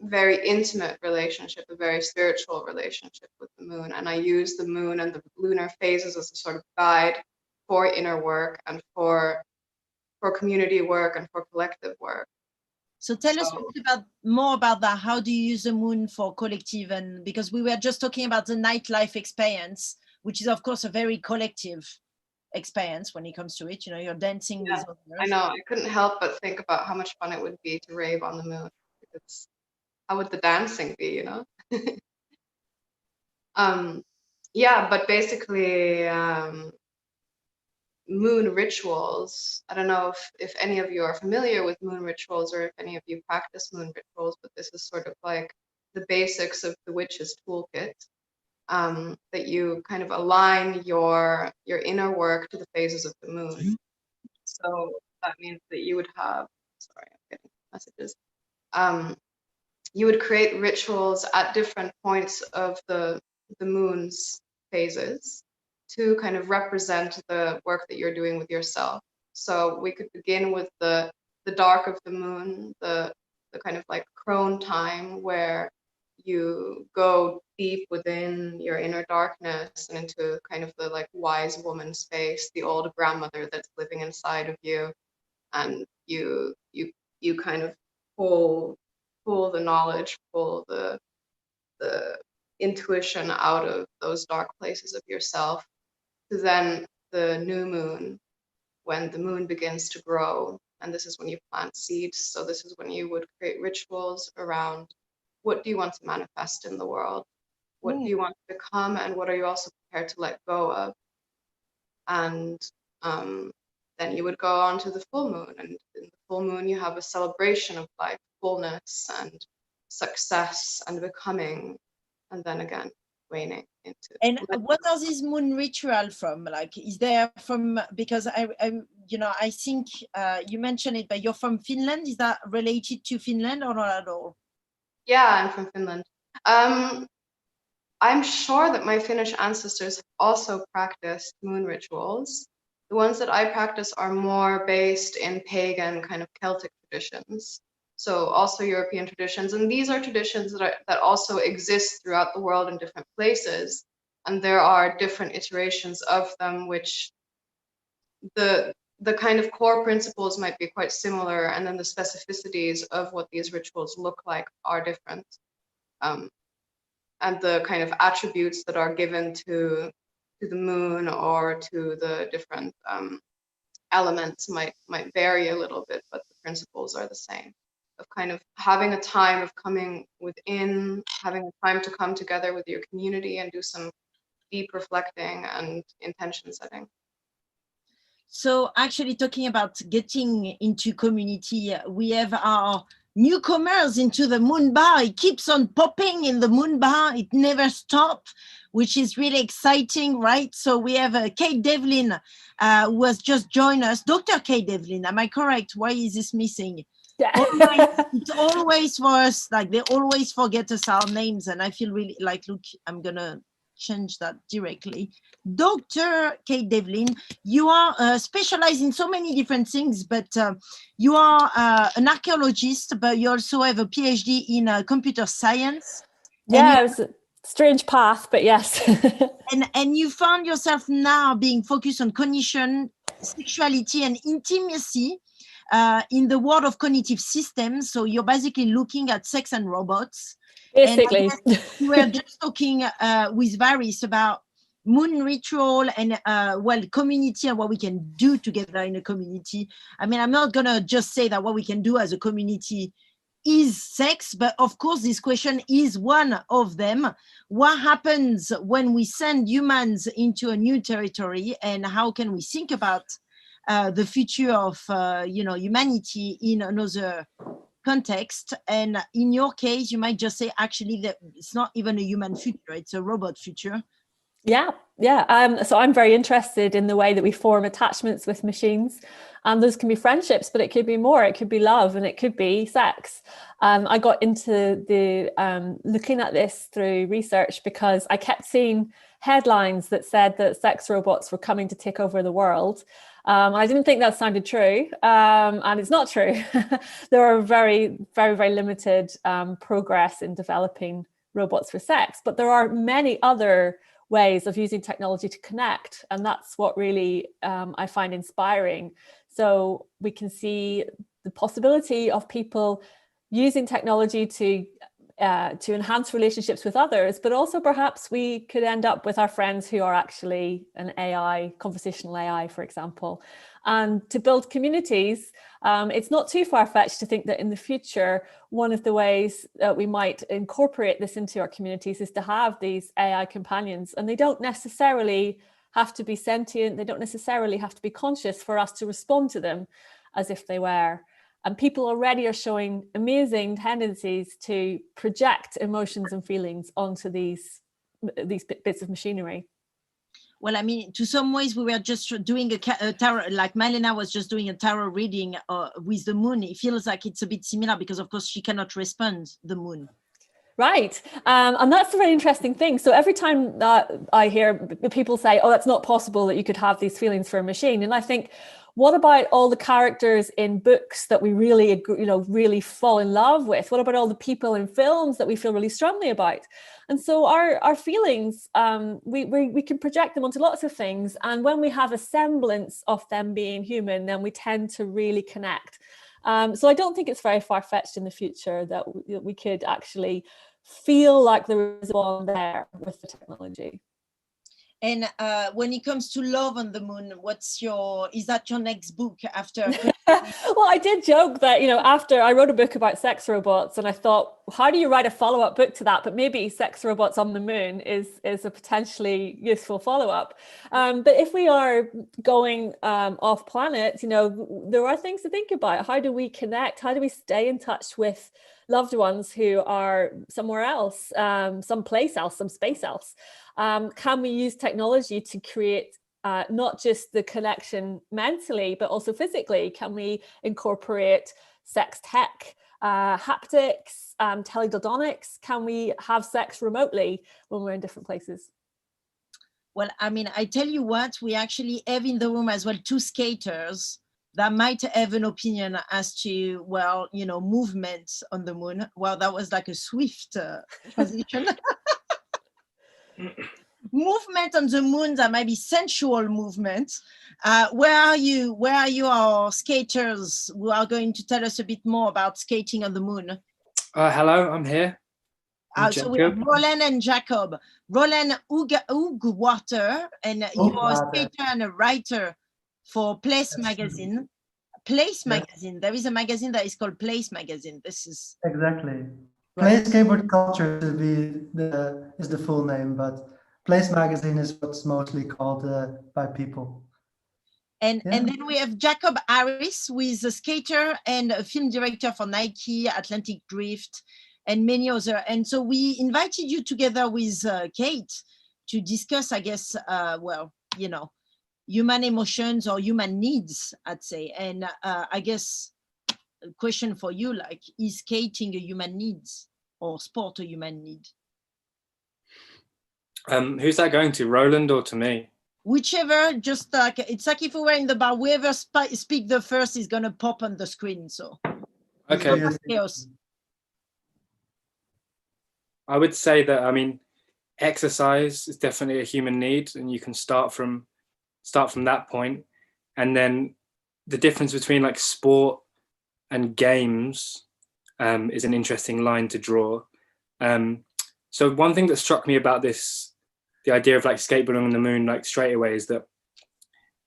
very intimate relationship, a very spiritual relationship with the moon, and I use the moon and the lunar phases as a sort of guide for inner work and for community work and for collective work. So tell us more about that. How do you use the moon for collective? And because we were just talking about the nightlife experience, which is of course a very collective experience when it comes to it. You know, you're dancing with others. I know. I couldn't help but think about how much fun it would be to rave on the moon. Because how would the dancing be? You know. Yeah, but basically. Moon rituals. I don't know if any of you are familiar with moon rituals or if any of you practice moon rituals, but this is sort of like the basics of the witch's toolkit, that you kind of align your inner work to the phases of the moon. So that means that you would have, sorry, I'm getting messages. You would create rituals at different points of the moon's phases to kind of represent the work that you're doing with yourself. So we could begin with the dark of the moon, the kind of like crone time where you go deep within your inner darkness and into kind of the like wise woman space, the old grandmother that's living inside of you, and you kind of pull the knowledge, pull the intuition out of those dark places of yourself. To then the new moon, when the moon begins to grow, and this is when you plant seeds. So this is when you would create rituals around what do you want to manifest in the world, what do you want to become, and what are you also prepared to let go of. And then you would go on to the full moon, and in the full moon you have a celebration of life, fullness and success and becoming, and then again waning into. And what are these moon ritual from? Like, is there from, because I you know, I think you mentioned it, but you're from Finland. Is that related to Finland or not at all? Yeah, I'm from Finland. I'm sure that my Finnish ancestors also practiced moon rituals. The ones that I practice are more based in pagan kind of Celtic traditions. So also European traditions, and these are traditions that also exist throughout the world in different places, and there are different iterations of them, which the kind of core principles might be quite similar, and then the specificities of what these rituals look like are different, and the kind of attributes that are given to the moon or to the different elements might vary a little bit, but the principles are the same. Of kind of having a time of coming within, having a time to come together with your community and do some deep reflecting and intention setting. So actually talking about getting into community, we have our newcomers into the moon bar. It keeps on popping in the moon bar. It never stops, which is really exciting, right? So we have Kate Devlin, who has just joined us. Dr. Kate Devlin, am I correct? Why is this missing? It's always for us, like they always forget us our names, and I feel really like, look, I'm gonna change that directly. Dr. Kate Devlin, you are specialized in so many different things, but you are an archaeologist, but you also have a PhD in computer science. Yeah, it was a strange path, but yes. and you found yourself now being focused on cognition, sexuality, and intimacy in the world of cognitive systems. So you're basically looking at sex and robots. Basically. And we were just talking with Varis about moon ritual and well, community and what we can do together in a community. I mean, I'm not gonna just say that what we can do as a community is sex, but of course this question is one of them. What happens when we send humans into a new territory, and how can we think about the future of humanity in another context? And in your case, you might just say actually that it's not even a human future, it's a robot future. Yeah. So I'm very interested in the way that we form attachments with machines, and those can be friendships, but it could be more. It could be love, and it could be sex. I got into the looking at this through research because I kept seeing headlines that said that sex robots were coming to take over the world. I didn't think that sounded true, and it's not true. There are very, very, very limited progress in developing robots for sex, but there are many other ways of using technology to connect, and that's what really I find inspiring. So we can see the possibility of people using technology to enhance relationships with others, but also perhaps we could end up with our friends who are actually an AI, conversational AI, for example. And to build communities, it's not too far-fetched to think that in the future, one of the ways that we might incorporate this into our communities is to have these AI companions. And they don't necessarily have to be sentient, they don't necessarily have to be conscious for us to respond to them as if they were. And people already are showing amazing tendencies to project emotions and feelings onto these bits of machinery. Well, I mean, to some ways, we were just doing a tarot, like Malena was just doing a tarot reading with the moon. It feels like it's a bit similar because, of course, she cannot respond the moon. Right. And that's a very interesting thing. So every time that I hear people say, oh, that's not possible that you could have these feelings for a machine. And I think, what about all the characters in books that we really, really fall in love with? What about all the people in films that we feel really strongly about? And so our feelings, we can project them onto lots of things. And when we have a semblance of them being human, then we tend to really connect. So I don't think it's very far-fetched in the future that we could actually feel like there is one there with the technology. And when it comes to love on the moon, is that your next book after? Well, I did joke that, after I wrote a book about sex robots, and I thought, how do you write a follow-up book to that? But maybe sex robots on the moon is a potentially useful follow-up. But if we are going off planet, there are things to think about. How do we connect? How do we stay in touch with loved ones who are somewhere else, someplace else, some space else? Can we use technology to create not just the connection mentally, but also physically? Can we incorporate sex tech, haptics, teledildonics? Can we have sex remotely when we're in different places? Well, I mean, I tell you what, we actually have in the room as well 2 skaters that might have an opinion as to, well, movement on the moon. Well, that was like a swift transition. Movement on the moon, that might be sensual movement. Where are you, our skaters who are going to tell us a bit more about skating on the moon? Hello, I'm here. So we have Roland and Jacob. Roland Oogwater, and you are a skater and a writer for Place Magazine. Place Magazine. There is a magazine that is called Place Magazine. This is exactly. Place Skateboard Culture is the full name, but Place Magazine is what's mostly called by people. And then we have Jacob Harris, who is a skater and a film director for Nike, Atlantic Drift, and many other. And so we invited you together with Kate to discuss, I guess, human emotions or human needs, I'd say. And I guess a question for you, like, is skating a human needs or sport a human need? Who's that going to, Roland or to me? Whichever, just like, it's like if we were in the bar, whoever speak the first is gonna pop on the screen, so. Okay. Chaos. I would say that, I mean, exercise is definitely a human need, and you can start from that point. And then the difference between like sport and games is an interesting line to draw. So one thing that struck me about this, the idea of like skateboarding on the moon, like straight away, is that,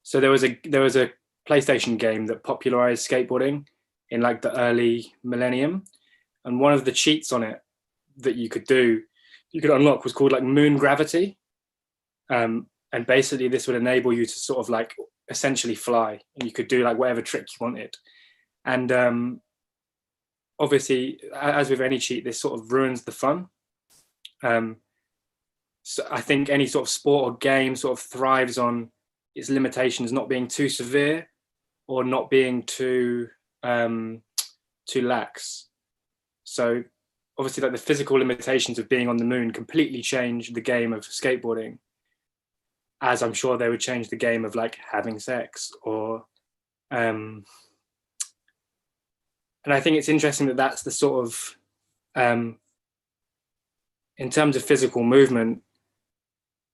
so there was a PlayStation game that popularized skateboarding in like the early millennium, and one of the cheats on it that you could unlock was called like moon gravity, and basically this would enable you to sort of like essentially fly, and you could do like whatever trick you wanted. And obviously, as with any cheat, this sort of ruins the fun. So I think any sort of sport or game sort of thrives on its limitations not being too severe or not being too lax. So obviously, like the physical limitations of being on the moon completely change the game of skateboarding, as I'm sure they would change the game of like having sex or and I think it's interesting that that's the sort of in terms of physical movement,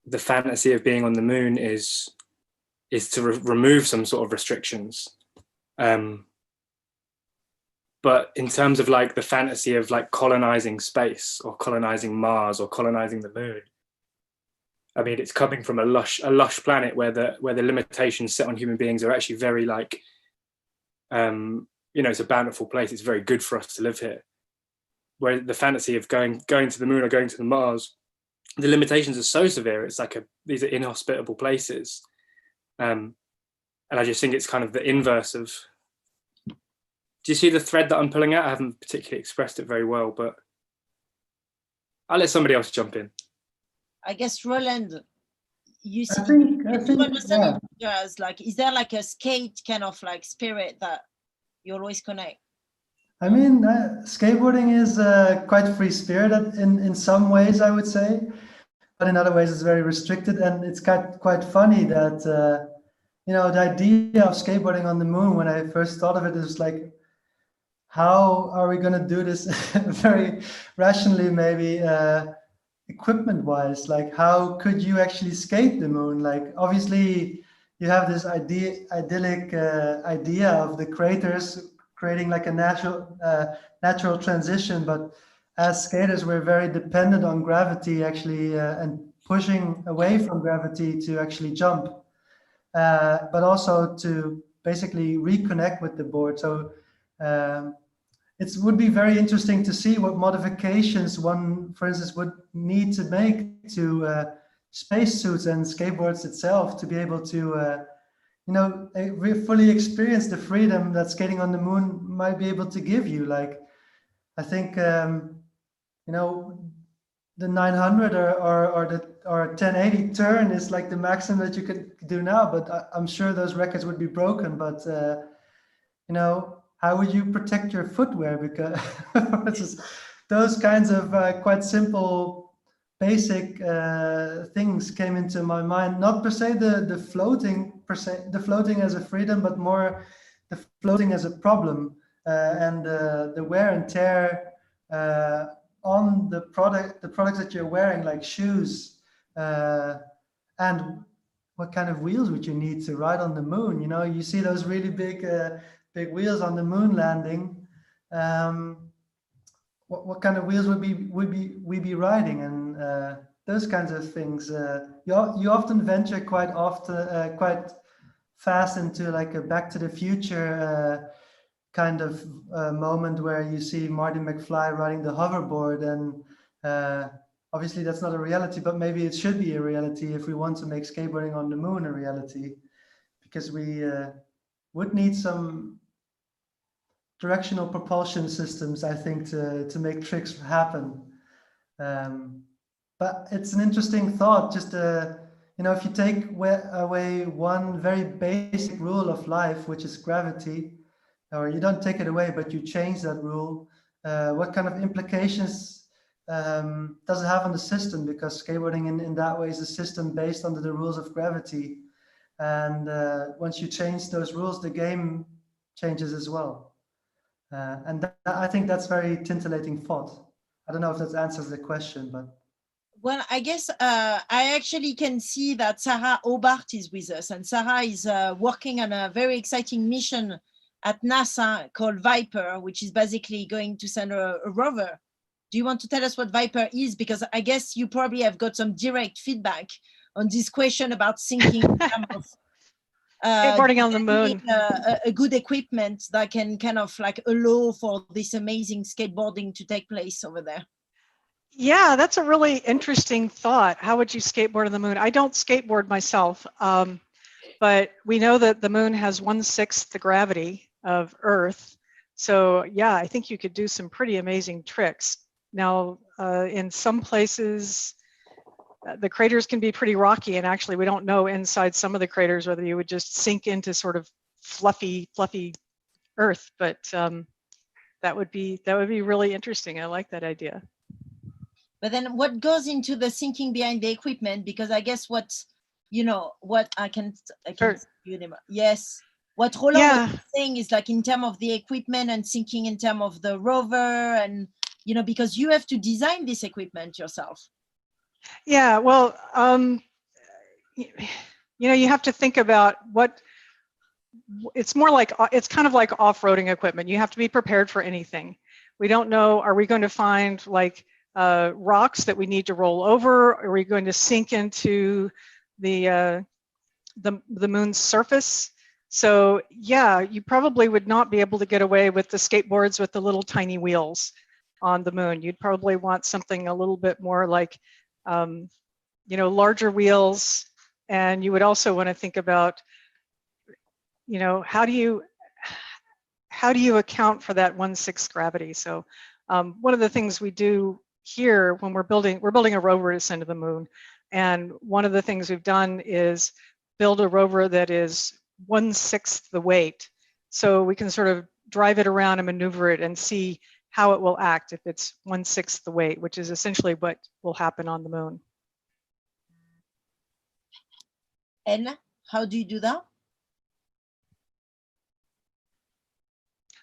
the fantasy of being on the moon is to remove some sort of restrictions. But in terms of like the fantasy of like colonizing space or colonizing Mars or colonizing the moon, I mean, it's coming from a lush planet where the limitations set on human beings are actually very like, it's a bountiful place. It's very good for us to live here. Where the fantasy of going to the moon or going to the Mars, the limitations are so severe. It's like these are inhospitable places, and I just think it's kind of the inverse of. Do you see the thread that I'm pulling out? I haven't particularly expressed it very well, but I'll let somebody else jump in. I guess Roland, you see, I think understand it as like, is there like a skate kind of like spirit that you always connect? I mean, skateboarding is quite free spirited in some ways, I would say, but in other ways it's very restricted, and it's quite funny that the idea of skateboarding on the moon, when I first thought of it, is like, how are we going to do this very rationally, maybe equipment-wise? Like, how could you actually skate the moon? Like, obviously, you have this idyllic idea of the creators creating like a natural transition, but as skaters, we're very dependent on gravity, actually, and pushing away from gravity to actually jump, but also to basically reconnect with the board. So it would be very interesting to see what modifications one, for instance, would need to make to spacesuits and skateboards itself to be able to fully experience the freedom that skating on the moon might be able to give you. Like, I think the 900 or 1080 turn is like the maximum that you could do now, but I'm sure those records would be broken. But how would you protect your footwear? Because those kinds of quite simple, basic things came into my mind. Not per se the floating as a freedom, but more the floating as a problem, and the wear and tear on the products that you're wearing, like shoes, and what kind of wheels would you need to ride on the moon? You see those really big wheels on the moon landing. What kind of wheels would we be riding, and those kinds of things. You often venture quite fast into like a Back to the Future kind of moment where you see Marty McFly riding the hoverboard, and obviously that's not a reality, but maybe it should be a reality if we want to make skateboarding on the moon a reality, because we would need some directional propulsion systems, I think, to make tricks happen. But it's an interesting thought, just if you take away one very basic rule of life, which is gravity, or you don't take it away, but you change that rule, what kind of implications doesn't have on the system, because skateboarding in that way is a system based under the rules of gravity. And once you change those rules, the game changes as well. And I think that's very titillating thought. I don't know if that answers the question, but. Well, I guess I actually can see that Sarah Hobart is with us, and Sarah is working on a very exciting mission at NASA called Viper, which is basically going to send a rover. Do you want to tell us what Viper is? Because I guess you probably have got some direct feedback on this question about sinking skateboarding on the moon. A good equipment that can kind of like allow for this amazing skateboarding to take place over there. Yeah, that's a really interesting thought. How would you skateboard on the moon? I don't skateboard myself, but we know that the moon has 1/6 the gravity of Earth. So yeah, I think you could do some pretty amazing tricks. Now, in some places, the craters can be pretty rocky, and actually we don't know inside some of the craters whether you would just sink into sort of fluffy Earth, but that would be really interesting. I like that idea. But then what goes into the thinking behind the equipment? Because I guess what I can sure. Yes. What Roland was saying is like in terms of the equipment and thinking in terms of the rover, and, because you have to design this equipment yourself. Yeah, well, you have to think about it's kind of like off-roading equipment. You have to be prepared for anything. We don't know, are we going to find like rocks that we need to roll over? Are we going to sink into the moon's surface? So yeah, you probably would not be able to get away with the skateboards with the little tiny wheels on the moon. You'd probably want something a little bit more like, larger wheels. And you would also want to think about, how do you account for that 1/6 gravity? So one of the things we do here when we're building a rover to send to the moon, and one of the things we've done is build a rover that is 1/6 the weight, so we can sort of drive it around and maneuver it and see how it will act if it's 1/6 the weight, which is essentially what will happen on the moon. And how do you do that?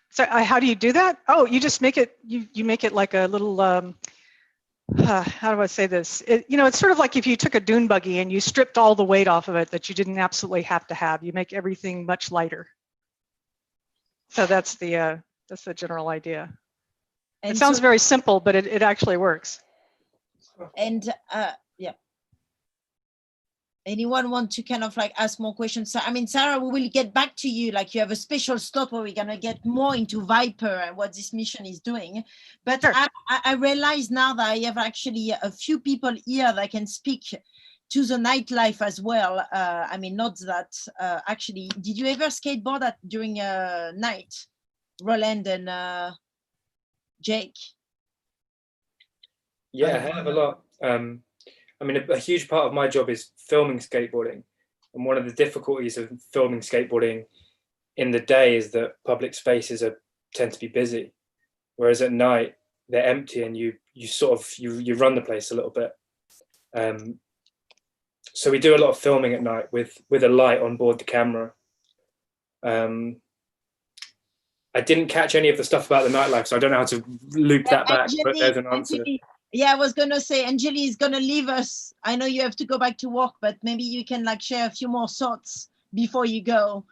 So how do you do that? Oh, you just make it, you make it like a little, how do I say this? It's sort of like if you took a dune buggy and you stripped all the weight off of it that you didn't absolutely have to have. You make everything much lighter. So that's the general idea. And it sounds very simple, but it actually works. And yeah. Anyone want to kind of like ask more questions? So, Sarah, we will get back to you. Like you have a special slot where we're gonna get more into Viper and what this mission is doing. But sure. I realize now that I have actually a few people here that can speak to the nightlife as well. Not that actually, did you ever skateboard during a night, Roland and Jake? Yeah, I have a lot. A huge part of my job is filming skateboarding. And one of the difficulties of filming skateboarding in the day is that public spaces tend to be busy. Whereas at night, they're empty and you run the place a little bit. So we do a lot of filming at night with a light on board the camera. I didn't catch any of the stuff about the nightlife, so I don't know how to loop that back, but there's an answer. Yeah, I was gonna say, Anjali is gonna leave us. I know you have to go back to work, but maybe you can like share a few more thoughts before you go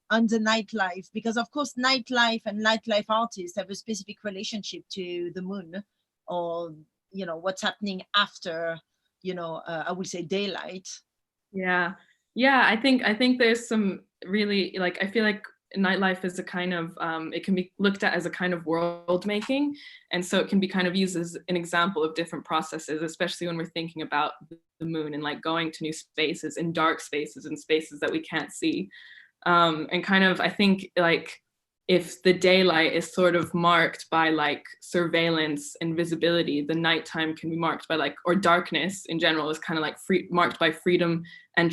on the nightlife, because of course nightlife and nightlife artists have a specific relationship to the moon, or what's happening after I would say daylight. Yeah, I think there's some really, like, I feel like nightlife is a kind of, it can be looked at as a kind of world making. And so it can be kind of used as an example of different processes, especially when we're thinking about the moon and like going to new spaces, in dark spaces and spaces that we can't see. And kind of, I think like if the daylight is sort of marked by like surveillance and visibility, the nighttime can be marked by like, or darkness in general is kind of like marked by freedom and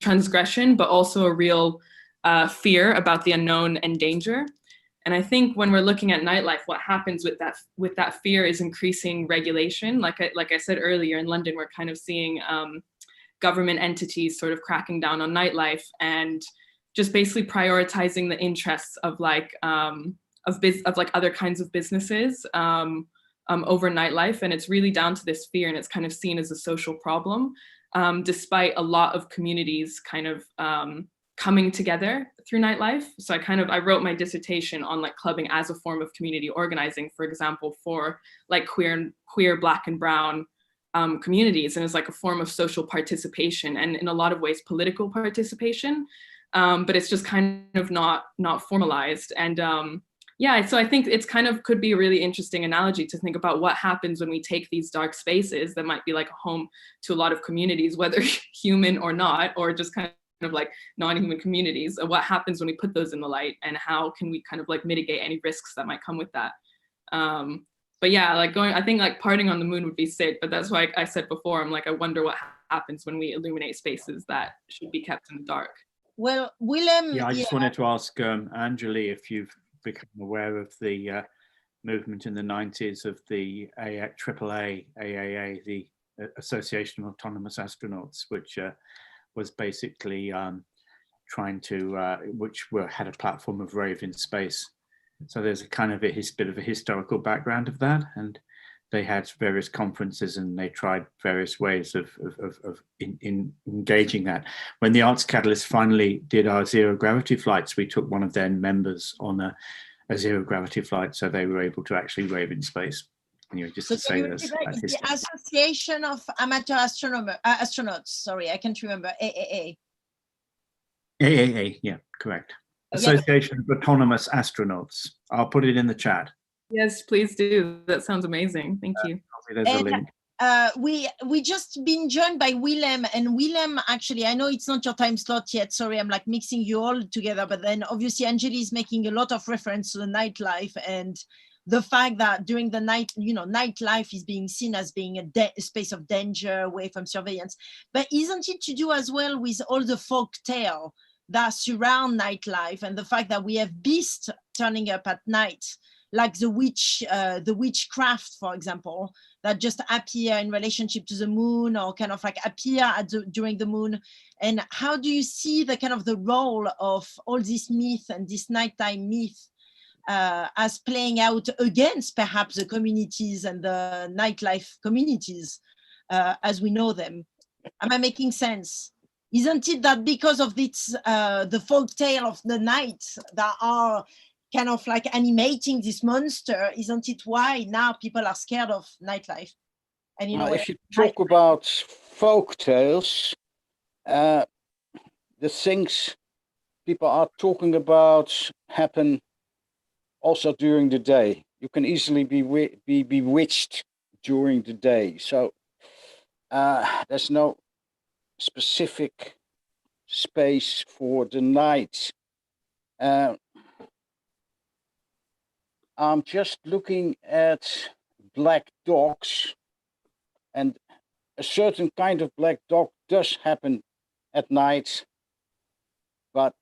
transgression, but also a real fear about the unknown and danger. And I think when we're looking at nightlife, what happens with that fear is increasing regulation. Like I said earlier, in London, we're kind of seeing government entities sort of cracking down on nightlife and just basically prioritizing the interests of like other kinds of businesses over nightlife. And it's really down to this fear, and it's kind of seen as a social problem, despite a lot of communities kind of coming together through nightlife. So I wrote my dissertation on like clubbing as a form of community organizing, for example, for like queer, Black and brown communities. And it's like a form of social participation, and in a lot of ways political participation, but it's just kind of not formalized. And yeah, so I think it's kind of could be a really interesting analogy to think about what happens when we take these dark spaces that might be like a home to a lot of communities, whether human or not, or just kind of like non-human communities, and what happens when we put those in the light, and how can we kind of like mitigate any risks that might come with that. But yeah, like I think like partying on the moon would be sick, but that's why I said before, I'm like, I wonder what happens when we illuminate spaces that should be kept in the dark. Well, Willem. Yeah, I just wanted to ask Anjali if you've become aware of the movement in the 90s of the AAA, the Association of Autonomous Astronauts, which was basically trying to, had a platform of rave in space. So there's a kind of a bit of a historical background of that, and they had various conferences and they tried various ways of engaging that. When the Arts Catalyst finally did our zero gravity flights, we took one of their members on a zero gravity flight, so they were able to actually rave in space. Anyway, just to say this. The Association of Amateur Astronauts. Sorry, I can't remember. AAA. AAA, yeah, correct. Association of Autonomous Astronauts. I'll put it in the chat. Yes, please do. That sounds amazing. Thank you. There's a link. We just been joined by Willem, and Willem, actually, I know it's not your time slot yet. Sorry, I'm like mixing you all together, but then obviously Anjali is making a lot of reference to the nightlife and the fact that during the night, nightlife is being seen as being a space of danger away from surveillance. But isn't it to do as well with all the folk tale that surround nightlife, and the fact that we have beasts turning up at night, like the witchcraft, for example, that just appear in relationship to the moon, or kind of like appear during the moon? And how do you see the kind of the role of all this myth and this nighttime myth as playing out against perhaps the communities and the nightlife communities as we know them? Am I making sense? Isn't it that because of this, the folk tale of the night that are kind of like animating this monster, isn't it why now people are scared of nightlife? And if you talk about folk tales, the things people are talking about happen also during the day. You can easily be bewitched during the day. So there's no specific space for the night. I'm just looking at black dogs, and a certain kind of black dog does happen at night, but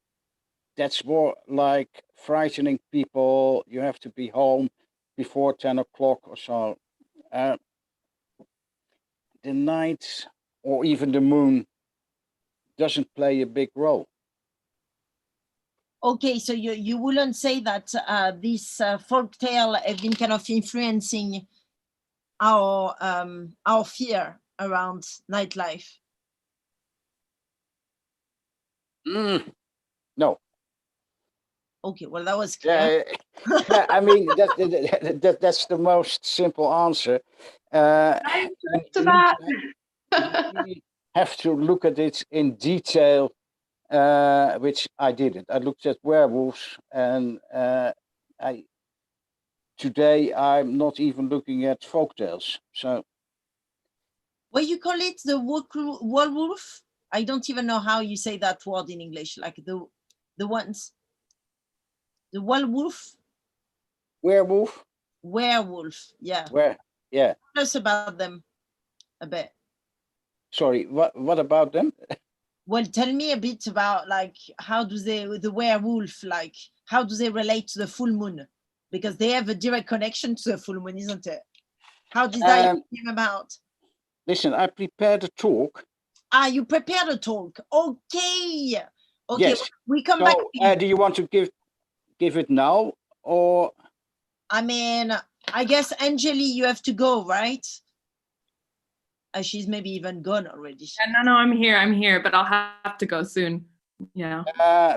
that's more like frightening people. You have to be home before 10 o'clock or so. The night or even the moon doesn't play a big role. Okay, so you wouldn't say that this folk tale have been kind of influencing our fear around nightlife? No. Okay, well, that was clear. I mean, that's the most simple answer. You have to look at it in detail, which I didn't. I looked at werewolves, and today I'm not even looking at folktales. So, well, you call it the werewolf? I don't even know how you say that word in English. Like the ones, the werewolf. Werewolf. Werewolf. Yeah. Yeah. Tell us about them a bit. Sorry, what about them? Well, tell me a bit about like how do the werewolf, like how do they relate to the full moon? Because they have a direct connection to the full moon, isn't it? How did I came about? Listen, I prepared a talk. Ah, you prepared a talk. Okay. Okay, Yes. we come back. Do you want to give it now, or? I mean, I guess Angeli, you have to go, right? She's maybe even gone already. Yeah, no, I'm here, but I'll have to go soon. Yeah.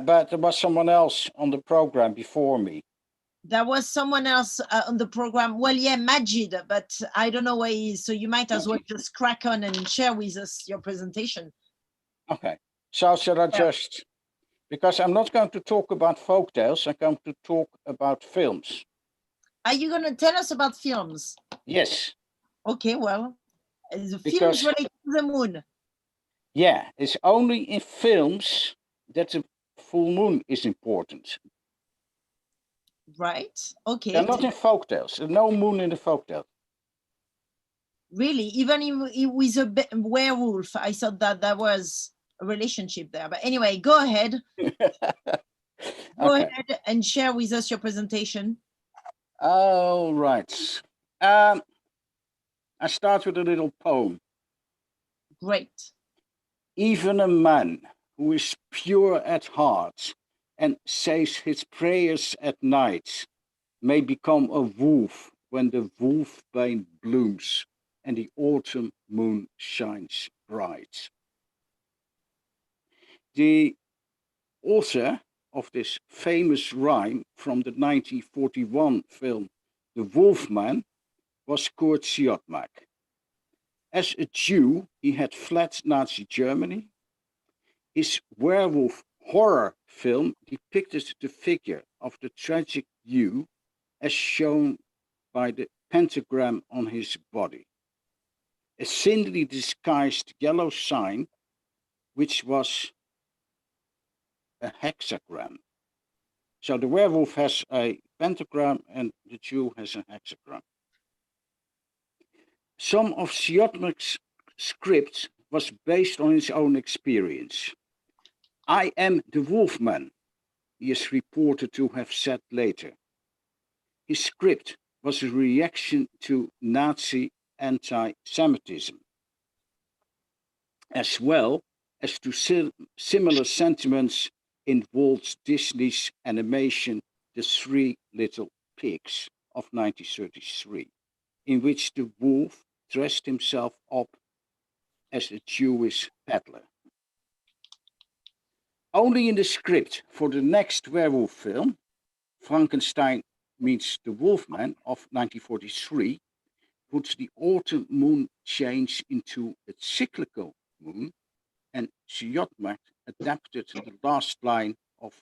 But there was someone else on the program before me. There was someone else on the program. Well, yeah, Majid, but I don't know where he is. So you might as well just crack on and share with us your presentation. Okay. So should I just, because I'm not going to talk about folktales, I'm going to talk about films. Are you going to tell us about films? Yes. Okay, well, the films related to the moon. Yeah, it's only in films that the full moon is important. Right. Okay. They're not in folktales. There's no moon in the folktale. Really? Even with a werewolf, I thought that there was a relationship there. But anyway, go ahead. Go ahead and share with us your presentation. All right. I start with a little poem. Great. Even a man who is pure at heart and says his prayers at night may become a wolf when the wolfbane blooms and the autumn moon shines bright. The author of this famous rhyme from the 1941 film The Wolfman was Kurt Siodmak. As a Jew, he had fled Nazi Germany. His werewolf horror film depicted the figure of the tragic Jew as shown by the pentagram on his body, a thinly disguised yellow sign, which was a hexagram. So the werewolf has a pentagram and the Jew has a hexagram. Some of Siodmak's script was based on his own experience. I am the Wolfman, he is reported to have said later. His script was a reaction to Nazi anti-Semitism, as well as to similar sentiments in Walt Disney's animation The Three Little Pigs of 1933, in which the wolf dressed himself up as a Jewish peddler. Only in the script for the next werewolf film, Frankenstein Meets the Wolfman of 1943, would the autumn moon change into a cyclical moon, and Siodmak adapted the last line of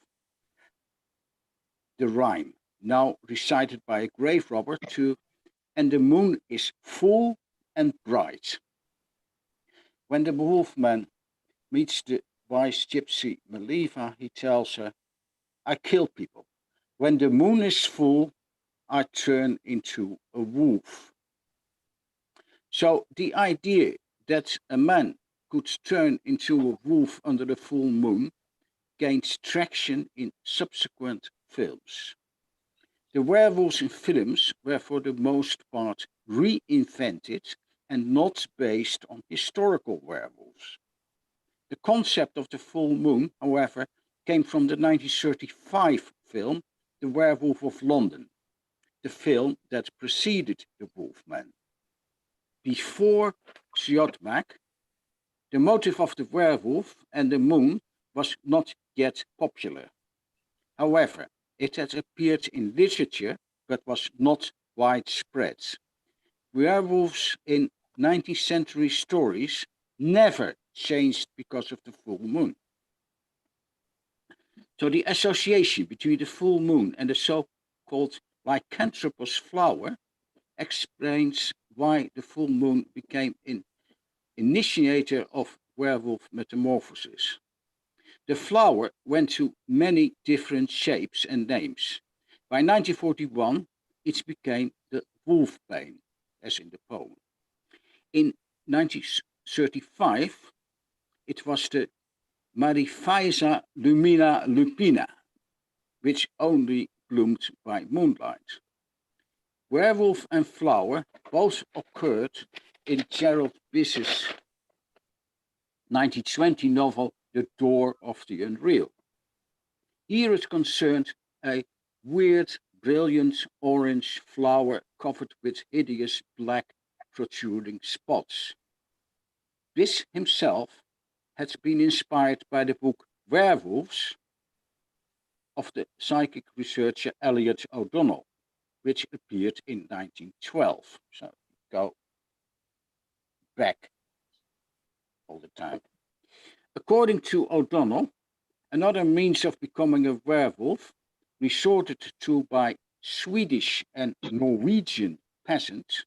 the rhyme, now recited by a grave robber, to "and the moon is full and bright." When the wolfman meets the wise gypsy Maliva, he tells her, I kill people. When the moon is full, I turn into a wolf. So the idea that a man could turn into a wolf under the full moon gains traction in subsequent films. The werewolves in films were for the most part reinvented and not based on historical werewolves. The concept of the full moon, however, came from the 1935 film The Werewolf of London, the film that preceded The Wolfman. Before Siodmak, the motive of the werewolf and the moon was not yet popular. However, it had appeared in literature but was not widespread. Werewolves in 19th century stories never changed because of the full moon. So the association between the full moon and the so-called lycanthropous flower explains why the full moon became an initiator of werewolf metamorphosis. The flower went to many different shapes and names. By 1941, it became the wolfbane, as in the poem. In 1935, it was the Marifaisa lumina lupina, which only bloomed by moonlight. Werewolf and flower both occurred in Gerald Biss's 1920 novel The Door of the Unreal. Here it concerned a weird, brilliant orange flower covered with hideous black protruding spots. Biss himself had been inspired by the book Werewolves of the psychic researcher Elliot O'Donnell, which appeared in 1912. So go back all the time. According to O'Donnell, another means of becoming a werewolf resorted to by Swedish and Norwegian peasants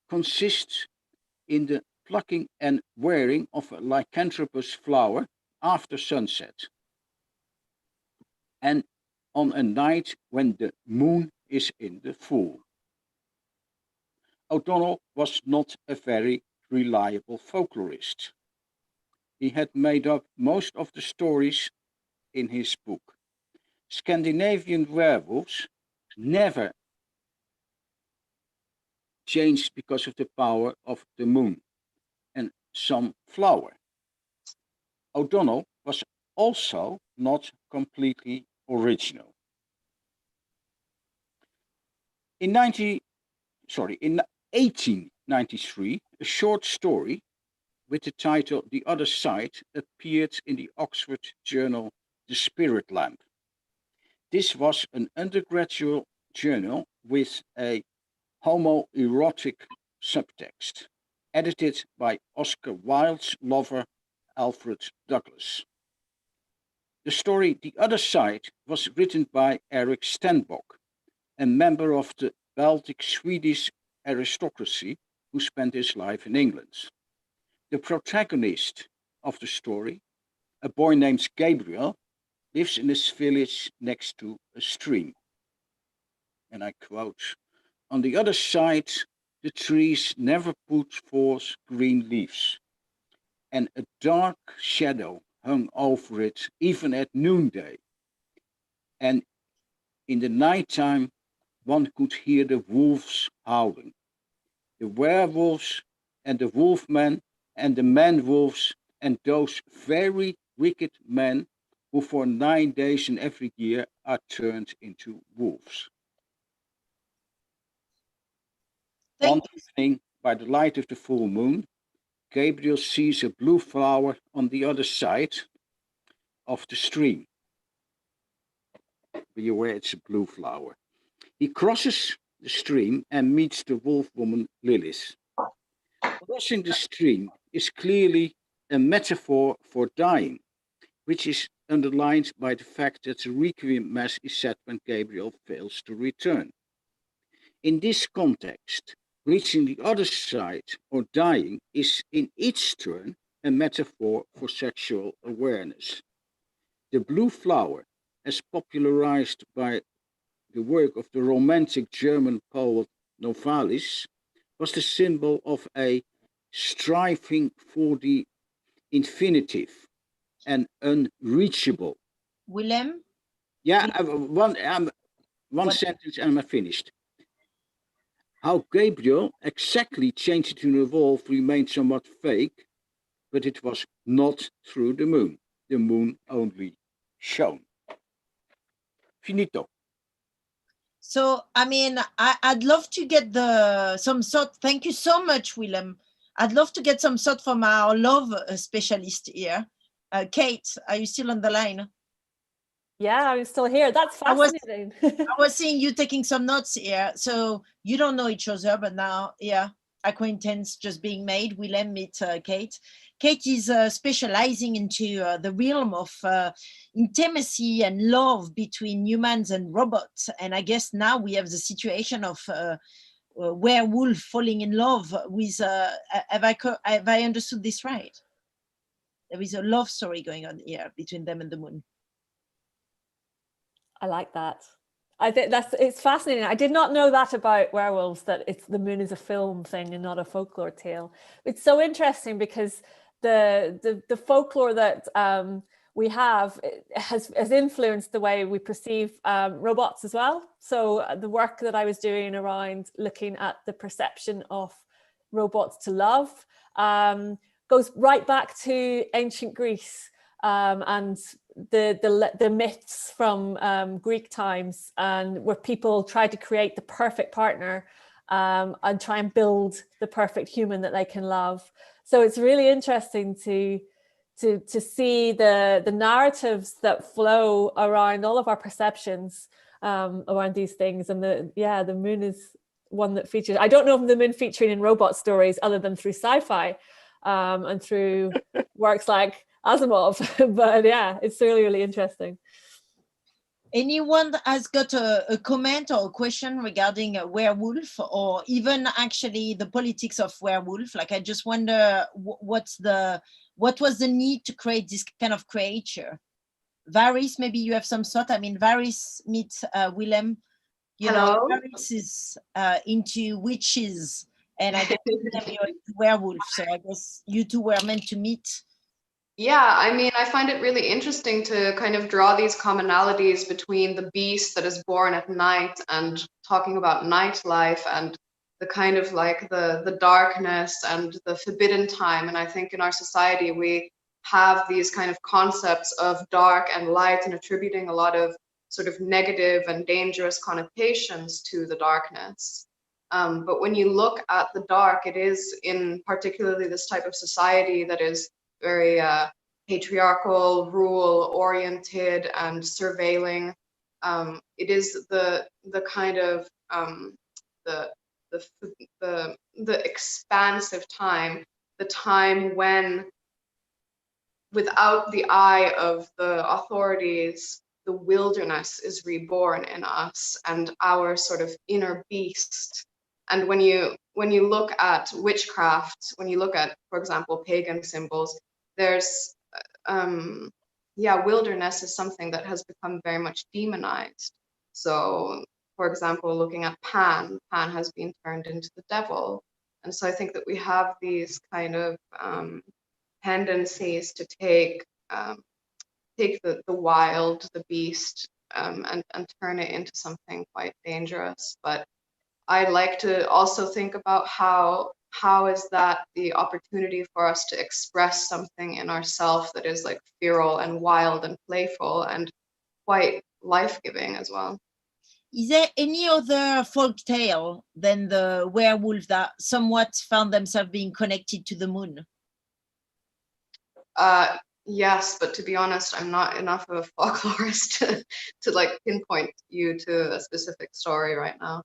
consists in the plucking and wearing of a lycanthropous flower after sunset and on a night when the moon is in the full. O'Donnell was not a very reliable folklorist. He had made up most of the stories in his book. Scandinavian werewolves never changed because of the power of the moon and some flower. O'Donnell was also not completely original. In 1893, a short story with the title The Other Side appeared in the Oxford journal The Spirit Lamp. This was an undergraduate journal with a homoerotic subtext, edited by Oscar Wilde's lover, Alfred Douglas. The story The Other Side was written by Eric Stenbock, a member of the Baltic Swedish aristocracy who spent his life in England. The protagonist of the story, a boy named Gabriel, lives in this village next to a stream. And I quote, "On the other side, the trees never put forth green leaves, and a dark shadow hung over it even at noonday. And in the nighttime, one could hear the wolves howling. The werewolves and the wolfmen and the man-wolves and those very wicked men who for 9 days in every year are turned into wolves." One evening, by the light of the full moon, Gabriel sees a blue flower on the other side of the stream. Be aware it's a blue flower. He crosses the stream and meets the wolf woman Lilith. Crossing the stream is clearly a metaphor for dying, which is underlined by the fact that the Requiem Mass is said when Gabriel fails to return. In this context, reaching the other side or dying is in its turn a metaphor for sexual awareness. The blue flower, as popularized by the work of the romantic German poet Novalis, was the symbol of a striving for the infinitive and unreachable. Willem? Yeah, one sentence and I'm finished. How Gabriel exactly changed into a wolf remained somewhat vague, but it was not through the moon. The moon only shone. Finito. So, I mean, I'd love to get some thought. Thank you so much, Willem. I'd love to get some thought from our love specialist here. Kate, are you still on the line? Yeah, I'm still here. That's fascinating. I was seeing you taking some notes here. So you don't know each other, but now, yeah, acquaintance just being made. Willem meet Kate. Kate is specializing into the realm of intimacy and love between humans and robots. And I guess now we have the situation of werewolf falling in love with, have I understood this right? There is a love story going on here between them and the moon. I like that. I think it's fascinating. I did not know that about werewolves, that the moon is a film thing and not a folklore tale. It's so interesting because the folklore that we have has influenced the way we perceive robots as well. So the work that I was doing around looking at the perception of robots to love goes right back to ancient Greece and the myths from Greek times, and where people try to create the perfect partner and try and build the perfect human that they can love. So it's really interesting to see the narratives that flow around all of our perceptions around these things. And the moon is one that features. I don't know if the moon featuring in robot stories other than through sci-fi and through works like Asimov, but yeah, it's really, really interesting. Anyone has got a comment or a question regarding a werewolf, or even actually the politics of werewolf? Like, I just wonder what was the need to create this kind of creature? Varys, maybe you have some thought. I mean, Varys meets Willem. You know, Varys is into witches, and I guess you're into werewolf. So I guess you two were meant to meet. Yeah, I mean, I find it really interesting to kind of draw these commonalities between the beast that is born at night and talking about nightlife and the kind of like the darkness and the forbidden time. And I think in our society, we have these kind of concepts of dark and light and attributing a lot of sort of negative and dangerous connotations to the darkness. But when you look at the dark, it is in particularly this type of society that is very patriarchal, rule-oriented, and surveilling. It is the kind of the expansive time, the time when, without the eye of the authorities, the wilderness is reborn in us and our sort of inner beast. And when you look at witchcraft, when you look at, for example, pagan symbols, there's wilderness is something that has become very much demonized. So, for example, looking at Pan has been turned into the devil. And so I think that we have these kind of tendencies to take the wild, the beast, and turn it into something quite dangerous. But I like to also think about how is that the opportunity for us to express something in ourselves that is like feral and wild and playful and quite life-giving as well. Is there any other folk tale than the werewolf that somewhat found themselves being connected to the moon? Yes, but to be honest, I'm not enough of a folklorist to like pinpoint you to a specific story right now.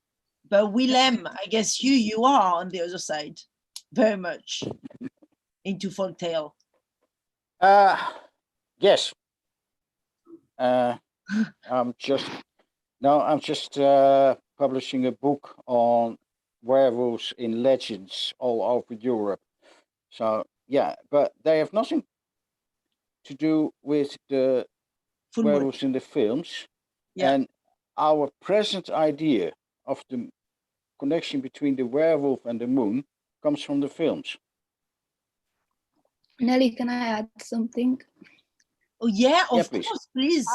But Willem, I guess you are on the other side, very much into folk tale. Yes. I'm just publishing a book on werewolves in legends all over Europe. So yeah, but they have nothing to do with the werewolves in the films. Yeah. And our present idea of the connection between the werewolf and the moon comes from the films. Nelly, can I add something? Oh yeah, of course, please.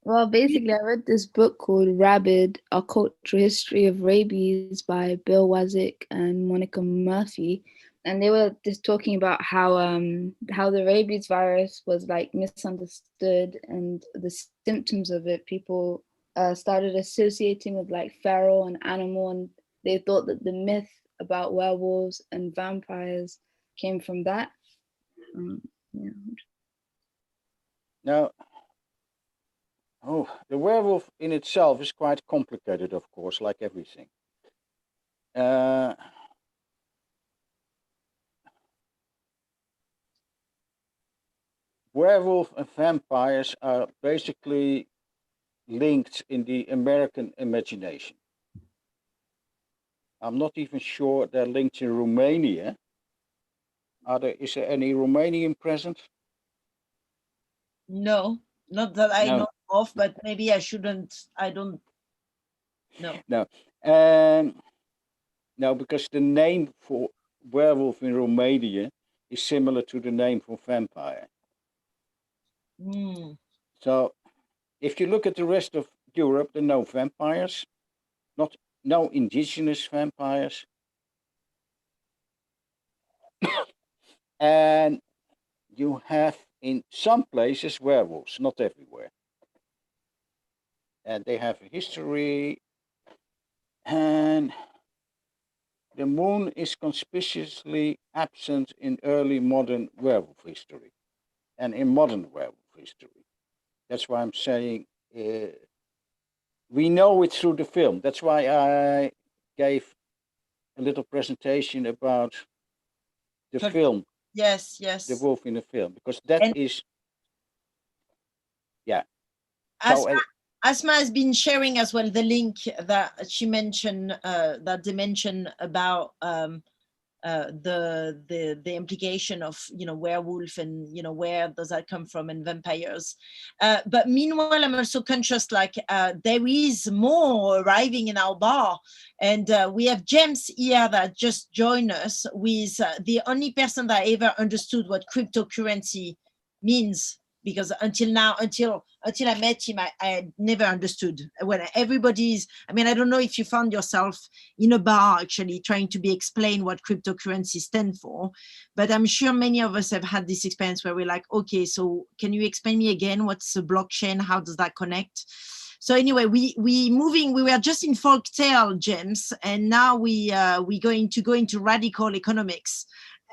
Well, basically, I read this book called Rabid, A Cultural History of Rabies by Bill Wazik and Monica Murphy. And they were just talking about how the rabies virus was like misunderstood, and the symptoms of it, people started associating with like feral and animal, and they thought that the myth about werewolves and vampires came from that. Yeah. Now, the werewolf in itself is quite complicated, of course, like everything. Werewolf and vampires are basically linked in the American imagination. I'm not even sure they're linked in Romania. Is there any Romanian present? No, not that I know of, but maybe I shouldn't. I don't know. No. No, because the name for werewolf in Romania is similar to the name for vampire. So if you look at the rest of Europe, there are no vampires, no indigenous vampires. And you have in some places werewolves, not everywhere. And they have a history. And the moon is conspicuously absent in early modern werewolf history and in modern werewolf history. That's why I'm saying we know it through the film. That's why I gave a little presentation about the film. Yes, yes. The wolf in the film, because that is, yeah. Asma has been sharing as well the link that she mentioned, that they mentioned about the implication of, you know, werewolf and, you know, where does that come from, and vampires. But meanwhile, I'm also conscious, like there is more arriving in our bar, and we have James here that just joined us with the only person that ever understood what cryptocurrency means. Because until now, until I met him, I had never understood. When everybody's, I mean, I don't know if you found yourself in a bar actually trying to be explained what cryptocurrency stands for, but I'm sure many of us have had this experience where we're like, okay, so can you explain me again, what's a blockchain? How does that connect? So anyway, we were just in folktale, James, and now we're going to go into radical economics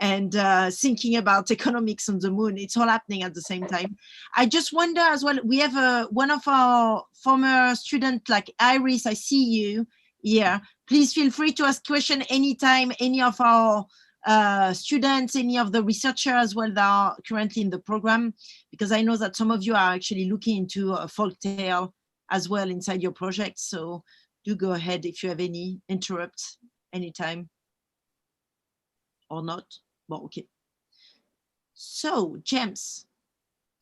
and thinking about economics on the moon. It's all happening at the same time. I just wonder as well, we have one of our former students, like Iris, I see you here. Please feel free to ask question anytime, any of our students, any of the researchers as well that are currently in the program, because I know that some of you are actually looking into a folktale as well inside your project. So do go ahead if you have any interrupt anytime or not. Well, okay. So, James,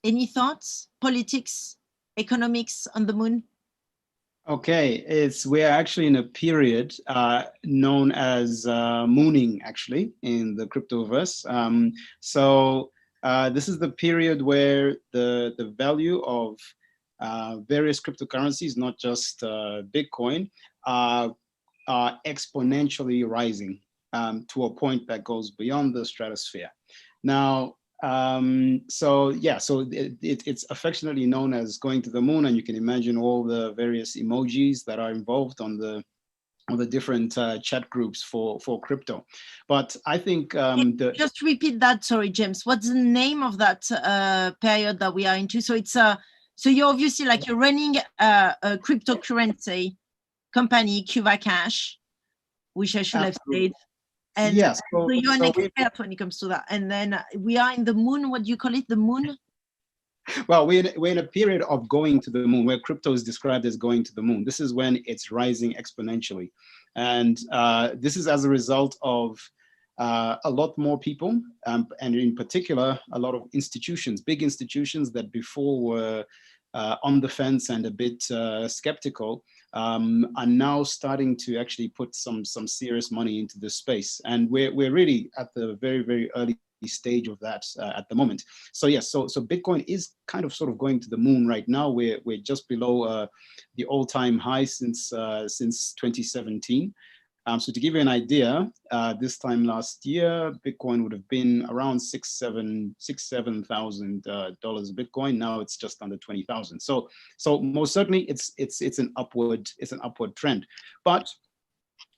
any thoughts? Politics, economics on the moon? Okay, we're actually in a period known as mooning, actually, in the cryptoverse. This is the period where the value of various cryptocurrencies, not just Bitcoin, are exponentially rising. To a point that goes beyond the stratosphere. Now, it's affectionately known as going to the moon, and you can imagine all the various emojis that are involved on the different chat groups for crypto. But I think just repeat that. Sorry, James. What's the name of that period that we are into? So it's so you're obviously like you're running a cryptocurrency company, Cuva Cash, which I should have said. And yes, so you're an expert when it comes to that. And then we are in the moon. What do you call it? The moon? Well, we're in a period of going to the moon, where crypto is described as going to the moon. This is when it's rising exponentially. And this is as a result of a lot more people, and in particular, a lot of institutions, big institutions that before were on the fence and a bit skeptical, are now starting to actually put some serious money into this space. And we're really at the very, very early stage of that at the moment. So yes, so Bitcoin is kind of sort of going to the moon right now. We're just below the all-time high since 2017. So to give you an idea, this time last year, Bitcoin would have been around $7,000 a Bitcoin. Now it's just under 20,000. So most certainly it's an upward trend. But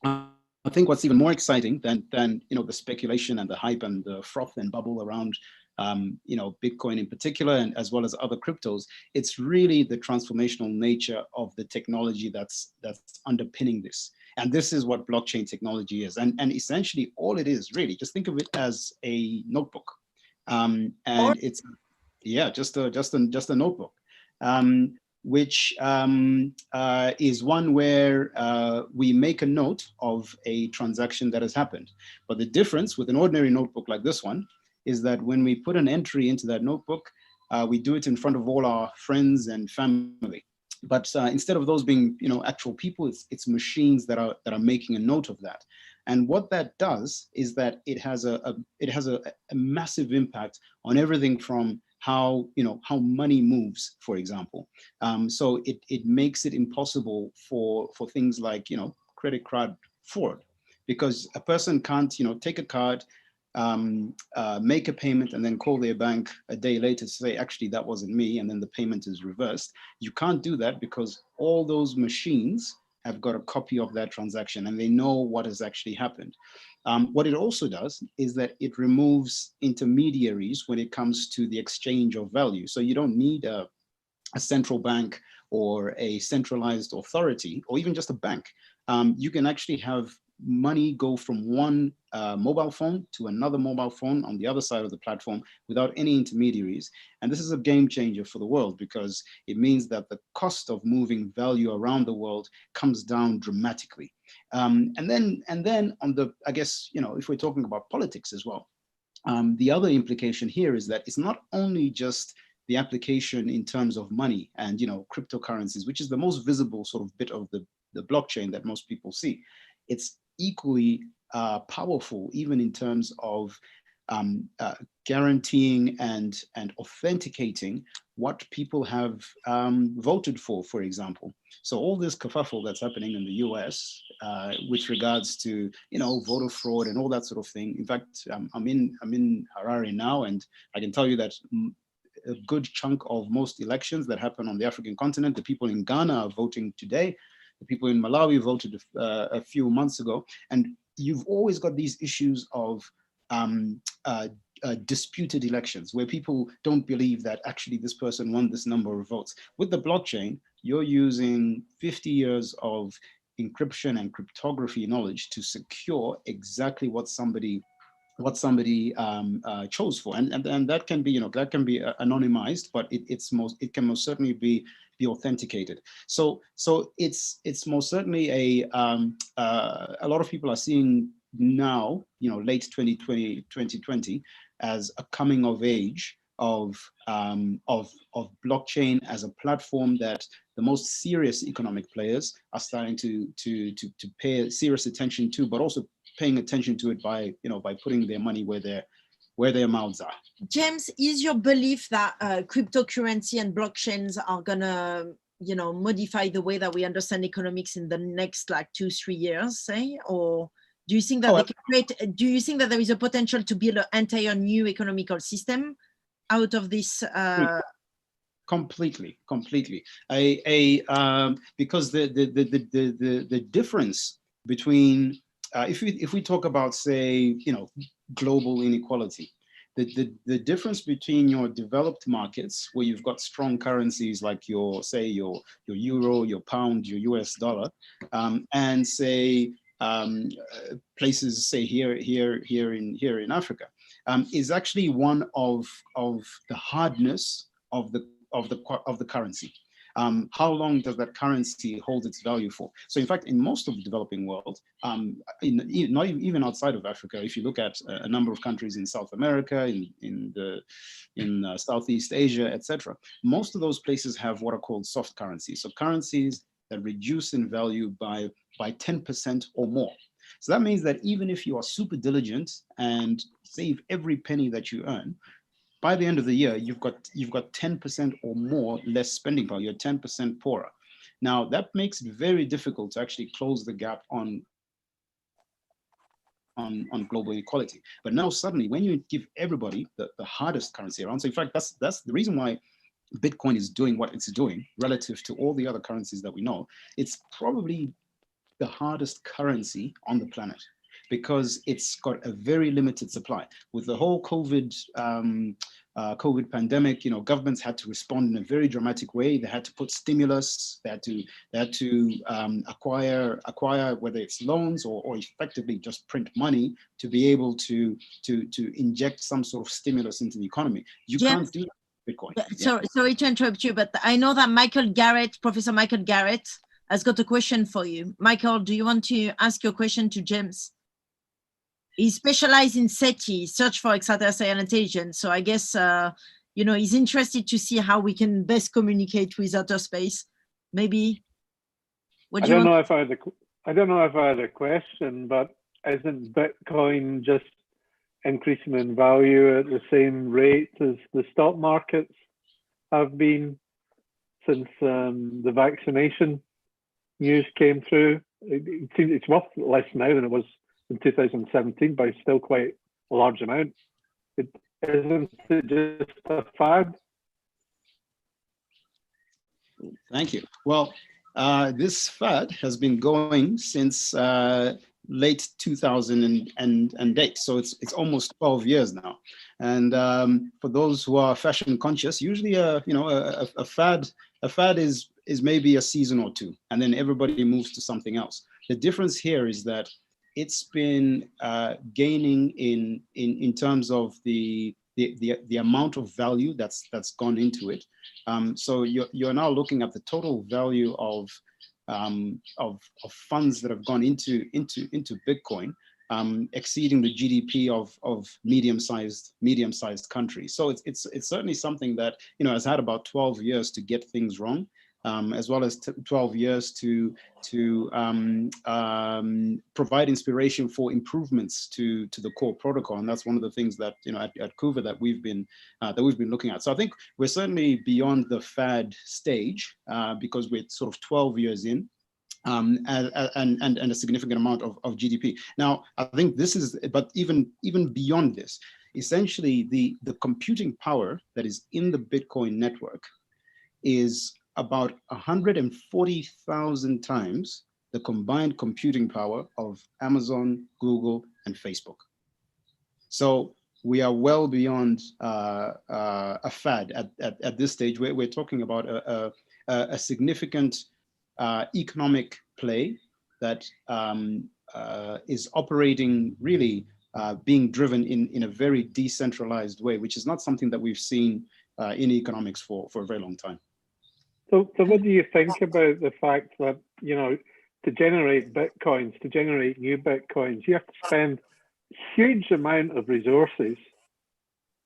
I think what's even more exciting than the speculation and the hype and the froth and bubble around Bitcoin in particular, and as well as other cryptos, it's really the transformational nature of the technology that's underpinning this. And this is what blockchain technology is. And essentially all it is really, just think of it as a notebook. And it's, just a notebook, which is one where we make a note of a transaction that has happened. But the difference with an ordinary notebook like this one is that when we put an entry into that notebook, we do it in front of all our friends and family. But instead of those being, actual people, it's machines that are making a note of that. And what that does is that it has a massive impact on everything from how money moves, for example. So it makes it impossible for things like credit card fraud, because a person can't take a card, make a payment, and then call their bank a day later to say, actually, that wasn't me, and then the payment is reversed. You can't do that because all those machines have got a copy of that transaction and they know what has actually happened. What it also does is that it removes intermediaries when it comes to the exchange of value. So you don't need a central bank or a centralized authority or even just a bank. You can actually have money go from one mobile phone to another mobile phone on the other side of the platform without any intermediaries. And this is a game changer for the world, because it means that the cost of moving value around the world comes down dramatically. And then on the, I guess, if we're talking about politics as well, the other implication here is that it's not only just the application in terms of money and cryptocurrencies, which is the most visible sort of bit of the blockchain that most people see. It's equally powerful even in terms of guaranteeing and authenticating what people have voted for example. So all this kerfuffle that's happening in the US with regards to voter fraud and all that sort of thing. In fact, I'm in Harare now, and I can tell you that a good chunk of most elections that happen on the African continent, the people in Ghana are voting today. The people in Malawi voted a few months ago. And you've always got these issues of disputed elections where people don't believe that actually this person won this number of votes. With the blockchain, you're using 50 years of encryption and cryptography knowledge to secure exactly what somebody chose for, and that can be that can be anonymized, but it can most certainly be authenticated. So it's most certainly a lot of people are seeing now, late 2020 as a coming of age of blockchain as a platform that the most serious economic players are starting to pay serious attention to, but also paying attention to it by putting their money where their mouths are. James, is your belief that cryptocurrency and blockchains are gonna modify the way that we understand economics in the next 2-3 years, say? Or do you think that they can create, do you think that there is a potential to build an entire new economical system out of this? Completely. Because the difference between if we talk about, say, global inequality, the difference between your developed markets, where you've got strong currencies like your euro, your pound, your US dollar, and say places, say here in Africa, is actually one of the hardness of the currency. How long does that currency hold its value for? So in fact, in most of the developing world, not even outside of Africa, if you look at a number of countries in South America, in Southeast Asia, etc., most of those places have what are called soft currencies. So currencies that reduce in value by 10% or more. So that means that even if you are super diligent and save every penny that you earn, by the end of the year, you've got 10% or more less spending power. You're 10% poorer. Now that makes it very difficult to actually close the gap on global inequality. But now suddenly, when you give everybody the hardest currency around, so in fact that's the reason why Bitcoin is doing what it's doing relative to all the other currencies that we know. It's probably the hardest currency on the planet, because it's got a very limited supply. With the whole COVID pandemic, governments had to respond in a very dramatic way. They had to put stimulus. They had to acquire whether it's loans or effectively just print money to be able to inject some sort of stimulus into the economy. You can't do that with Bitcoin. Sorry to interrupt you, but I know that Professor Michael Garrett has got a question for you. Michael, do you want to ask your question to James? He specialized in SETI, Search for Extraterrestrial Intelligence. So I guess, he's interested to see how we can best communicate with outer space. Maybe. I don't know if I had a question, but isn't Bitcoin just increasing in value at the same rate as the stock markets have been since the vaccination news came through. It seems it's worth less now than it was in 2017, but it's still quite a large amount. Isn't it just a fad? Thank you. Well, this fad has been going since late 2008, so it's almost 12 years now. And for those who are fashion conscious, usually a fad is maybe a season or two, and then everybody moves to something else. The difference here is that it's been gaining in terms of the amount of value that's gone into it. So you're now looking at the total value of funds that have gone into Bitcoin, exceeding the GDP of medium-sized countries. So it's certainly something that has had about 12 years to get things wrong, as well as 12 years to provide inspiration for improvements to the core protocol, and that's one of the things that at Kuva that we've been looking at. So I think we're certainly beyond the fad stage because we're sort of 12 years in. And a significant amount of GDP. Now, I think this is, but even beyond this, essentially the computing power that is in the Bitcoin network is about 140,000 times the combined computing power of Amazon, Google, and Facebook. So we are well beyond a fad at this stage. We're talking about a significant economic play that is operating really being driven in a very decentralized way, which is not something that we've seen in economics for a very long time. So what do you think about the fact that, to generate Bitcoins, to generate new Bitcoins, you have to spend a huge amount of resources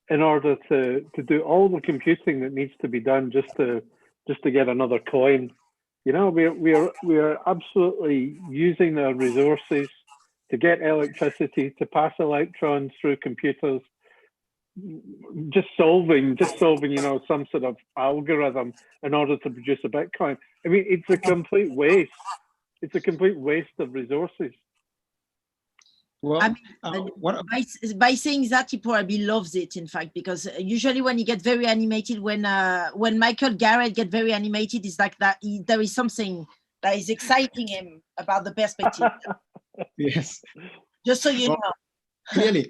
in order to do all the computing that needs to be done just to get another coin? We are absolutely using our resources to get electricity, to pass electrons through computers, just solving, some sort of algorithm in order to produce a Bitcoin. I mean, it's a complete waste. It's a complete waste of resources. Well, by saying that, he probably loves it, in fact, because usually when he gets very animated, when Michael Garrett gets very animated, it's like that there is something that is exciting him about the perspective. Yes. Just so you know. Clearly.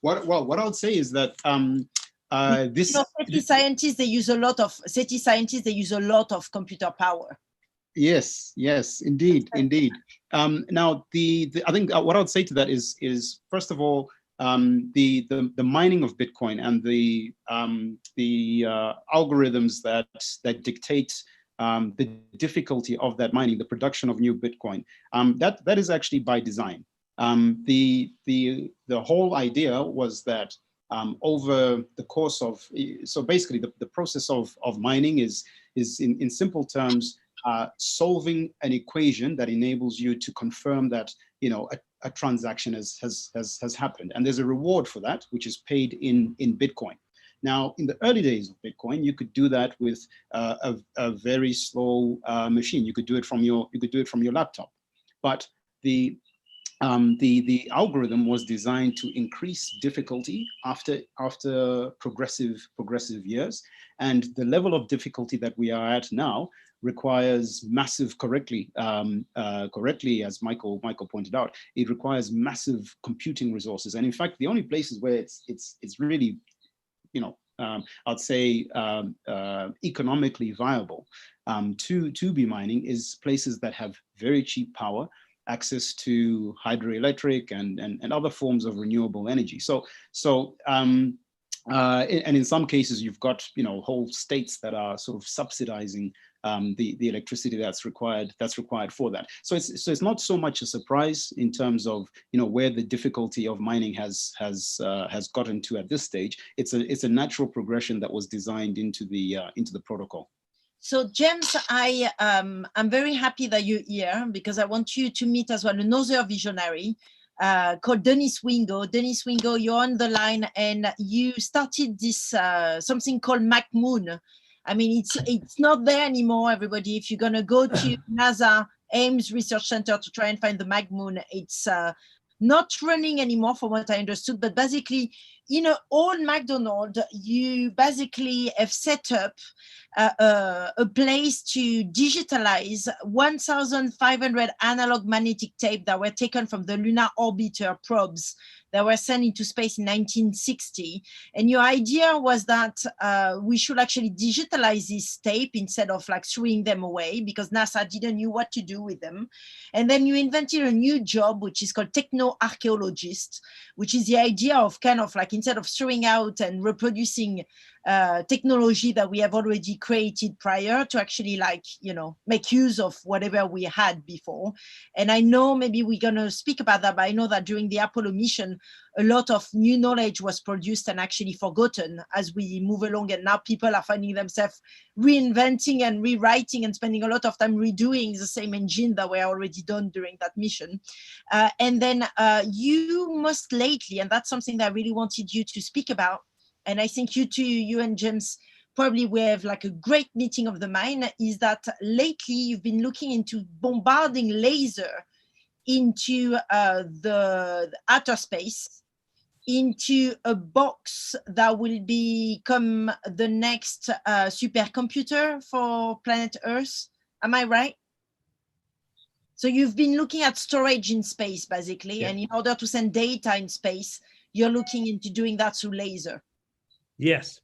What I would say is that SETI scientists, they use a lot of computer power. Yes, indeed. Now, I think what I would say to that is first of all, the mining of Bitcoin and the algorithms that dictate the difficulty of that mining, the production of new Bitcoin, that is actually by design. The whole idea was that over the course of, so basically the process of mining is in simple terms solving an equation that enables you to confirm that a transaction has happened, and there's a reward for that which is paid in Bitcoin. Now, in the early days of Bitcoin, you could do that with a very slow machine. You could do it from your laptop, but the algorithm was designed to increase difficulty after progressive years, and the level of difficulty that we are at now requires massive, correctly as Michael pointed out, it requires massive computing resources. And in fact, the only places where it's really, I'd say economically viable to be mining is places that have very cheap power, access to hydroelectric and other forms of renewable energy. And in some cases, you've got whole states that are sort of subsidizing the electricity that's required for that. So it's not so much a surprise in terms of where the difficulty of mining has gotten to at this stage. It's a natural progression that was designed into the protocol. So James, I'm very happy that you're here because I want you to meet as well another visionary called Denis Wingo. Denis Wingo, you're on the line, and you started this something called MacMoon. I mean, it's not there anymore, everybody. If you're going to go to NASA Ames Research Center to try and find the MacMoon, it's not running anymore from what I understood. But basically, in an old McDonald's, you basically have set up a place to digitalize 1,500 analog magnetic tape that were taken from the Lunar Orbiter probes that were sent into space in 1960. And your idea was that we should actually digitalize this tape instead of like throwing them away, because NASA didn't know what to do with them. And then you invented a new job, which is called techno-archaeologist, which is the idea of kind of like, instead of throwing out and reproducing technology that we have already created prior, to actually, like, you know, make use of whatever we had before. And I know maybe we're going to speak about that, but I know that during the Apollo mission, a lot of new knowledge was produced and actually forgotten as we move along. And now people are finding themselves reinventing and rewriting and spending a lot of time redoing the same engine that were already done during that mission. And then you most lately, and that's something that I really wanted you to speak about, and I think you two, you and James, probably we have like a great meeting of the mind, is that lately you've been looking into bombarding laser into the outer space, into a box that will become the next supercomputer for planet Earth. Am I right? So you've been looking at storage in space, basically, yeah. And in order to send data in space, you're looking into doing that through laser. Yes.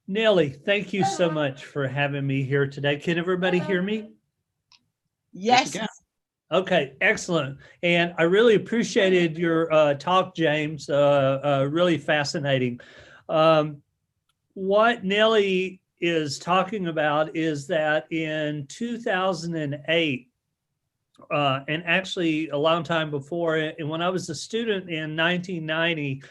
Nelly, thank you so much for having me here today. Can everybody hear me? Yes. Okay, excellent. And I really appreciated your talk, James. Really fascinating. What Nelly is talking about is that in 2008, and actually a long time before, and when I was a student in 1990,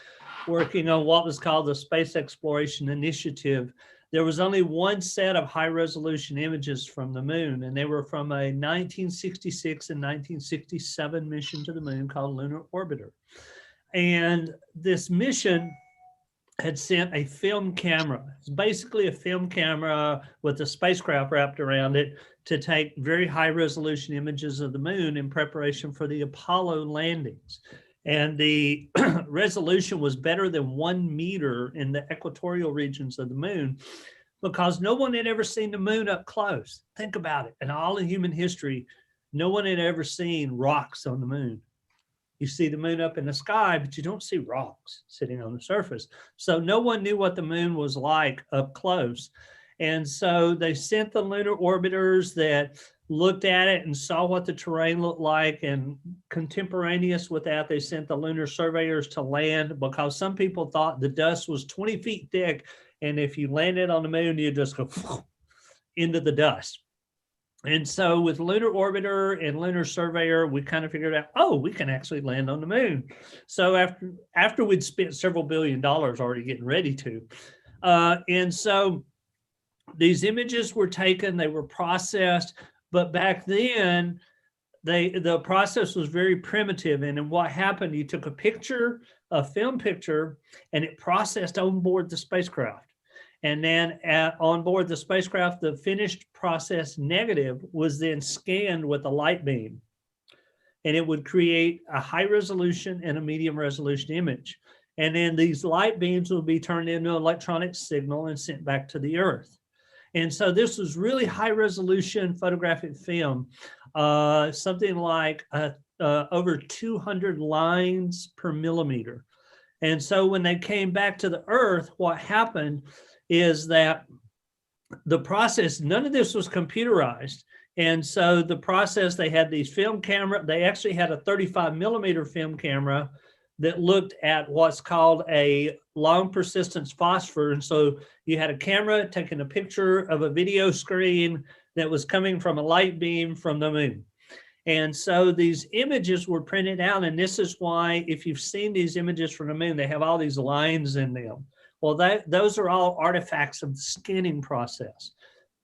working on what was called the Space Exploration Initiative, there was only one set of high resolution images from the moon, and they were from a 1966 and 1967 mission to the moon called Lunar Orbiter. And this mission had sent a film camera. It's basically a film camera with a spacecraft wrapped around it to take very high resolution images of the moon in preparation for the Apollo landings. And the resolution was better than 1 meter in the equatorial regions of the moon, because no one had ever seen the moon up close. Think about it. In all of human history, no one had ever seen rocks on the moon. You see the moon up in the sky, but you don't see rocks sitting on the surface. So no one knew what the moon was like up close. And so they sent the lunar orbiters that looked at it and saw what the terrain looked like, and contemporaneous with that, they sent the lunar surveyors to land, because some people thought the dust was 20 feet thick, and if you landed on the moon, you just go into the dust. And so with Lunar Orbiter and Lunar Surveyor, we kind of figured out, oh, we can actually land on the moon. So after we'd spent several $1 billion already getting ready to. And so these images were taken, they were processed, but back then, the process was very primitive. And what happened, you took a picture, a film picture, and it processed on board the spacecraft. And then on board the spacecraft, the finished process negative was then scanned with a light beam. And it would create a high resolution and a medium resolution image. And then these light beams would be turned into an electronic signal and sent back to the Earth. And so this was really high resolution photographic film, something like over 200 lines per millimeter. And so when they came back to the Earth, what happened is that the process, none of this was computerized. And so the process, they had these film camera, they actually had a 35 millimeter film camera that looked at what's called a long persistence phosphor. And so you had a camera taking a picture of a video screen that was coming from a light beam from the moon. And so these images were printed out. And this is why, if you've seen these images from the moon, they have all these lines in them. Well, those are all artifacts of the scanning process.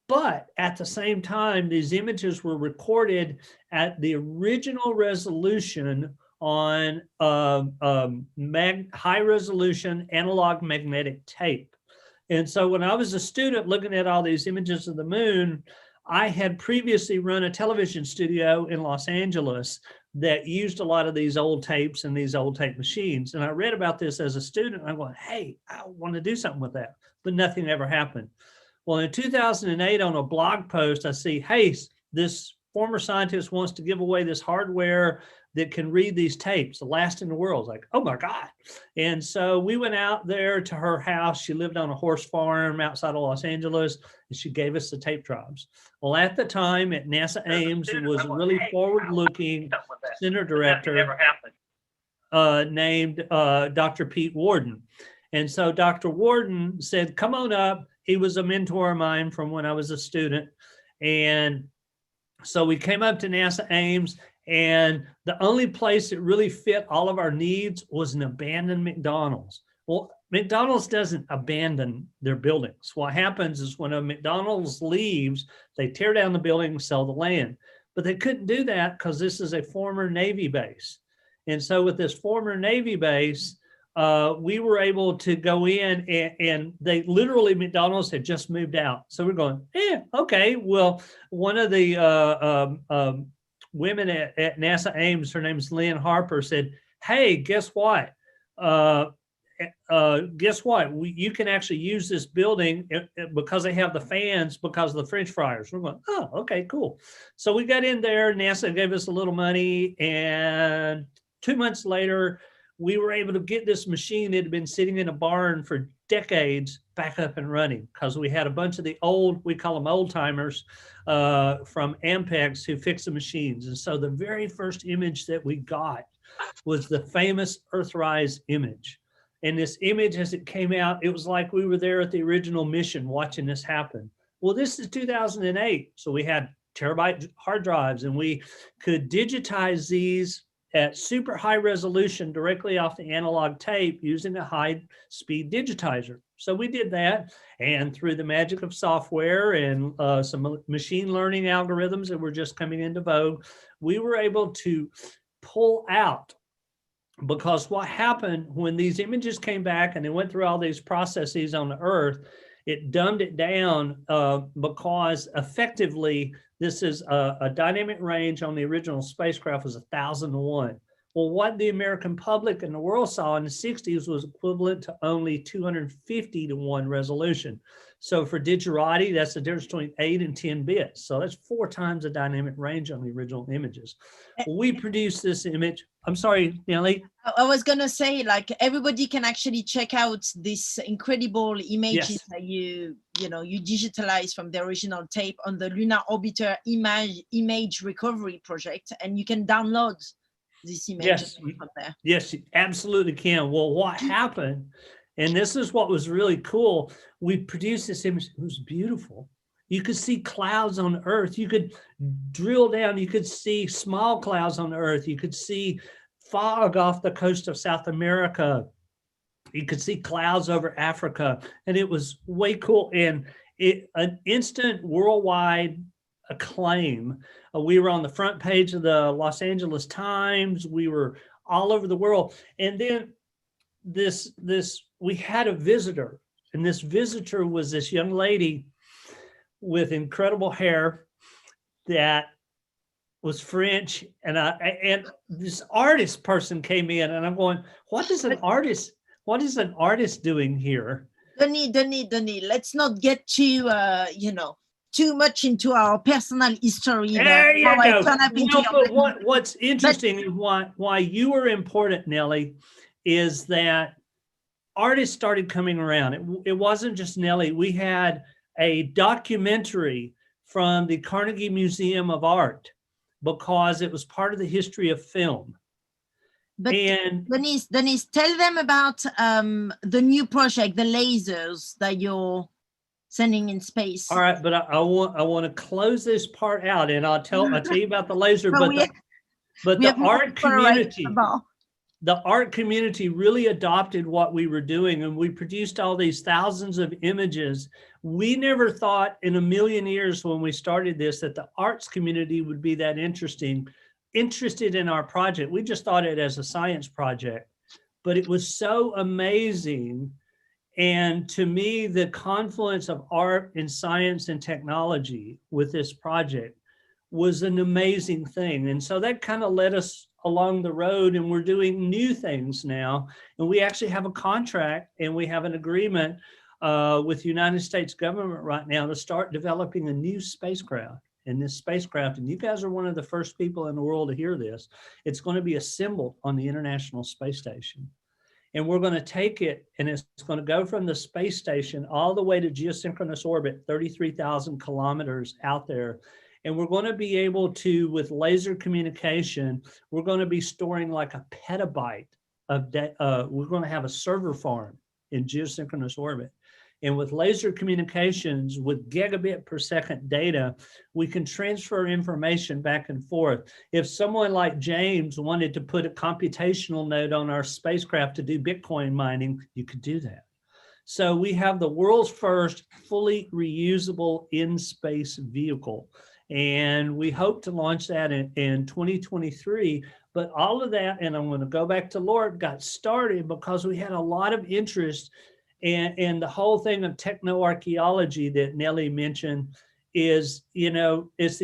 But at the same time, these images were recorded at the original resolution on high resolution analog magnetic tape. And so when I was a student looking at all these images of the moon, I had previously run a television studio in Los Angeles that used a lot of these old tapes and these old tape machines. And I read about this as a student. I'm going, hey, I want to do something with that, but nothing ever happened. Well, in 2008 on a blog post, I see, hey, this former scientist wants to give away this hardware that can read these tapes, the last in the world. Like, oh my God. And so we went out there to her house. She lived on a horse farm outside of Los Angeles, and she gave us the tape drives. Well, at the time at NASA Ames, it was a really forward-looking center director named Dr. Pete Worden. And so Dr. Worden said, come on up. He was a mentor of mine from when I was a student. And so we came up to NASA Ames, and the only place that really fit all of our needs was an abandoned McDonald's. Well, McDonald's doesn't abandon their buildings. What happens is when a McDonald's leaves, they tear down the building and sell the land. But they couldn't do that because this is a former Navy base. And so with this former Navy base, we were able to go in and they literally, McDonald's had just moved out. So we're going, yeah, okay. Well, one of the women at NASA Ames, her name's Lynn Harper, said, hey, guess what? You can actually use this building because they have the fans because of the French fryers. We're going, oh, okay, cool. So we got in there, NASA gave us a little money, and 2 months later, we were able to get this machine that had been sitting in a barn for decades back up and running because we had a bunch of the old, we call them old timers from Ampex who fix the machines. And so the very first image that we got was the famous Earthrise image. And this image, as it came out, it was like we were there at the original mission watching this happen. Well, this is 2008. So we had terabyte hard drives and we could digitize these at super high resolution directly off the analog tape using a high speed digitizer. So we did that, and through the magic of software and some machine learning algorithms that were just coming into vogue, we were able to pull out, because what happened when these images came back and they went through all these processes on the Earth, it dumbed it down because effectively this is a dynamic range on the original spacecraft was 1,000 to 1. Well, what the American public and the world saw in the 60s was equivalent to only 250 to 1 resolution. So for Digerati, that's the difference between 8 and 10 bits. So that's 4 times the dynamic range on the original images. Well, we produced this image. I'm sorry, Nelly. I was going to say, like, everybody can actually check out this incredible images Yes. that you digitalize from the original tape on the Lunar Orbiter image recovery project, and you can download this image Yes, from there. yes, you absolutely can. Well, what happened, and this is what was really cool, we produced this image. It was beautiful. You could see clouds on Earth. You could drill down. You could see small clouds on Earth. You could see fog off the coast of South America. You could see clouds over Africa. And it was way cool. And an instant worldwide acclaim. We were on the front page of the Los Angeles Times. We were all over the world. And then we had a visitor. And this visitor was this young lady with incredible hair that was French, and this artist person came in, and I'm going, what is an artist doing here? Denis, let's not get too much into our personal history. There you go. No, but what's interesting and why you are important, Nelly, is that artists started coming around. It wasn't just Nelly. We had a documentary from the Carnegie Museum of Art because it was part of the history of film. But Denis, tell them about the new project, the lasers that you're sending in space. All right, but I want to close this part out, and I'll tell you about the laser. But the art community. The art community really adopted what we were doing, and we produced all these thousands of images. We never thought in a million years when we started this that the arts community would be that interesting. interested in our project. We just thought it as a science project, but it was so amazing. And to me, the confluence of art and science and technology with this project was an amazing thing. And so that kind of led us along the road, and we're doing new things now. And we actually have a contract and we have an agreement with the United States government right now to start developing a new spacecraft. And this spacecraft, and you guys are one of the first people in the world to hear this, it's going to be assembled on the International Space Station. And we're going to take it, and it's going to go from the space station all the way to geosynchronous orbit, 33,000 kilometers out there. And we're going to be able to, with laser communication, we're going to be storing like a petabyte of data. We're going to have a server farm in geosynchronous orbit. And with laser communications, with gigabit per second data, we can transfer information back and forth. If someone like James wanted to put a computational node on our spacecraft to do Bitcoin mining, you could do that. So we have the world's first fully reusable in-space vehicle. And we hope to launch that in 2023. But all of that, and I'm going to go back to Lord, got started because we had a lot of interest. And the whole thing of technoarchaeology that Nellie mentioned is, you know, it's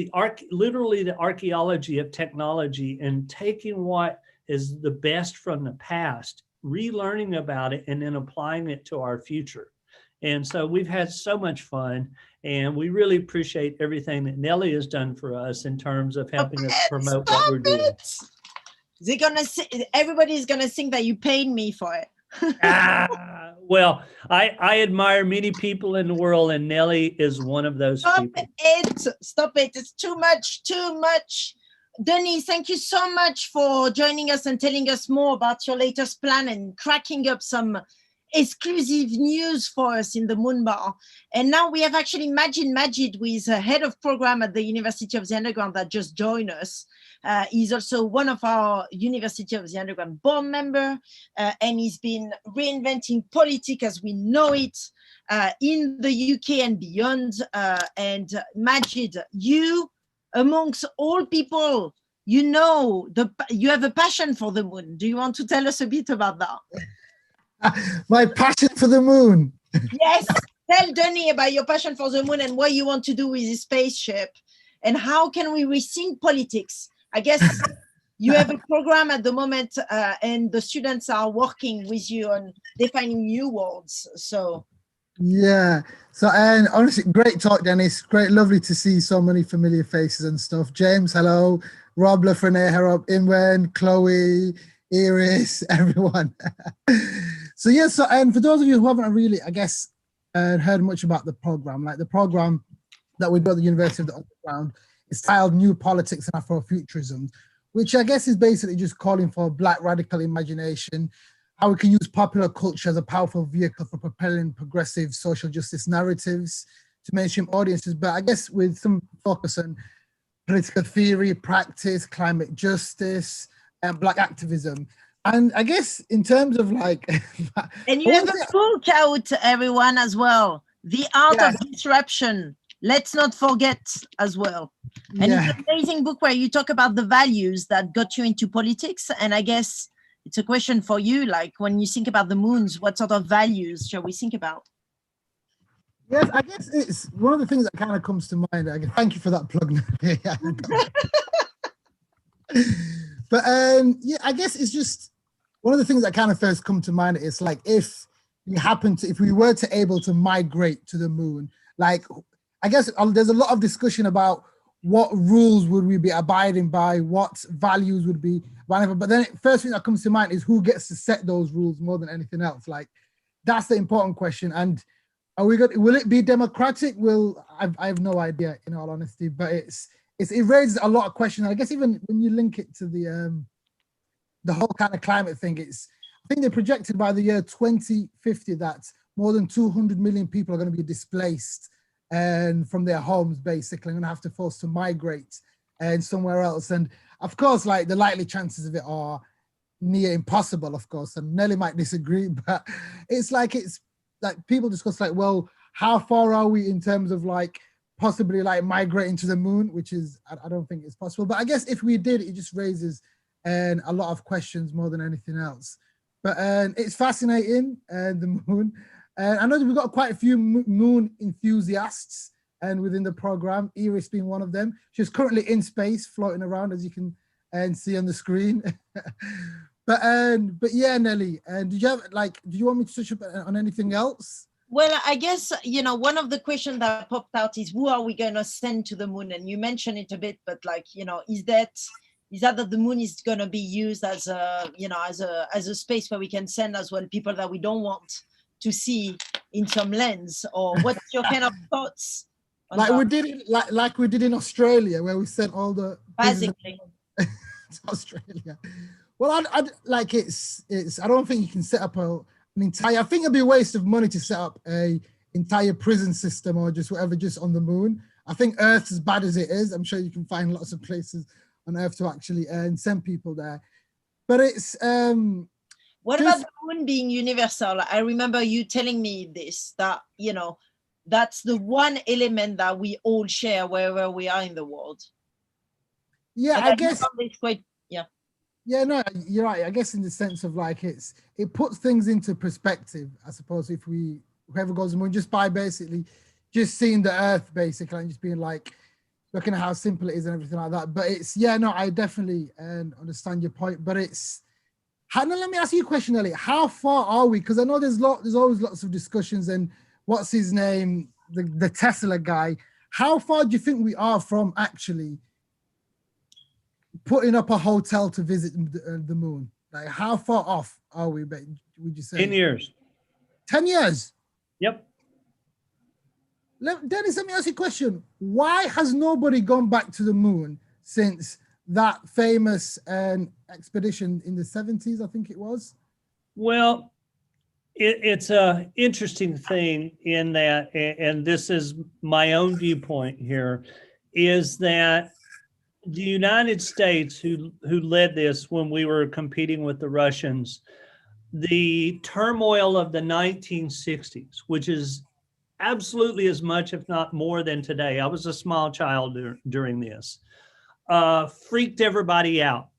literally the archaeology of technology, and taking what is the best from the past, relearning about it, and then applying it to our future. And so we've had so much fun, and we really appreciate everything that Nellie has done for us in terms of helping us promote what we're doing. They're gonna everybody's gonna think that you paid me for it. Well, I admire many people in the world, and Nellie is one of those people. Stop it. It's too much, too much. Denis, thank you so much for joining us and telling us more about your latest plan and cracking up some exclusive news for us in the Moonbar. And now we have actually Majid, who is a head of program at the University of the Underground, that just joined us. He's also one of our University of the Underground board member, and he's been reinventing politics as we know it in the UK and beyond. And Majid, you, amongst all people, you know, you have a passion for the moon. Do you want to tell us a bit about that? My passion for the moon. Yes, tell Denis about your passion for the moon and what you want to do with the spaceship, and how can we rethink politics. I guess you have a program at the moment, and the students are working with you on defining new worlds. So yeah, so and honestly, great talk, Denis. Great, lovely to see so many familiar faces and stuff. James, hello. Rob Lafrene, hello. Inwen, Chloe, Iris, everyone. So yeah, so and for those of you who haven't really, I guess, heard much about the program, like the program that we do at the University of the Underground is titled New Politics and Afrofuturism, which I guess is basically just calling for Black radical imagination, how we can use popular culture as a powerful vehicle for propelling progressive social justice narratives to mainstream audiences, but I guess with some focus on political theory, practice, climate justice, and Black activism. And I guess in terms of like... and you have a book out, everyone, as well. The Art of Disruption. Let's not forget as well. And it's an amazing book where you talk about the values that got you into politics. And I guess it's a question for you, like when you think about the moons, what sort of values shall we think about? Yes, I guess it's one of the things that kind of comes to mind. Thank you for that plug. But yeah, I guess it's just one of the things that kind of first come to mind is like if we were to able to migrate to the moon, like I guess there's a lot of discussion about what rules would we be abiding by, what values would be, whatever. But then first thing that comes to mind is who gets to set those rules more than anything else. Like that's the important question. And will it be democratic? I have no idea, in all honesty, but it raises a lot of questions. I guess even when you link it to the whole kind of climate thing, I think they projected by the year 2050 that more than 200 million people are going to be displaced and from their homes, basically, going to have to force to migrate and somewhere else. And of course, like the likely chances of it are near impossible, of course. And Nelly might disagree, but it's like people discuss like, well, how far are we in terms of like possibly like migrating to the moon, which is, I don't think it's possible. But I guess if we did, it just raises a lot of questions more than anything else. But it's fascinating, the moon. I know that we've got quite a few moon enthusiasts and within the program, Iris being one of them. She's currently in space, floating around, as you can see on the screen. But yeah, Nelly, did you want me to touch on anything else? Well, I guess, you know, one of the questions that popped out is who are we going to send to the moon? And you mentioned it a bit, but like, you know, is that the moon is going to be used as a, you know, as a space where we can send as well people that we don't want to see in some lens? Or what's your kind of thoughts? Like we did in Australia, where we sent all the basically to Australia. Well, I'd like it's. I don't think you can set up an entire. I think it'd be a waste of money to set up a entire prison system or just whatever just on the moon. I think Earth's as bad as it is. I'm sure you can find lots of places on Earth to actually send people there. But it's. What about the moon being universal? I remember you telling me this, that, you know, that's the one element that we all share wherever we are in the world. Yeah, and I guess. It's quite, yeah. Yeah, no, you're right. I guess in the sense of like it puts things into perspective, I suppose, if whoever goes to the moon, just by basically just seeing the Earth basically and just being like, looking at how simple it is and everything like that. But it's, yeah, no, I definitely understand your point, but it's, Hannah, let me ask you a question, Elliot. How far are we? Because I know there's always lots of discussions and what's his name, the Tesla guy. How far do you think we are from actually putting up a hotel to visit the moon? Like, how far off are we, would you say? 10 years. 10 years? Yep. Dennis, let me ask you a question. Why has nobody gone back to the moon since that famous expedition in the 70s, I think it was? Well, it's a interesting thing in that, and this is my own viewpoint here, is that the United States, who led this when we were competing with the Russians, the turmoil of the 1960s, which is absolutely as much, if not more than today. I was a small child during this. Freaked everybody out.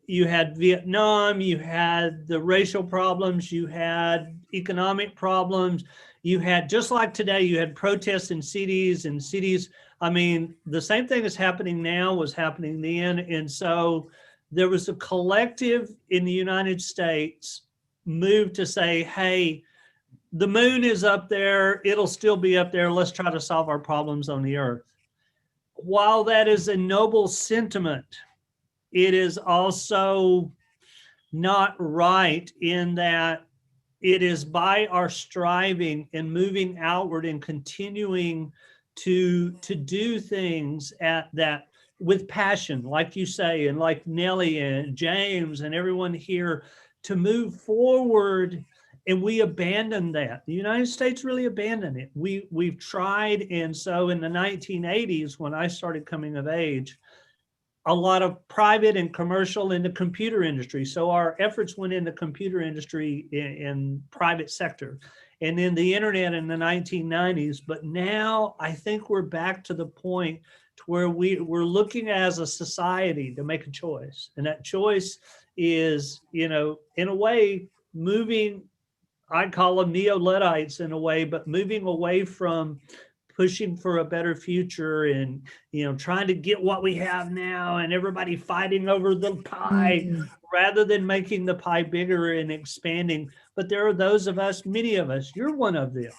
You had Vietnam, you had the racial problems, you had economic problems, you had, just like today, you had protests in cities and cities. I mean, the same thing is happening now was happening then. And so there was a collective in the United States move to say, hey, the moon is up there, it'll still be up there, let's try to solve our problems on the Earth. While that is a noble sentiment, it is also not right in that it is by our striving and moving outward and continuing to do things at that with passion, like you say, and like Nelly and James and everyone here, to move forward. And we abandoned that. The United States really abandoned it. We've tried. And so in the 1980s, when I started coming of age, a lot of private and commercial in the computer industry. So our efforts went in the computer industry in private sector, and then the internet in the 1990s. But now I think we're back to the point to where we're looking as a society to make a choice. And that choice is, you know, in a way, moving, I call them neo-Luddites in a way, but moving away from pushing for a better future and, you know, trying to get what we have now and everybody fighting over the pie rather than making the pie bigger and expanding. But there are those of us, many of us, you're one of them,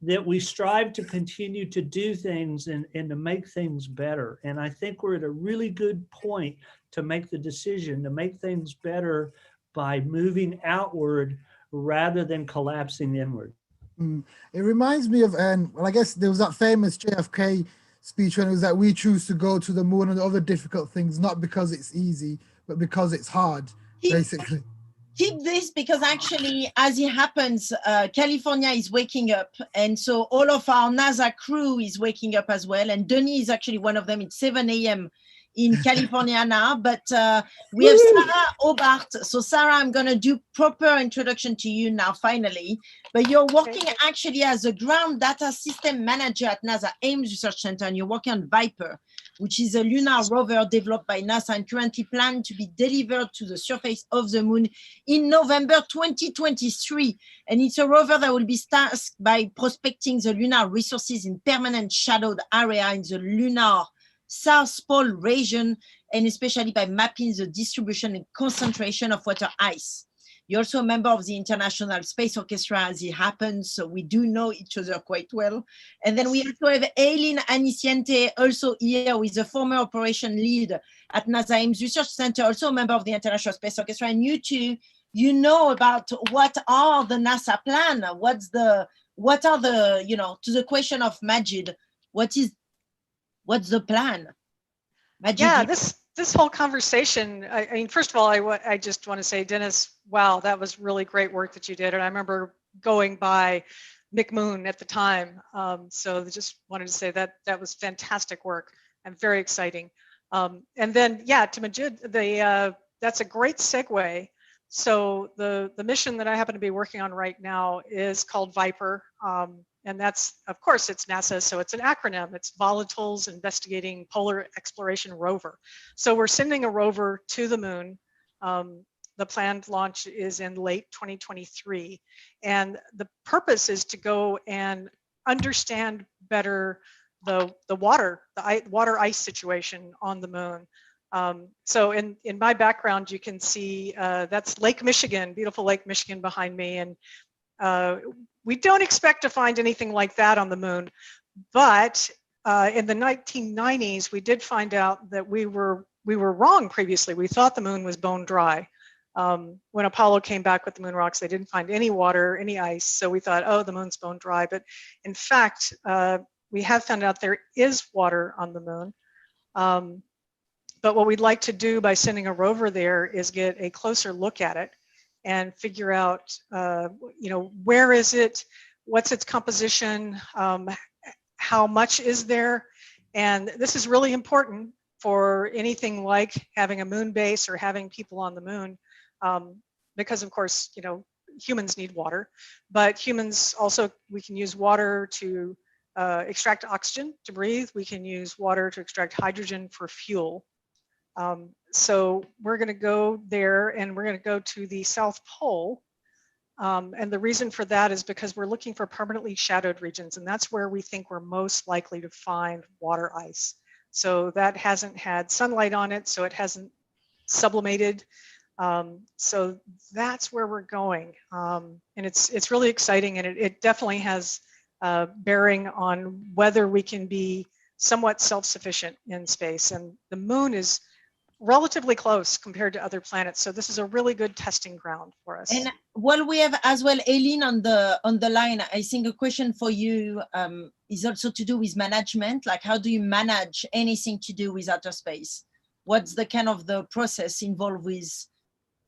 that we strive to continue to do things and to make things better. And I think we're at a really good point to make the decision to make things better by moving outward rather than collapsing inward. It reminds me of, well, I guess there was that famous JFK speech when it was that we choose to go to the moon and other difficult things, not because it's easy, but because it's hard, basically. Keep this, because actually, as it happens, California is waking up. And so all of our NASA crew is waking up as well. And Denis is actually one of them. It's 7 a.m. in California now, but we have Sarah Hobart. So Sarah, I'm going to do proper introduction to you now, finally. But you're working actually as a ground data system manager at NASA Ames Research Center, and you're working on Viper, which is a lunar rover developed by NASA and currently planned to be delivered to the surface of the moon in November 2023. And it's a rover that will be tasked by prospecting the lunar resources in permanent shadowed area in the lunar South Pole region, and especially by mapping the distribution and concentration of water ice. You're also a member of the International Space Orchestra, as it happens, so we do know each other quite well. And then we also have Aileen Aniciente, also here, with the former operation lead at NASA Ames Research Center, also a member of the International Space Orchestra. And you two, you know about what are the NASA plan, what are the, you know, to the question of Majid, what's the plan? Majid, yeah, this whole conversation, I mean, first of all, I just want to say, Dennis, wow, that was really great work that you did. And I remember going by McMoon at the time. So just wanted to say that that was fantastic work and very exciting. And then, yeah, to Majid, that's a great segue. So the mission that I happen to be working on right now is called Viper. And that's, of course, it's NASA, so it's an acronym. It's Volatiles Investigating Polar Exploration Rover. So we're sending a rover to the moon. The planned launch is in late 2023. And the purpose is to go and understand better the water ice situation on the moon. So in my background, you can see that's Lake Michigan, beautiful Lake Michigan behind me. And we don't expect to find anything like that on the moon, but in the 1990s, we did find out that we were wrong previously. We thought the moon was bone dry. When Apollo came back with the moon rocks, they didn't find any water, any ice. So we thought, oh, the moon's bone dry. But in fact, we have found out there is water on the moon. But what we'd like to do by sending a rover there is get a closer look at it and figure out, you know, where is it, what's its composition, how much is there, and this is really important for anything like having a moon base or having people on the moon, because of course, you know, humans need water, but humans also, we can use water to extract oxygen to breathe. We can use water to extract hydrogen for fuel. So we're going to go there and we're going to go to the South Pole. And the reason for that is because we're looking for permanently shadowed regions, and that's where we think we're most likely to find water ice. So that hasn't had sunlight on it, so it hasn't sublimated. So that's where we're going. And it's really exciting, and it definitely has bearing on whether we can be somewhat self-sufficient in space. And the moon is relatively close compared to other planets, so this is a really good testing ground for us. And while we have as well Aileen on the line, I think a question for you is also to do with management. Like, how do you manage anything to do with outer space? What's the kind of the process involved with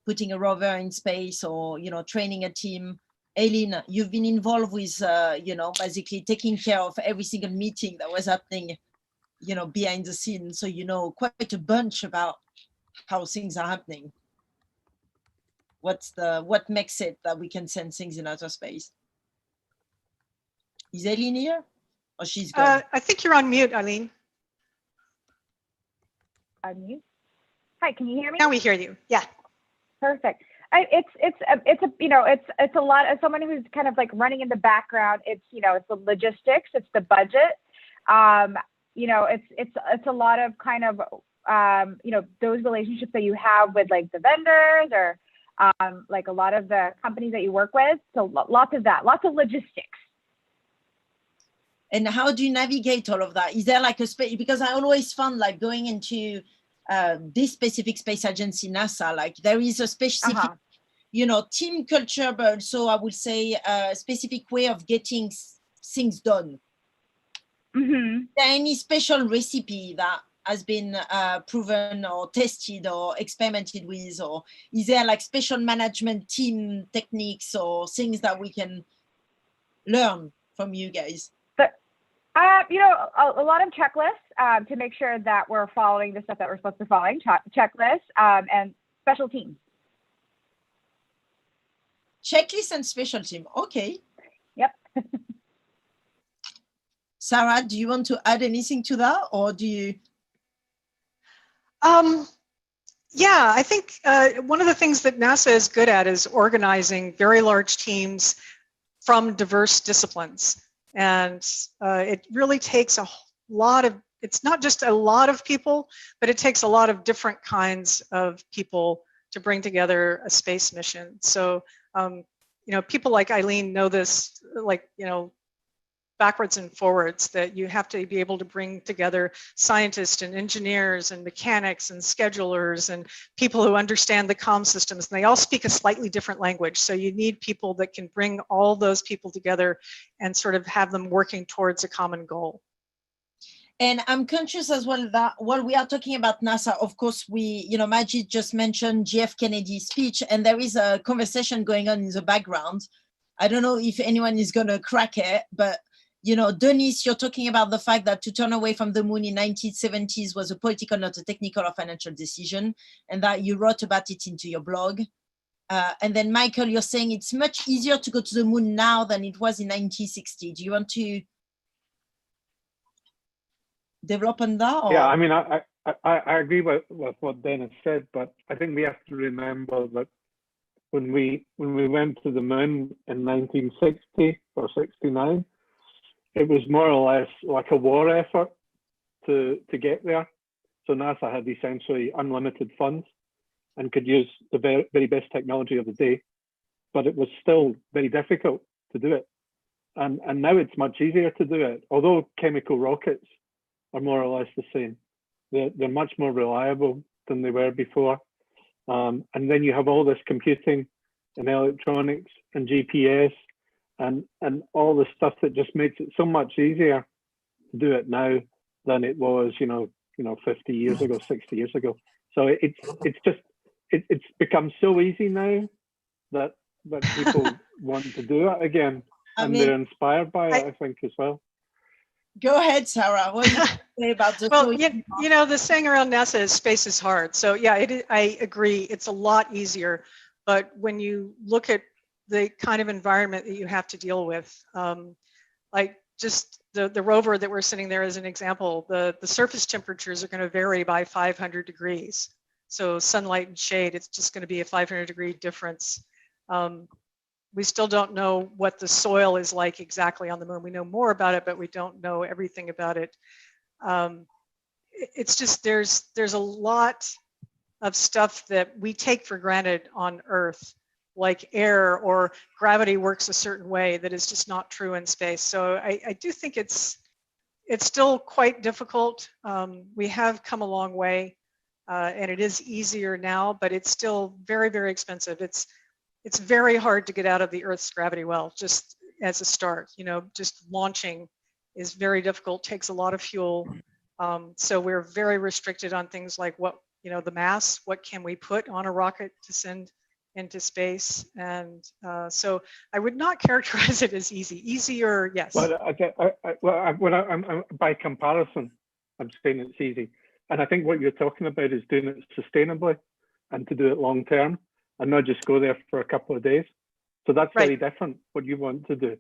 putting a rover in space, or, you know, training a team? Aileen, you've been involved with, you know, basically taking care of every single meeting that was happening, you know, behind the scenes. So you know quite a bunch about how things are happening. What makes it that we can send things in outer space? Is Aileen here? Or she's gone? I think you're on mute, Aileen. Unmute. Hi, can you hear me? Now we hear you. Yeah. Perfect. It's a you know, it's a lot of someone who's kind of like running in the background. It's, you know, it's the logistics, it's the budget. You know, it's a lot of kind of you know, those relationships that you have with like the vendors or like a lot of the companies that you work with. So lots of that, lots of logistics. And how do you navigate all of that? Is there like a space? Because I always found like going into this specific space agency, NASA, like there is a specific, you know, team culture, but also I would say a specific way of getting things done. Mm-hmm. Is there any special recipe that has been proven or tested or experimented with, or is there like special management team techniques or things that we can learn from you guys? You know, a lot of checklists to make sure that we're following the stuff that we're supposed to follow, checklists and special teams. Checklist and special team. Okay. Yep. Sarah, do you want to add anything to that, or do you? Yeah, I think one of the things that NASA is good at is organizing very large teams from diverse disciplines. And it really takes a lot of, it's not just a lot of people, but it takes a lot of different kinds of people to bring together a space mission. So, you know, people like Eileen know this, like, you know, backwards and forwards, that you have to be able to bring together scientists and engineers and mechanics and schedulers and people who understand the comm systems, and they all speak a slightly different language. So you need people that can bring all those people together and sort of have them working towards a common goal. And I'm conscious as well that while we are talking about NASA, of course, you know, Majid just mentioned JF Kennedy's speech, and there is a conversation going on in the background. I don't know if anyone is going to crack it, but you know, Denise, you're talking about the fact that to turn away from the moon in 1970s was a political, not a technical or financial decision, and that you wrote about it into your blog. And then Michael, you're saying it's much easier to go to the moon now than it was in 1960. Do you want to develop on that? Or? Yeah, I mean, I agree with what Dennis said, but I think we have to remember that when we went to the moon in 1960 or 69, it was more or less like a war effort to get there. So NASA had essentially unlimited funds and could use the very, very best technology of the day, but it was still very difficult to do it. And now it's much easier to do it, although chemical rockets are more or less the same. They're much more reliable than they were before. And then you have all this computing and electronics and GPS and all the stuff that just makes it so much easier to do it now than it was, you know, 50 years ago, 60 years ago. So it's become so easy now that people want to do it again, and they're inspired by it, I think, as well. Go ahead, Sarah. What do you say about this? Well, you know, the saying around NASA is space is hard. So yeah, I agree. It's a lot easier, but when you look at the kind of environment that you have to deal with, like just the rover that we're sitting there as an example, the surface temperatures are going to vary by 500 degrees. So sunlight and shade, it's just going to be a 500-degree difference. We still don't know what the soil is like exactly on the moon. We know more about it, but we don't know everything about it. It's just there's a lot of stuff that we take for granted on Earth, like air or gravity works a certain way that is just not true in space. So I do think it's still quite difficult. We have come a long way, and it is easier now, but it's still very, very expensive. It's very hard to get out of the Earth's gravity well, just as a start. You know, just launching is very difficult, takes a lot of fuel. So we're very restricted on things like what, you know, the mass, what can we put on a rocket to send into space. And so I would not characterize it as easy. Easier, yes. Well, I'm by comparison, I'm saying it's easy. And I think what you're talking about is doing it sustainably and to do it long term and not just go there for a couple of days. So that's very different what you want to do.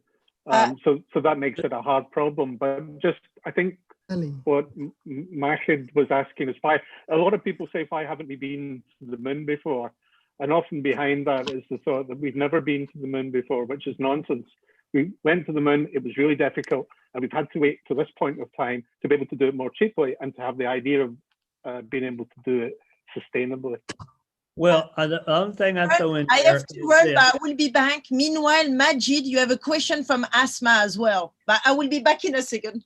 So that makes it a hard problem. But just, I think what Majid was asking is why a lot of people say, why haven't we been to the moon before? And often behind that is the thought that we've never been to the moon before, which is nonsense. We went to the moon, it was really difficult, and we've had to wait to this point of time to be able to do it more cheaply and to have the idea of being able to do it sustainably. Well, the other thing I throw in I there have to run, but I will be back. Meanwhile, Majid, you have a question from Asma as well, but I will be back in a second.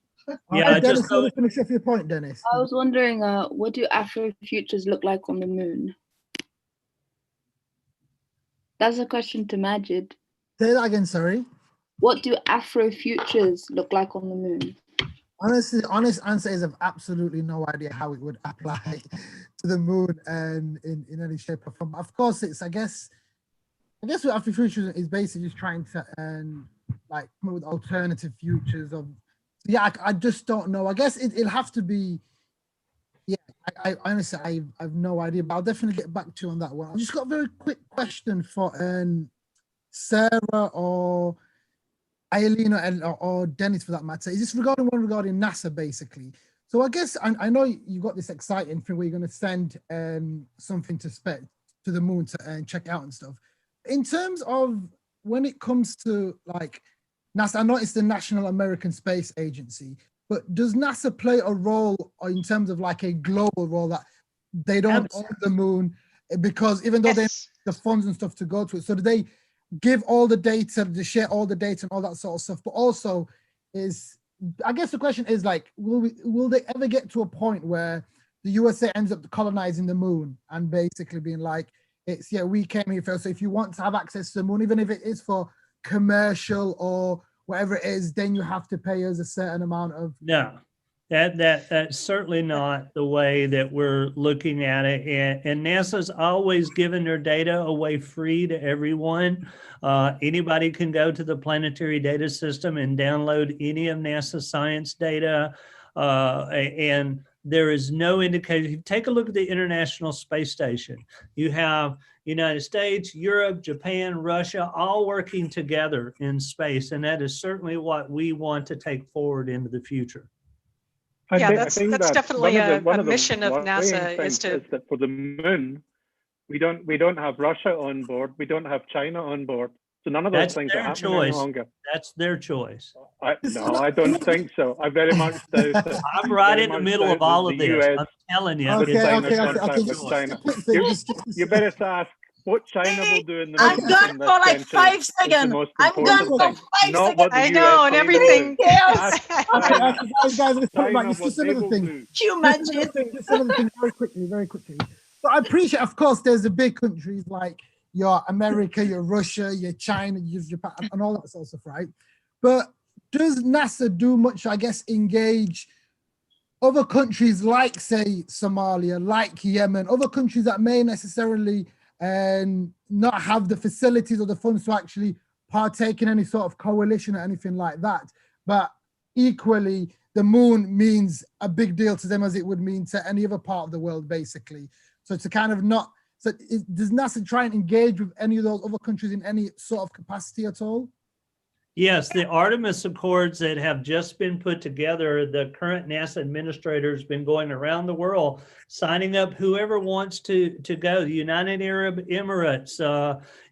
Yeah, Dennis, let me finish off your point, Dennis. I was wondering, what do Afrofutures look like on the moon? That's a question to Majid. Say that again, sorry. What do Afrofutures look like on the moon? Honestly, honest answer is I've absolutely no idea how it would apply to the moon and in any shape or form. Of course, it's I guess what Afrofutures is basically just trying to like come up with alternative futures of Yeah, I just don't know. I guess it'll have to be. Yeah, I honestly I've no idea, but I'll definitely get back to you on that one. I just got a very quick question for Sarah or Eileen or Dennis for that matter. Is this regarding NASA basically? So I guess I know you've got this exciting thing where you're going to send something to the moon and check out and stuff. In terms of when it comes to like NASA, I know it's the National American Space Agency, but does NASA play a role in terms of like a global role that they don't own the moon because even though they have the funds and stuff to go to it, so do they give all the data, to share all the data and all that sort of stuff? But also I guess the question is like, will they ever get to a point where the USA ends up colonizing the moon and basically being like, we came here first. So if you want to have access to the moon, even if it is for commercial or whatever it is, then you have to pay us a certain amount of. No, that's certainly not the way that we're looking at it. And NASA's always given their data away free to everyone. Anybody can go to the Planetary Data System and download any of NASA's science data. And there is no indication. Take a look at the International Space Station. You have United States, Europe, Japan, Russia, all working together in space. And that is certainly what we want to take forward into the future. I that's think definitely a mission of worrying NASA things is that for the moon, we don't have Russia on board, we don't have China on board. So none of those things are happening any longer. That's their choice. No, I don't think so. I very much doubt it. I'm right in the middle of all of this. I'm telling you. You better ask what China will do in the I'm gone for like 5 seconds. I'm gone for 5 seconds. I know, and everything. Guys, let's talk about this. Just another thing. Can you imagine? Just another thing, very quickly. So I appreciate, of course, there's the big countries like your America, your Russia, your China, your Japan, and all that sort of stuff, right? But does NASA do much, I guess, engage other countries like, say, Somalia, like Yemen, other countries that may necessarily not have the facilities or the funds to actually partake in any sort of coalition or anything like that? But equally, the moon means a big deal to them as it would mean to any other part of the world, basically. So to kind of not, so does NASA try and engage with any of those other countries in any sort of capacity at all? Yes, the Artemis Accords that have just been put together, the current NASA administrator has been going around the world, signing up whoever wants to go. The United Arab Emirates,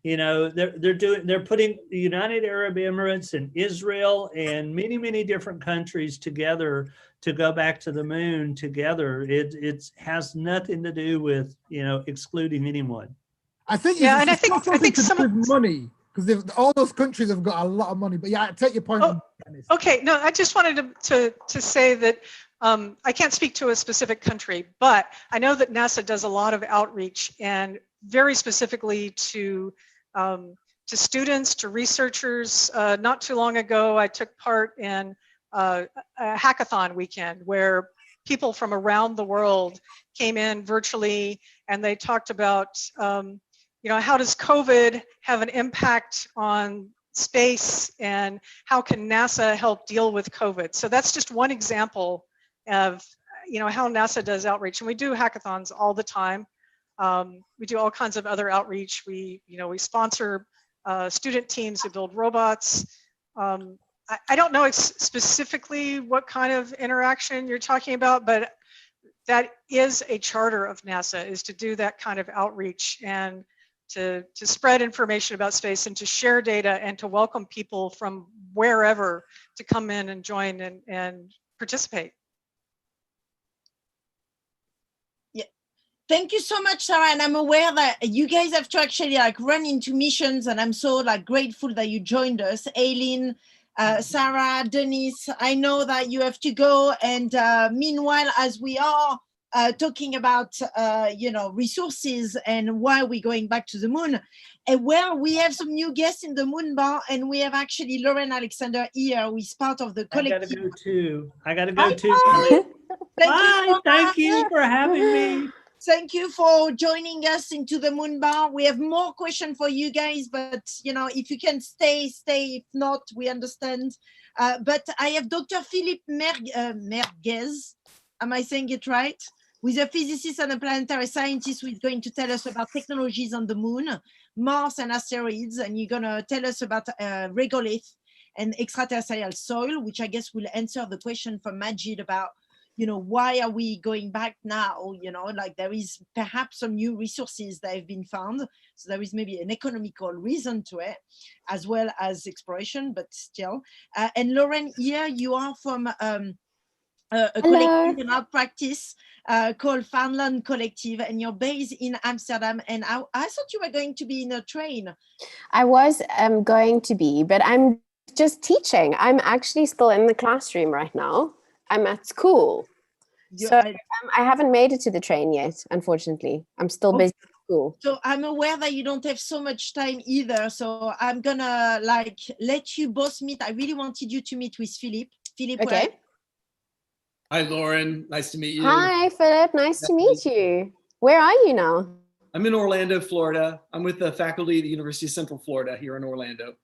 they're putting the United Arab Emirates and Israel and many different countries together to go back to the moon together. It has nothing to do with excluding anyone. I think I think some money. Because all those countries have got a lot of money. But yeah, I take your point. Okay, no, I just wanted to say that I can't speak to a specific country, but I know that NASA does a lot of outreach, and very specifically to students, to researchers. Not too long ago, I took part in a hackathon weekend where people from around the world came in virtually, and they talked about how does COVID have an impact on space, and how can NASA help deal with COVID? So that's just one example of how NASA does outreach, and we do hackathons all the time. We do all kinds of other outreach. We sponsor student teams who build robots. I don't know specifically what kind of interaction you're talking about, but that is a charter of NASA, is to do that kind of outreach and to spread information about space and to share data and to welcome people from wherever to come in and join and participate. Yeah, thank you so much, Sarah. And I'm aware that you guys have to actually run into missions, and I'm so grateful that you joined us. Aileen, Sarah, Denise, I know that you have to go, and meanwhile, as we are talking about resources and why we're going back to the moon, and we have some new guests in the Moon Bar, and we have actually Lauren Alexander here, who is part of the collective. I gotta go too. Bye. Thank you for having me. Thank you for joining us into the Moon Bar. We have more questions for you guys, but you know, if you can stay. If not, we understand. But I have Dr. Philippe Merguez. Am I saying it right? Who is a physicist and a planetary scientist who is going to tell us about technologies on the moon, Mars and asteroids, and you're gonna tell us about regolith and extraterrestrial soil, which I guess will answer the question from Majid about, you know, why are we going back now? You know, like there is perhaps some new resources that have been found. So there is maybe an economical reason to it, as well as exploration, but still. And Lauren, here you are from a collective in our practice called Farnland Collective, and you're based in Amsterdam. And I thought you were going to be in a train. I was going to be, but I'm just teaching. I'm actually still in the classroom right now. I'm at school. So I haven't made it to the train yet, unfortunately. I'm still busy at school. So I'm aware that you don't have so much time either. So I'm gonna like let you both meet. I really wanted you to meet with Philippe. Philippe, okay. Hi, Lauren. Nice to meet you. Hi, Philip. Nice to meet you. Where are you now? I'm in Orlando, Florida. I'm with the faculty at the University of Central Florida here in Orlando.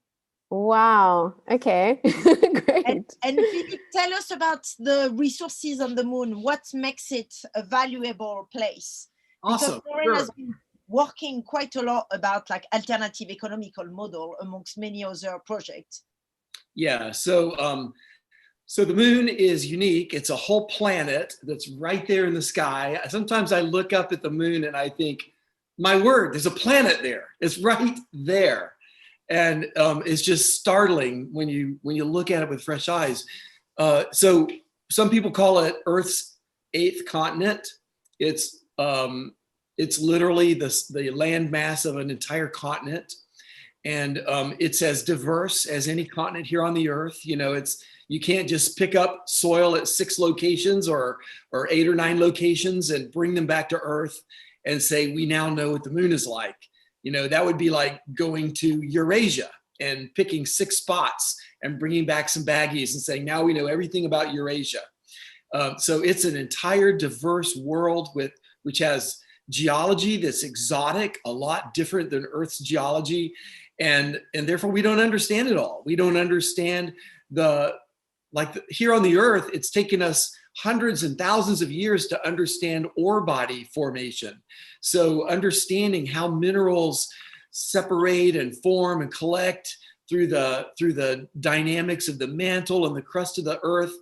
Wow. Okay. Great. And Philippe, tell us about the resources on the moon. What makes it a valuable place? Awesome. Because Lauren has been working quite a lot about like alternative economical model amongst many other projects. Yeah. So the moon is unique. It's a whole planet that's right there in the sky. Sometimes I look up at the moon and I think, my word, there's a planet there. It's right there. And it's just startling when you look at it with fresh eyes. So some people call it Earth's 8th continent. It's literally the land mass of an entire continent. And it's as diverse as any continent here on the Earth. You know, you can't just pick up soil at 6 locations or 8 or 9 locations and bring them back to Earth and say, we now know what the moon is like. You know, that would be like going to Eurasia and picking 6 spots and bringing back some baggies and saying, now we know everything about Eurasia. So it's an entire diverse world which has geology that's exotic, a lot different than Earth's geology. And therefore we don't understand it all. We don't understand here on the Earth, it's taken us hundreds and thousands of years to understand ore body formation. So understanding how minerals separate and form and collect through the dynamics of the mantle and the crust of the Earth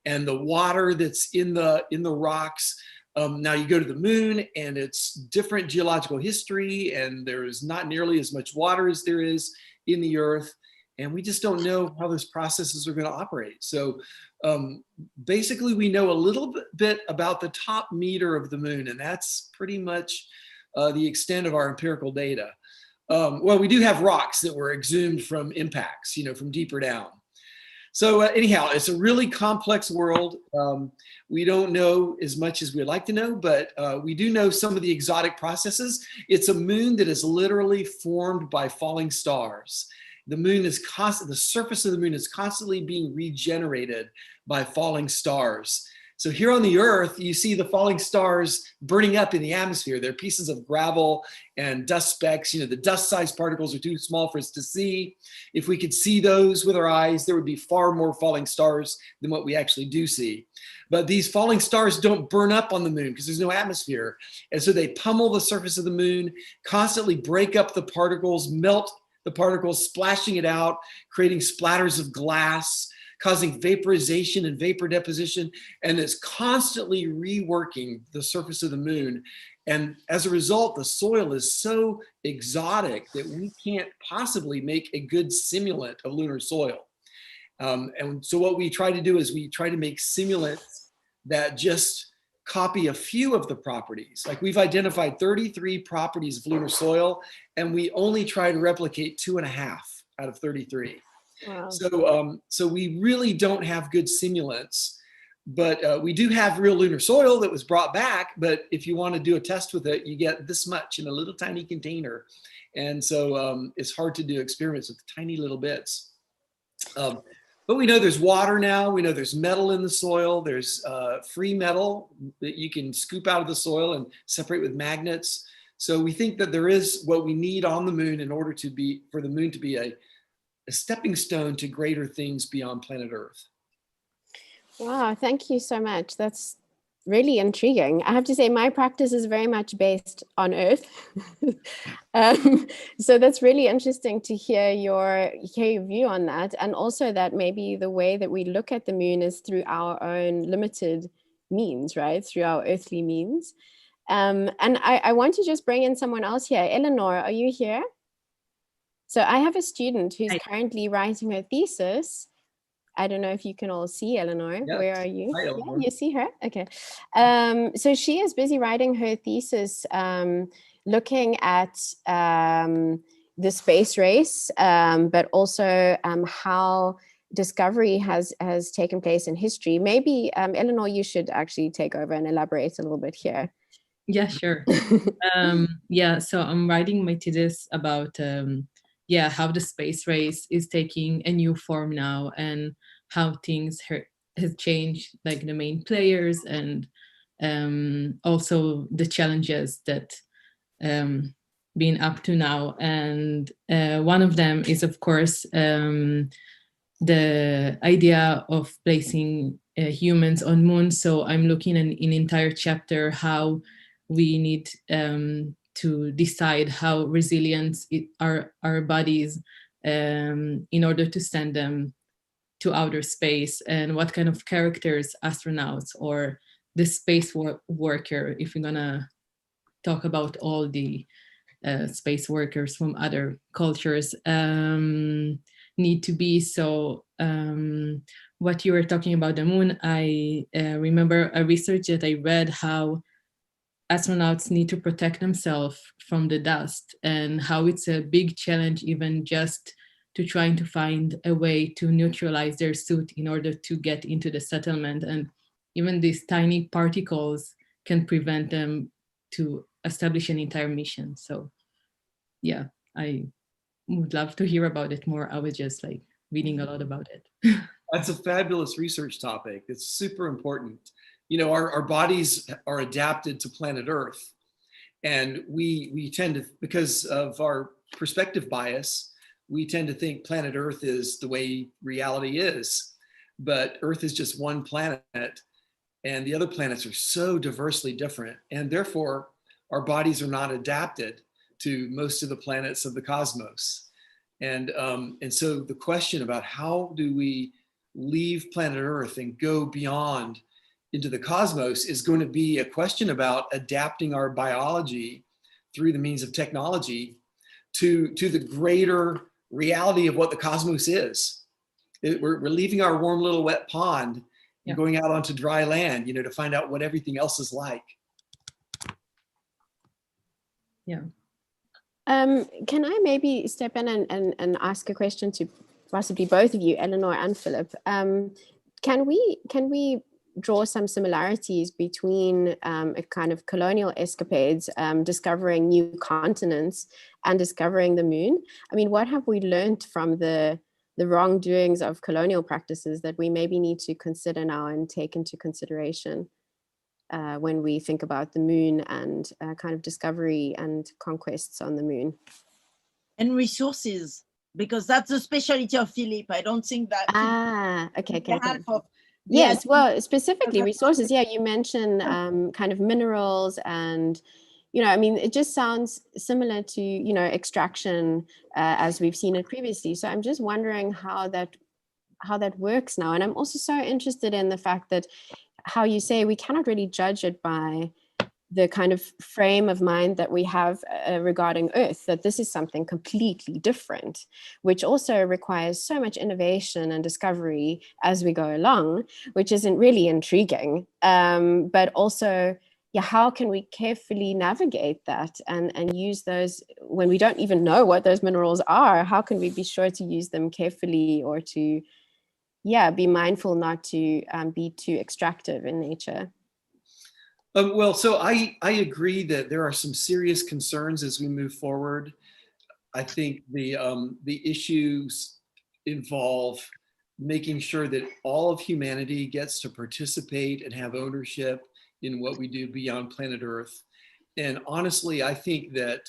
and the water that's in the rocks. Now you go to the moon and it's different geological history, and there's not nearly as much water as there is in the Earth. And we just don't know how those processes are going to operate. So basically we know a little bit about the top meter of the moon, and that's pretty much the extent of our empirical data. Well, we do have rocks that were exhumed from impacts, you know, from deeper down. So anyhow, it's a really complex world. We don't know as much as we'd like to know, but we do know some of the exotic processes. It's a moon that is literally formed by falling stars. The moon is the surface of the moon is constantly being regenerated by falling stars. So here on the Earth, you see the falling stars burning up in the atmosphere. They're pieces of gravel and dust specks. You know, the dust-sized particles are too small for us to see. If we could see those with our eyes, there would be far more falling stars than what we actually do see. But these falling stars don't burn up on the moon because there's no atmosphere. And so they pummel the surface of the moon, constantly break up the particles, melt the particles, splashing it out, creating splatters of glass, causing vaporization and vapor deposition, and it's constantly reworking the surface of the moon. And as a result, the soil is so exotic that we can't possibly make a good simulant of lunar soil. And so what we try to do is we try to make simulants that just copy a few of the properties. Like we've identified 33 properties of lunar soil, and we only try to replicate 2.5 out of 33. Wow. So we really don't have good simulants, but we do have real lunar soil that was brought back. But if you want to do a test with it, you get this much in a little tiny container. And so it's hard to do experiments with tiny little bits. But we know there's water now. We know there's metal in the soil. There's free metal that you can scoop out of the soil and separate with magnets. So we think that there is what we need on the moon in order to be, for the moon to be a stepping stone to greater things beyond planet Earth. Wow, thank you so much. That's really intriguing. I have to say my practice is very much based on Earth. So that's really interesting to hear your view on that. And also that maybe the way that we look at the moon is through our own limited means, right? Through our earthly means. And I want to just bring in someone else here. Eleanor, are you here? So I have a student who's currently writing her thesis. I don't know if you can all see Eleanor. Yes. Where are you? Hi, yeah, you see her? Okay. So she is busy writing her thesis, looking at the space race, but also how discovery has taken place in history. Maybe, Eleanor, you should actually take over and elaborate a little bit here. Yeah, sure. Yeah, so I'm writing my thesis about how the space race is taking a new form now, and how things has changed, like the main players, and also the challenges that been up to now. And one of them is, of course, the idea of placing humans on moon. So I'm looking at an entire chapter how we need to decide how resilient are our bodies in order to send them to outer space, and what kind of characters astronauts or the space worker, if we're gonna talk about all the space workers from other cultures, need to be. So what you were talking about the moon, I remember a research that I read how astronauts need to protect themselves from the dust, and how it's a big challenge even just to trying to find a way to neutralize their suit in order to get into the settlement. And even these tiny particles can prevent them to establish an entire mission. So yeah, I would love to hear about it more. I was just like reading a lot about it. That's a fabulous research topic. It's super important. You know, our bodies are adapted to planet Earth, and we tend to, because of our perspective bias, we tend to think planet Earth is the way reality is, but Earth is just one planet, and the other planets are so diversely different, and therefore our bodies are not adapted to most of the planets of the cosmos. And so the question about how do we leave planet Earth and go beyond into the cosmos is going to be a question about adapting our biology through the means of technology to the greater reality of what the cosmos is. We're leaving our warm little wet pond and going out onto dry land, you know, to find out what everything else is like. Yeah. Can I maybe step in and ask a question to possibly both of you, Eleanor and Philip? Can we draw some similarities between a kind of colonial escapades, discovering new continents and discovering the moon? I mean, what have we learned from the wrongdoings of colonial practices that we maybe need to consider now and take into consideration when we think about the moon and kind of discovery and conquests on the moon? And resources, because that's the specialty of Philip. I don't think that. Okay. Yes, well, specifically resources. Yeah, you mentioned kind of minerals and, you know, I mean, it just sounds similar to, you know, extraction as we've seen it previously. So I'm just wondering how that works now. And I'm also so interested in the fact that how you say we cannot really judge it by the kind of frame of mind that we have regarding Earth, that this is something completely different, which also requires so much innovation and discovery as we go along, which isn't really intriguing. But also, how can we carefully navigate that and use those when we don't even know what those minerals are? How can we be sure to use them carefully, or to, be mindful not to be too extractive in nature? Well, so I agree that there are some serious concerns as we move forward. I think the issues involve making sure that all of humanity gets to participate and have ownership in what we do beyond planet Earth. And honestly, I think that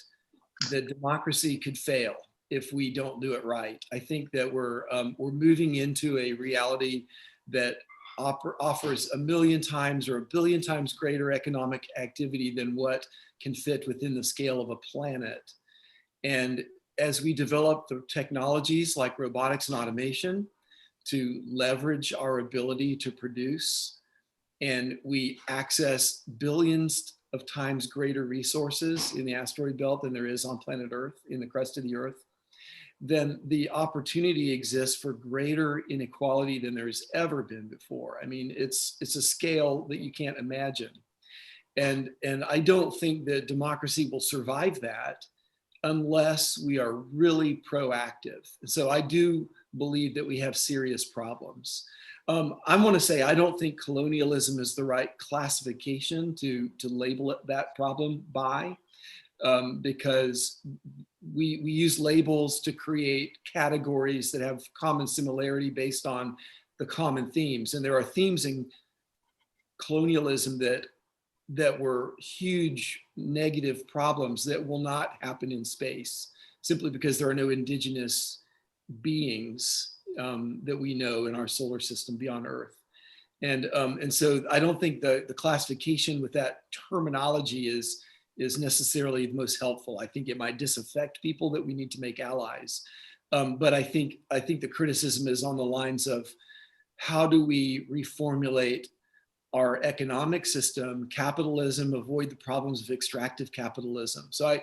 democracy could fail if we don't do it right. I think that we're moving into a reality that offers 1,000,000 times or 1 billion times greater economic activity than what can fit within the scale of a planet. And as we develop the technologies like robotics and automation to leverage our ability to produce, and we access billions of times greater resources in the asteroid belt than there is on planet Earth, in the crust of the Earth, then the opportunity exists for greater inequality than there's ever been before. I mean, it's a scale that you can't imagine. And I don't think that democracy will survive that unless we are really proactive. So I do believe that we have serious problems. I want to say I don't think colonialism is the right classification to label it that problem by, because we use labels to create categories that have common similarity based on the common themes. And there are themes in colonialism that were huge negative problems that will not happen in space, simply because there are no indigenous beings that we know in our solar system beyond Earth. And so I don't think the classification with that terminology is necessarily the most helpful. I think it might disaffect people that we need to make allies. But I think the criticism is on the lines of, how do we reformulate our economic system, capitalism, avoid the problems of extractive capitalism? So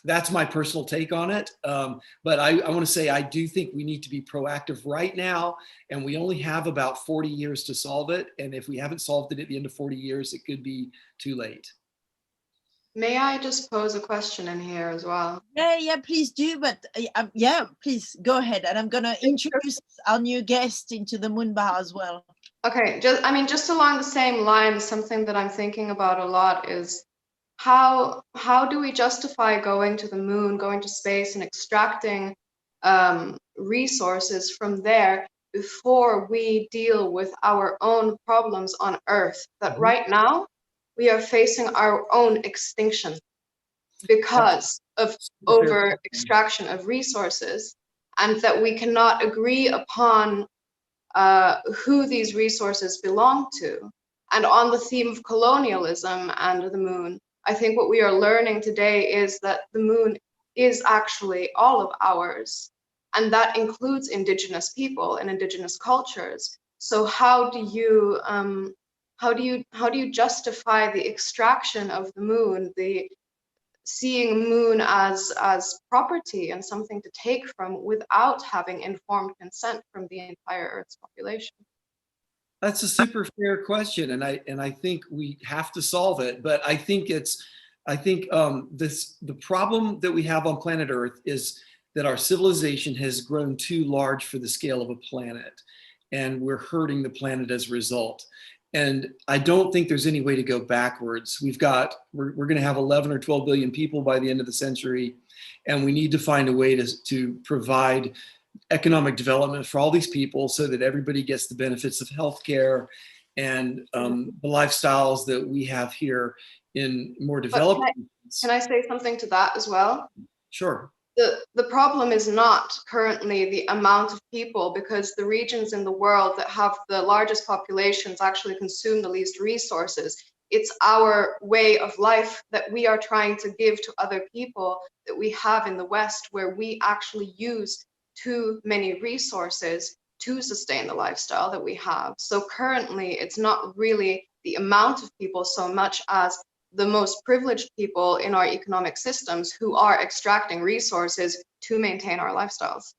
that's my personal take on it. But I want to say I do think we need to be proactive right now, and we only have about 40 years to solve it. And if we haven't solved it at the end of 40 years, it could be too late. May I just pose a question in here as well? Yeah, please do. But yeah, please go ahead. And I'm going to introduce our new guest into the Moon Bar as well. Okay, just along the same lines, something that I'm thinking about a lot is how do we justify going to the moon, going to space, and extracting resources from there before we deal with our own problems on Earth? That right now we are facing our own extinction because of over extraction of resources, and that we cannot agree upon who these resources belong to. And on the theme of colonialism and the moon, I think what we are learning today is that the moon is actually all of ours, and that includes indigenous people and indigenous cultures. So how do you justify the extraction of the moon, the seeing moon as property and something to take from without having informed consent from the entire Earth's population? That's a super fair question, and I think we have to solve it. But I think the problem that we have on planet Earth is that our civilization has grown too large for the scale of a planet, and we're hurting the planet as a result. And I don't think there's any way to go backwards. We're going to have 11 or 12 billion people by the end of the century, and we need to find a way to provide economic development for all these people so that everybody gets the benefits of healthcare and the lifestyles that we have here in more developed. Can I say something to that as well? Sure. The problem is not currently the amount of people, because the regions in the world that have the largest populations actually consume the least resources. It's our way of life that we are trying to give to other people that we have in the West, where we actually use too many resources to sustain the lifestyle that we have. So currently, it's not really the amount of people so much as the most privileged people in our economic systems who are extracting resources to maintain our lifestyles.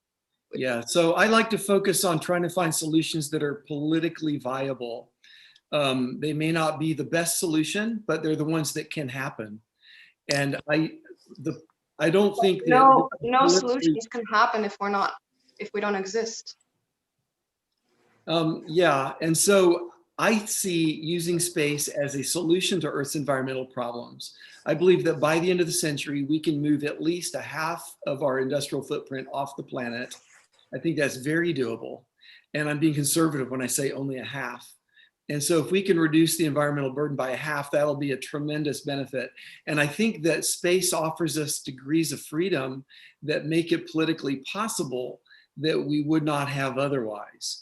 Yeah, so I like to focus on trying to find solutions that are politically viable. They may not be the best solution, but they're the ones that can happen. And I don't think that no solutions can happen if we don't exist. Yeah, and so I see using space as a solution to Earth's environmental problems. I believe that by the end of the century, we can move at least a half of our industrial footprint off the planet I think that's very doable. And I'm being conservative when I say only a half. And so if we can reduce the environmental burden by a half, that'll be a tremendous benefit. And I think that space offers us degrees of freedom that make it politically possible that we would not have otherwise.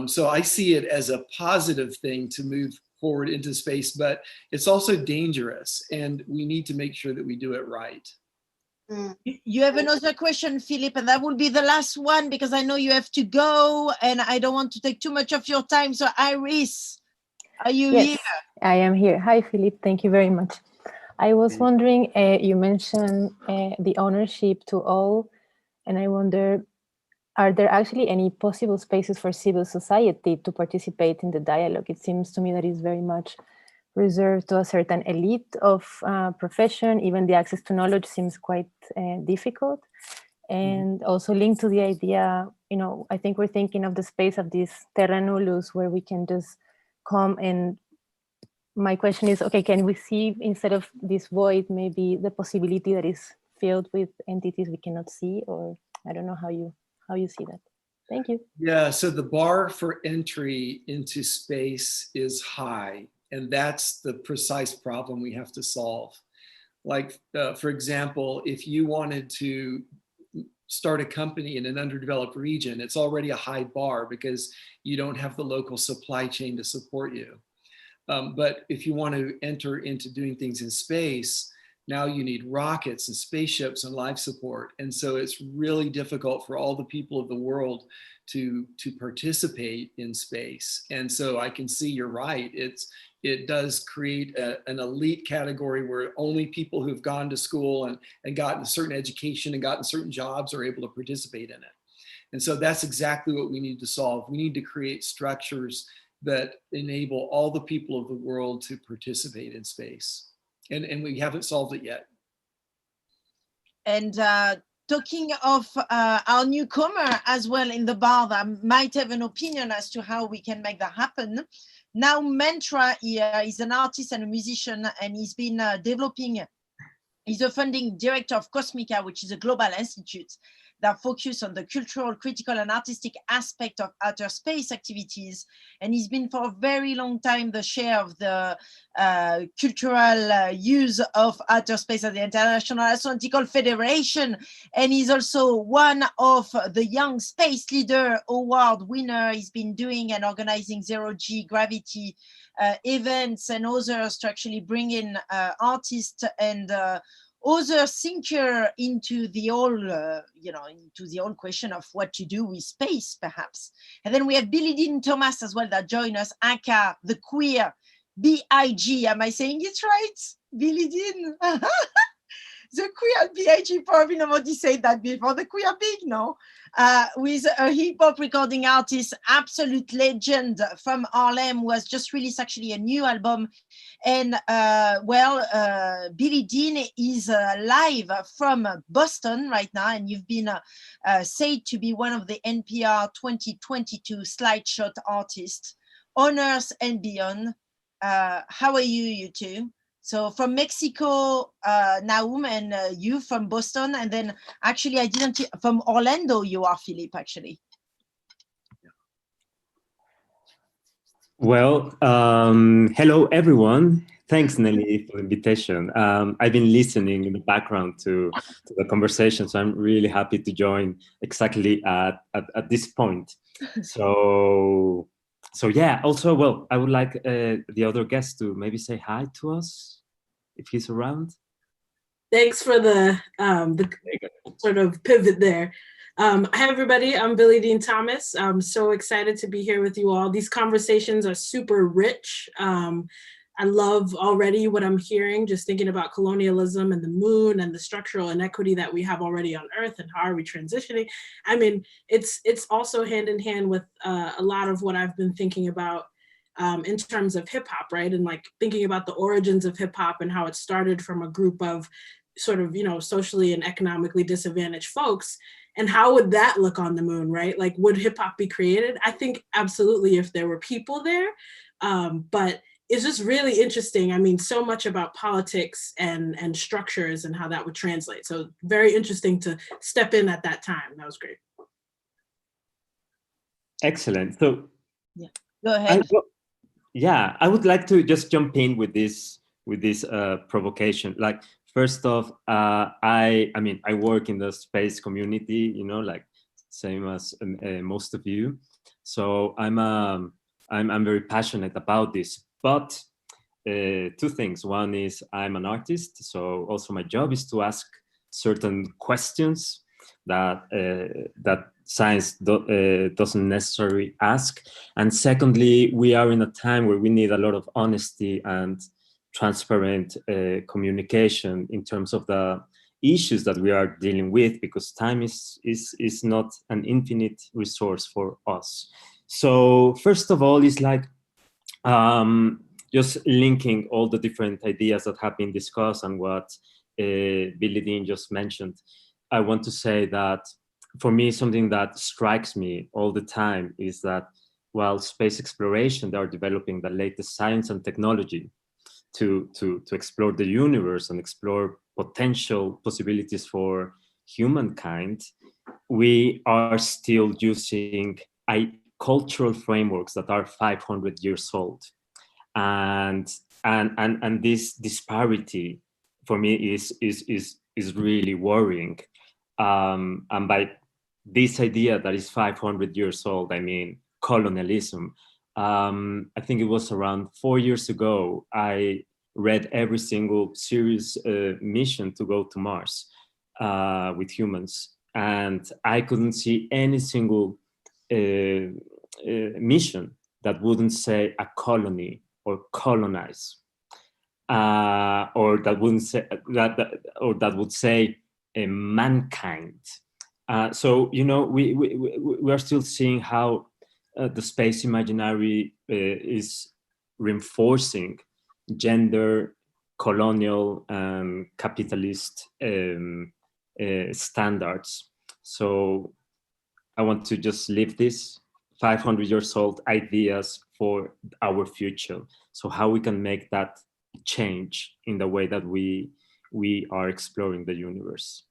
So I see it as a positive thing to move forward into space, but it's also dangerous, and we need to make sure that we do it right. You have another question, Philip, and that will be the last one because I know you have to go and I don't want to take too much of your time. So Iris, are you Yes, here? I am here. Hi, Philip. Thank you very much. I was wondering, you mentioned the ownership to all, and I wonder, are there actually any possible spaces for civil society to participate in the dialogue? It seems to me that it's very much reserved to a certain elite of profession. Even the access to knowledge seems quite difficult. And also linked to the idea, you know, I think we're thinking of the space of this terra nullus where we can just come, and my question is, okay, can we see instead of this void, maybe the possibility that is filled with entities we cannot see? Or I don't know how you see that. Thank you. Yeah, so the bar for entry into space is high, and that's the precise problem we have to solve. Like, for example, if you wanted to start a company in an underdeveloped region, it's already a high bar because you don't have the local supply chain to support you. But if you want to enter into doing things in space, now you need rockets and spaceships and life support. And so it's really difficult for all the people of the world to participate in space. And so I can see you're right. It does create an elite category where only people who've gone to school and gotten a certain education and gotten certain jobs are able to participate in it. And so that's exactly what we need to solve. We need to create structures that enable all the people of the world to participate in space. And we haven't solved it yet. And talking of our newcomer as well in the bar that might have an opinion as to how we can make that happen. Now Mantra here is an artist and a musician, and he's been developing, he's the founding director of Cosmica, which is a global institute that focus on the cultural, critical, and artistic aspect of outer space activities. And he's been for a very long time the chair of the cultural use of outer space at the International Astronautical Federation. And he's also one of the Young Space Leader Award winner. He's been doing and organizing zero-G gravity events and others to actually bring in artists and other thinker into the whole, into the whole question of what to do with space, perhaps. And then we have Billie Dean Thomas as well that join us, aka the queer BIG. Am I saying it right? Billie Dean. The queer BIG, probably nobody said that before. The queer big, no? With a hip hop recording artist, absolute legend from Harlem, who has just released actually a new album. And Billie Dean is live from Boston right now, and you've been said to be one of the NPR 2022 Slideshot artists, honors and beyond. How are you two? So from Mexico, Naum, and you from Boston, and then actually I didn't, from Orlando you are, Philip, actually. Well, hello everyone. Thanks, Nelly, for the invitation. I've been listening in the background to the conversation, so I'm really happy to join exactly at this point. So yeah, also, well, I would like the other guest to maybe say hi to us, if he's around. Thanks for the sort of pivot there. Hi, everybody. I'm Billie Dean Thomas. I'm so excited to be here with you all. These conversations are super rich. I love already what I'm hearing, just thinking about colonialism and the moon and the structural inequity that we have already on Earth and how are we transitioning. I mean, it's also hand in hand with a lot of what I've been thinking about in terms of hip hop, right? And like thinking about the origins of hip hop and how it started from a group of sort of, socially and economically disadvantaged folks. And how would that look on the moon, right? Like, would hip hop be created? I think absolutely if there were people there, but it's just really interesting. I mean, so much about politics and structures and how that would translate. So very interesting to step in at that time. That was great. Excellent. So Go ahead. I would like to just jump in with this provocation. Like, first off, I mean, I work in the space community, you know, like same as most of you. So I'm very passionate about this. But two things. One is I'm an artist, so also my job is to ask certain questions that science doesn't necessarily ask. And secondly, we are in a time where we need a lot of honesty and transparent communication in terms of the issues that we are dealing with, because time is not an infinite resource for us. So first of all, it's like just linking all the different ideas that have been discussed and what Billie Dean just mentioned. I want to say that for me, something that strikes me all the time is that while space exploration, they are developing the latest science and technology to explore the universe and explore potential possibilities for humankind, we are still using cultural frameworks that are 500 years old. And this disparity for me is really worrying. And by this idea that is 500 years old, I mean colonialism. I think it was around 4 years ago, I read every single serious mission to go to Mars with humans. And I couldn't see any single mission that wouldn't say a colony or colonize, or that wouldn't say that would say mankind. So, you know, we are still seeing how the space imaginary is reinforcing gender, colonial, and capitalist standards. So I want to just leave this 500 years old ideas for our future. So how we can make that change in the way that we are exploring the universe.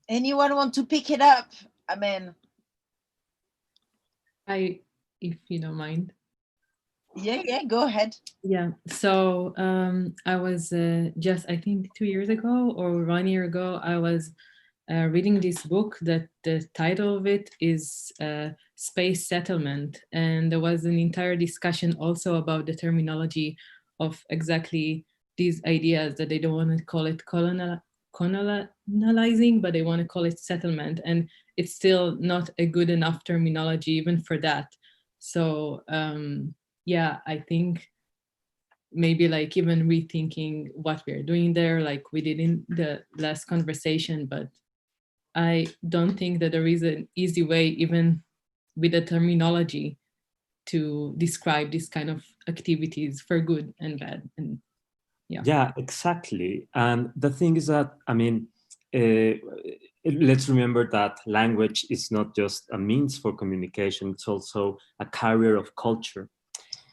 Anyone want to pick it up? I mean, if you don't mind. Yeah, go ahead. Yeah, so I was just, I think 2 years ago or 1 year ago, I was reading this book that the title of it is Space Settlement. And there was an entire discussion also about the terminology of exactly these ideas that they don't want to call it colonializing, but they want to call it settlement. And it's still not a good enough terminology even for that. So yeah, I think maybe like even rethinking what we're doing there, like we did in the last conversation, but I don't think that there is an easy way, even with the terminology, to describe this kind of activities for good and bad. And yeah, exactly. And the thing is that, I mean, let's remember that language is not just a means for communication, it's also a carrier of culture.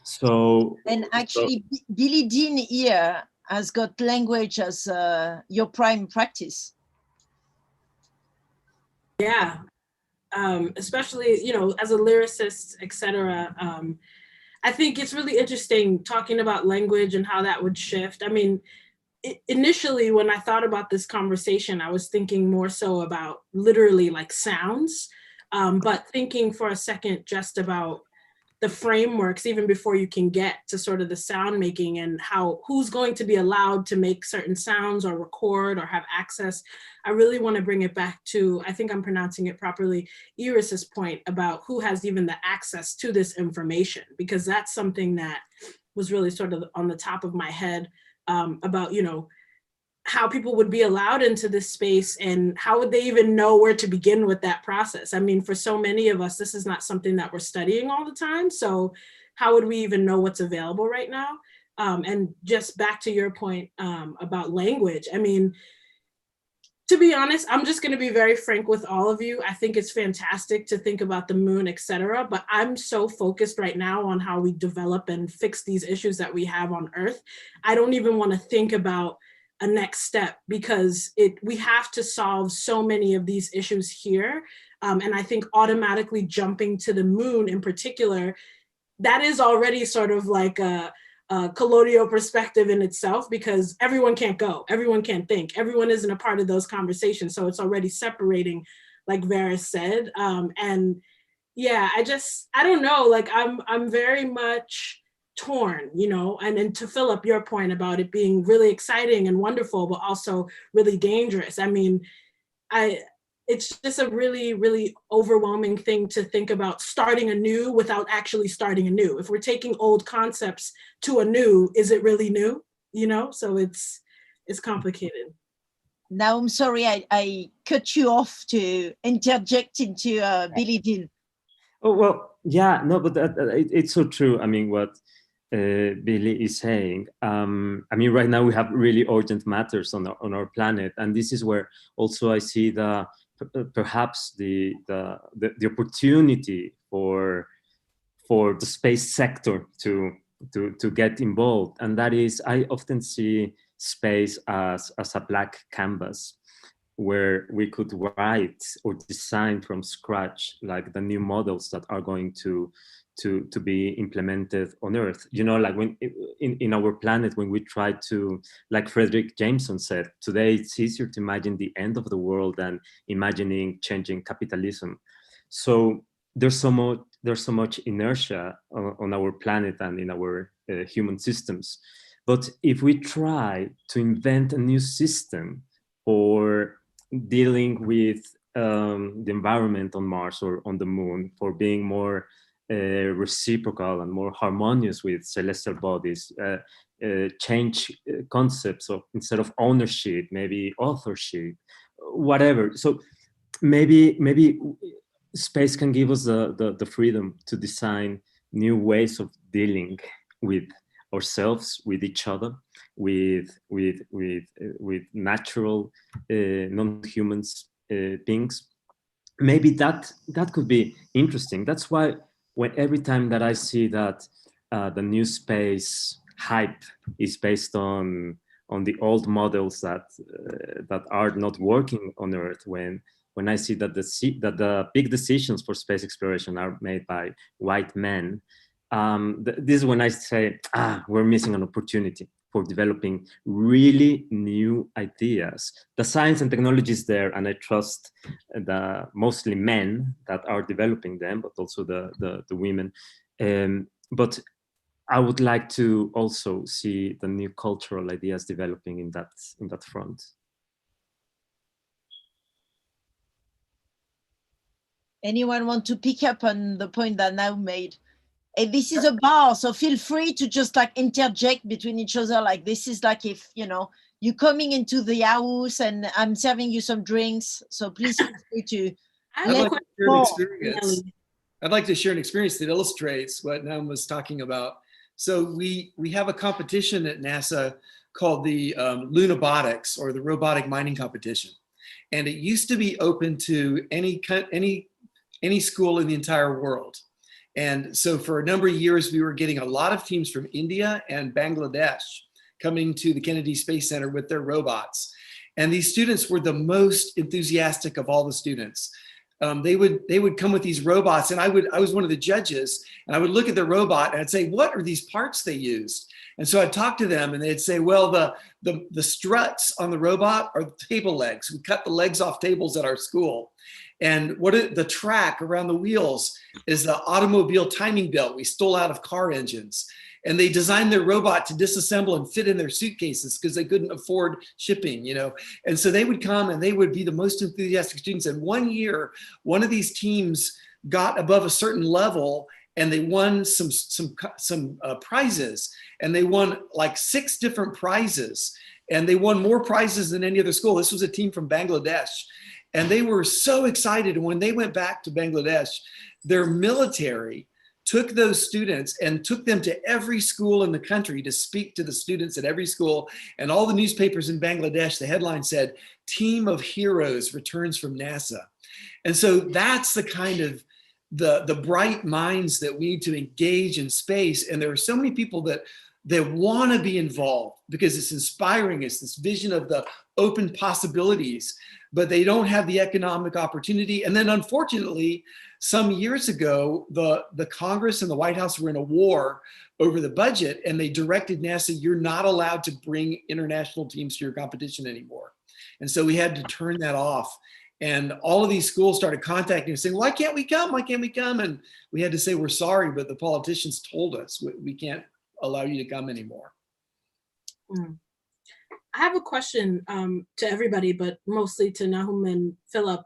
So, and actually, Billie Dean here has got language as your prime practice. Yeah, especially, you know, as a lyricist, etc. I think it's really interesting talking about language and how that would shift. I mean, initially when I thought about this conversation, I was thinking more so about literally like sounds, but thinking for a second just about the frameworks, even before you can get to sort of the sound making and who's going to be allowed to make certain sounds or record or have access. I really want to bring it back to, I think I'm pronouncing it properly, Iris's point about who has even the access to this information, because that's something that was really sort of on the top of my head about, you know, how people would be allowed into this space and how would they even know where to begin with that process? I mean, for so many of us, this is not something that we're studying all the time. So how would we even know what's available right now? And just back to your point about language, I mean, to be honest, I'm just going to be very frank with all of you. I think it's fantastic to think about the moon, etc. But I'm so focused right now on how we develop and fix these issues that we have on Earth. I don't even want to think about a next step, because we have to solve so many of these issues here. And I think automatically jumping to the moon in particular, that is already sort of like a colonial perspective in itself, because everyone can't go, everyone can't think, everyone isn't a part of those conversations. So it's already separating, like Vera said. And yeah, I don't know, like I'm very much torn, you know, and then to Philip, your point about it being really exciting and wonderful, but also really dangerous. I mean, it's just a really, really overwhelming thing to think about starting anew without actually starting anew. If we're taking old concepts to a new, is it really new? You know, so it's complicated. Now, I'm sorry, I cut you off to interject into Billy Dean. Oh, well, yeah, no, but it's so true. I mean, what Billy is saying. I mean, right now we have really urgent matters on our planet, and this is where also I see perhaps the opportunity for the space sector to get involved, and that is, I often see space as a blank canvas where we could write or design from scratch, like the new models that are going to be implemented on Earth. You know, like when in our planet, when we try to, like Frederick Jameson said, today it's easier to imagine the end of the world than imagining changing capitalism. So there's so much inertia on our planet and in our human systems. But if we try to invent a new system for dealing with the environment on Mars or on the moon, for being more reciprocal and more harmonious with celestial bodies, change concepts of, instead of ownership, maybe authorship, whatever. So maybe space can give us the freedom to design new ways of dealing with ourselves, with each other, with natural non-humans beings. Maybe that could be interesting. That's why every time that I see that the new space hype is based on the old models that are not working on Earth, when I see that the big decisions for space exploration are made by white men, this is when I say, we're missing an opportunity for developing really new ideas. The science and technology is there, and I trust the mostly men that are developing them, but also the women. But I would like to also see the new cultural ideas developing in that front. Anyone want to pick up on the point that Now made? This is a bar, so feel free to just like interject between each other. Like this is like if, you know, you're coming into the house and I'm serving you some drinks. So please feel free to. I'd like to share an experience that illustrates what Naum was talking about. So we have a competition at NASA called the Lunabotics, or the Robotic Mining Competition. And it used to be open to any school in the entire world. And so for a number of years, we were getting a lot of teams from India and Bangladesh coming to the Kennedy Space Center with their robots. And these students were the most enthusiastic of all the students. They would come with these robots, and I was one of the judges, and I would look at the robot and I'd say, what are these parts they used? And so I'd talk to them and they'd say, well, the struts on the robot are table legs. We cut the legs off tables at our school. And the track around the wheels is the automobile timing belt we stole out of car engines. And they designed their robot to disassemble and fit in their suitcases because they couldn't afford shipping, you know. And so they would come and they would be the most enthusiastic students. And one year, one of these teams got above a certain level and they won some prizes. And they won like 6 different prizes. And they won more prizes than any other school. This was a team from Bangladesh. And they were so excited. And when they went back to Bangladesh, their military took those students and took them to every school in the country to speak to the students at every school. And all the newspapers in Bangladesh, the headline said, "Team of Heroes returns from NASA." And so that's the kind of the bright minds that we need to engage in space. And there are so many people that that want to be involved because it's inspiring. It's this vision of the open possibilities, but they don't have the economic opportunity. And then unfortunately, some years ago, the Congress and the White House were in a war over the budget, and they directed NASA, you're not allowed to bring international teams to your competition anymore. And so we had to turn that off. And all of these schools started contacting us saying, why can't we come? Why can't we come? And we had to say, we're sorry, but the politicians told us we can't allow you to come anymore. I have a question to everybody, but mostly to Nahum and Philip,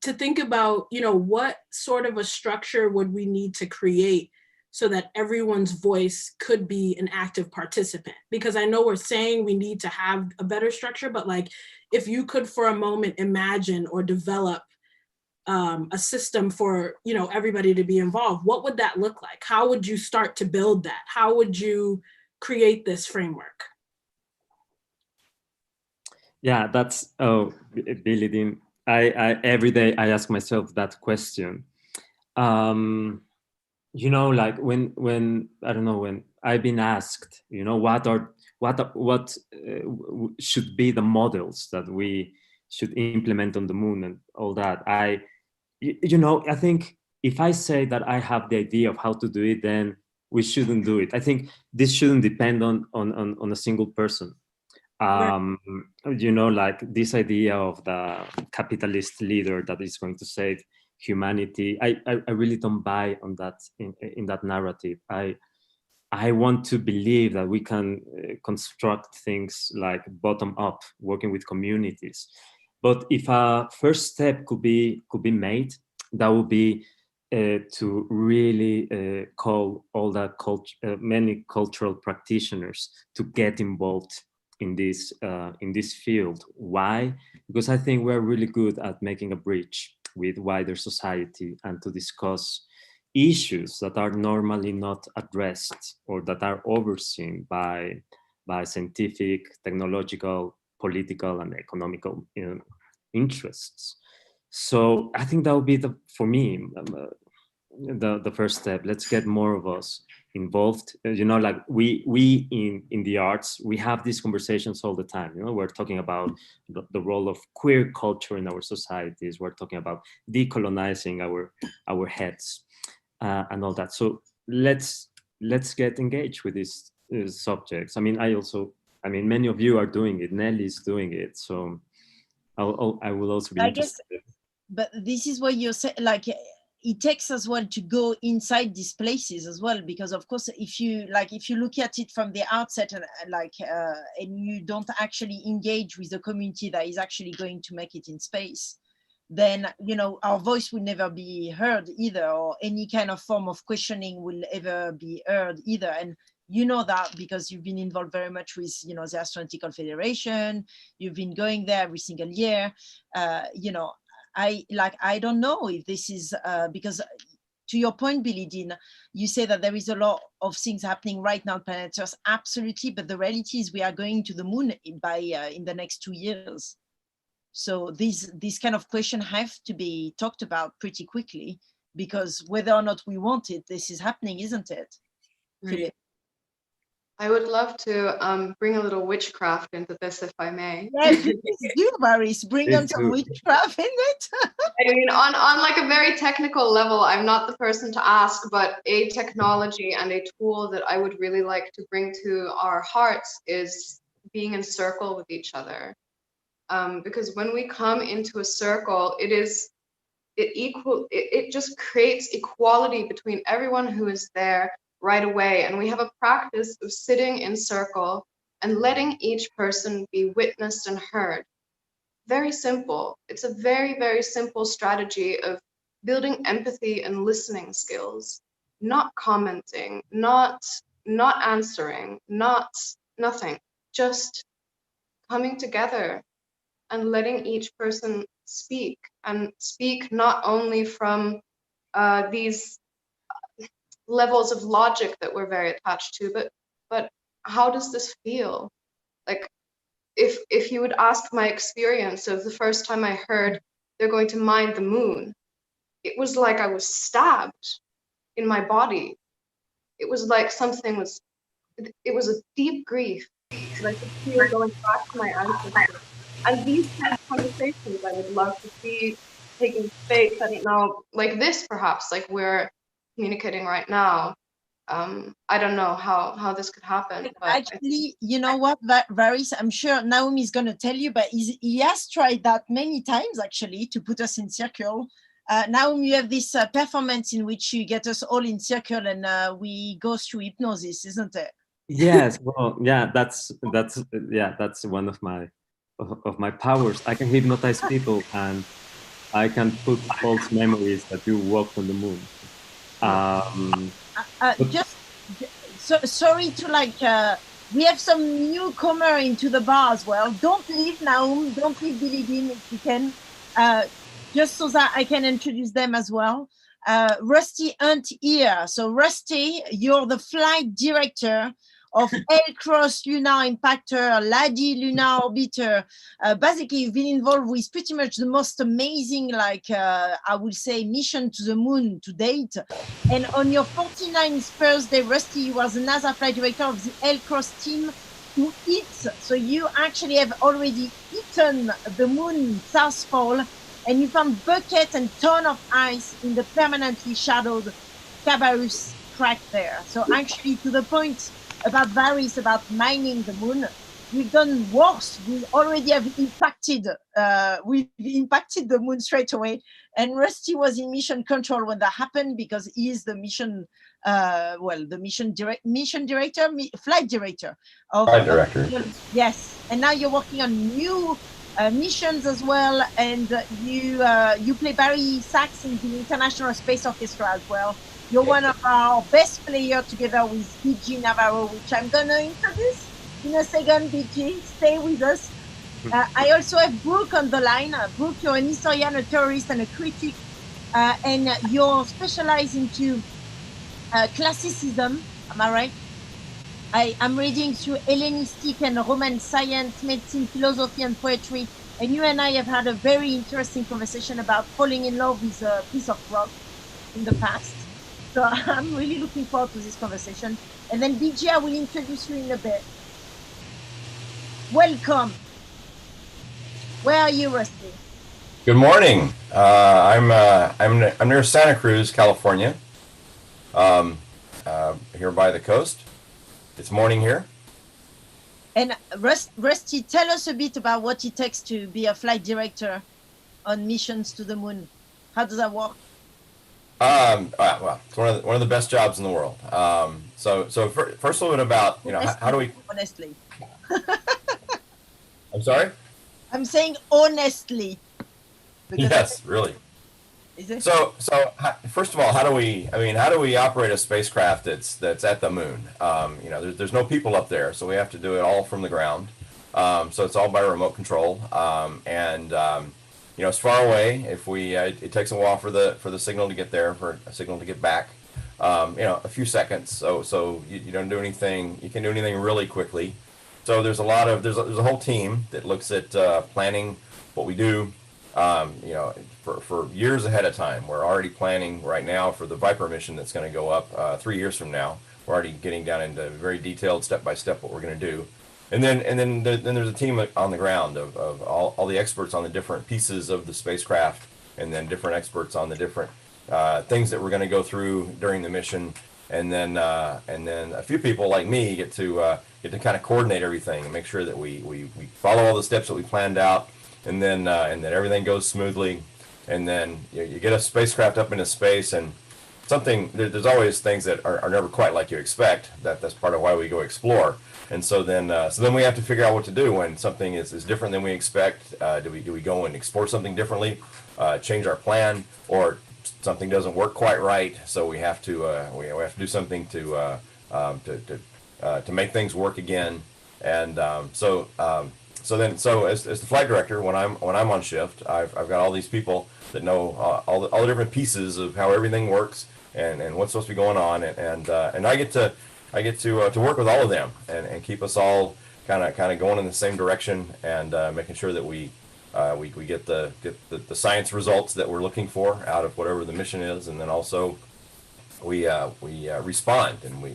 to think about, you know, what sort of a structure would we need to create so that everyone's voice could be an active participant? Because I know we're saying we need to have a better structure, but like, if you could for a moment imagine or develop a system for, you know, everybody to be involved, what would that look like? How would you start to build that? How would you create this framework? Yeah, that's, oh, Billy Dean, I every day I ask myself that question. You know, like when I don't know, when I've been asked, you know, what should be the models that we should implement on the moon and all that. You know, I think if I say that I have the idea of how to do it, then we shouldn't do it. I think this shouldn't depend on a single person. You know, like this idea of the capitalist leader that is going to save humanity. I really don't buy on that in that narrative. I want to believe that we can construct things like bottom up, working with communities. But if a first step could be made, that would be to really call all the many cultural practitioners to get involved in this field. Why? Because I think we're really good at making a bridge with wider society and to discuss issues that are normally not addressed or that are overseen by scientific, technological, political, and economical, you know, interests. So I think that would be for me the first step. Let's get more of us involved. You know, like we in the arts, we have these conversations all the time. You know, we're talking about the role of queer culture in our societies. We're talking about decolonizing our heads and all that. So let's get engaged with these subjects. I mean, many of you are doing it. Nelly's doing it. So I will also be interested. But this is what you're saying, like, it takes as well to go inside these places as well, because of course, if you look at it from the outset and and you don't actually engage with the community that is actually going to make it in space, then, you know, our voice will never be heard either, or any kind of form of questioning will ever be heard either. And you know that because you've been involved very much with, you know, the Astronautical Federation. You've been going there every single year. You know, I don't know if this is because to your point, Billy Dean, you say that there is a lot of things happening right now on planet Earth. Absolutely, but the reality is we are going to the moon in the next 2 years. So these kind of questions have to be talked about pretty quickly, because whether or not we want it, this is happening, isn't it? Right. I would love to bring a little witchcraft into this, if I may. Yes, please do, Maris. Bring on some witchcraft in it. I mean, on like a very technical level, I'm not the person to ask, but a technology and a tool that I would really like to bring to our hearts is being in circle with each other. Because when we come into a circle, it just creates equality between everyone who is there right away. And we have a practice of sitting in circle and letting each person be witnessed and heard. Very simple. It's a very, very simple strategy of building empathy and listening skills, not commenting, not answering, nothing, just coming together and letting each person speak, and speak not only from these levels of logic that we're very attached to, but how does this feel? Like, if you would ask my experience of the first time I heard they're going to mine the moon, it was like I was stabbed in my body. It was like something was it was a deep grief that I could feel going back to my ancestors. And these kind of conversations I would love to see taking place. I don't know, like this perhaps, like we're communicating right now. I don't know how this could happen. But actually, you know what, Varis, I'm sure Naomi is going to tell you, but he has tried that many times actually to put us in circle. Naomi, you have this performance in which you get us all in circle and we go through hypnosis, isn't it? Yes, well, yeah, that's one of my powers. I can hypnotize people and I can put false memories that you walked on the moon. Sorry to we have some newcomer into the bar as well. Don't leave, Naum. Don't leave Billy Dean if you can. Just so that I can introduce them as well. Rusty Hunt here. So Rusty, you're the flight director of L-Cross Lunar Impactor, LADEE Lunar Orbiter. Basically, you've been involved with pretty much the most amazing, I would say, mission to the moon to date. And on your 49th birthday, Rusty, you was the NASA flight director of the L-Cross team who eats. So you actually have already eaten the moon South Pole, and you found bucket and ton of ice in the permanently shadowed Cabarrus crack there. So actually, to the point about Varis, about mining the moon, we've done worse. We already have impacted, we've impacted the moon straight away. And Rusty was in mission control when that happened because he is the mission, flight director. Flight director. Yes, and now you're working on new missions as well, and you play Barry Sachs in the International Space Orchestra as well. You're one of our best players together with BG Navarro, which I'm going to introduce in a second. BG, stay with us. I also have Brooke on the line. Brooke, you're an historian, a theorist, and a critic, and you're specialized into classicism. Am I right? I'm reading through Hellenistic and Roman science, medicine, philosophy, and poetry. And you and I have had a very interesting conversation about falling in love with a piece of rock in the past. So I'm really looking forward to this conversation. And then BG, I will introduce you in a bit. Welcome. Where are you, Rusty? Good morning. I'm near Santa Cruz, California. Here by the coast. It's morning here. And Rusty, tell us a bit about what it takes to be a flight director on missions to the moon. How does that work? Well, it's one of the best jobs in the world. So first a little bit about, how do we... Honestly. I'm sorry? I'm saying honestly. Yes, really. Is it? So first of all, how do we operate a spacecraft that's at the moon? There's no people up there, so we have to do it all from the ground. So it's all by remote control. It's far away. If it takes a while for the signal to get there, for a signal to get back. A few seconds. So you don't do anything. You can do anything really quickly. So there's a whole team that looks at planning what we do. For years ahead of time. We're already planning right now for the Viper mission that's going to go up 3 years from now. We're already getting down into very detailed step-by-step what we're going to do. And then there's a team on the ground of all the experts on the different pieces of the spacecraft, and then different experts on the different things that we're going to go through during the mission. And then a few people like me get to kind of coordinate everything and make sure that we follow all the steps that we planned out, and then everything goes smoothly. And then you get a spacecraft up into space, and there's always things that are never quite like you expect. That's part of why we go explore. And so then we have to figure out what to do when something is different than we expect. Do we go and explore something differently, change our plan, or something doesn't work quite right? So we have to do something to make things work again. And so as the flight director, when I'm on shift, I've got all these people that know all the different pieces of how everything works and what's supposed to be going on, and I get to work with all of them and keep us all kind of going in the same direction, and making sure that we get the science results that we're looking for out of whatever the mission is, and then also respond, and we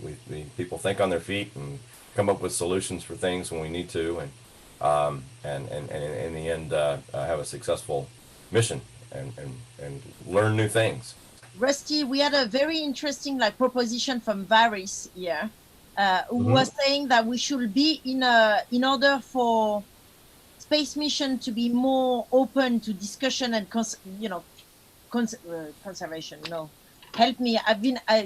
people think on their feet and come up with solutions for things when we need to, and in the end have a successful mission and learn new things. Rusty, we had a very interesting proposition from Varys here, who was saying that we should be in order for space mission to be more open to discussion and conservation. No, help me.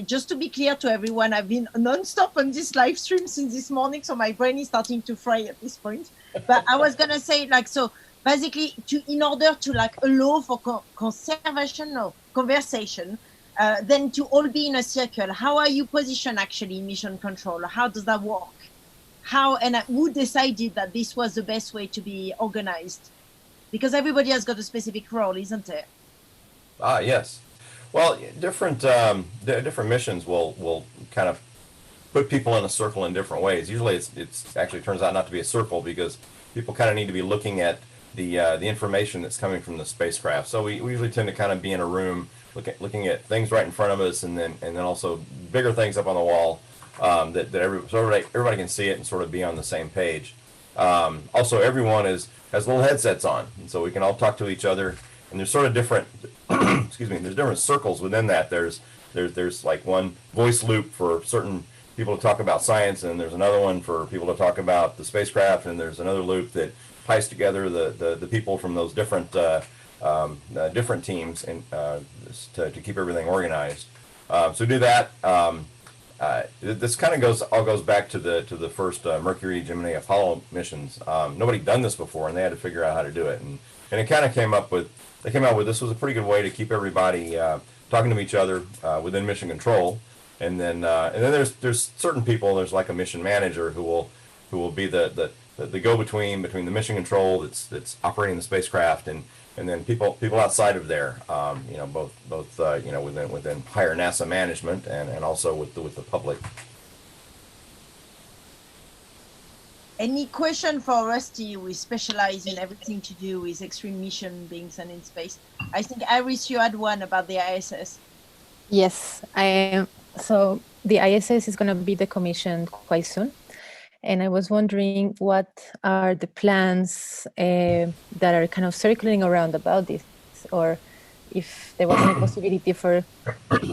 Just to be clear to everyone, I've been non-stop on this live stream since this morning, so my brain is starting to fry at this point. But I was gonna say so basically in order to allow for conversation, then to all be in a circle. How are you positioned actually in mission control? How does that work? How and who decided that this was the best way to be organized? Because everybody has got a specific role, isn't it? Yes. Well, different missions will kind of put people in a circle in different ways. Usually, it's actually turns out not to be a circle because people kind of need to be looking at the information that's coming from the spacecraft. So we usually tend to kind of be in a room looking at things right in front of us, and then also bigger things up on the wall that everybody can see it and sort of be on the same page. Also, everyone has little headsets on, and so we can all talk to each other. And there's sort of different, excuse me, there's different circles within that. There's like one voice loop for certain people to talk about science, and there's another one for people to talk about the spacecraft, and there's another loop that ties together the people from those different different teams and to keep everything organized. So do that. This kind of all goes back to the first Mercury, Gemini, Apollo missions. Nobody done this before, and they had to figure out how to do it, and it kind of came out with this was a pretty good way to keep everybody talking to each other within mission control. And then there's certain people. There's like a mission manager who will be the go-between between the mission control that's operating the spacecraft and then people outside of there. Both within higher NASA management and also with the public. Any question for Rusty? We specialize in everything to do with extreme mission being sent in space. I think Iris, you had one about the ISS. Yes, so the ISS is going to be decommissioned quite soon. And I was wondering what are the plans that are kind of circling around about this, or if there was any possibility for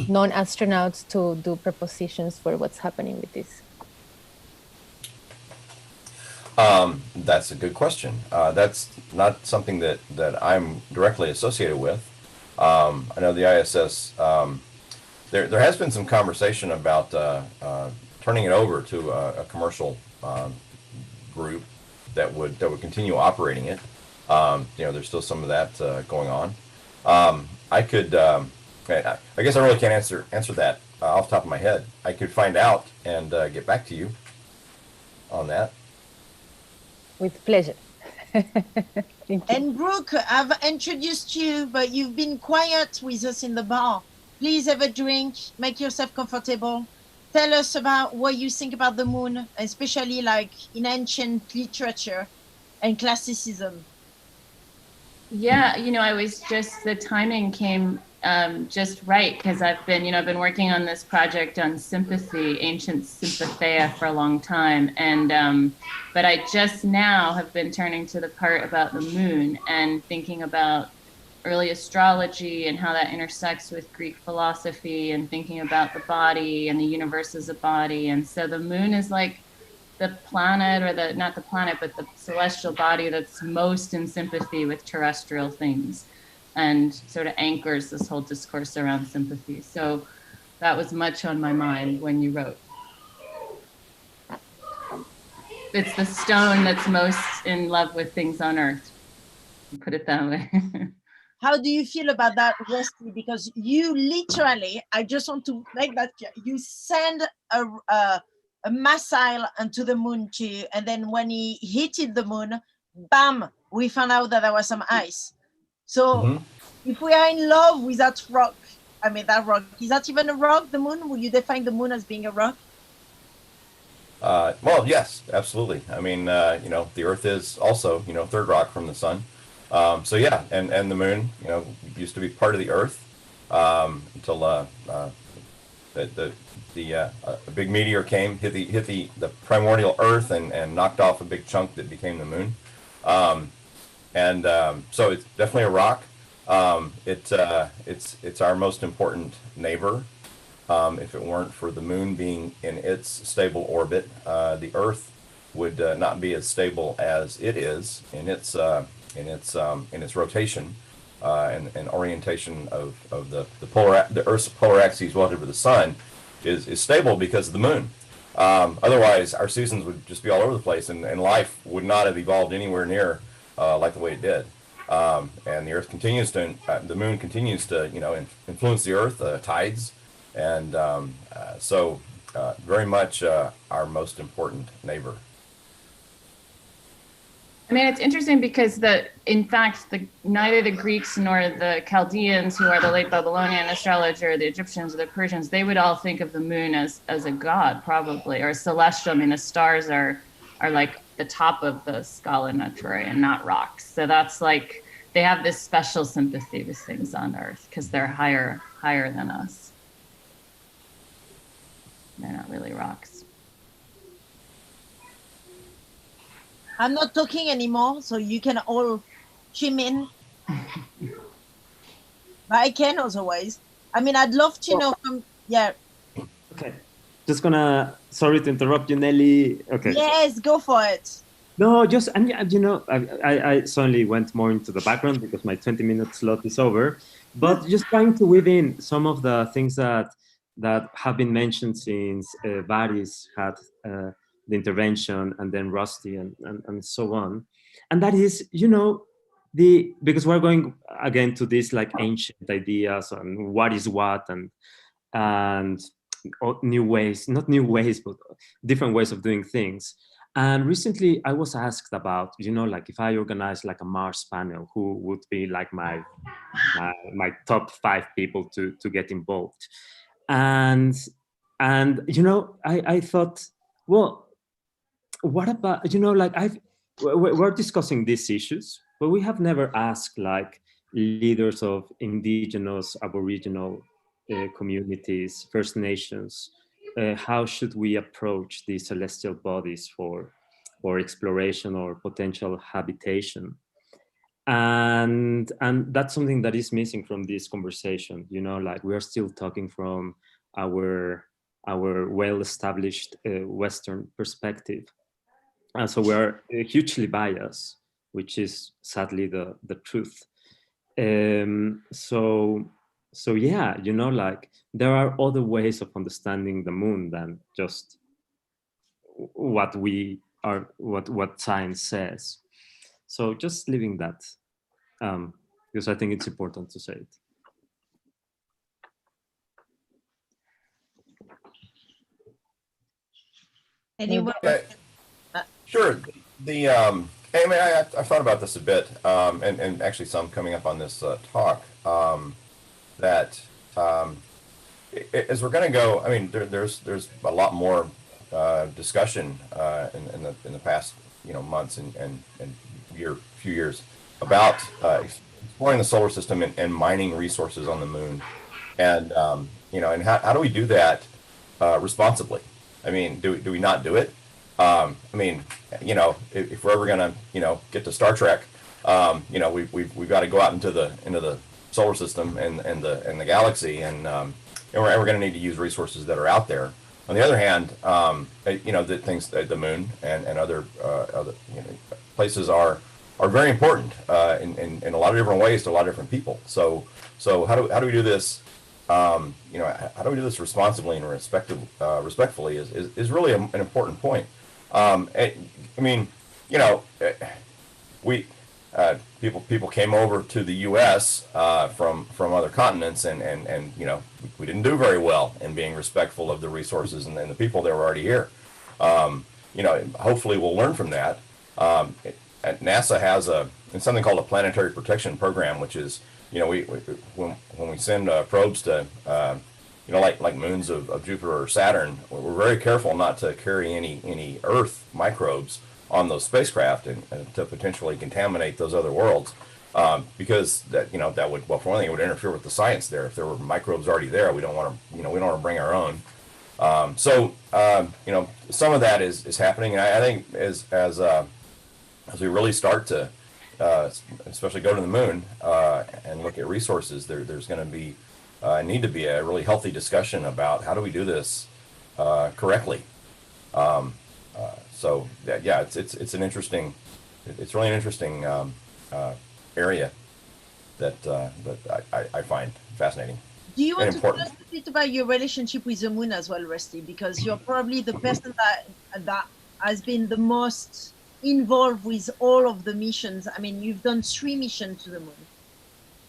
non-astronauts to do propositions for what's happening with this. That's a good question. That's not something that I'm directly associated with. I know the ISS, there has been some conversation about turning it over to a commercial group that would continue operating it. There's still some of that going on. I guess I really can't answer that off the top of my head. I could find out and get back to you on that. With pleasure. And Brooke, I've introduced you, but you've been quiet with us in the bar. Please have a drink, make yourself comfortable. Tell us about what you think about the moon, especially in ancient literature and classicism. Yeah, I was the timing came just right because I've been working on this project on sympathy, ancient sympatheia for a long time, and but I just now have been turning to the part about the moon and thinking about early astrology and how that intersects with Greek philosophy and thinking about the body and the universe as a body. And so the moon is like the planet, or not the planet, but the celestial body that's most in sympathy with terrestrial things and sort of anchors this whole discourse around sympathy. So that was much on my mind when you wrote. It's the stone that's most in love with things on Earth, put it that way. How do you feel about that, Rusty? Because you literally, I just want to make that clear, you send a missile onto the moon too, and then when he hit the moon, bam, we found out that there was some ice. So if we are in love with that rock, is that even a rock, the moon? Would you define the moon as being a rock? Well, yes, absolutely. The Earth is also, third rock from the sun. So yeah, and the moon, used to be part of the Earth until a big meteor came, hit the primordial Earth and knocked off a big chunk that became the moon. So it's definitely a rock. It's our most important neighbor. If it weren't for the moon being in its stable orbit, the Earth would not be as stable as it is in its rotation and orientation of the Earth's polar axis relative to the sun is stable because of the moon. Otherwise, our seasons would just be all over the place, and life would not have evolved anywhere near like the way it did. And the Earth continues to, the moon continues to, influence the Earth, tides, and so very much our most important neighbor. I mean, it's interesting because in fact, neither the Greeks nor the Chaldeans, who are the late Babylonian astrologer, the Egyptians or the Persians, they would all think of the moon as a god, probably, or celestial. I mean, the stars are like the top of the Scala Naturae and not rocks. So that's like, they have this special sympathy with things on Earth because they're higher than us. They're not really rocks. I'm not talking anymore, so you can all chime in. But I can otherwise. I mean, I'd love to know from, yeah. Okay, just gonna, sorry to interrupt you, Nelly. Okay. Yes, go for it. No, just, and I suddenly went more into the background because my 20-minute slot is over, but just trying to weave in some of the things that have been mentioned since Varis had the intervention, and then Rusty and so on. And that is, because we're going again to this like ancient ideas and what is what and new ways, not new ways, but different ways of doing things. And recently I was asked about, like if I organize like a Mars panel, who would be like my top 5 people to get involved. And I thought, well, what about, like we're discussing these issues, but we have never asked like leaders of indigenous, aboriginal communities, First Nations, how should we approach these celestial bodies for exploration or potential habitation? And that's something that is missing from this conversation. Like we're still talking from our well-established Western perspective. And so we're hugely biased, which is sadly the truth. So yeah, like there are other ways of understanding the moon than just what science says. So just leaving that, because I think it's important to say it. Anyone? Sure. I thought about this a bit, and actually some coming up on this talk, that as we're going to go, I mean, there's a lot more discussion in the past months and few years about exploring the solar system and mining resources on the moon, and and how do we do that responsibly? I mean, do we not do it? I mean, if we're ever gonna, get to Star Trek, we've got to go out into the solar system and the galaxy, and we're going to need to use resources that are out there. On the other hand, the moon and other places are very important in a lot of different ways to a lot of different people. So how do we do this? How do we do this responsibly and respectfully is really an important point. People came over to the U.S. From other continents, and we didn't do very well in being respectful of the resources and the people that were already here. Hopefully we'll learn from that. NASA has something called a planetary protection program, which is when we send probes to like moons of Jupiter or Saturn, we're very careful not to carry any Earth microbes on those spacecraft and to potentially contaminate those other worlds. because that, that would, well, for one thing, it would interfere with the science there. If there were microbes already there, we don't want to, we don't want to bring our own. So some of that is happening, and I think as we really start to, especially go to the moon and look at resources, there's going to be need to be a really healthy discussion about how do we do this correctly. So yeah, it's an interesting, it's really an interesting area that I find fascinating. Do you want to tell important. us a bit about your relationship with the moon as well, Rusty? Because you're probably the person that has been the most involved with all of the missions. I mean, you've done 3 missions to the moon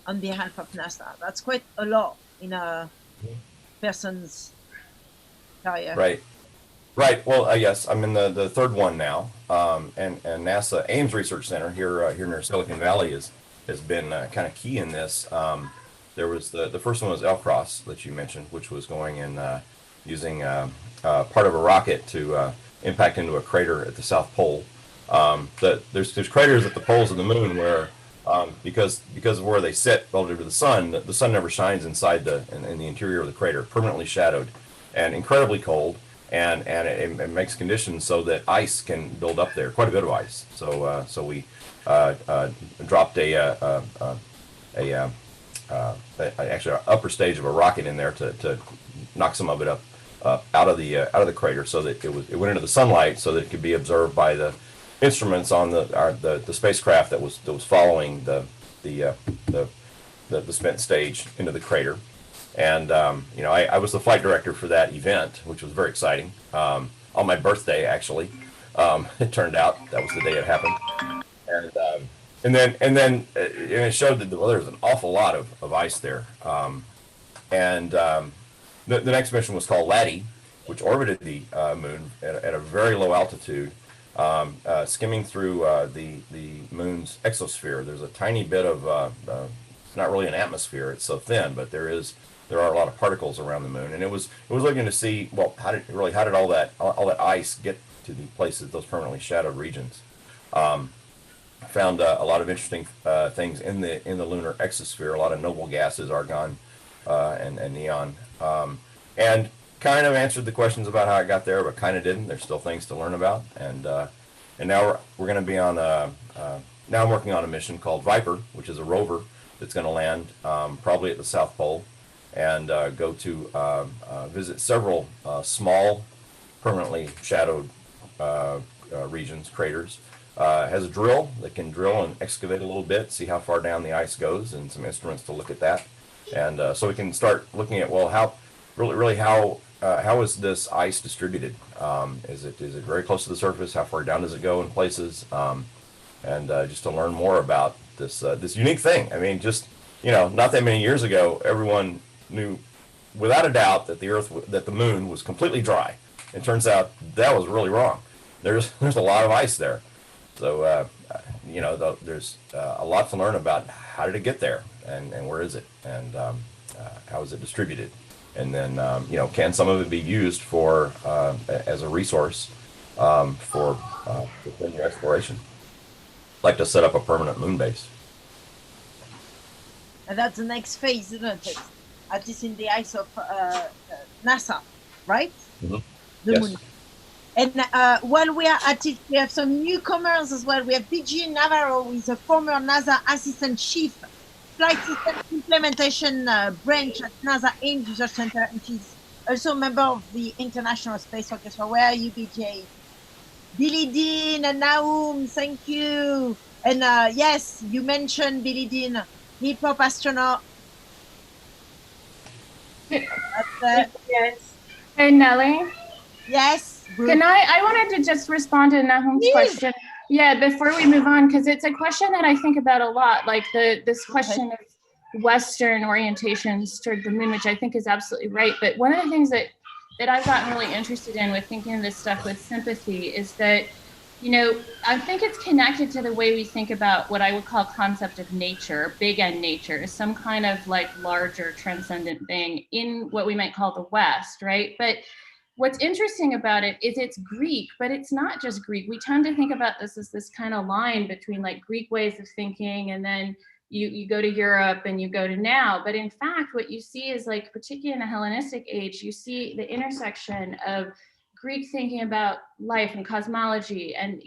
on behalf of NASA. That's quite a lot in a person's career. Right. Well, yes, I'm in the 3rd one now, and NASA Ames Research Center here near Silicon Valley has been kind of key in this. There was the first one was LCROSS that you mentioned, which was going in using part of a rocket to impact into a crater at the South Pole. There's craters at the poles of the moon where because of where they sit relative to the sun never shines inside in the interior of the crater, permanently shadowed and incredibly cold, and it makes conditions so that ice can build up there, quite a bit of ice. So we dropped actually an upper stage of a rocket in there to knock some of it up out of the crater, so that it went into the sunlight, so that it could be observed by the instruments on the spacecraft that was following the spent stage into the crater. And I was the flight director for that event, which was very exciting. On my birthday, actually, it turned out that was the day it happened. And then it showed that there was an awful lot of ice there. The next mission was called LADEE, which orbited the moon at a very low altitude, skimming through the moon's exosphere. There's a tiny bit of it's not really an atmosphere; it's so thin, but there are a lot of particles around the moon, and it was looking to see, well, how did all that ice get to the places, those permanently shadowed regions. Found a lot of interesting things in the lunar exosphere, a lot of noble gases, argon and neon, and kind of answered the questions about how it got there, but kind of didn't. There's still things to learn about, and now we're going to be on now I'm working on a mission called Viper, which is a rover that's going to land probably at the South Pole and go to visit several small permanently shadowed regions, craters. Has a drill that can drill and excavate a little bit, see how far down the ice goes, and some instruments to look at that. And so we can start looking at, well, how is this ice distributed? Is it very close to the surface? How far down does it go in places? And just to learn more about this unique thing. I mean, just not that many years ago, everyone knew without a doubt that the moon was completely dry. It turns out that was really wrong. There's a lot of ice there. So, there's a lot to learn about how did it get there, and where is it, and how is it distributed, and then can some of it be used for as a resource for your exploration, like to set up a permanent moon base. And that's the next phase, isn't it? At least in the eyes of NASA, right? Mm-hmm. The Yes. moon. And while we are at it, we have some newcomers as well. We have BG Navarro, who is a former NASA Assistant Chief Flight System Implementation Branch at NASA Ames Research Center, and she's also a member of the International Space Orchestra. Where are you, BJ? Billy Dean and Naum, thank you. And yes, you mentioned Billy Dean, hip hop astronaut. Yes. Hey, Nellie. Yes. Can I wanted to just respond to Nahum's question. Yeah, before we move on, because it's a question that I think about a lot, like this question of Western orientations toward the moon, which I think is absolutely right. But one of the things that I've gotten really interested in with thinking of this stuff with sympathy is that, I think it's connected to the way we think about what I would call concept of nature, big N nature, some kind of like larger transcendent thing in what we might call the West, right? But what's interesting about it is it's Greek, but it's not just Greek. We tend to think about this as this kind of line between like Greek ways of thinking, and then you go to Europe and you go to now. But in fact, what you see is like, particularly in the Hellenistic age, you see the intersection of Greek thinking about life and cosmology, and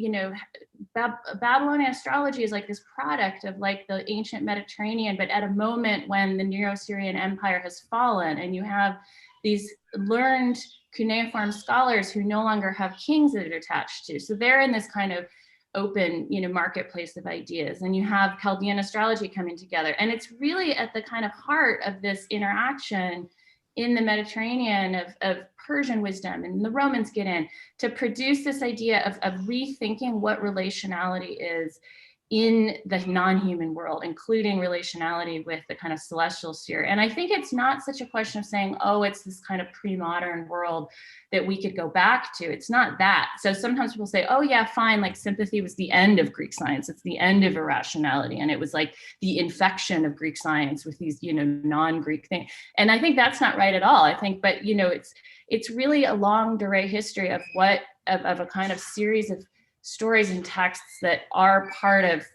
Babylonian astrology is like this product of like the ancient Mediterranean, but at a moment when the Neo-Assyrian Empire has fallen, and you have these learned cuneiform scholars who no longer have kings that are attached to. So they're in this kind of open, marketplace of ideas, and you have Chaldean astrology coming together. And it's really at the kind of heart of this interaction in the Mediterranean of Persian wisdom, and the Romans get in to produce this idea of rethinking what relationality is in the non-human world, including relationality with the kind of celestial sphere. And I think it's not such a question of saying, oh, it's this kind of pre-modern world that we could go back to. It's not that. So sometimes people say, oh yeah, fine, like sympathy was the end of Greek science. It's the end of irrationality. And it was like the infection of Greek science with these, non-Greek things. And I think that's not right at all. I think, but it's really a long durée history of a kind of series of stories and texts that are part of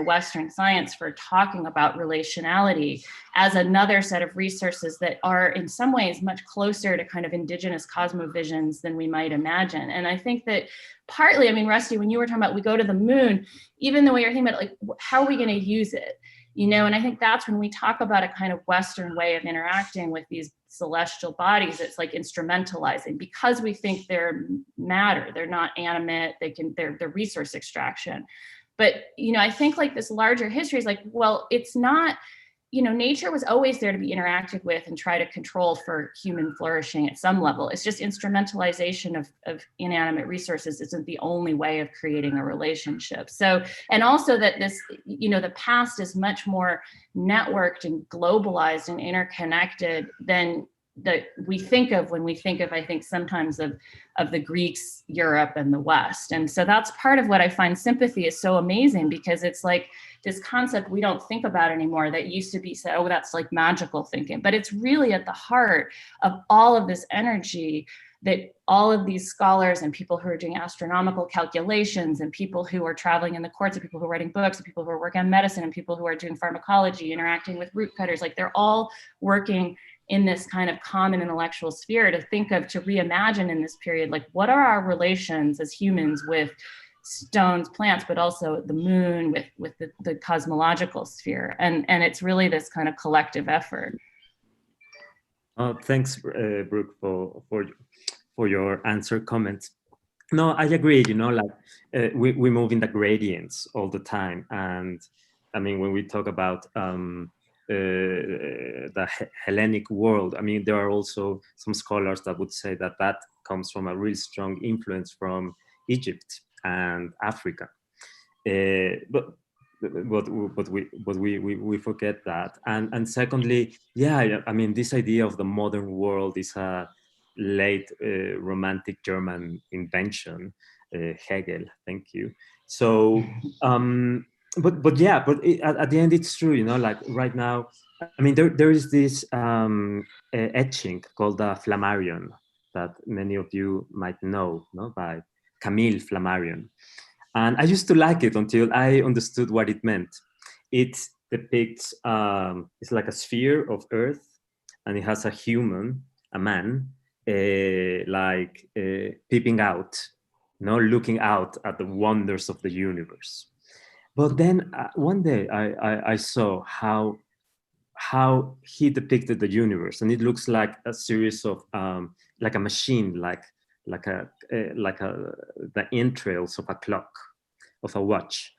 Western science for talking about relationality as another set of resources that are in some ways much closer to kind of indigenous cosmovisions than we might imagine. And I think that partly, Rusty, when you were talking about we go to the moon, even the way you're thinking about like, how are we going to use it? And I think that's when we talk about a kind of Western way of interacting with these celestial bodies, it's like instrumentalizing, because we think they're matter, they're not animate, they're resource extraction. But, I think like this larger history is like, well, it's not, nature was always there to be interacted with and try to control for human flourishing at some level. It's just instrumentalization of inanimate resources isn't the only way of creating a relationship. So, and also that this, the past is much more networked and globalized and interconnected than that we think of when we think of, I think sometimes of the Greeks, Europe, and the West. And so that's part of what I find sympathy is so amazing, because it's like this concept we don't think about anymore that used to be said, oh, that's like magical thinking, but it's really at the heart of all of this energy that all of these scholars and people who are doing astronomical calculations, and people who are traveling in the courts, and people who are writing books, and people who are working on medicine, and people who are doing pharmacology, interacting with root cutters, like they're all working in this kind of common intellectual sphere to reimagine in this period, like what are our relations as humans with stones, plants, but also the moon, with the cosmological sphere. And it's really this kind of collective effort. Oh, thanks, Brooke, for your answer comments. No, I agree, we move in the gradients all the time. And when we talk about the Hellenic world, there are also some scholars that would say that comes from a really strong influence from Egypt and Africa. But we forget that. And secondly, this idea of the modern world is a late romantic German invention, Hegel, thank you. So at the end it's true, like right now, there is this etching called the Flammarion that many of you might know, by Camille Flammarion. And I used to like it until I understood what it meant. It depicts, it's like a sphere of earth, and it has a human, a man, peeping out, looking out at the wonders of the universe. But then one day I saw how he depicted the universe, and it looks like a series of like a machine, like the entrails of a clock, of a watch.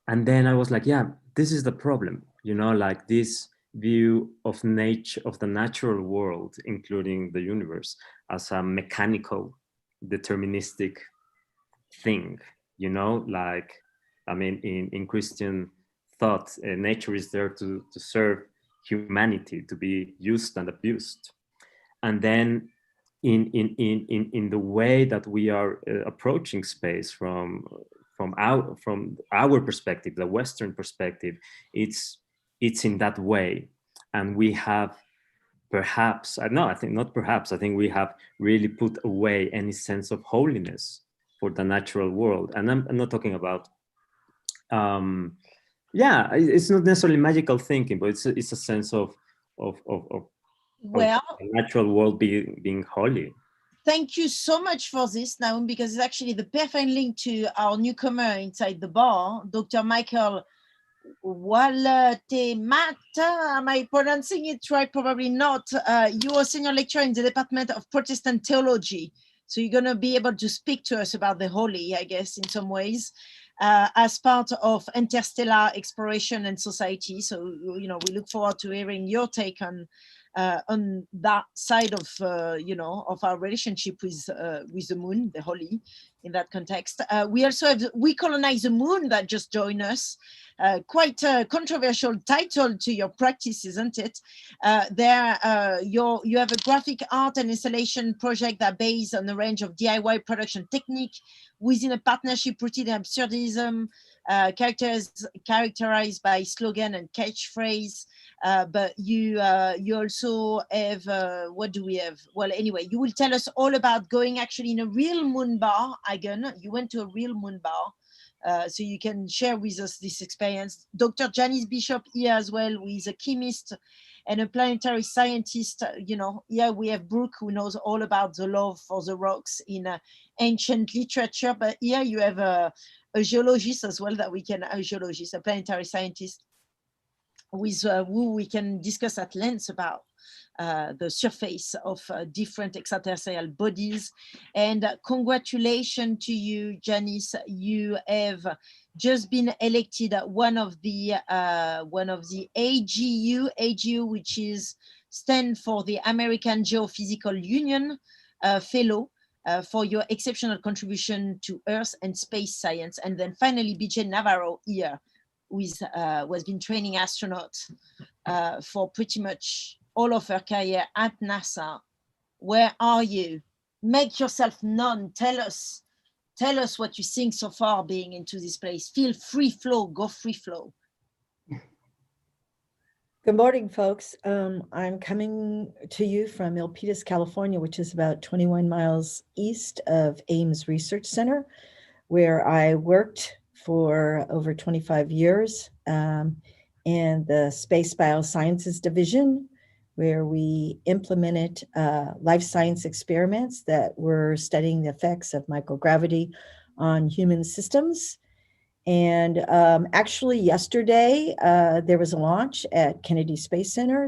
And then I was like, yeah, this is the problem, like this view of nature, of the natural world, including the universe, as a mechanical, deterministic thing, in Christian thought, nature is there to serve humanity, to be used and abused. And then in the way that we are approaching space from our perspective, the Western perspective, it's in that way. And we have perhaps, no, I think not perhaps, I think we have really put away any sense of holiness for the natural world. And I'm not talking about, yeah, it's not necessarily magical thinking, but it's a sense of Well, the natural world being holy. Thank you so much for this, Naum, because it's actually the perfect link to our newcomer inside the bar, Dr. Michael Walatemata. Am I pronouncing it right? Probably not. You are senior lecturer in the Department of Protestant Theology. So you're going to be able to speak to us about the holy, I guess, in some ways, as part of interstellar exploration and society. So, you know, we look forward to hearing your take on that side of, you know, of our relationship with the moon, the holy, in that context. We also have We Colonize the Moon that just joined us. Quite a controversial title to your practice, isn't it? You have a graphic art and installation project that based on a range of DIY production technique within a partnership rooted in absurdism, characterized by slogan and catchphrase. But you also have, what do we have? Well, anyway, you will tell us all about going actually in a real moon bar, Hagen. You went to a real moon bar, so you can share with us this experience. Dr. Janice Bishop here as well, who is a chemist and a planetary scientist. You know, here we have Brooke, who knows all about the love for the rocks in ancient literature, but here you have a geologist as well, a planetary scientist, with who we can discuss at length about the surface of different extraterrestrial bodies. And congratulations to you, Janice. You have just been elected one of the AGU, which is stand for the American Geophysical Union Fellow, for your exceptional contribution to Earth and space science. And then finally, BJ Navarro here, who has been training astronauts for pretty much all of her career at NASA. Where are you? Make yourself known. Tell us what you think so far being into this place. Feel free flow, go free flow. Good morning, folks. I'm coming to you from Milpitas, California, which is about 21 miles east of Ames Research Center, where I worked for over 25 years in the Space Biosciences Division, where we implemented life science experiments that were studying the effects of microgravity on human systems. And actually yesterday, there was a launch at Kennedy Space Center,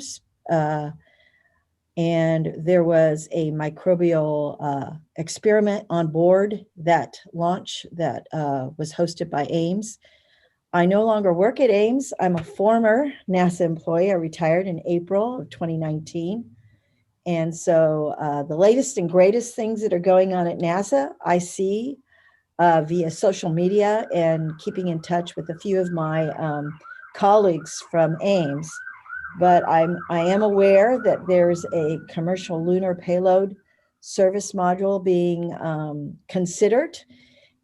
and there was a microbial experiment on board that launch that was hosted by Ames. I no longer work at Ames. I'm a former NASA employee. I retired in April of 2019. And so the latest and greatest things that are going on at NASA, I see via social media and keeping in touch with a few of my colleagues from Ames. But I am aware that there's a commercial lunar payload service module being considered.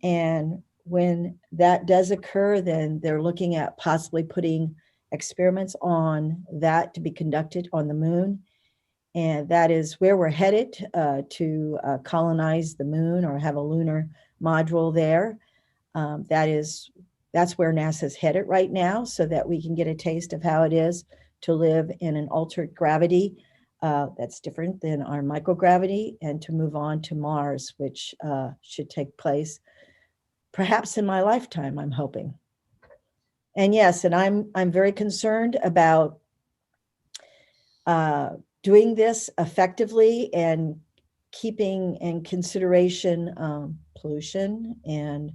And when that does occur, then they're looking at possibly putting experiments on that to be conducted on the moon. And that is where we're headed to colonize the moon or have a lunar module there. That's where NASA's headed right now, so that we can get a taste of how it is to live in an altered gravity that's different than our microgravity, and to move on to Mars, which should take place perhaps in my lifetime, I'm hoping. And yes, and I'm very concerned about doing this effectively and keeping in consideration pollution and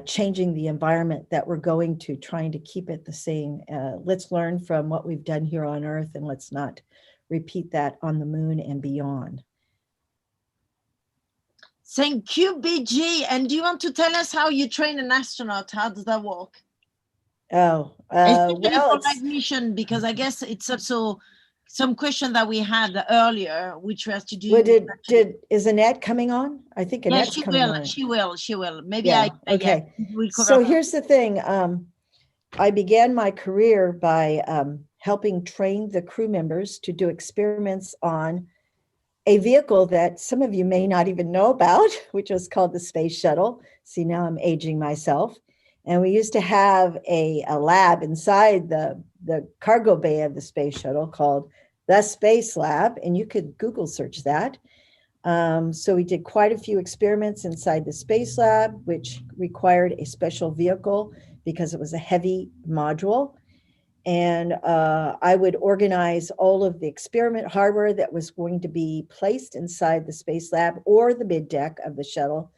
changing the environment that we're going to, trying to keep it the same. Let's learn from what we've done here on Earth, and let's not repeat that on the moon and beyond. Thank you, BG. And do you want to tell us how you train an astronaut? How does that work? Oh, Especially well, for live mission, because I guess it's also some question that we had earlier, which has to do. Well, is Annette coming on? I think Yeah, Annette's she coming will. on. She will. Maybe Yeah, okay. we'll cover So that. here's the thing. I began my career by helping train the crew members to do experiments on a vehicle that some of you may not even know about, which was called the Space Shuttle. See, now I'm aging myself. And we used to have a lab inside the cargo bay of the Space Shuttle called the Space Lab, and you could Google search that. So we did quite a few experiments inside the Space Lab, which required a special vehicle because it was a heavy module. And I would organize all of the experiment hardware that was going to be placed inside the Space Lab or the mid-deck of the shuttle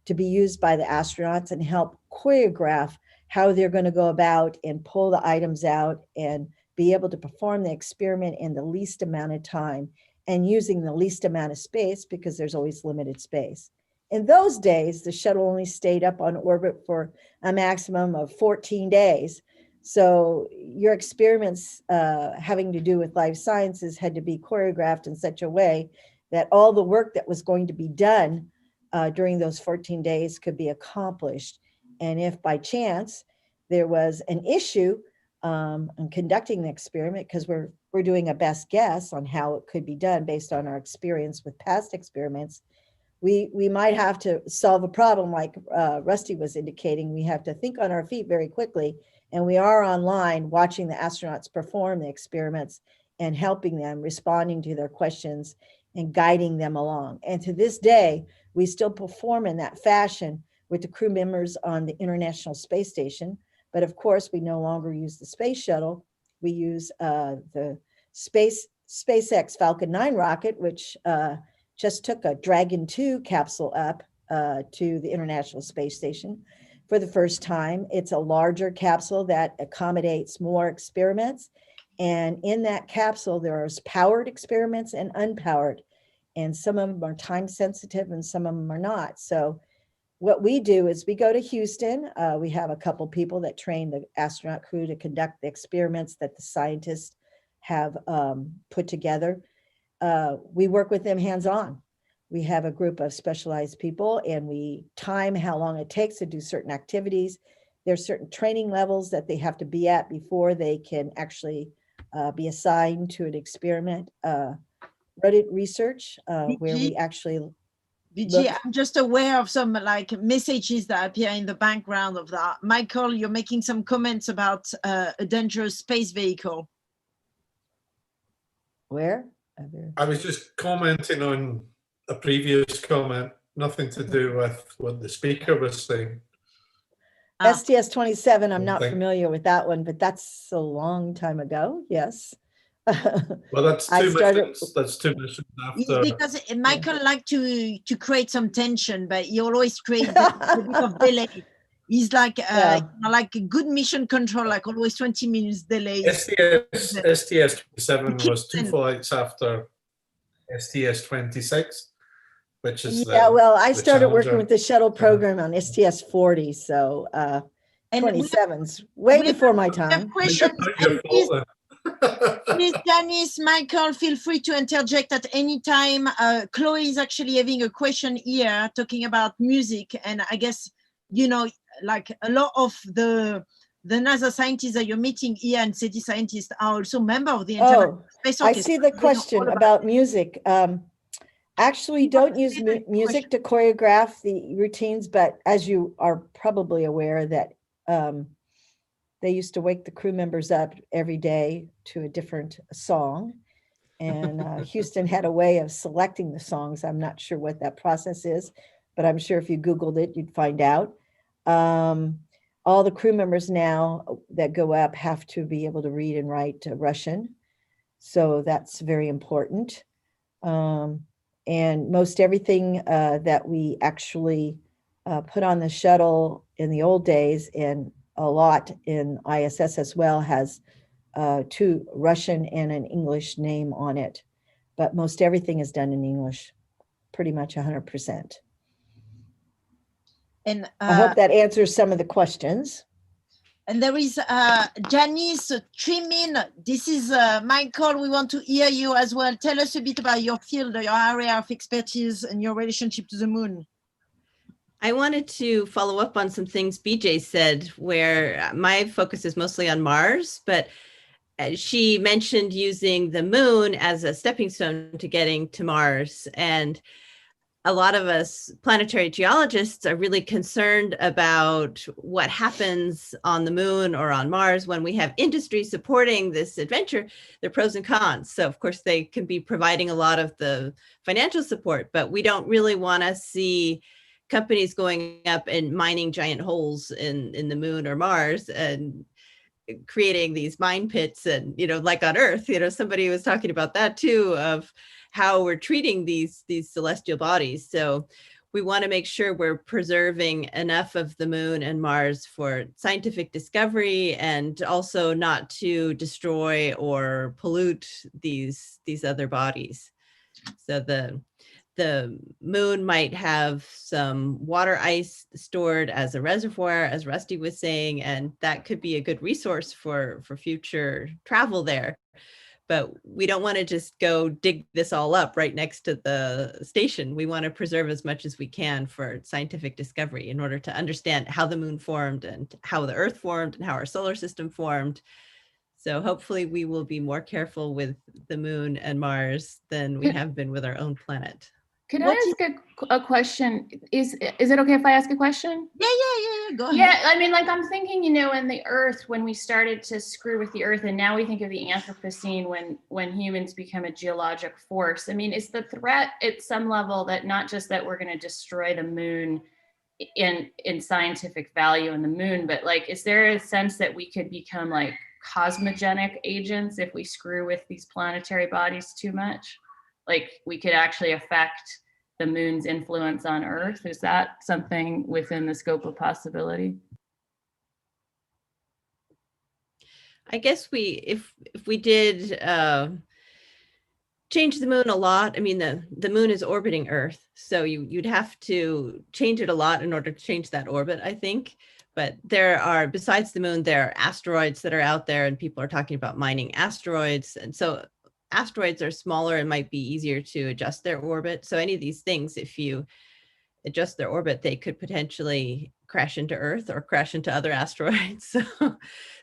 to be used by the astronauts and help choreograph how they're going to go about and pull the items out and be able to perform the experiment in the least amount of time and using the least amount of space because there's always limited space. In those days, the shuttle only stayed up on orbit for a maximum of 14 days. So your experiments having to do with life sciences had to be choreographed in such a way that all the work that was going to be done during those 14 days could be accomplished. And if by chance there was an issue in conducting the experiment, because we're doing a best guess on how it could be done based on our experience with past experiments, we might have to solve a problem like Rusty was indicating. We have to think on our feet very quickly, and we are online watching the astronauts perform the experiments and helping them, responding to their questions and guiding them along. And to this day, we still perform in that fashion with the crew members on the International Space Station. But of course, we no longer use the Space Shuttle. We use the SpaceX Falcon 9 rocket, which just took a Dragon 2 capsule up to the International Space Station for the first time. It's a larger capsule that accommodates more experiments. And in that capsule, there's powered experiments and unpowered. And some of them are time sensitive and some of them are not. So what we do is we go to Houston. We have a couple people that train the astronaut crew to conduct the experiments that the scientists have put together. We work with them hands-on. We have a group of specialized people and we time how long it takes to do certain activities. There's certain training levels that they have to be at before they can actually be assigned to an experiment. Reddit research where we actually Vijay, I'm just aware of some like messages that appear in the background of that. Michael, you're making some comments about a dangerous space vehicle. Where? I was just commenting on a previous comment, nothing to do with what the speaker was saying. STS-27, I'm not familiar with that one, but that's a long time ago, yes. Well, that's two missions. That's 2 missions after. Because Michael liked to create some tension, but he always creates a bit of delay. He's like like a good mission control, like always 20 minutes delay. STS-27 was 2 flights after STS-26, which is well, I started working with the shuttle program on STS-40, so 27's way before my time. Please, Janice, Michael, feel free to interject at any time. Chloe is actually having a question here talking about music. And I guess, you know, like a lot of the NASA scientists that you're meeting here and SETI scientists are also members of the International Space Orchestra. I see the question about music. Actually, don't use music to choreograph the routines, but as you are probably aware that they used to wake the crew members up every day to a different song. And Houston had a way of selecting the songs. I'm not sure what that process is, but I'm sure if you Googled it, you'd find out. All the crew members now that go up have to be able to read and write Russian. So that's very important. And most everything that we actually put on the shuttle in the old days and a lot in ISS as well has 2 Russian and an English name on it, but most everything is done in English, pretty much 100%. And I hope that answers some of the questions. And there is Janice Trimin. This is Michael. We want to hear you as well. Tell us a bit about your field, your area of expertise and your relationship to the moon. I wanted to follow up on some things BJ said, where my focus is mostly on Mars, but she mentioned using the moon as a stepping stone to getting to Mars. And a lot of us planetary geologists are really concerned about what happens on the moon or on Mars when we have industry supporting this adventure. There are pros and cons. So of course they can be providing a lot of the financial support, but we don't really want to see companies going up and mining giant holes in the moon or Mars and creating these mine pits. And, you know, like on Earth, you know, somebody was talking about that too, of how we're treating these celestial bodies. So we want to make sure we're preserving enough of the moon and Mars for scientific discovery, and also not to destroy or pollute these other bodies. So the moon might have some water ice stored as a reservoir, as Rusty was saying, and that could be a good resource for future travel there. But we don't want to just go dig this all up right next to the station. We want to preserve as much as we can for scientific discovery in order to understand how the moon formed and how the Earth formed and how our solar system formed. So hopefully we will be more careful with the moon and Mars than we have been with our own planet. Could I ask a question? Is it okay if I ask a question? Yeah. Go ahead. Yeah, I mean, like I'm thinking, you know, in the Earth, when we started to screw with the Earth, and now we think of the Anthropocene when humans become a geologic force. I mean, is the threat at some level that not just that we're going to destroy the moon in scientific value in the moon, but like, is there a sense that we could become like cosmogenic agents if we screw with these planetary bodies too much? Like we could actually affect the moon's influence on Earth? Is that something within the scope of possibility? I guess if we did change the moon a lot, I mean, the moon is orbiting Earth, so you'd have to change it a lot in order to change that orbit, I think. But there are, besides the moon, there are asteroids that are out there, and people are talking about mining asteroids. And so asteroids are smaller and might be easier to adjust their orbit. So any of these things, if you adjust their orbit, they could potentially crash into Earth or crash into other asteroids. So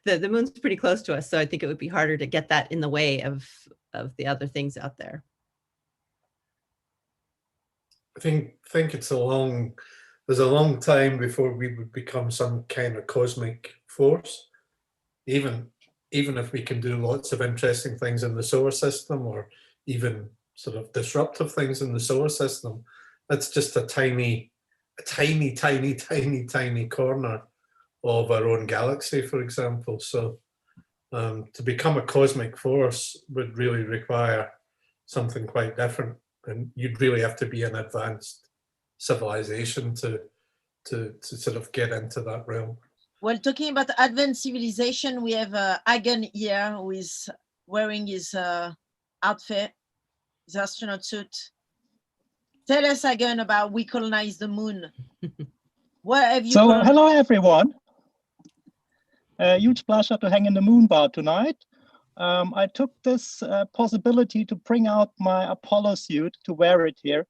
the moon's pretty close to us. So I think it would be harder to get that in the way of the other things out there. I think there's a long time before we would become some kind of cosmic force, even if we can do lots of interesting things in the solar system, or even sort of disruptive things in the solar system. That's just a tiny corner of our own galaxy, for example. So to become a cosmic force would really require something quite different, and you'd really have to be an advanced civilization to sort of get into that realm. Well, talking about advanced civilization, we have Hagen here, who is wearing his outfit, his astronaut suit. Tell us, Hagen, about We Colonize the Moon. What have you? So, hello everyone. A huge pleasure to hang in the moon bar tonight. I took this possibility to bring out my Apollo suit to wear it here.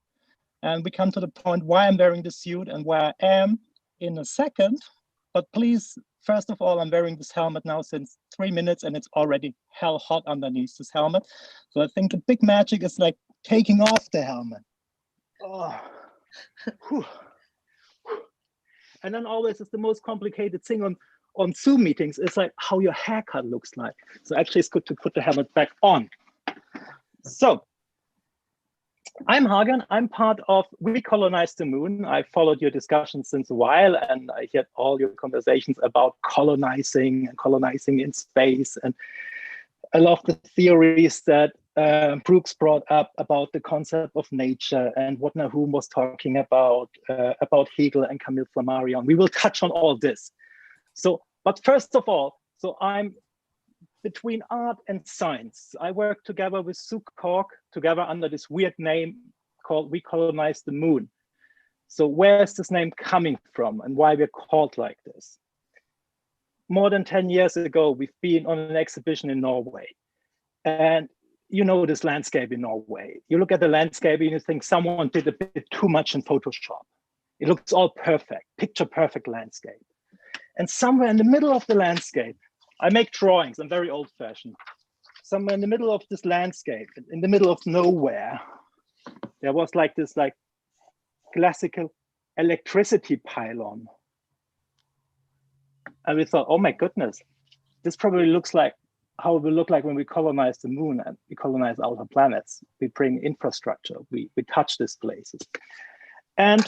And we come to the point why I'm wearing the suit and where I am in a second. But please, first of all, I'm wearing this helmet now since 3 minutes, and it's already hell hot underneath this helmet. So I think the big magic is like taking off the helmet. Oh. And then always is the most complicated thing on Zoom meetings is like how your haircut looks like. So actually it's good to put the helmet back on. So I'm Hagen. I'm part of We Colonize the Moon. I followed your discussions since a while, and I heard all your conversations about colonizing and colonizing in space. And I love the theories that Brooks brought up about the concept of nature, and what Nahum was talking about Hegel and Camille Flammarion. We will touch on all this. So, but first of all, so I'm between art and science. I work together with Sue Cork, together under this weird name called We Colonize the Moon. So where's this name coming from and why we're called like this? More than 10 years ago, we've been on an exhibition in Norway. And you know this landscape in Norway. You look at the landscape and you think someone did a bit too much in Photoshop. It looks all perfect, picture perfect landscape. And somewhere in the middle of the landscape, I make drawings. I'm very old fashioned. somewhere in the middle of this landscape, in the middle of nowhere, there was like this like classical electricity pylon. And we thought, oh my goodness, this probably looks like how it will look like when we colonize the moon and we colonize outer planets. We bring infrastructure, we touch these places. And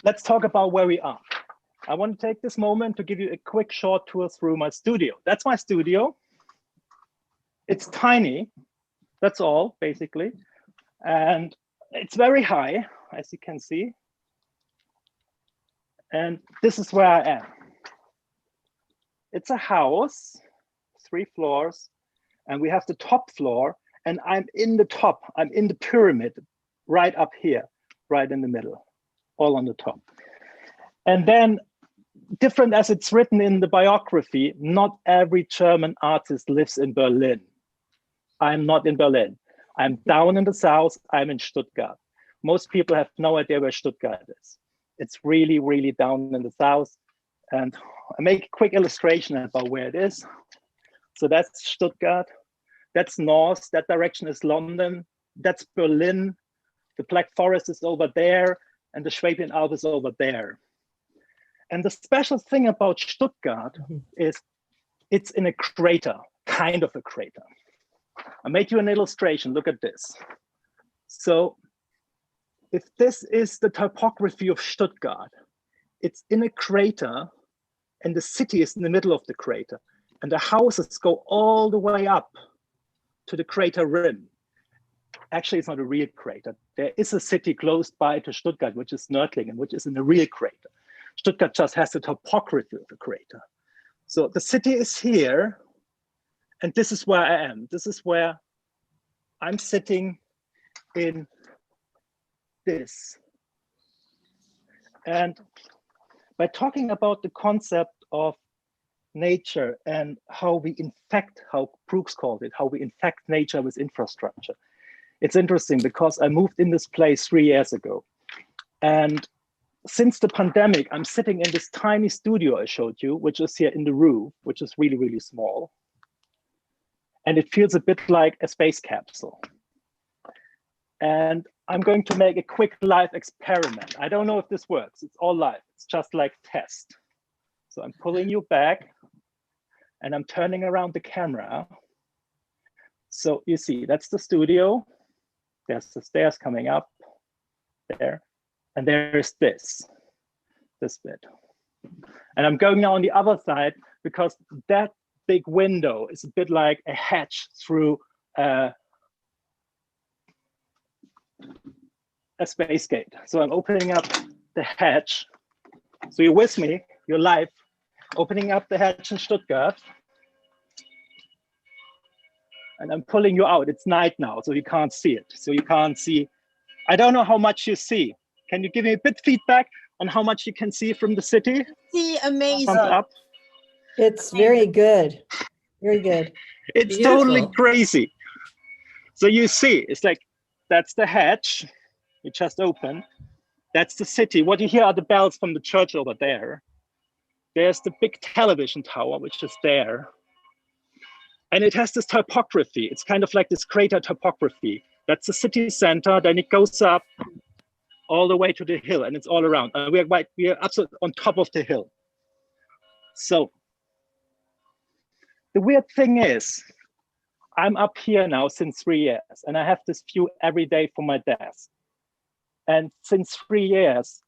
let's talk about where we are. I want to take this moment to give you a quick short tour through my studio. That's my studio. It's tiny, that's all basically. And it's very high, as you can see. And this is where I am. It's a house, 3 floors, and we have the top floor, and I'm in the top, I'm in the pyramid, right up here, right in the middle, all on the top. And then, different as it's written in the biography, not every German artist lives in Berlin. I'm not in Berlin. I'm down in the south, I'm in Stuttgart. Most people have no idea where Stuttgart is. It's really, really down in the south. And I make a quick illustration about where it is. So that's Stuttgart, that's north, that direction is London, that's Berlin, the Black Forest is over there, and the Schwabian Alb is over there. And the special thing about Stuttgart is it's in a crater, kind of a crater. I made you an illustration, look at this. So if this is the topography of Stuttgart, it's in a crater and the city is in the middle of the crater and the houses go all the way up to the crater rim. Actually, it's not a real crater. There is a city close by to Stuttgart, which is Nördlingen, which is in a real crater. Stuttgart just has the topography of the crater. So the city is here, and this is where I am. This is where I'm sitting in this. And by talking about the concept of nature and how we infect, how Brooks called it, how we infect nature with infrastructure. It's interesting because I moved in this place 3 years ago. And since the pandemic, I'm sitting in this tiny studio I showed you, which is here in the roof, which is really, really small. And it feels a bit like a space capsule. And I'm going to make a quick live experiment. I don't know if this works. It's all live. It's just like test. So I'm pulling you back and I'm turning around the camera. So you see, that's the studio. There's the stairs coming up there. And there's this bit. And I'm going now on the other side because that big window is a bit like a hatch through a space gate. So I'm opening up the hatch. So you're with me, you're live, opening up the hatch in Stuttgart. And I'm pulling you out. It's night now, so you can't see it. So you can't see, I don't know how much you see. Can you give me a bit feedback on how much you can see from the city? See, amazing. Thumbs up. It's very good. Very good. It's Beautiful. totally crazy. So you see, it's like, that's the hatch. You just open. That's the city. What you hear are the bells from the church over there. There's the big television tower, which is there. And it has this topography. It's kind of like this crater topography. That's the city center. Then it goes up all the way to the hill, and it's all around. We are absolutely on top of the hill. So the weird thing is, I'm up here now since 3 years, and I have this view every day from my desk. And since 3 years,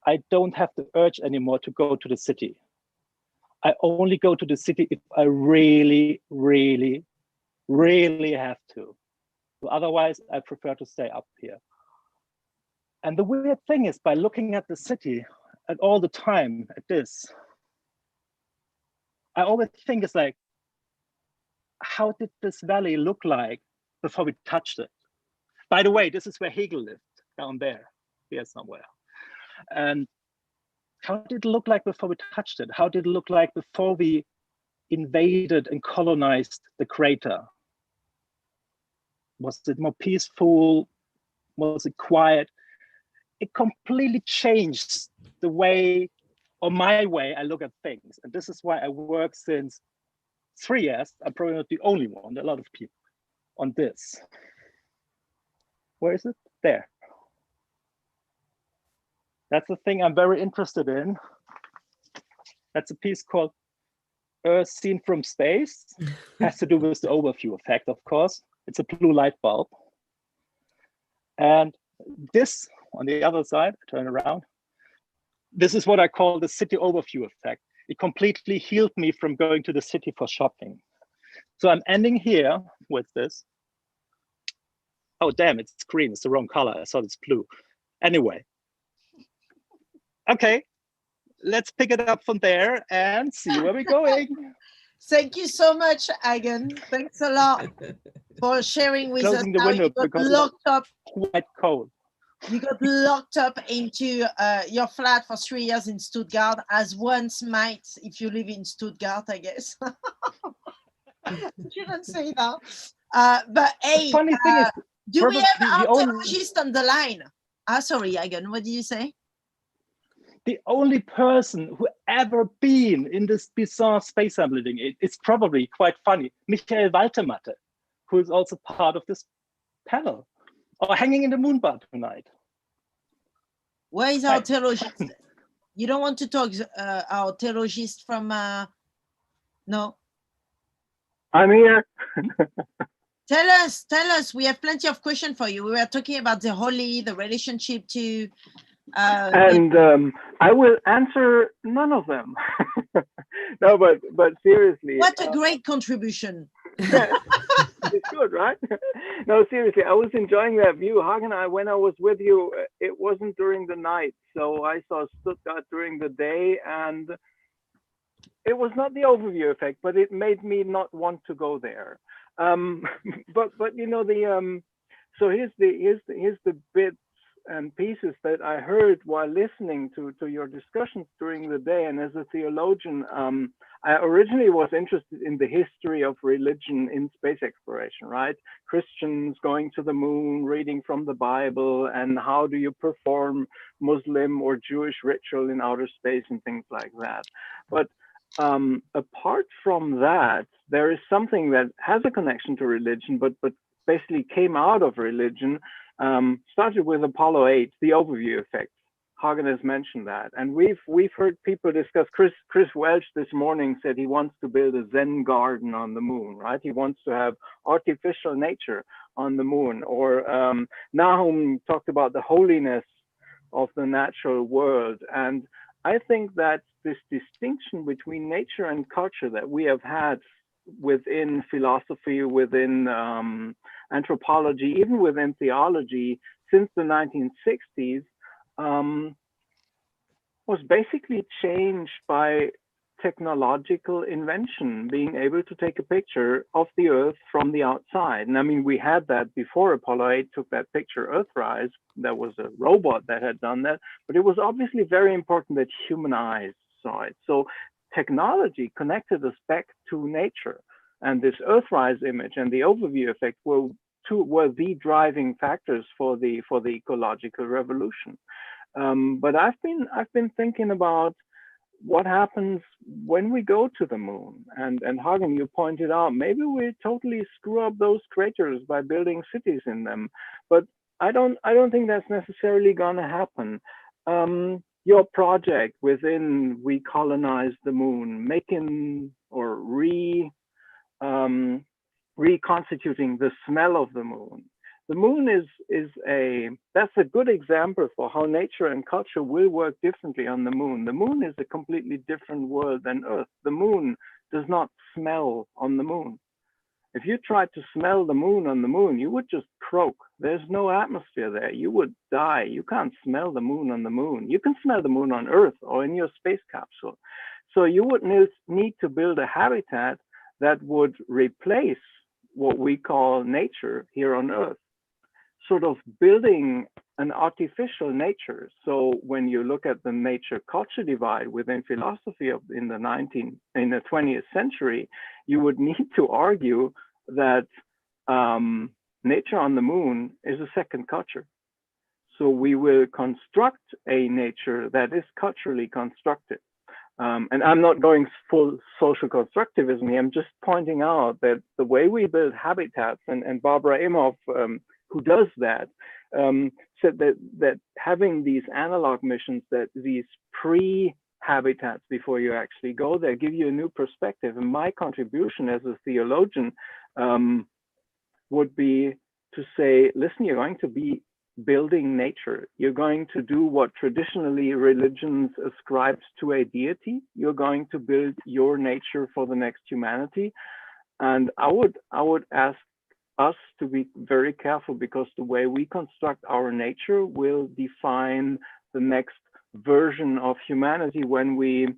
I don't have the urge anymore to go to the city. I only go to the city if I really, really, really have to. Otherwise, I prefer to stay up here. And the weird thing is, by looking at the city at all the time at this, I always think it's like, how did this valley look like before we touched it? By the way, this is where Hegel lived, down there, here somewhere. And how did it look like before we touched it? How did it look like before we invaded and colonized the crater? Was it more peaceful? Was it quiet? It completely changed the way, or my way, I look at things. And this is why I work since 3 years, I'm probably not the only one, there are a lot of people on this. Where is it? There. That's the thing I'm very interested in. That's a piece called Earth Seen from Space. Has to do with the overview effect, of course. It's a blue light bulb. And this, on the other side, turn around. This is what I call the city overview effect. It completely healed me from going to the city for shopping. So I'm ending here with this. Oh, damn, it's green. It's the wrong color. I thought it's blue. Anyway. Okay, let's pick it up from there and see where we're going. Thank you so much, Hagen. Thanks a lot for sharing with Closing us. the Now window you got because locked up. Quite cold. You got locked up into your flat for 3 years in Stuttgart, as once might if you live in Stuttgart, I guess. Shouldn't say that. But hey, funny thing is, do we have probably our the only- technologist on the line? Sorry, Hagen, what did you say? The only person who ever been in this bizarre space I'm living in, it's probably quite funny, Michael Waltematte, who is also part of this panel, or hanging in the moon bar tonight. Where is our theologist? You don't want to talk, our theologist from, no? I'm here. Tell us, we have plenty of questions for you. We were talking about the holy, the relationship to... and I will answer none of them. No, but seriously. What a great contribution. It's good, right? No, seriously, I was enjoying that view. Hagen, when I was with you, it wasn't during the night. So I saw Stuttgart during the day, and it was not the overview effect, but it made me not want to go there. But you know, so here's the bits and pieces that I heard while listening to your discussions during the day. And as a theologian, I originally was interested in the history of religion in space exploration, right? Christians going to the moon, reading from the Bible, and how do you perform Muslim or Jewish ritual in outer space and things like that. But apart from that, there is something that has a connection to religion, but basically came out of religion. Started with Apollo 8, the overview effect. Hagen has mentioned that, and we've heard people discuss. Chris Welch this morning said he wants to build a Zen garden on the moon, right? He wants to have artificial nature on the moon. Or Nahum talked about the holiness of the natural world, and I think that this distinction between nature and culture that we have had within philosophy, within anthropology, even within theology since the 1960s, was basically changed by technological invention, being able to take a picture of the Earth from the outside. And I mean, we had that before Apollo 8 took that picture, Earthrise. There was a robot that had done that, but it was obviously very important that human eyes saw it. So technology connected us back to nature. And this Earthrise image and the overview effect were the driving factors for the ecological revolution. But I've been thinking about what happens when we go to the moon. And Hagen, you pointed out, maybe we totally screw up those craters by building cities in them. But I don't think that's necessarily going to happen. Your project within We Colonize the Moon, making or reconstituting the smell of the moon. The moon that's a good example for how nature and culture will work differently on the moon. The moon is a completely different world than Earth. The moon does not smell on the moon. If you tried to smell the moon on the moon, you would just croak. There's no atmosphere there. You would die. You can't smell the moon on the moon. You can smell the moon on Earth or in your space capsule. So you would need to build a habitat that would replace what we call nature here on Earth, sort of building an artificial nature. So when you look at the nature-culture divide within philosophy in the 20th century, you would need to argue that nature on the moon is a second culture. So we will construct a nature that is culturally constructed. And I'm not going full social constructivism here. I'm just pointing out that the way we build habitats, and Barbara Imhoff, who does that, said that having these analog missions, that these pre-habitats before you actually go there, give you a new perspective. And my contribution as a theologian would be to say, listen, you're going to be building nature. You're going to do what traditionally religions ascribed to a deity. You're going to build your nature for the next humanity. And I would ask us to be very careful, because the way we construct our nature will define the next version of humanity when we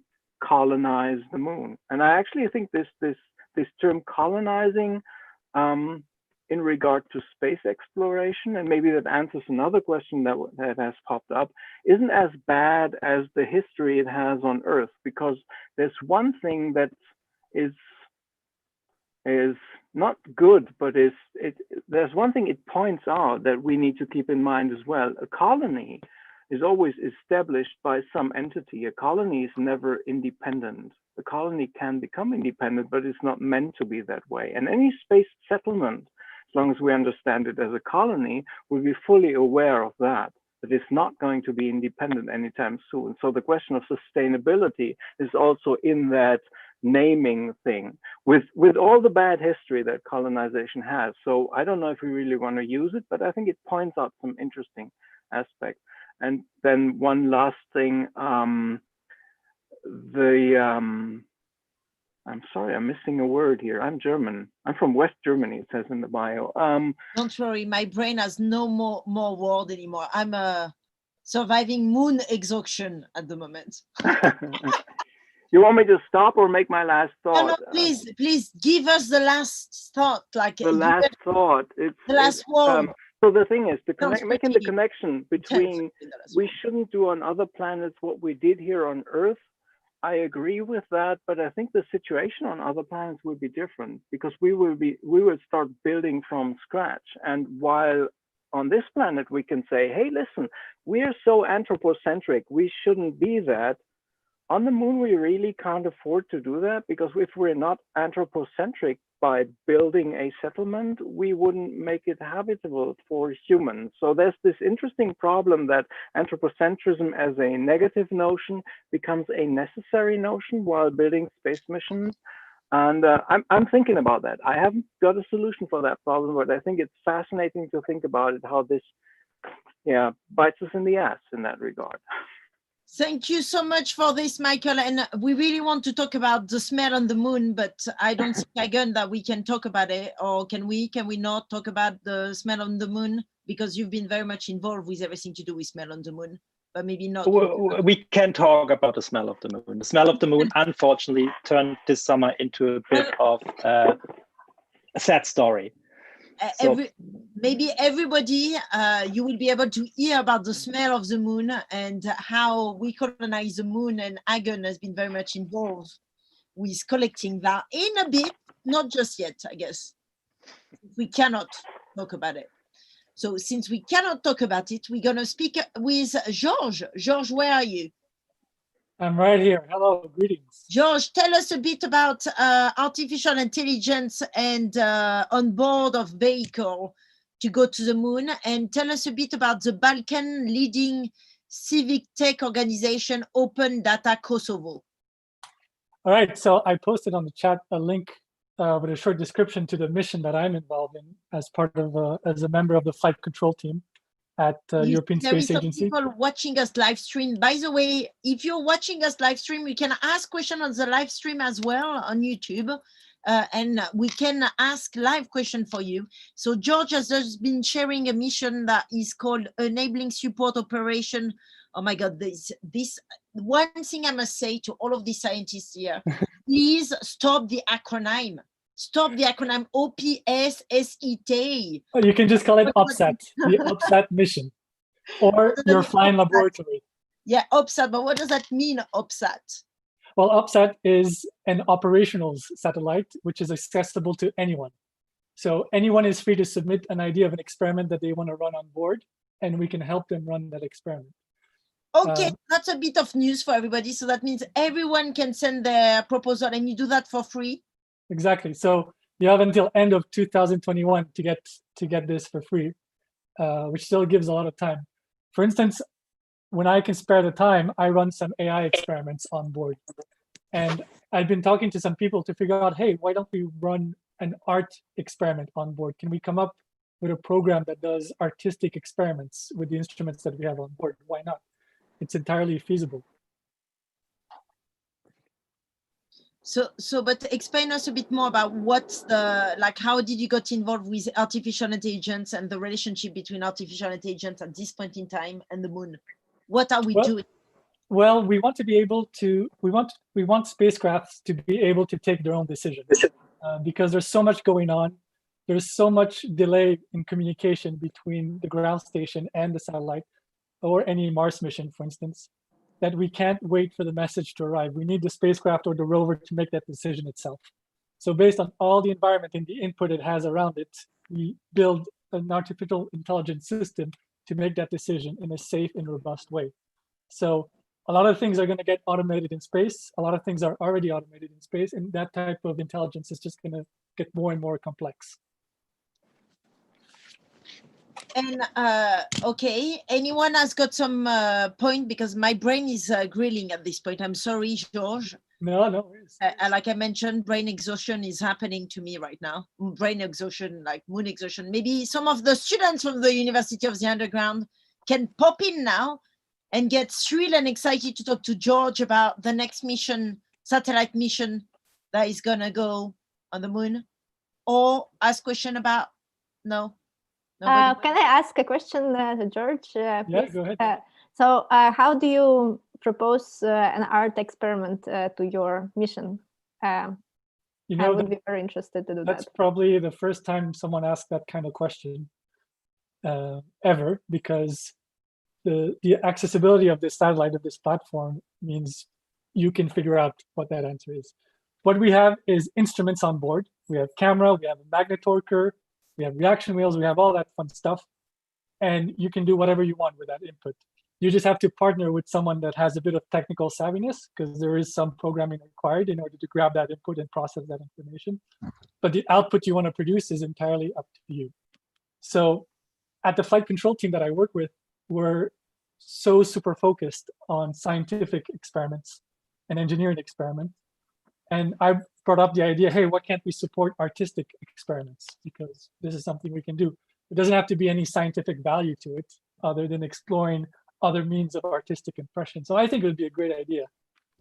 colonize the moon. And I actually think this term colonizing, in regard to space exploration, and maybe that answers another question that has popped up, isn't as bad as the history it has on Earth, because there's one thing that is not good, but there's one thing it points out that we need to keep in mind as well. A colony is always established by some entity. A colony is never independent. A colony can become independent, but it's not meant to be that way. And any space settlement, as long as we understand it as a colony, we'll be fully aware of that it's not going to be independent anytime soon. So the question of sustainability is also in that naming thing, with all the bad history that colonization has. So I don't know if we really want to use it, but I think it points out some interesting aspects. And then one last thing, I'm sorry, I'm missing a word here. I'm German. I'm from West Germany, it says in the bio. Don't worry, my brain has no more word anymore. I'm surviving moon exhaustion at the moment. You want me to stop or make my last thought? No, please give us the last thought. Like the last thought. The last word. So the thing is, making the connection between we shouldn't do on other planets what we did here on Earth. I agree with that, but I think the situation on other planets will be different, because we will start building from scratch. And while on this planet we can say, hey, listen, we are so anthropocentric, we shouldn't be that. On the moon, we really can't afford to do that, because if we're not anthropocentric by building a settlement, we wouldn't make it habitable for humans. So there's this interesting problem that anthropocentrism as a negative notion becomes a necessary notion while building space missions. And I'm thinking about that. I haven't got a solution for that problem, but I think it's fascinating to think about it, how this bites us in the ass in that regard. Thank you so much for this, Michael. And we really want to talk about the smell on the moon, but I don't think, again, that we can talk about it. Or can we not talk about the smell on the moon? Because you've been very much involved with everything to do with smell on the moon, but maybe not. We can talk about the smell of the moon. The smell of the moon, unfortunately, turned this summer into a bit of a sad story. Maybe everybody, you will be able to hear about the smell of the moon and how we colonize the moon, and Agon has been very much involved with collecting that in a bit, not just yet, I guess. We cannot talk about it. So since we cannot talk about it, we're going to speak with Georges. Georges, where are you? I'm right here. Hello, greetings. Georges, tell us a bit about artificial intelligence and on board of vehicle to go to the moon, and tell us a bit about the Balkan leading civic tech organization, Open Data Kosovo. All right, so I posted on the chat a link with a short description to the mission that I'm involved in as part of as a member of the flight control team at European Space Agency. People watching us live stream. By the way, if you're watching us live stream, you can ask questions on the live stream as well on YouTube, and we can ask live question for you. So George has just been sharing a mission that is called Enabling Support Operation. Oh my God, this one thing I must say to all of the scientists here, please stop the acronym. Stop the acronym OPSSET. You can just call it OPSAT, the OPSAT mission, or your flying laboratory. Yeah, OPSAT, but what does that mean, OPSAT? Well, OPSAT is an operational satellite, which is accessible to anyone. So anyone is free to submit an idea of an experiment that they want to run on board, and we can help them run that experiment. Okay, that's a bit of news for everybody. So that means everyone can send their proposal, and you do that for free. Exactly. So you have until end of 2021 to get this for free, which still gives a lot of time. For instance, when I can spare the time, I run some AI experiments on board. And I've been talking to some people to figure out, hey, why don't we run an art experiment on board? Can we come up with a program that does artistic experiments with the instruments that we have on board? Why not? It's entirely feasible. So, but explain us a bit more about what's the, like, how did you get involved with artificial intelligence and the relationship between artificial intelligence at this point in time and the moon? What are we doing? Well, we want to be able to, we want spacecrafts to be able to take their own decisions because there's so much going on. There's so much delay in communication between the ground station and the satellite, or any Mars mission, for instance, that we can't wait for the message to arrive. We need the spacecraft or the rover to make that decision itself. So based on all the environment and the input it has around it, we build an artificial intelligence system to make that decision in a safe and robust way. So a lot of things are going to get automated in space. A lot of things are already automated in space, and that type of intelligence is just going to get more and more complex. And okay, anyone has got some point, because my brain is grilling at this point. I'm sorry, George. No, no worries. Like I mentioned, brain exhaustion is happening to me right now. Brain exhaustion, like moon exhaustion. Maybe some of the students from the University of the Underground can pop in now and get thrilled and excited to talk to George about the next mission, satellite mission that is gonna go on the moon, or ask question about, no? Can I ask a question to George? Yeah, go ahead. So how do you propose an art experiment to your mission? You know, I would be very interested to do that. That's probably the first time someone asked that kind of question ever, because the accessibility of this satellite, of this platform, means you can figure out what that answer is. What we have is instruments on board. We have camera, we have a magnetorquer, we have reaction wheels, we have all that fun stuff. And you can do whatever you want with that input. You just have to partner with someone that has a bit of technical savviness, because there is some programming required in order to grab that input and process that information. But the output you want to produce is entirely up to you. So at the flight control team that I work with, we're so super focused on scientific experiments and engineering experiments. And I brought up the idea, hey, why can't we support artistic experiments? Because this is something we can do. It doesn't have to be any scientific value to it other than exploring other means of artistic impression. So I think it would be a great idea.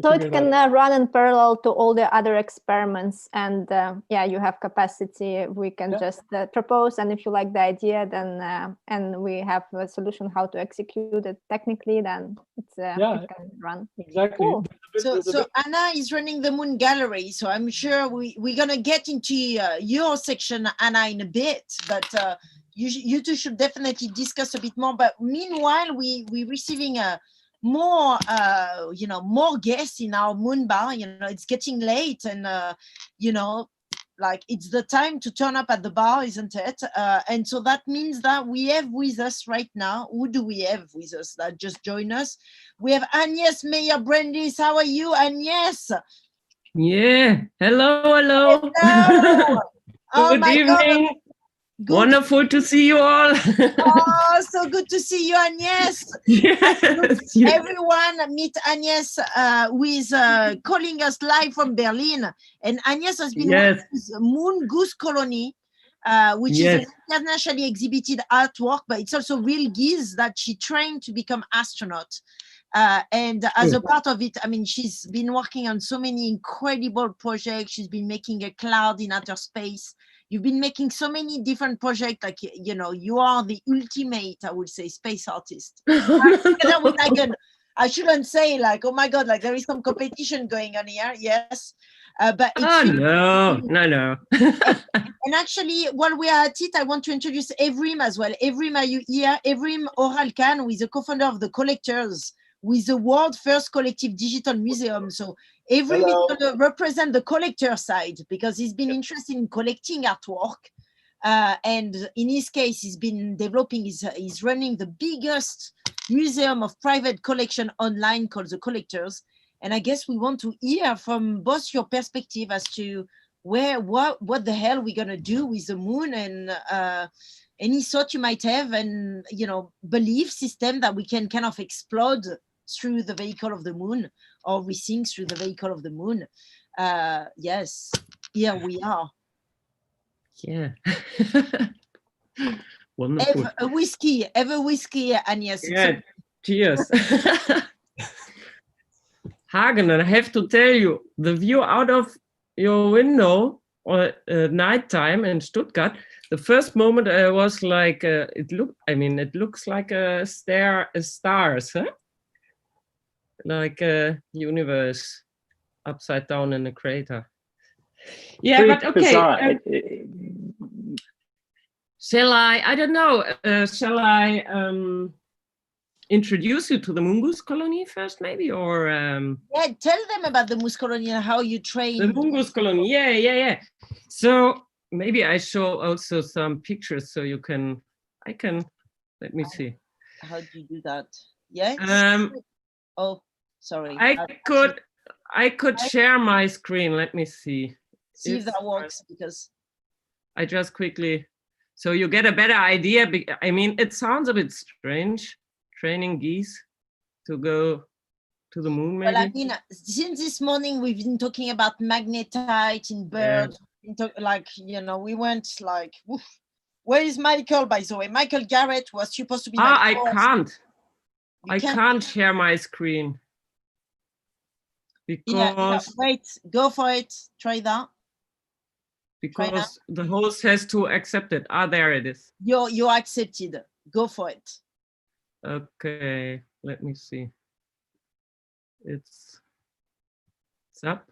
So it can run in parallel to all the other experiments, and yeah, you have capacity. We can just propose, and if you like the idea, then and we have a solution how to execute it technically, then it's it can run. Exactly. Cool. So Anna is running the Moon Gallery, so I'm sure we're gonna get into your section, Anna, in a bit, but you two should definitely discuss a bit more. But meanwhile, we're receiving more more guests in our moon bar. It's getting late, and like it's the time to turn up at the bar, isn't it? And so that means that we have with us right now, who do we have with us that just joined us? We have Agnes Meyer-Brandis. How are you, Agnes? Yeah, hello. Oh, Good evening. God. Good. Wonderful to see you all. Oh, so good to see you, Agnes. Yes. Everyone meet Agnes, who is calling us live from Berlin. And Agnes has been working with Moon Goose Colony, which is an internationally exhibited artwork, but it's also real geese that she trained to become astronaut. And as a part of it, I mean, she's been working on so many incredible projects. She's been making a cloud in outer space. You've been making so many different projects, like, you are the ultimate, I would say, space artist. Together with Megan, I shouldn't say like, oh my God, like there is some competition going on here. Yes. But it's no. And actually, while we are at it, I want to introduce Evrim as well. Evrim, are you here? Evrim Oral-Khan, who is the co-founder of The Collectors, with the world's first collective digital museum. So Evrim is going to represent the collector side, because he's been interested in collecting artwork. And in his case, he's been developing, he's running the biggest museum of private collection online called The Collectors. And I guess we want to hear from both your perspective as to what the hell we're gonna do with the moon, and any thought you might have, and belief system that we can kind of explode through the vehicle of the moon, or we think through the vehicle of the moon. Yes, here we are. Yeah. Wonderful. Have a whiskey, Agnes. Yeah, cheers. Hagen, I have to tell you, the view out of your window or nighttime in Stuttgart, the first moment I was like, it looks like a stars, huh? Like a universe upside down in a crater. Yeah, Pretty but okay. bizarre. Shall I don't know, shall I introduce you to the Mongoose colony first, maybe, or? Yeah, tell them about the Moose colony and how you train. The Mongoose colony, yeah. So maybe I show also some pictures so you can, let me see. How do you do that? Yes. Oh, sorry. I could share my screen. Let me see. See if that works, because I just quickly, so you get a better idea. I mean, it sounds a bit strange, training geese to go to the moon, maybe. Well, I mean, since this morning we've been talking about magnetite in birds. Yeah. We went like, woof. Where is Michael, by the way? Michael Garrett was supposed to be. I can't share my screen. Because wait, go for it. Try that. Because the host has to accept it. There it is. You're accepted. Go for it. Okay, let me see. It's up.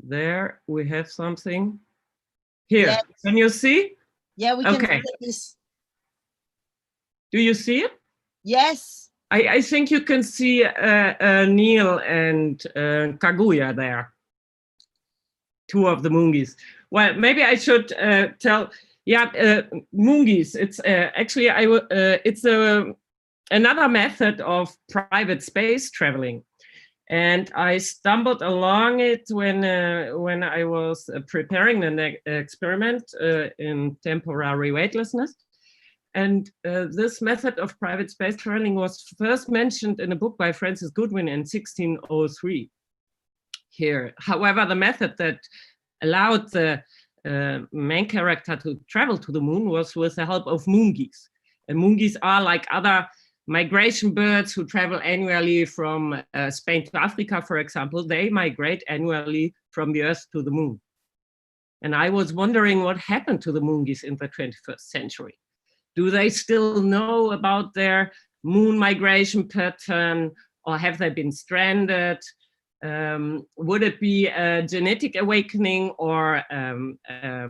There we have something. Here, yes. Can you see? Yeah, we can see this. Do you see it? Yes. I think you can see Neil and Kaguya there. Two of the Moongies. Well, maybe I should tell. Yeah, Moongies. It's actually it's another method of private space traveling, and I stumbled along it when I was preparing an experiment in temporary weightlessness. And this method of private space traveling was first mentioned in a book by Francis Goodwin in 1603. Here, however, the method that allowed the main character to travel to the moon was with the help of moongeese. And moongeese are like other migration birds who travel annually from Spain to Africa, for example. They migrate annually from the Earth to the moon. And I was wondering what happened to the moongeese in the 21st century. Do they still know about their moon migration pattern, or have they been stranded? Would it be a genetic awakening or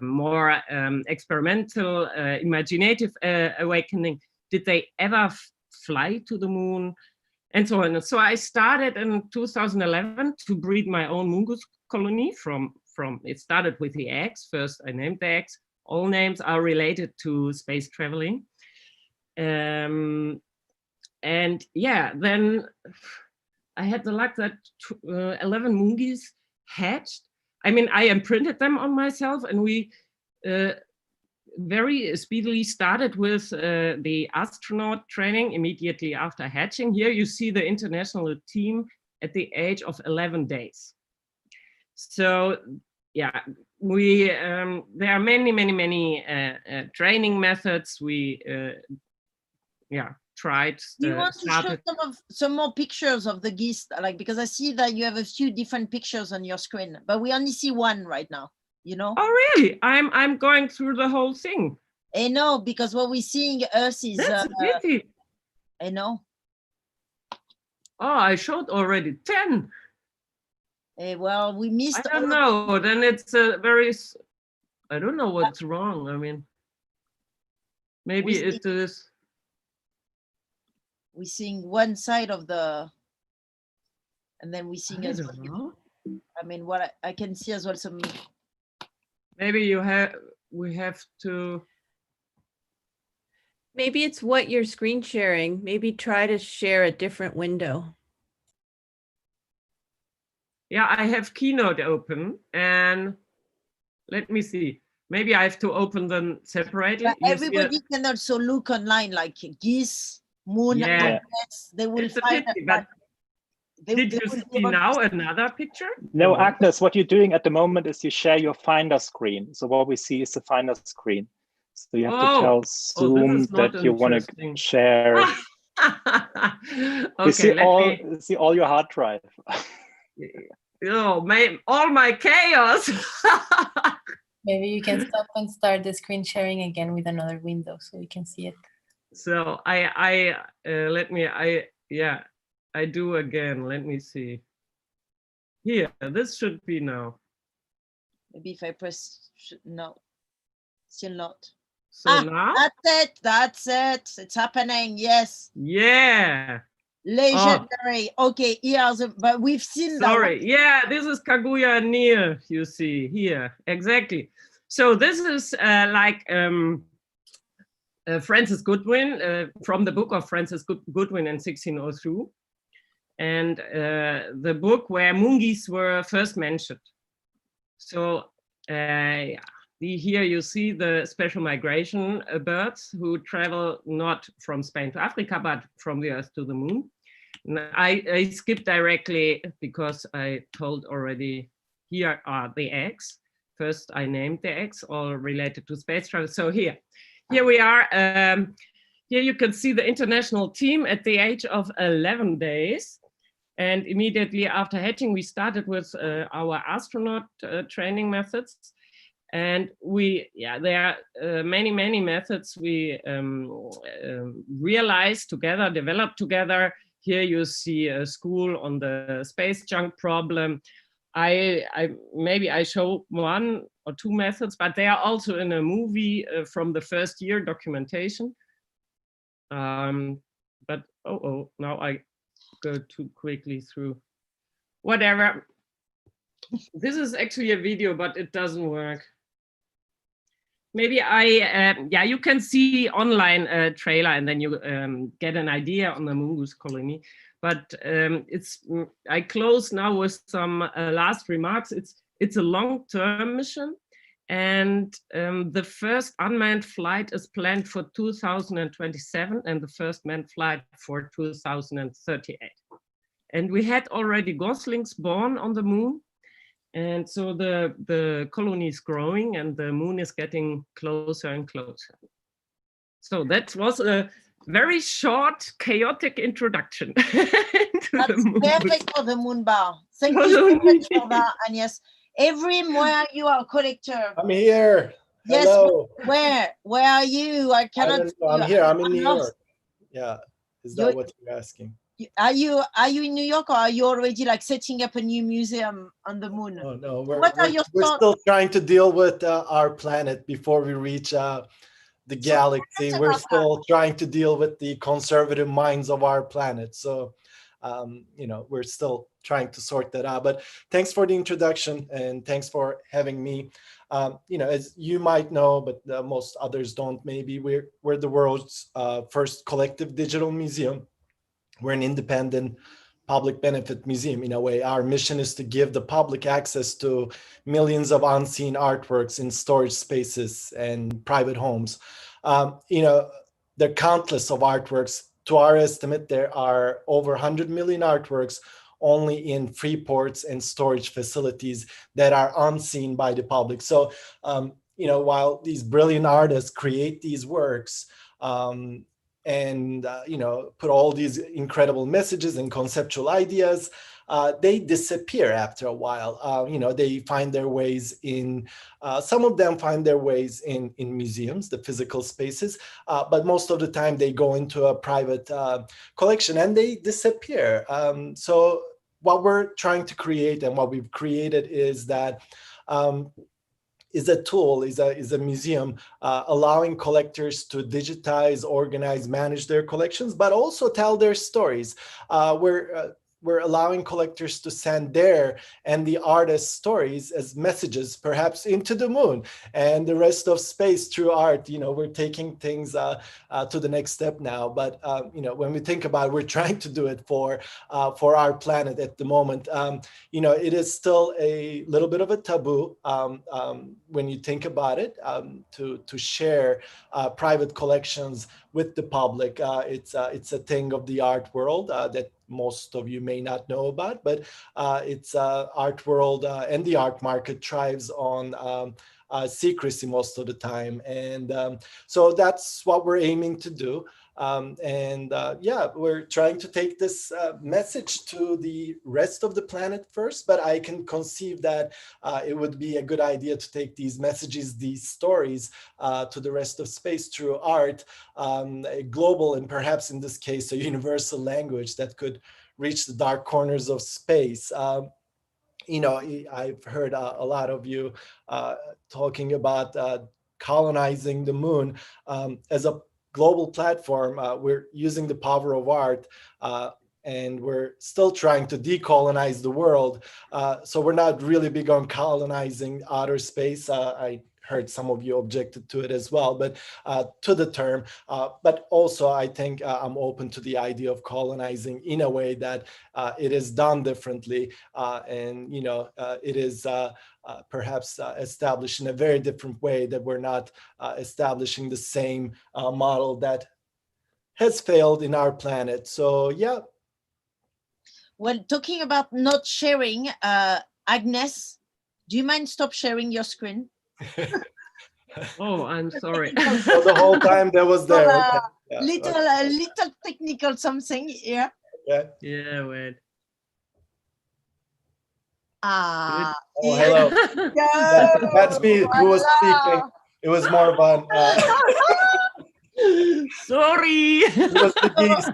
more experimental, imaginative awakening? Did they ever fly to the moon? And so on. So I started in 2011 to breed my own mongoose colony from it started with the eggs. First, I named the eggs. All names are related to space traveling. And yeah, then I had the luck that 11 moongeese hatched. I mean, I imprinted them on myself, and we very speedily started with the astronaut training immediately after hatching. Here you see the international team at the age of 11 days. So yeah, there are many training methods. We tried. Do you want to show some more pictures of the geese? Because I see that you have a few different pictures on your screen, but we only see one right now. You know? Oh really? I'm going through the whole thing. I know, because what we're seeing us is. That's a pity. I know. Oh, I showed already 10. Well, we missed. I don't know. Then it's a very. I don't know what's wrong. I mean, maybe it is. We're seeing one side of the, and then we're seeing as well. I mean, what I can see as well some. Maybe we have to. Maybe it's what you're screen sharing. Maybe try to share a different window. Yeah, I have Keynote open, and let me see. Maybe I have to open them separately. But everybody can also look online, like geese, moon, Yeah. they will It's a find pity, but did you see now another picture? No, Agnes, what you're doing at the moment is you share your Finder screen. So what we see is the Finder screen. So you have to tell Zoom that you want to share. You see all your hard drive. Oh, all my chaos. Maybe you can stop and start the screen sharing again with another window so we can see it. So I do again. Let me see. Here, this should be now. Maybe if I press no, still not. So now? That's it. It's happening. Yes. Yeah. Legendary. Okay, here's but we've seen that. Sorry. Yeah, this is Kaguya Neil, you see here. Exactly. So this is Francis Goodwin from the book of Francis Goodwin in 1602. And the book where mongoose were first mentioned. So here you see the special migration birds who travel not from Spain to Africa, but from the Earth to the moon. And I skipped directly because I told already, here are the eggs. First, I named the eggs, all related to space travel. So here we are. Here you can see the international team at the age of 11 days. And immediately after hatching, we started with our astronaut training methods. And there are many methods we realized together, developed together. Here you see a school on the space junk problem. Maybe I show 1 or 2 methods, but they are also in a movie from the first year documentation. But now I go too quickly through. Whatever. This is actually a video, but it doesn't work. Maybe you can see online trailer and then you get an idea on the mongoose colony. But I close now with some last remarks. It's a long-term mission, and the first unmanned flight is planned for 2027, and the first manned flight for 2038. And we had already goslings born on the moon. And so the colony is growing and the moon is getting closer and closer. So that was a very short, chaotic introduction. That's perfect for the moon bar. Thank you so much for that, Agnes. Evrim, where are you, our collector? I'm here. Yes, Hello. where are you? I cannot. I'm here. I'm in New York. Yeah, is that what you're asking? Are you in New York, or are you already like setting up a new museum on the moon? Oh no, we're still trying to deal with our planet before we reach the galaxy. We're still trying to deal with the conservative minds of our planet. So, we're still trying to sort that out. But thanks for the introduction and thanks for having me. As you might know, but most others don't. Maybe we're the world's first collective digital museum. We're an independent public benefit museum in a way. Our mission is to give the public access to millions of unseen artworks in storage spaces and private homes. There are countless of artworks. To our estimate, there are over 100 million artworks only in free ports and storage facilities that are unseen by the public. So, while these brilliant artists create these works, and put all these incredible messages and conceptual ideas, they disappear after a while. They find their ways in, some of them find their ways in museums, the physical spaces, but most of the time they go into a private collection and they disappear. So what we're trying to create and what we've created is that is a tool, is a museum allowing collectors to digitize, organize, manage their collections, but also tell their stories. we're allowing collectors to send their and the artist's stories as messages, perhaps into the moon and the rest of space through art. You know, we're taking things to the next step now. But you know, when we think about it, we're trying to do it for our planet at the moment. You know, it is still a little bit of a taboo when you think about it, to share private collections with the public. It's a thing of the art world that most of you may not know about, but it's art world and the art market thrives on secrecy most of the time. And so that's what we're aiming to do. Yeah, we're trying to take this message to the rest of the planet first, but I can conceive that it would be a good idea to take these messages, these stories to the rest of space through art, a global and perhaps in this case, a universal language that could reach the dark corners of space. You know, I've heard a lot of you talking about colonizing the moon as a global platform. We're using the power of art, and we're still trying to decolonize the world. So we're not really big on colonizing outer space. I heard some of you objected to it as well, but to the term. But also, I think I'm open to the idea of colonizing in a way that it is done differently, and you know, it is perhaps established in a very different way, that we're not establishing the same model that has failed in our planet. So yeah. Well, talking about not sharing, Agnes, do you mind stop sharing your screen? Oh, I'm sorry. So the whole time that was there. Okay. Yeah, Little technical something here. Yeah. Yeah, wait. Ah. Oh, hello. That's me who was speaking. It was more fun. Sorry. It was the geese.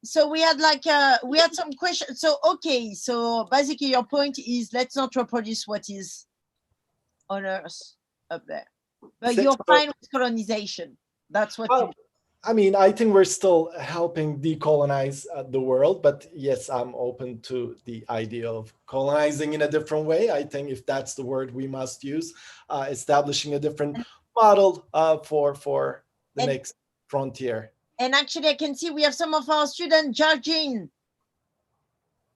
So we had some questions. So okay, so basically your point is let's not reproduce what is on Earth up there, but you're fine with colonization. That's what you do. I mean, I think we're still helping decolonize the world, but yes, I'm open to the idea of colonizing in a different way. I think if that's the word we must use, establishing a different model for the next frontier. And actually, I can see we have some of our students. Georgine,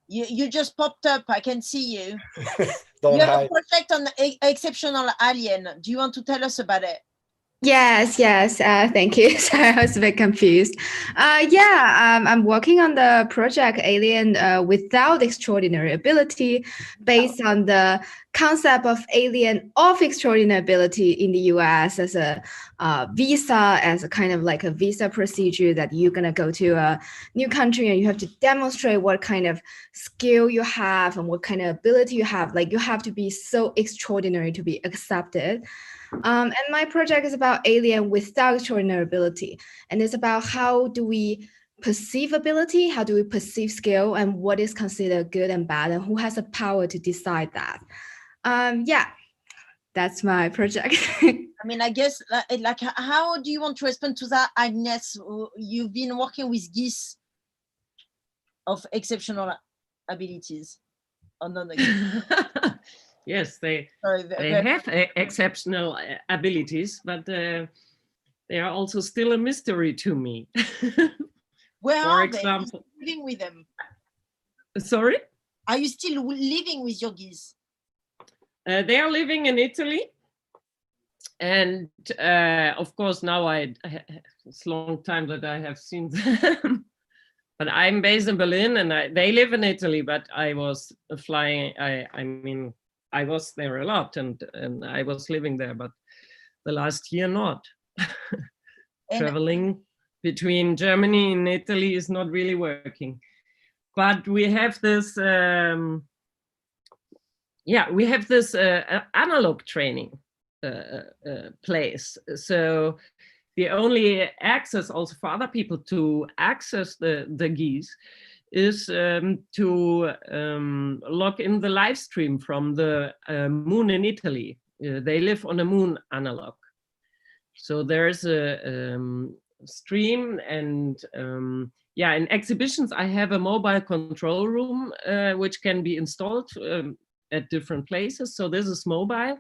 you just popped up. I can see you. You have a project on exceptional alien. Do you want to tell us about it? Yes, thank you. Sorry, I was a bit confused. I'm working on the project Alien Without Extraordinary Ability, based on the concept of alien of extraordinary ability in the US as a visa, as a kind of like a visa procedure that you're gonna go to a new country and you have to demonstrate what kind of skill you have and what kind of ability you have. Like you have to be so extraordinary to be accepted. And my project is about alien without extraordinary ability. And it's about how do we perceive ability, how do we perceive skill, and what is considered good and bad, and who has the power to decide that. That's my project. I mean, I guess, like, how do you want to respond to that, Agnes? You've been working with geese of exceptional abilities. Oh, no. Yes, they have exceptional abilities, but they are also still a mystery to me. Where For are example, they? Living with them? Sorry? Are you still living with your geese? They are living in Italy. And of course, now it's a long time that I have seen them. But I'm based in Berlin and they live in Italy, but I was flying, I was there a lot and I was living there, but the last year not. Traveling between Germany and Italy is not really working. But we have this, analog training place. So the only access also for other people to access the geese is to log in the live stream from the moon in Italy. They live on a moon analog. So there's a stream and yeah, in exhibitions, I have a mobile control room, which can be installed at different places. So this is mobile,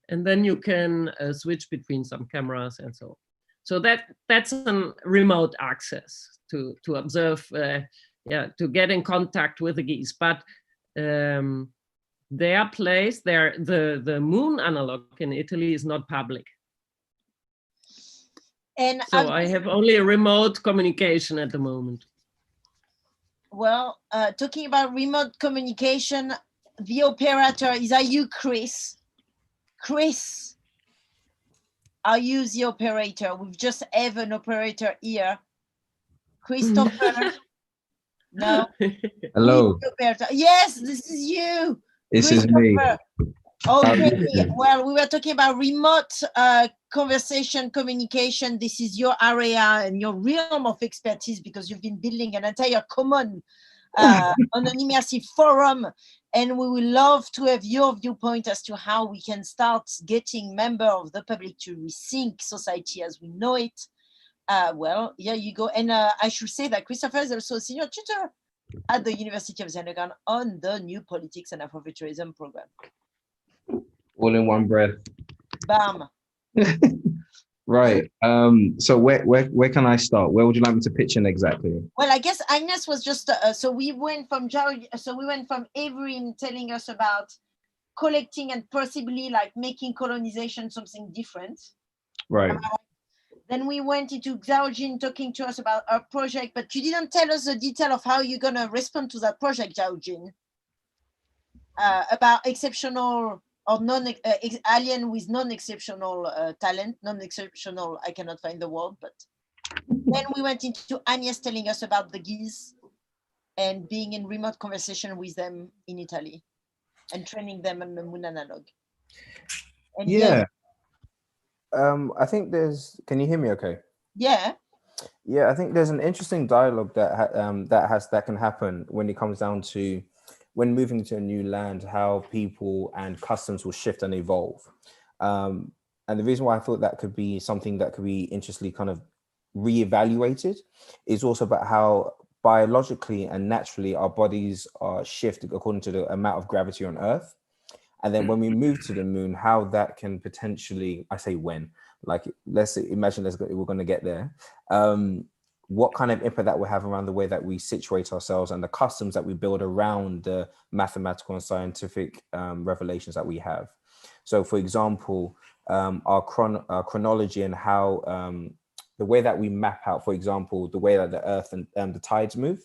and then you can switch between some cameras and so on. So that's a remote access to observe, yeah, to get in contact with the geese. But their place, the moon analog in Italy is not public. And so I have only a remote communication at the moment. Well, talking about remote communication, the operator, is that you, Chris? Chris, are you the operator? We've just have an operator here. Christopher? No? Hello. Yes, this is you. This is me. Okay, well, we were talking about remote conversation, communication. This is your area and your realm of expertise because you've been building an entire common on an immersive forum. And we would love to have your viewpoint as to how we can start getting members of the public to rethink society as we know it. Well, here you go. And I should say that Christopher is also a senior tutor at the University of Zhanagan on the new politics and Afrofuturism program. All in one breath. Bam. Right. So where can I start? Where would you like me to pitch in exactly? Well, I guess Agnes was just so we went from Avery telling us about collecting and possibly like making colonization something different. Right. Then we went into Xiaojin talking to us about our project, but you didn't tell us the detail of how you're gonna respond to that project, Xiaojin. About exceptional or alien with non-exceptional talent, non-exceptional, I cannot find the word, but then we went into Agnes telling us about the geese and being in remote conversation with them in Italy and training them on the moon analog. And yeah. I think can you hear me okay? Yeah. Yeah, I think there's an interesting dialogue that can happen when it comes down to when moving to a new land, how people and customs will shift and evolve. And the reason why I thought that could be something that could be interestingly kind of reevaluated is also about how biologically and naturally our bodies are shifted according to the amount of gravity on Earth. And then when we move to the moon, how that can potentially, I say when, like, let's imagine we're going to get there. What kind of impact that will have around the way that we situate ourselves and the customs that we build around the mathematical and scientific revelations that we have. So for example, our chronology and how the way that we map out, for example, the way that the Earth and the tides move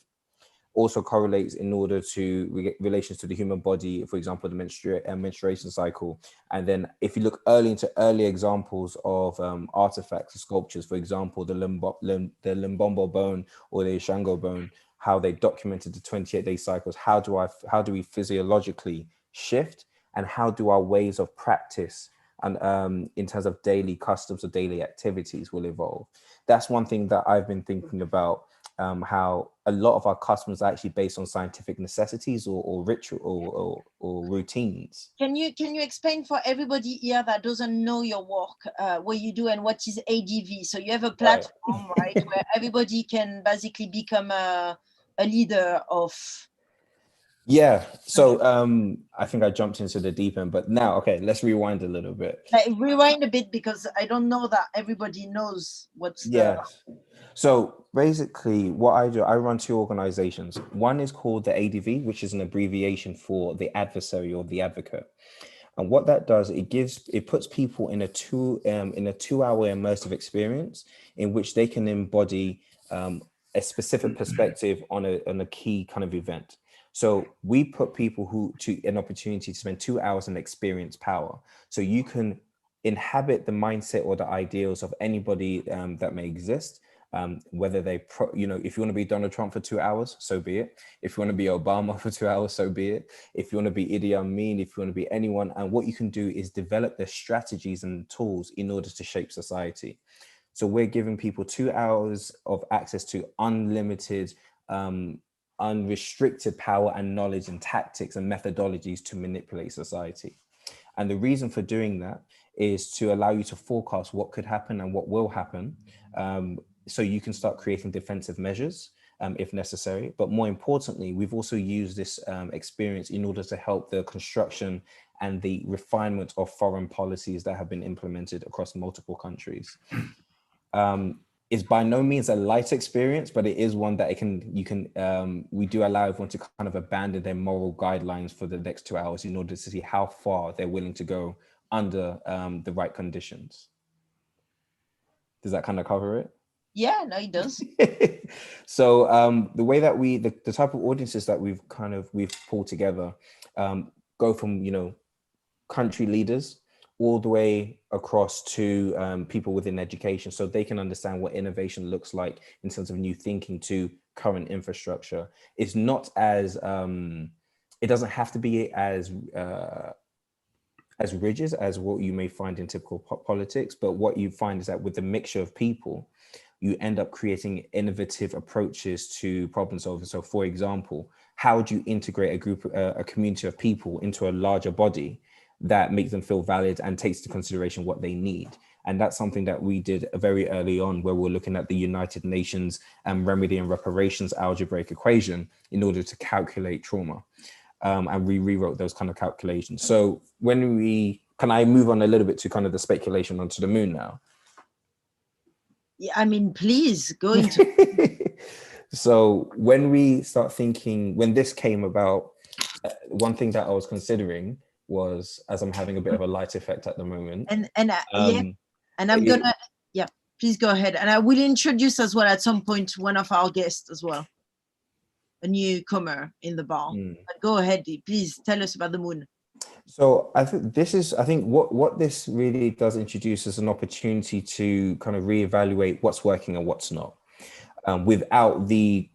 also correlates in order to relations to the human body, for example, the menstruation cycle. And then if you look into early examples of artifacts, sculptures, for example, the Lumbombo bone or the Ishango bone, how they documented the 28-day cycles, how do we physiologically shift, and how do our ways of practice and in terms of daily customs or daily activities will evolve. That's one thing that I've been thinking about, how a lot of our customs are actually based on scientific necessities or ritual or routines. Can you explain for everybody here that doesn't know your work, what you do and what is ADV? So you have a platform, right, where everybody can basically become a leader of. Yeah, so I think I jumped into the deep end, but now, okay, let's rewind a little bit. Like, rewind a bit because I don't know that everybody knows what's So basically what I do, I run two organizations. One is called the ADV, which is an abbreviation for the adversary or the advocate. And what that does, it puts people in a 2-hour immersive experience in which they can embody a specific perspective on a key kind of event. So we put people to an opportunity to spend 2 hours and experience power. So you can inhabit the mindset or the ideals of anybody that may exist. Whether if you want to be Donald Trump for 2 hours, so be it. If you want to be Obama for 2 hours, so be it. If you want to be Idi Amin, if you want to be anyone, and what you can do is develop the strategies and tools in order to shape society. So we're giving people 2 hours of access to unlimited, unrestricted power and knowledge and tactics and methodologies to manipulate society. And the reason for doing that is to allow you to forecast what could happen and what will happen. So you can start creating defensive measures if necessary. But more importantly, we've also used this experience in order to help the construction and the refinement of foreign policies that have been implemented across multiple countries. It's by no means a light experience, but it is one that we do allow everyone to kind of abandon their moral guidelines for the next 2 hours in order to see how far they're willing to go under the right conditions. Does that kind of cover it? Yeah, no, it does. So the way that the type of audiences that we've pulled together go from, country leaders all the way across to people within education, so they can understand what innovation looks like in terms of new thinking to current infrastructure. It's not as, it doesn't have to be as rigid as what you may find in typical politics, but what you find is that with the mixture of people, you end up creating innovative approaches to problem solving. So for example, how would you integrate a community of people into a larger body that makes them feel valid and takes into consideration what they need? And that's something that we did very early on, where we're looking at the United Nations remedy and reparations algebraic equation in order to calculate trauma. And we rewrote those kind of calculations. So can I move on a little bit to kind of the speculation onto the moon now? Yeah, I mean, please go into. So when we start thinking, when this came about, one thing that I was considering was, as I'm having a bit of a light effect at the moment. And I'm gonna, please go ahead. And I will introduce as well at some point one of our guests as well, a newcomer in the bar. But go ahead, please tell us about the moon. So I think what this really does introduce is an opportunity to kind of reevaluate what's working and what's not, without the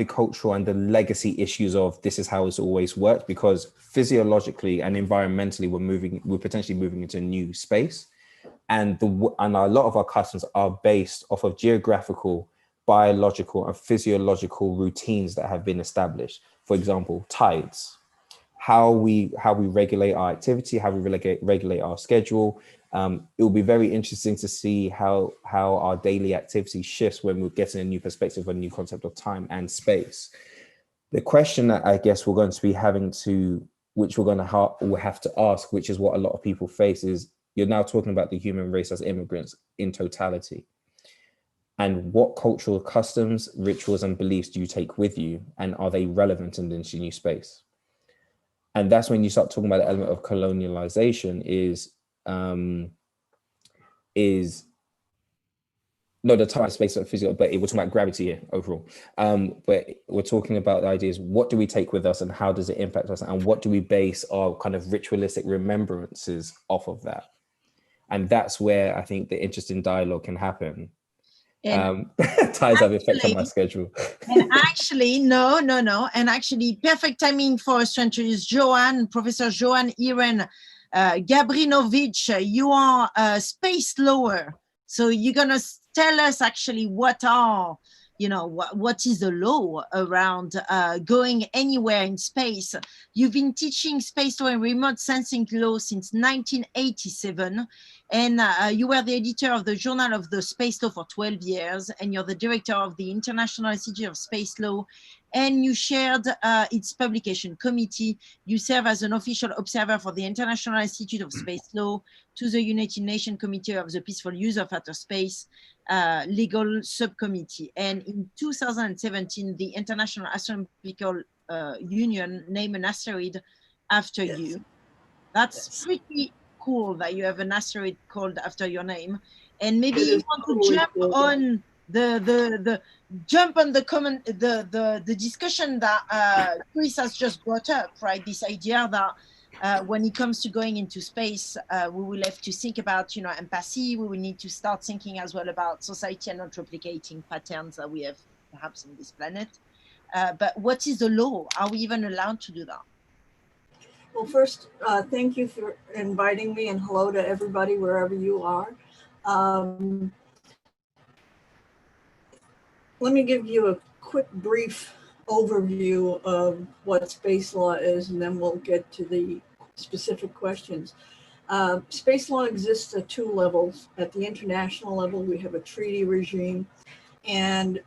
cultural and the legacy issues of this is how it's always worked, because physiologically and environmentally we're potentially moving into a new space, and a lot of our customs are based off of geographical, biological, and physiological routines that have been established. For example, tides. How we regulate our activity, how we regulate our schedule. It will be very interesting to see how our daily activity shifts when we're getting a new perspective, a new concept of time and space. The question that I guess we're going to be which we'll have to ask, which is what a lot of people face, is you're now talking about the human race as immigrants in totality. And what cultural customs, rituals, and beliefs do you take with you, and are they relevant in this new space? And that's when you start talking about the element of colonialization the time, space, of physical, but we're talking about gravity here overall. But we're talking about the ideas, what do we take with us and how does it impact us? And what do we base our kind of ritualistic remembrances off of that? And that's where I think the interesting dialogue can happen. Ties have effect on my schedule. And actually, no. And actually, perfect timing for us to introduce Professor Joanne Irene Gabrinovich. You are a space lawer. So you're going to tell us actually what is the law around going anywhere in space. You've been teaching space law and remote sensing law since 1987. And you were the editor of the Journal of the Space Law for 12 years, and you're the director of the International Institute of Space Law, and you chaired its publication committee. You serve as an official observer for the International Institute of Space Law, to the United Nations Committee of the Peaceful Use of Outer Space legal subcommittee. And in 2017, the International Astronomical Union named an asteroid after you. That's pretty cool that you have an asteroid called after your name. And maybe you want to jump on the discussion that Chris has just brought up, right? This idea that when it comes to going into space, we will have to think about, empathy. We will need to start thinking as well about society and not replicating patterns that we have perhaps on this planet. But what is the law? Are we even allowed to do that? Well, first, thank you for inviting me, and hello to everybody wherever you are. Let me give you a quick brief overview of what space law is, and then we'll get to the specific questions. Space law exists at two levels. At the international level, we have a treaty regime, and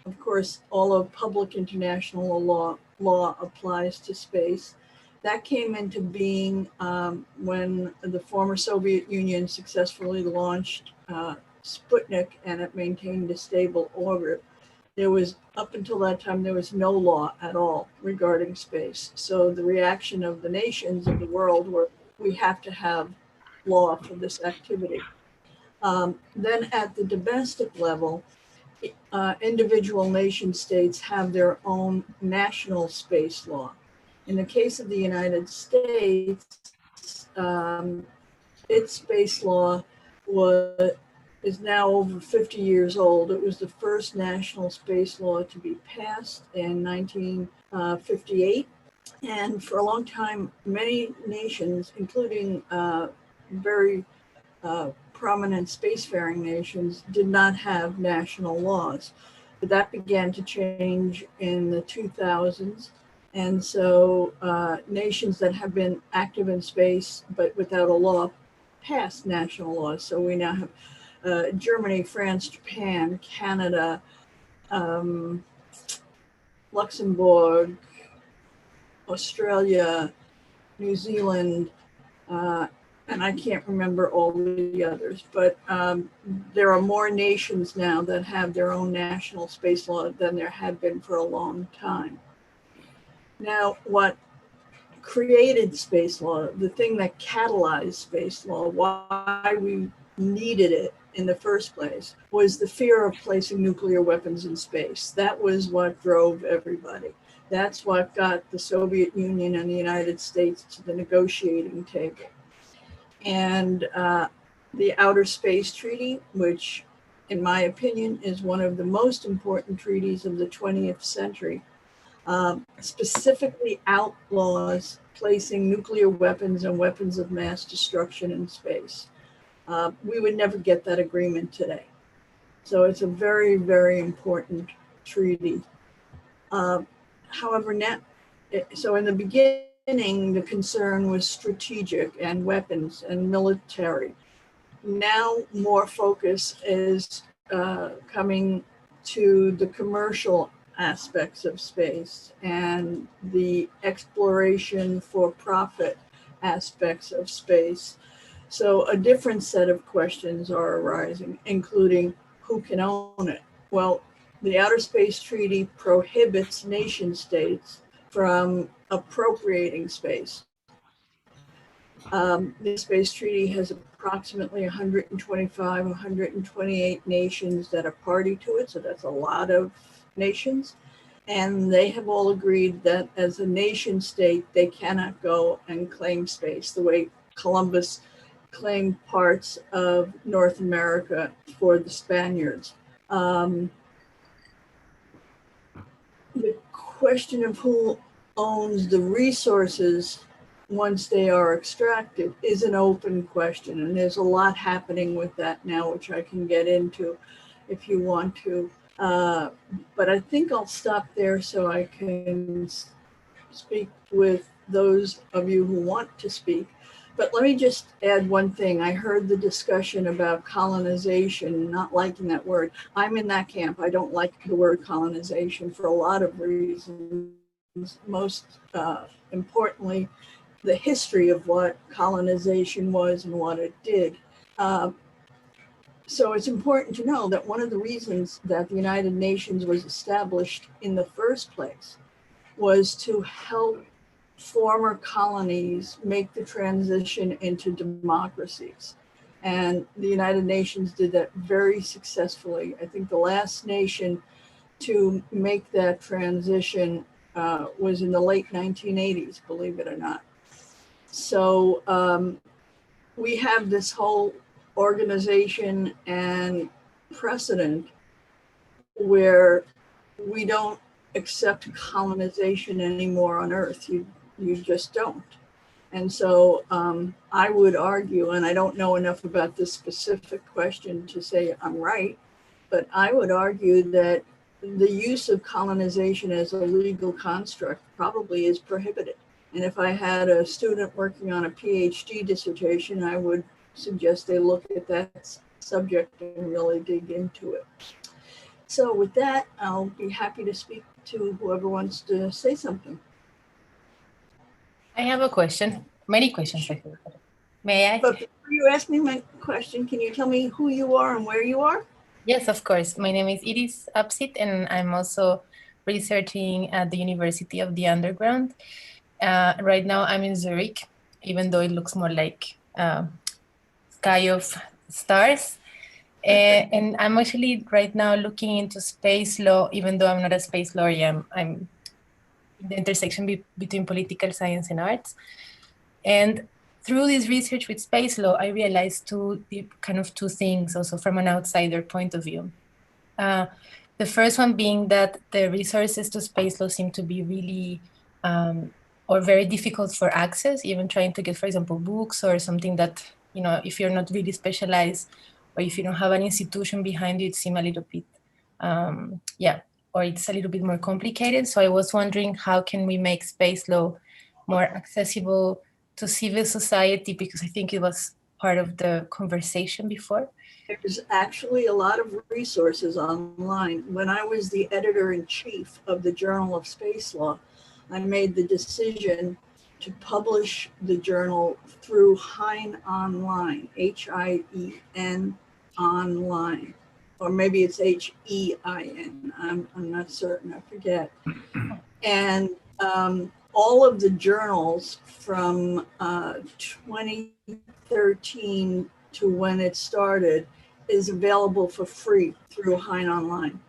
of course, all of public international law applies to space. That came into being when the former Soviet Union successfully launched Sputnik, and it maintained a stable orbit. There was, up until that time, there was no law at all regarding space. So the reaction of the nations of the world were, we have to have law for this activity. Then at the domestic level, individual nation states have their own national space law. In the case of the United States, its space law is now over 50 years old. It was the first national space law to be passed in 1958. And for a long time, many nations, including very prominent spacefaring nations, did not have national laws. But that began to change in the 2000s. And so nations that have been active in space but without a law passed national laws. So we now have Germany, France, Japan, Canada, Luxembourg, Australia, New Zealand, and I can't remember all the others, but there are more nations now that have their own national space law than there had been for a long time. Now, what created space law, the thing that catalyzed space law, why we needed it in the first place, was the fear of placing nuclear weapons in space. That was what drove everybody. That's what got the Soviet Union and the United States to the negotiating table. And the Outer Space Treaty, which in my opinion is one of the most important treaties of the 20th century, specifically outlaws placing nuclear weapons and weapons of mass destruction in space. We would never get that agreement today. So it's a very, very important treaty. However, now, so in the beginning, the concern was strategic and weapons and military. Now more focus is coming to the commercial aspects of space and the exploration for profit aspects of space. So a different set of questions are arising, including who can own it? Well, the Outer Space Treaty prohibits nation states from appropriating space. The Space Treaty has approximately 125, 128 nations that are party to it, so that's a lot of nations. And they have all agreed that as a nation state, they cannot go and claim space the way Columbus claimed parts of North America for the Spaniards. The question of who owns the resources once they are extracted is an open question, and there's a lot happening with that now, which I can get into if you want to. But I think I'll stop there so I can speak with those of you who want to speak. But let me just add one thing. I heard the discussion about colonization, not liking that word. I'm in that camp. I don't like the word colonization for a lot of reasons. Most importantly, the history of what colonization was and what it did. So it's important to know that one of the reasons that the United Nations was established in the first place was to help former colonies make the transition into democracies. And the United Nations did that very successfully. I think the last nation to make that transition was in the late 1980s, believe it or not. So we have this whole organization and precedent where we don't accept colonization anymore on Earth. You just don't. And so I would argue, and I don't know enough about this specific question to say I'm right, but I would argue that the use of colonization as a legal construct probably is prohibited. And if I had a student working on a PhD dissertation, I would suggest they look at that subject and really dig into it. So with that, I'll be happy to speak to whoever wants to say something. I have a question. Many questions, I think. May I? But before you ask me my question, can you tell me who you are and where you are? Yes, of course. My name is Iris Apsit, and I'm also researching at the University of the Underground. Right now, I'm in Zurich, even though it looks more like sky of stars. And I'm actually right now looking into space law, even though I'm not a space lawyer. I'm in the intersection between political science and arts. And through this research with space law, I realized two things also from an outsider point of view. The first one being that the resources to space law seem to be really or very difficult for access, even trying to get, for example, books or something that, if you're not really specialized or if you don't have an institution behind you, it seems a little bit, or it's a little bit more complicated. So I was wondering, how can we make space law more accessible to civil society, because I think it was part of the conversation before. There's actually a lot of resources online. When I was the editor-in-chief of the Journal of Space Law, I made the decision to publish the journal through Hein Online, H-I-E-N online, or maybe it's H-E-I-N. I'm not certain, I forget. And all of the journals from 2013 to when it started is available for free through Hein Online.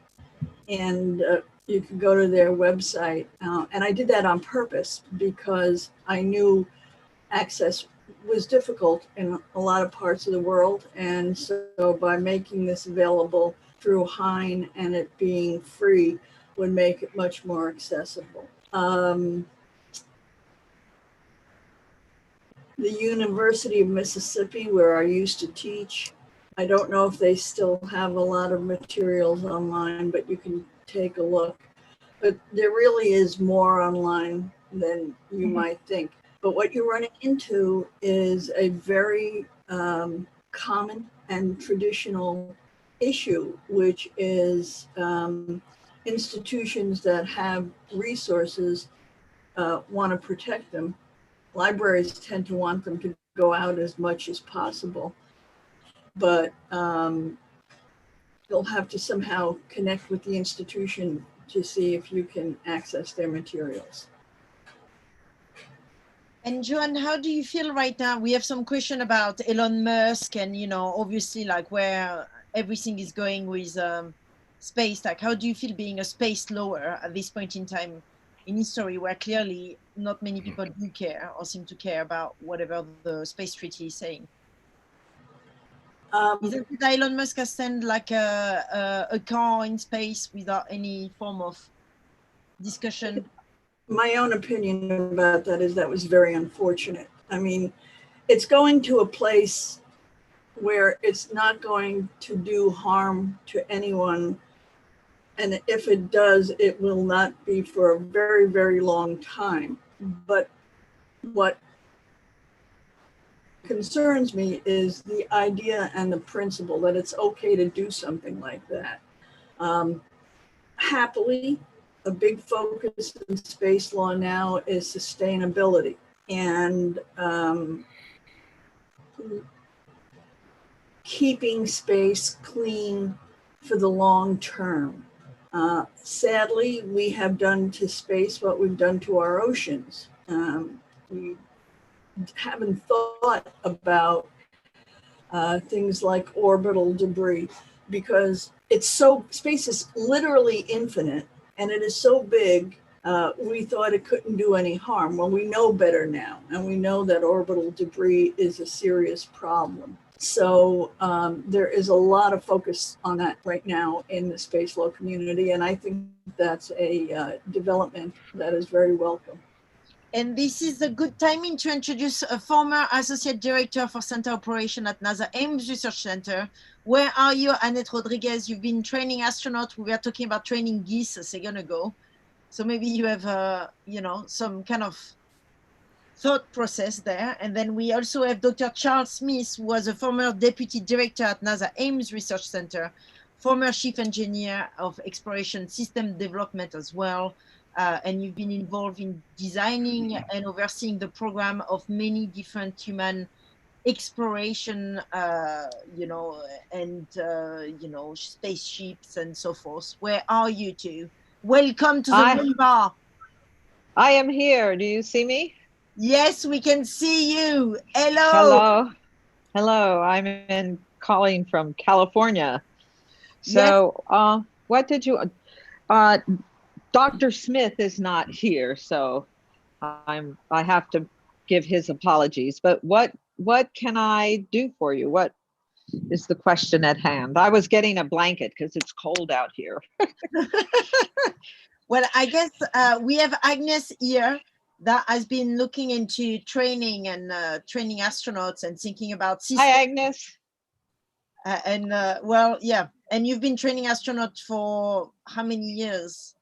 And you can go to their website. And I did that on purpose because I knew access was difficult in a lot of parts of the world. And so by making this available through Hein and it being free would make it much more accessible. The University of Mississippi, where I used to teach, I don't know if they still have a lot of materials online, but you can take a look. But there really is more online than you might think. But what you're running into is a very common and traditional issue, which is institutions that have resources want to protect them. Libraries tend to want them to go out as much as possible, but you'll have to somehow connect with the institution to see if you can access their materials. And Joan, how do you feel right now? We have some question about Elon Musk and, obviously like where everything is going with space. Like, how do you feel being a space lawyer at this point in time in history, where clearly not many people do care or seem to care about whatever the space treaty is saying? Isn't it Elon Musk has sent like a car in space without any form of discussion? My own opinion about that is that was very unfortunate. I mean, it's going to a place where it's not going to do harm to anyone. And if it does, it will not be for a very, very long time. But what concerns me is the idea and the principle that it's okay to do something like that. Happily, a big focus in space law now is sustainability and keeping space clean for the long term. Sadly, we have done to space what we've done to our oceans. We haven't thought about things like orbital debris because space is literally infinite and it is so big, we thought it couldn't do any harm. Well, we know better now, and we know that orbital debris is a serious problem. So there is a lot of focus on that right now in the space law community, and I think that's a development that is very welcome. And this is a good timing to introduce a former Associate Director for Center Operation at NASA Ames Research Center. Where are you, Annette Rodriguez? You've been training astronauts. We were talking about training geese a second ago. So maybe you have, some kind of thought process there. And then we also have Dr. Charles Smith, who was a former Deputy Director at NASA Ames Research Center. former chief engineer of exploration system development as well. And you've been involved in designing and overseeing the program of many different human exploration, you know, and, you know, spaceships and so forth. Where are you two? Welcome to the Moonbar. I am here. Do you see me? Yes, we can see you. Hello. Hello. Hello. I'm calling from California. So, yes. What did you? Dr. Smith is not here, so I have to give his apologies. But what can I do for you? What is the question at hand? I was getting a blanket because it's cold out here. Well, I guess we have Agnes here that has been looking into training and training astronauts and thinking about systems. Hi, Agnes. Well, yeah. And you've been training astronauts for how many years?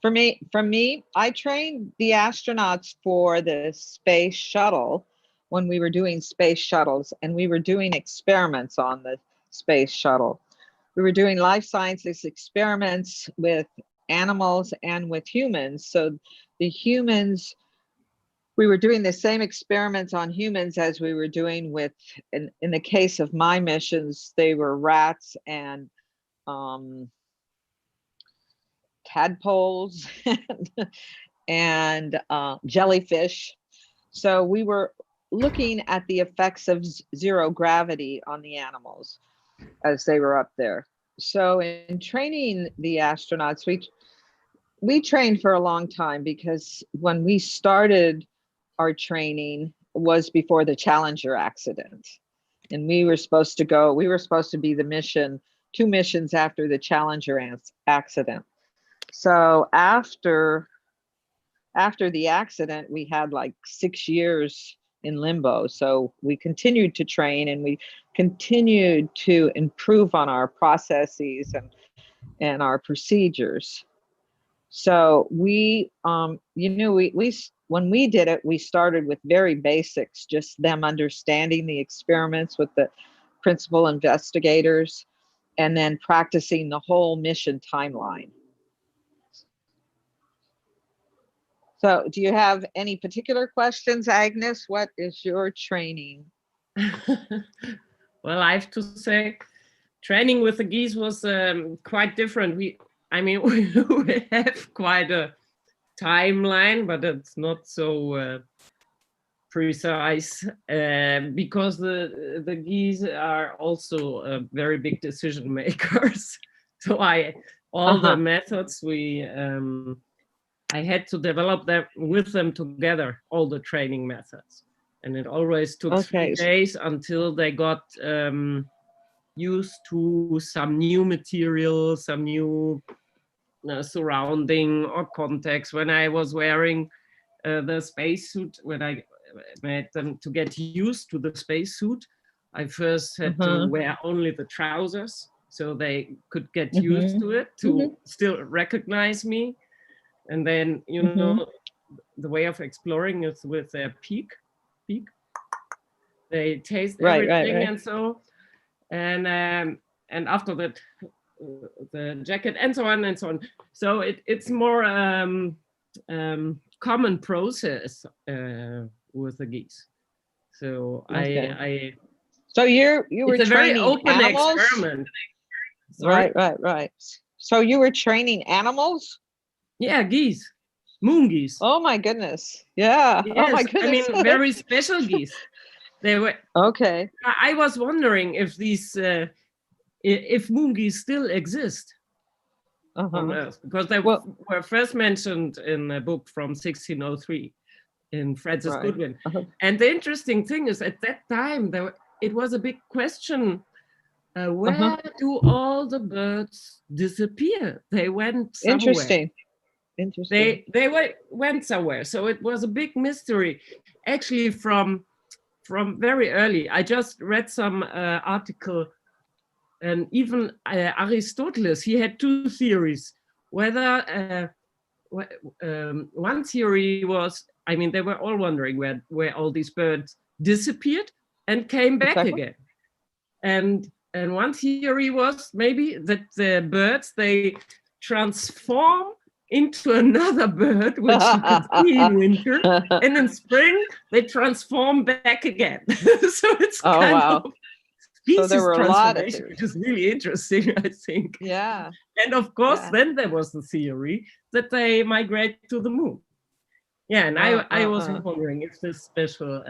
For me, I trained the astronauts for the space shuttle when we were doing space shuttles, and we were doing experiments on the space shuttle. We were doing life sciences experiments with animals and with humans. So the humans, we were doing the same experiments on humans as we were doing with, in the case of my missions, they were rats and tadpoles and jellyfish. So we were looking at the effects of zero gravity on the animals as they were up there. So in training the astronauts, we trained for a long time, because when we started our training was before the Challenger accident. And we were supposed to be the mission, 2 missions after the Challenger accident. So after the accident, we had like 6 years in limbo. So we continued to train, and we continued to improve on our processes and our procedures. So we, you know, when we did it, we started with very basics, just them understanding the experiments with the principal investigators, and then practicing the whole mission timeline. So do you have any particular questions, Agnes? What is your training? Well, I have to say, training with the geese was quite different. We have quite a timeline, but it's not so precise, because the geese are also very big decision makers. So all the methods I had to develop them with them together, all the training methods. And it always took 3 days until they got used to some new material, some new surrounding or context. When I was wearing the spacesuit, when I made them to get used to the spacesuit, I first had to wear only the trousers so they could get used to it, to still recognize me. And then, you know, the way of exploring is with their beak. They taste everything and so, and after that, the jacket and so on and so on. So it's more common process with the geese. So So you were it's a very training open animals? experiment. Sorry? Right. So you were training animals? Yeah, geese, moon geese. Oh my goodness! Yeah. Yes, oh my goodness! I mean, very special geese. They were okay. I was wondering if these, if moon geese still exist on Earth, because they were first mentioned in a book from 1603 in Francis Goodwin. And the interesting thing is, at that time, it was a big question. Where do all the birds disappear? They went somewhere. Interesting. They went somewhere. So it was a big mystery. Actually, from very early, I just read some article, and even Aristoteles, he had 2 theories. Whether one theory was, I mean, they were all wondering where all these birds disappeared and came back again. And And one theory was maybe that the birds, they transform into another bird, which you can see in winter, and in spring they transform back again. So it's kind of So there species were a lot of transformation, theories. which is really interesting, I think. Yeah. And of course, Yeah. then there was the theory that they migrate to the moon. Yeah, and I was wondering if this special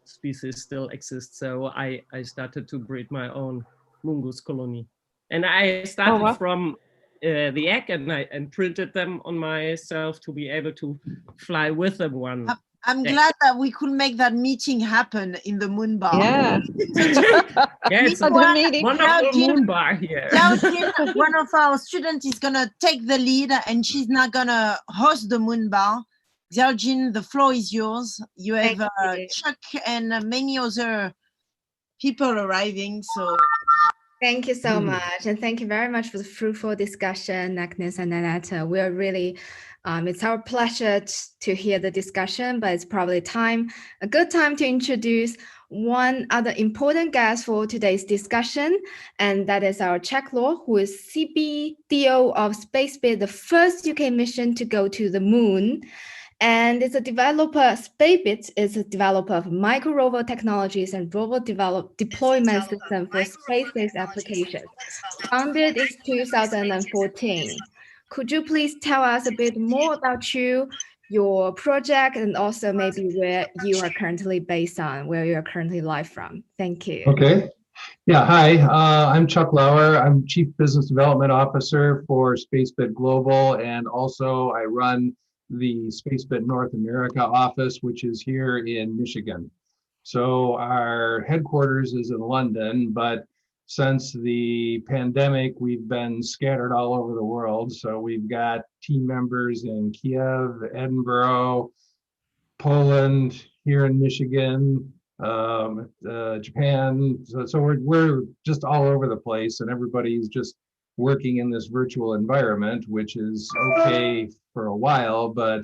species still exists. So I started to breed my own mungus colony. And I started wow. from the egg, and printed them on myself to be able to fly with them one. I'm day. glad that we could make that meeting happen in the moon bar. Yeah. Yeah, it's a wonderful moon bar here. Xiaojin, one of our students, is gonna take the lead, and she's not gonna host the moon bar. Xiaojin, the floor is yours. You have Chuck and many other people arriving, so. Thank you so much. And thank you very much for the fruitful discussion, Agnes and Annette. We're really, it's our pleasure to hear the discussion, but it's probably a good time to introduce one other important guest for today's discussion, and that is our Chuck Law, who is CBDO of SpaceBit, the first UK mission to go to the moon. And it's a developer, SpaceBit is a developer of micro rover technologies and robot deployment system for space-based applications. Founded in 2014. Could you please tell us a bit more about you, your project, and also maybe where you are currently based on, where you are currently live from? Thank you. Okay. Yeah, hi, I'm Chuck Lauer. I'm Chief Business Development Officer for SpaceBit Global, and also I run the SpaceBit North America office, which is here in Michigan. So our headquarters is in London, but since the pandemic, we've been scattered all over the world. So we've got team members in Kiev, Edinburgh, Poland, here in Michigan, Japan. So we're just all over the place, and everybody's just working in this virtual environment, which is okay for a while, but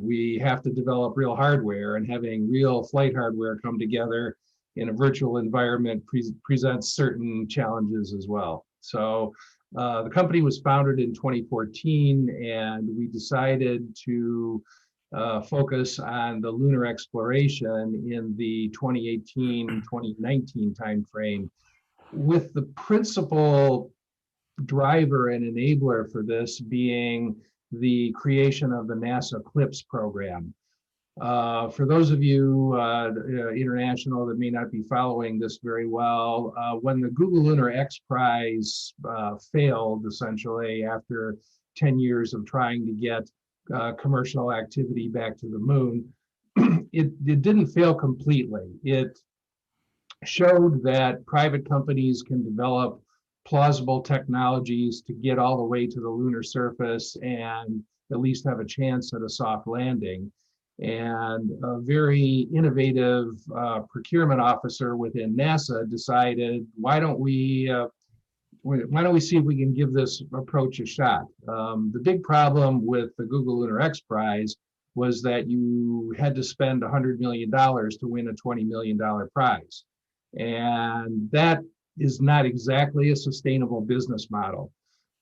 we have to develop real hardware, and having real flight hardware come together in a virtual environment presents certain challenges as well. So the company was founded in 2014, and we decided to focus on the lunar exploration in the 2018-2019 timeframe, with the principal driver and enabler for this being the creation of the NASA CLPS program. For those of you international that may not be following this very well, when the Google Lunar X Prize failed, essentially, after 10 years of trying to get commercial activity back to the moon, it didn't fail completely. It showed that private companies can develop plausible technologies to get all the way to the lunar surface and at least have a chance at a soft landing. And a very innovative procurement officer within NASA decided, why don't we see if we can give this approach a shot? The big problem with the Google Lunar X Prize was that you had to spend $100 million to win a $20 million prize. And that is not exactly a sustainable business model.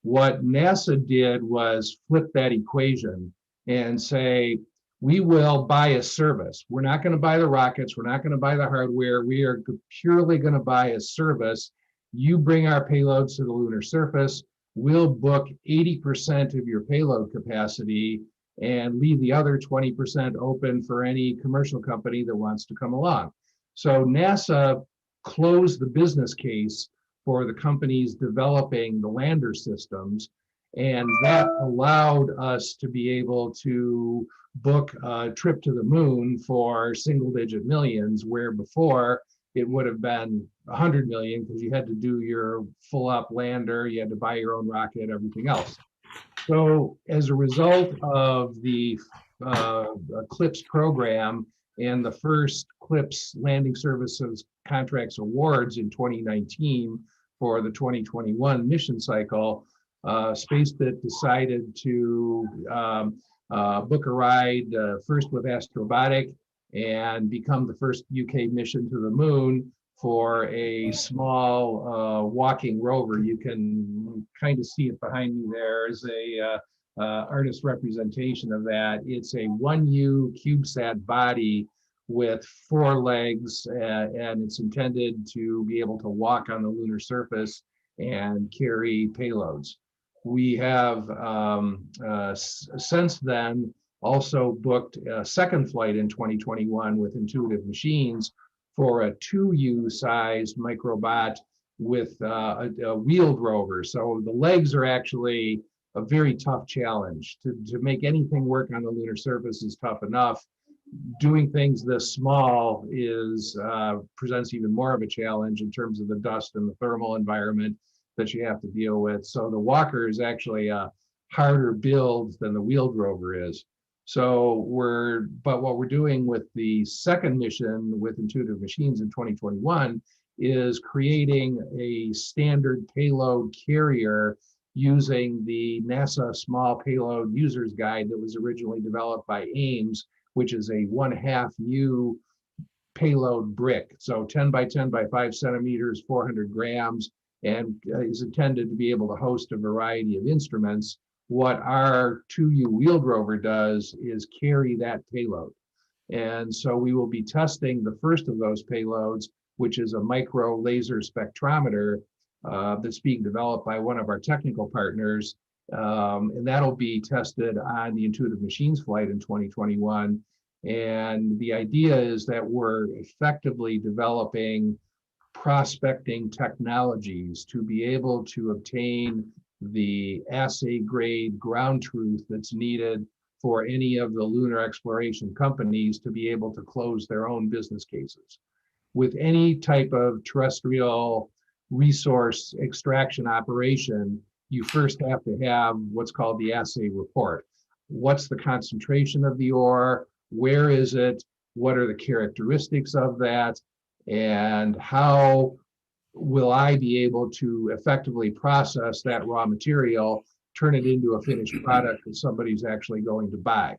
What NASA did was flip that equation and say, we will buy a service. We're not going to buy the rockets. We're not going to buy the hardware. We are purely going to buy a service. You bring our payloads to the lunar surface. We'll book 80% of your payload capacity and leave the other 20% open for any commercial company that wants to come along. So NASA closed the business case for the companies developing the lander systems, and that allowed us to be able to book a trip to the moon for single-digit millions, where before it would have been 100 million because you had to do your full-up lander, you had to buy your own rocket, everything else. So as a result of the CLPS program and the first CLPS landing services contracts awards in 2019 for the 2021 mission cycle, SpaceBit decided to book a ride first with Astrobotic and become the first UK mission to the moon, for a small walking rover. You can kind of see it behind me. There's a artist representation of that. It's a 1U CubeSat body with 4 legs, and it's intended to be able to walk on the lunar surface and carry payloads. We have since then also booked a second flight in 2021 with Intuitive Machines for a 2U sized microbot with a wheeled rover. So the legs are actually a very tough challenge. To make anything work on the lunar surface is tough enough. Doing things this small is presents even more of a challenge in terms of the dust and the thermal environment that you have to deal with. So the walker is actually a harder build than the wheeled rover is. So but what we're doing with the second mission with Intuitive Machines in 2021 is creating a standard payload carrier using the NASA Small Payload Users Guide that was originally developed by Ames, which is a 1/2 U payload brick. So 10 by 10 by 5 centimeters, 400 grams, and is intended to be able to host a variety of instruments. What our 2U wheeled rover does is carry that payload. And so we will be testing the first of those payloads, which is a micro laser spectrometer that's being developed by one of our technical partners. And that'll be tested on the Intuitive Machines flight in 2021. And the idea is that we're effectively developing prospecting technologies to be able to obtain the assay grade ground truth that's needed for any of the lunar exploration companies to be able to close their own business cases. With any type of terrestrial resource extraction operation, you first have to have what's called the assay report. What's the concentration of the ore? Where is it? What are the characteristics of that? And how will I be able to effectively process that raw material, turn it into a finished product that somebody's actually going to buy?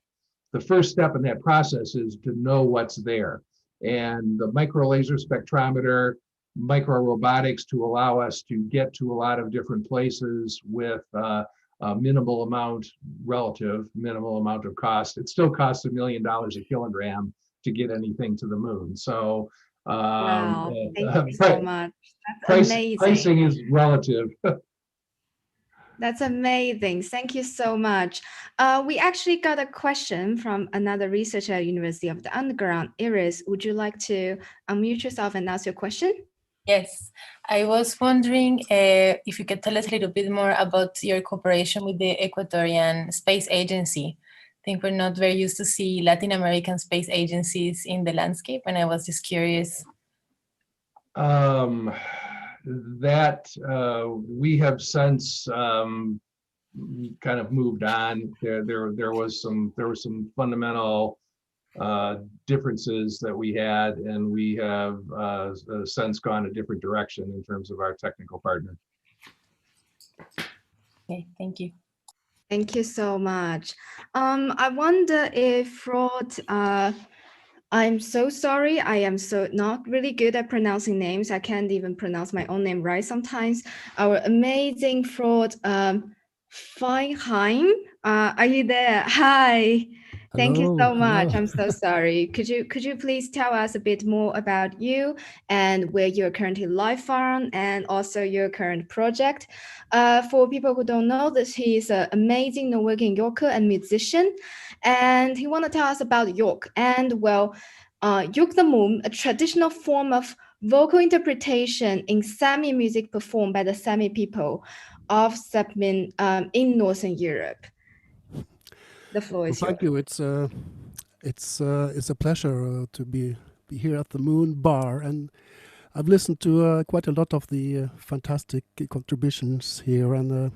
The first step in that process is to know what's there. And the micro laser spectrometer, micro robotics to allow us to get to a lot of different places with a minimal amount of cost. It still costs $1 million a kilogram to get anything to the moon. So wow, thank you so much. That's amazing. Pricing is relative. That's amazing. Thank you so much. We actually got a question from another researcher at University of the Underground. Iris, would you like to unmute yourself and ask your question? Yes, I was wondering if you could tell us a little bit more about your cooperation with the Ecuadorian Space Agency. I think we're not very used to see Latin American space agencies in the landscape, and I was just curious. We have since kind of moved on. There were some fundamental differences that we had, and we have since gone a different direction in terms of our technical partner. Okay, thank you. Thank you so much. I wonder if Frode, I'm so sorry. I am so not really good at pronouncing names. I can't even pronounce my own name right sometimes. Our amazing Frode Feinheim, are you there? Hi. Thank you so much. Hello. I'm so sorry. Could you please tell us a bit more about you and where you're currently live from, and also your current project? For people who don't know this, he's an amazing Norwegian Yorker and musician, and he want to tell us about York. And well, York the Moon, a traditional form of vocal interpretation in Sami music performed by the Sami people of Sapmin in Northern Europe. The floor is Thank yours. you. It's a pleasure to be here at the Moon Bar, and I've listened to quite a lot of the fantastic contributions here. And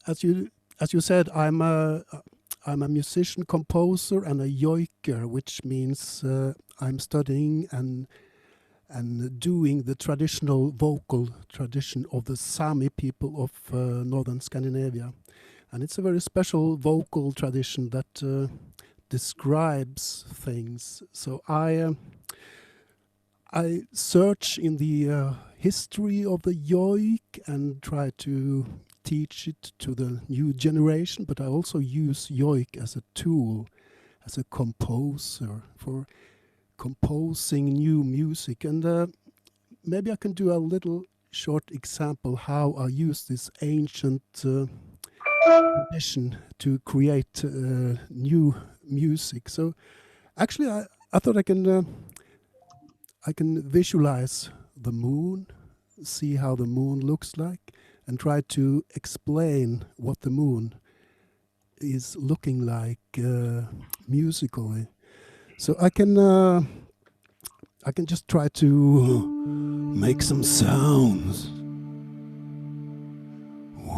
as you said, I'm a musician, composer, and a yoiker, which means I'm studying and doing the traditional vocal tradition of the Sami people of northern Scandinavia. And it's a very special vocal tradition that describes things. So I I search in the history of the yoik and try to teach it to the new generation, but I also use yoik as a tool, as a composer for composing new music. And maybe I can do a little short example how I use this ancient tradition to create new music. So actually I thought I can visualize the moon, see how the moon looks like, and try to explain what the moon is looking like musically. So I can just try to make some sounds.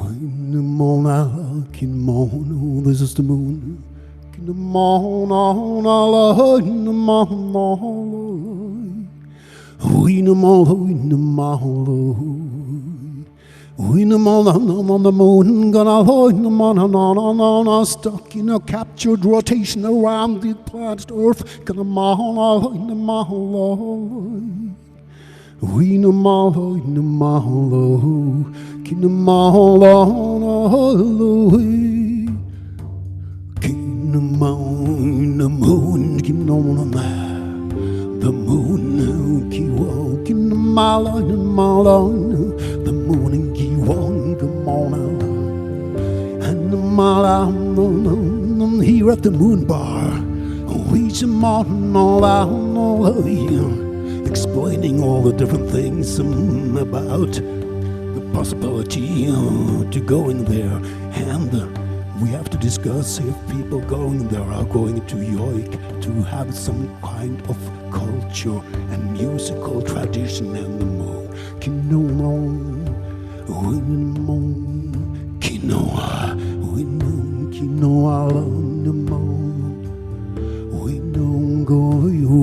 In the morning, oh, this is the moon. In the morning, in the morning, in the morning, in the morning, in the morning, on the moon, gonna in the morning, stuck in a captured rotation around the planet Earth. Gonna in the morning. We no malo, no malo, kina malo, kina moon, kina the moon, kiwo, kina malo, the moon and kiwo, kimono, and the malo, here at the moon bar, we some all explaining all the different things about the possibility to go in there, and we have to discuss if people going there are going to yoik to have some kind of culture and musical tradition in the moon. Kinoa, kinoa, kinoa, the moon. We don't go,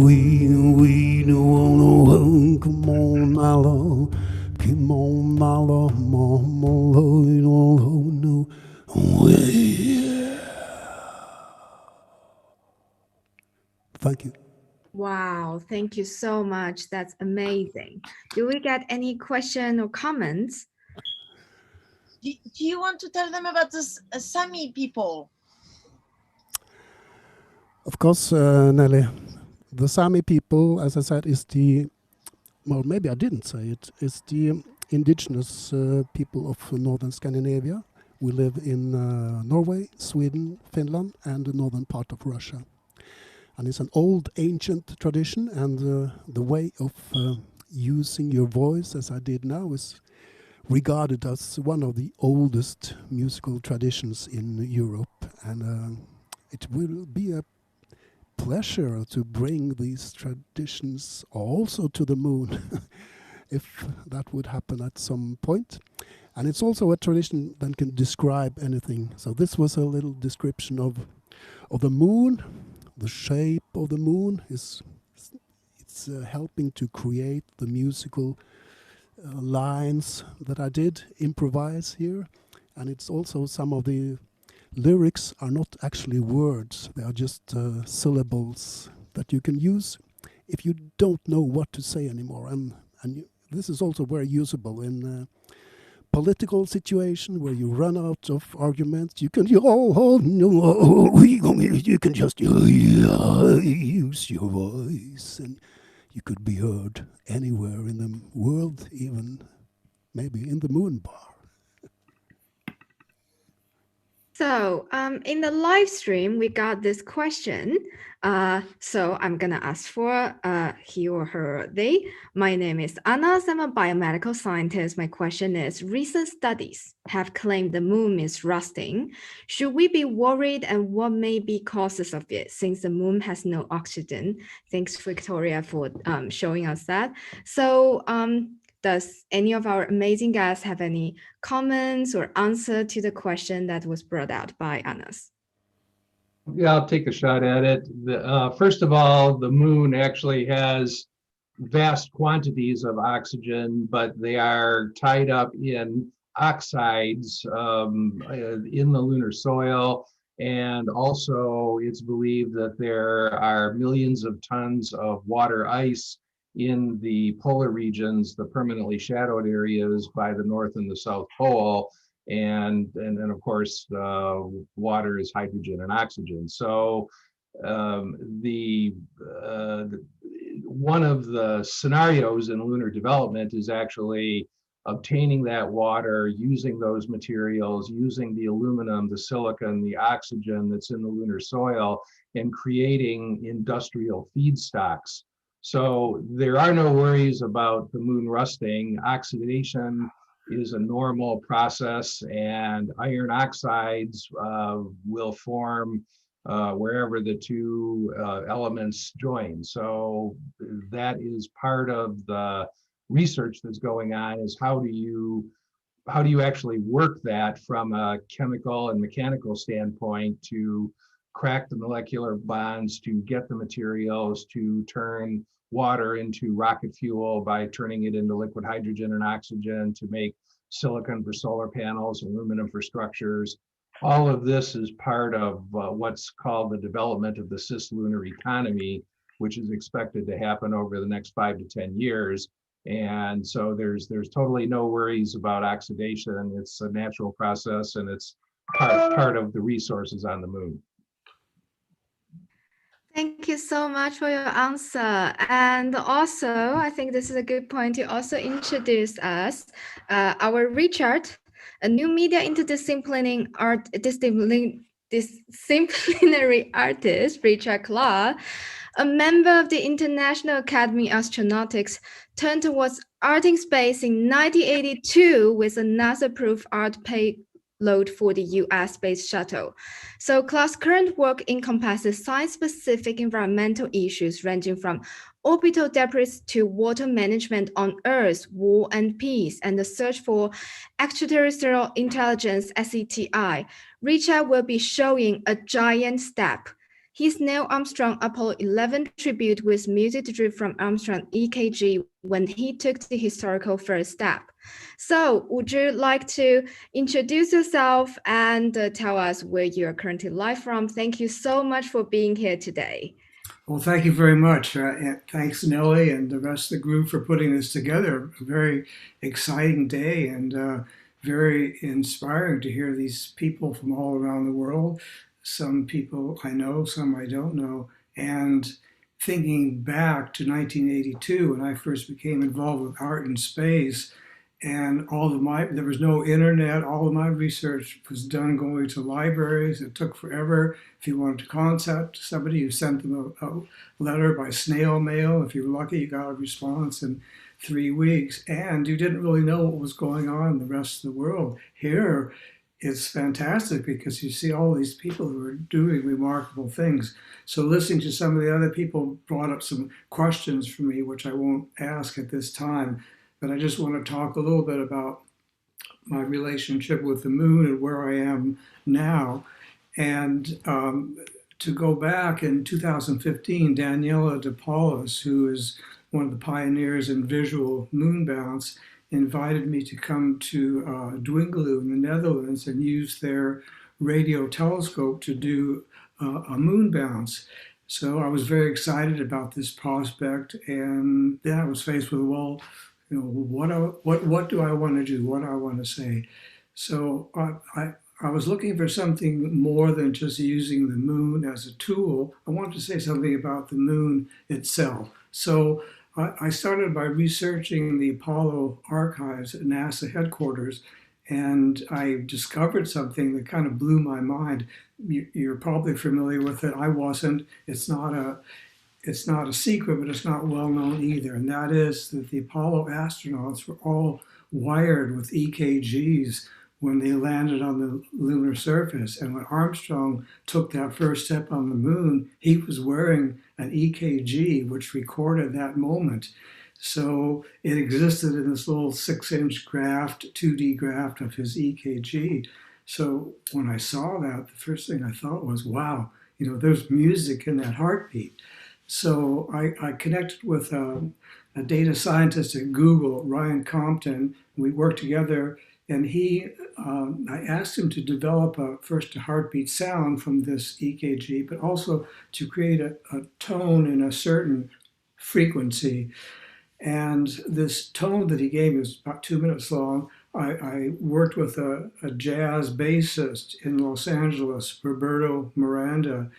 we don't come on, Malo, come on, Malo, Malo, no, Thank you. Wow, thank you so much. That's amazing. Do we get any question or comments? Do you want to tell them about the Sami people? Of course, Nelly. The Sami people, as I said, is the, well, maybe I didn't say it, is the indigenous people of northern Scandinavia. We live in Norway, Sweden, Finland, and the northern part of Russia. And it's an old, ancient tradition, and the way of using your voice, as I did now, is regarded as one of the oldest musical traditions in Europe. And it will be a pleasure to bring these traditions also to the moon, if that would happen at some point. And it's also a tradition that can describe anything. So this was a little description of the moon. The shape of the moon it's helping to create the musical lines that I did improvise here. And it's also some of the lyrics are not actually words, they are just syllables that you can use if you don't know what to say anymore. And this is also very usable in political situation where you run out of arguments. You can you can just use your voice, and you could be heard anywhere in the world, even maybe in the moon bar. So in the live stream, we got this question. So I'm gonna ask for he or her, they. My name is Anna. I'm a biomedical scientist. My question is, recent studies have claimed the moon is rusting. Should we be worried, and what may be causes of it since the moon has no oxygen? Thanks, Victoria, for showing us that. So does any of our amazing guests have any comments or answer to the question that was brought out by Anas? Yeah, I'll take a shot at it. First of all, the moon actually has vast quantities of oxygen, but they are tied up in oxides in the lunar soil. And also it's believed that there are millions of tons of water ice in the polar regions, the permanently shadowed areas by the North and the South Pole. And then of course, water is hydrogen and oxygen. So one of the scenarios in lunar development is actually obtaining that water, using those materials, using the aluminum, the silicon, the oxygen that's in the lunar soil, and creating industrial feedstocks. So there are no worries about the moon rusting. Oxidation is a normal process, and iron oxides will form wherever the two elements join. So that is part of the research that's going on, is how do you actually work that from a chemical and mechanical standpoint to crack the molecular bonds, to get the materials, to turn water into rocket fuel by turning it into liquid hydrogen and oxygen, to make silicon for solar panels, aluminum for structures. All of this is part of what's called the development of the cislunar economy, which is expected to happen over the next 5 to 10 years. And so there's totally no worries about oxidation. It's a natural process, and it's part of the resources on the moon. Thank you so much for your answer. And also, I think this is a good point to also introduce us, our Richard, a new media interdisciplinary disciplinary artist, Richard Clark, a member of the International Academy of Astronautics, turned towards art in space in 1982 with a NASA-approved art payload for the US Space Shuttle. So Clark's current work encompasses science-specific environmental issues ranging from orbital debris to water management on Earth, war and peace, and the search for extraterrestrial intelligence, SETI. Richard will be showing A Giant Step, his Neil Armstrong Apollo 11 tribute with music derived from Armstrong EKG when he took the historical first step. So would you like to introduce yourself and tell us where you're currently live from? Thank you so much for being here today. Well, thank you very much. And thanks, Nelly, and the rest of the group for putting this together. A very exciting day and very inspiring to hear these people from all around the world. Some people I know, some I don't know. And thinking back to 1982, when I first became involved with art in space, and there was no internet, all of my research was done going to libraries. It took forever. If you wanted to contact somebody, you sent them a letter by snail mail. If you were lucky, you got a response in 3 weeks. And you didn't really know what was going on in the rest of the world. Here, it's fantastic because you see all these people who are doing remarkable things. So listening to some of the other people brought up some questions for me, which I won't ask at this time. But I just want to talk a little bit about my relationship with the moon and where I am now. And to go back in 2015, Daniela de Paulus, who is one of the pioneers in visual moon bounce, invited me to come to Dwingeloo in the Netherlands and use their radio telescope to do a moon bounce. So I was very excited about this prospect, and then I was faced with, well, you know, what do I want to do? What do I want to say? So I was looking for something more than just using the moon as a tool. I wanted to say something about the moon itself. So I started by researching the Apollo archives at NASA headquarters, and I discovered something that kind of blew my mind. You're probably familiar with it. I wasn't. It's not a secret, but it's not well known either. And that is that the Apollo astronauts were all wired with EKGs when they landed on the lunar surface. And when Armstrong took that first step on the moon, he was wearing an EKG, which recorded that moment. So it existed in this little 6-inch graft, 2D graft of his EKG. So when I saw that, the first thing I thought was, wow, you know, there's music in that heartbeat. So I connected with a data scientist at Google, Ryan Compton. We worked together, and I asked him to develop first a heartbeat sound from this EKG, but also to create a tone in a certain frequency. And this tone that he gave me was about 2 minutes long. I worked with a jazz bassist in Los Angeles, Roberto Miranda,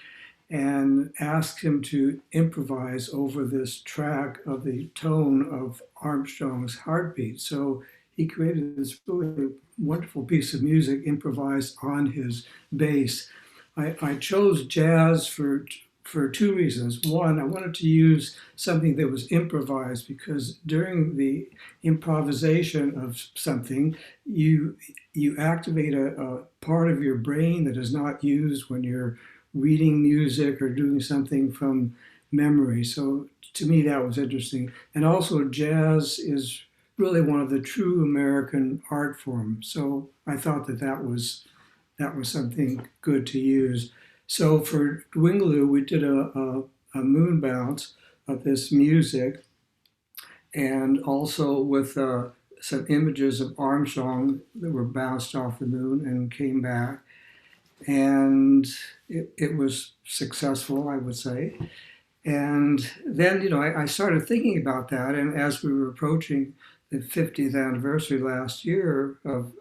and asked him to improvise over this track of the tone of Armstrong's heartbeat. So he created this really wonderful piece of music improvised on his bass. I chose jazz for 2 reasons. One, I wanted to use something that was improvised because during the improvisation of something, you activate a part of your brain that is not used when you're reading music or doing something from memory. So to me, that was interesting. And also jazz is really one of the true American art forms. So I thought that was something good to use. So for Dwingaloo, we did a moon bounce of this music, and also with some images of Armstrong that were bounced off the moon and came back. And it was successful, I would say. And then, I started thinking about that. And as we were approaching the 50th anniversary last year of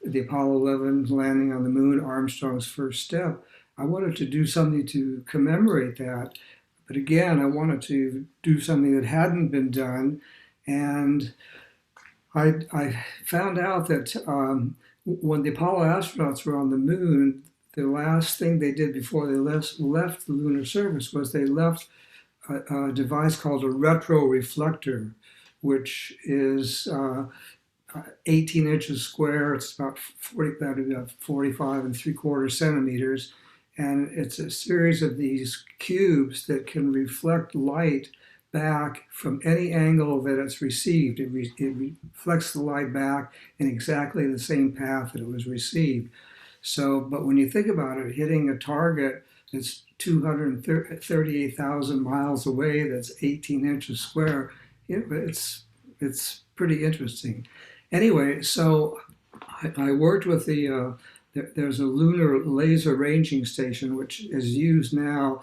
the Apollo 11 landing on the moon, Armstrong's first step, I wanted to do something to commemorate that. But again, I wanted to do something that hadn't been done. And I found out that when the Apollo astronauts were on the moon, the last thing they did before they left the lunar surface was they left a device called a retroreflector, which is 18 inches square. It's about 45 3/4 centimeters. And it's a series of these cubes that can reflect light back from any angle that it's received. It reflects the light back in exactly the same path that it was received. So, but when you think about it, hitting a target that's 238,000 miles away, that's 18 inches square, it's pretty interesting. Anyway, so I worked with there's a lunar laser ranging station, which is used now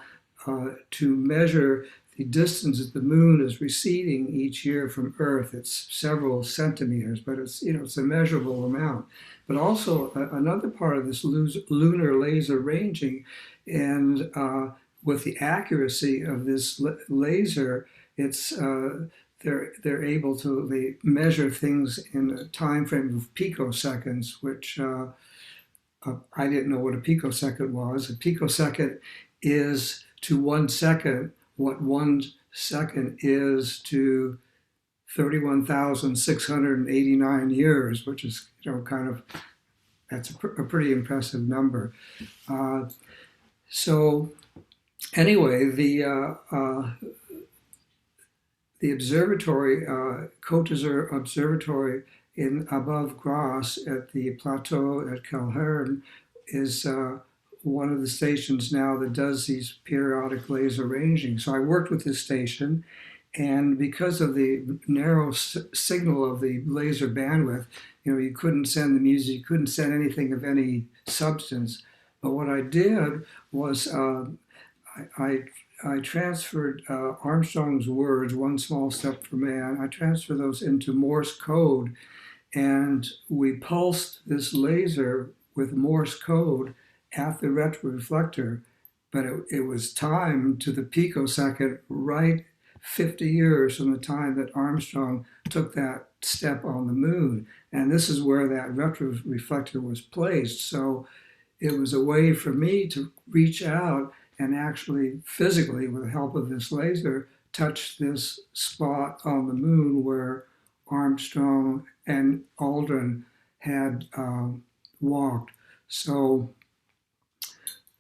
to measure the distance that the moon is receding each year from Earth. It's several centimeters, but it's a measurable amount. But also another part of this lunar laser ranging, and with the accuracy of this laser, it's they're able to measure things in a time frame of picoseconds, which I didn't know what a picosecond was. A picosecond is to 1 second what 1 second is to 31,689 years, which is that's a pretty impressive number. So anyway, the observatory, Côte-d'Azur Observatory above Grasse at the plateau at Calhern is one of the stations now that does these periodic laser ranging. So I worked with this station, and because of the narrow signal of the laser bandwidth, you couldn't send the music, you couldn't send anything of any substance. But what I did was I transferred Armstrong's words, "One small step for man." I transferred those into Morse code, and we pulsed this laser with Morse code at the retroreflector, but it was timed to the picosecond, right 50 years from the time that Armstrong took that step on the moon. And this is where that retroreflector was placed. So it was a way for me to reach out and actually physically, with the help of this laser, touch this spot on the moon where Armstrong and Aldrin had walked. So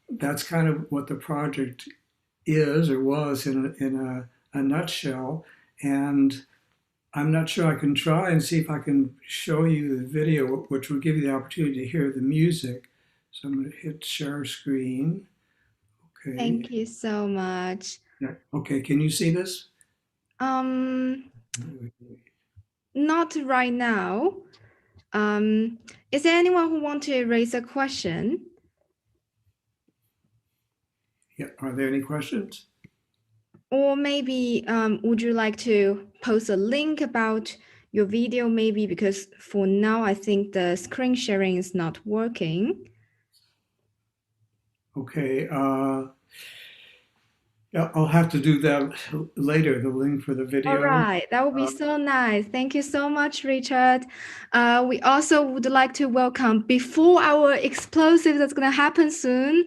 that's kind of what the project is or was in a nutshell. And I'm not sure, I can try and see if I can show you the video, which will give you the opportunity to hear the music. So I'm going to hit share screen. Okay. Thank you so much. Yeah. Okay, can you see this? Not right now. Is there anyone who wants to raise a question? Yeah, are there any questions? Or maybe would you like to post a link about your video maybe, because for now I think the screen sharing is not working. Okay. Yeah, I'll have to do that later, the link for the video. All right, that would be so nice. Thank you so much, Richard. We also would like to welcome, before our explosive that's going to happen soon,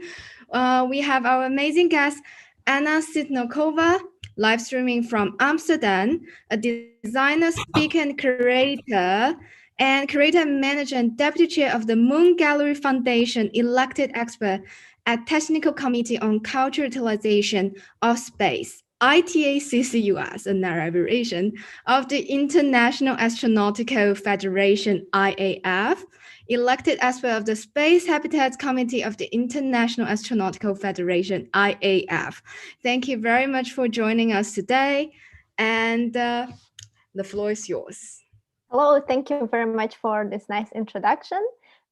we have our amazing guest, Anna Sitnokova, live streaming from Amsterdam, a designer, speaker, and creator, manager, and deputy chair of the Moon Gallery Foundation, elected expert at Technical Committee on Cultural Utilization of Space, ITACCUS, an abbreviation of the International Astronautical Federation, IAF, elected expert of the Space Habitats Committee of the International Astronautical Federation, IAF. Thank you very much for joining us today, and the floor is yours. Hello, thank you very much for this nice introduction.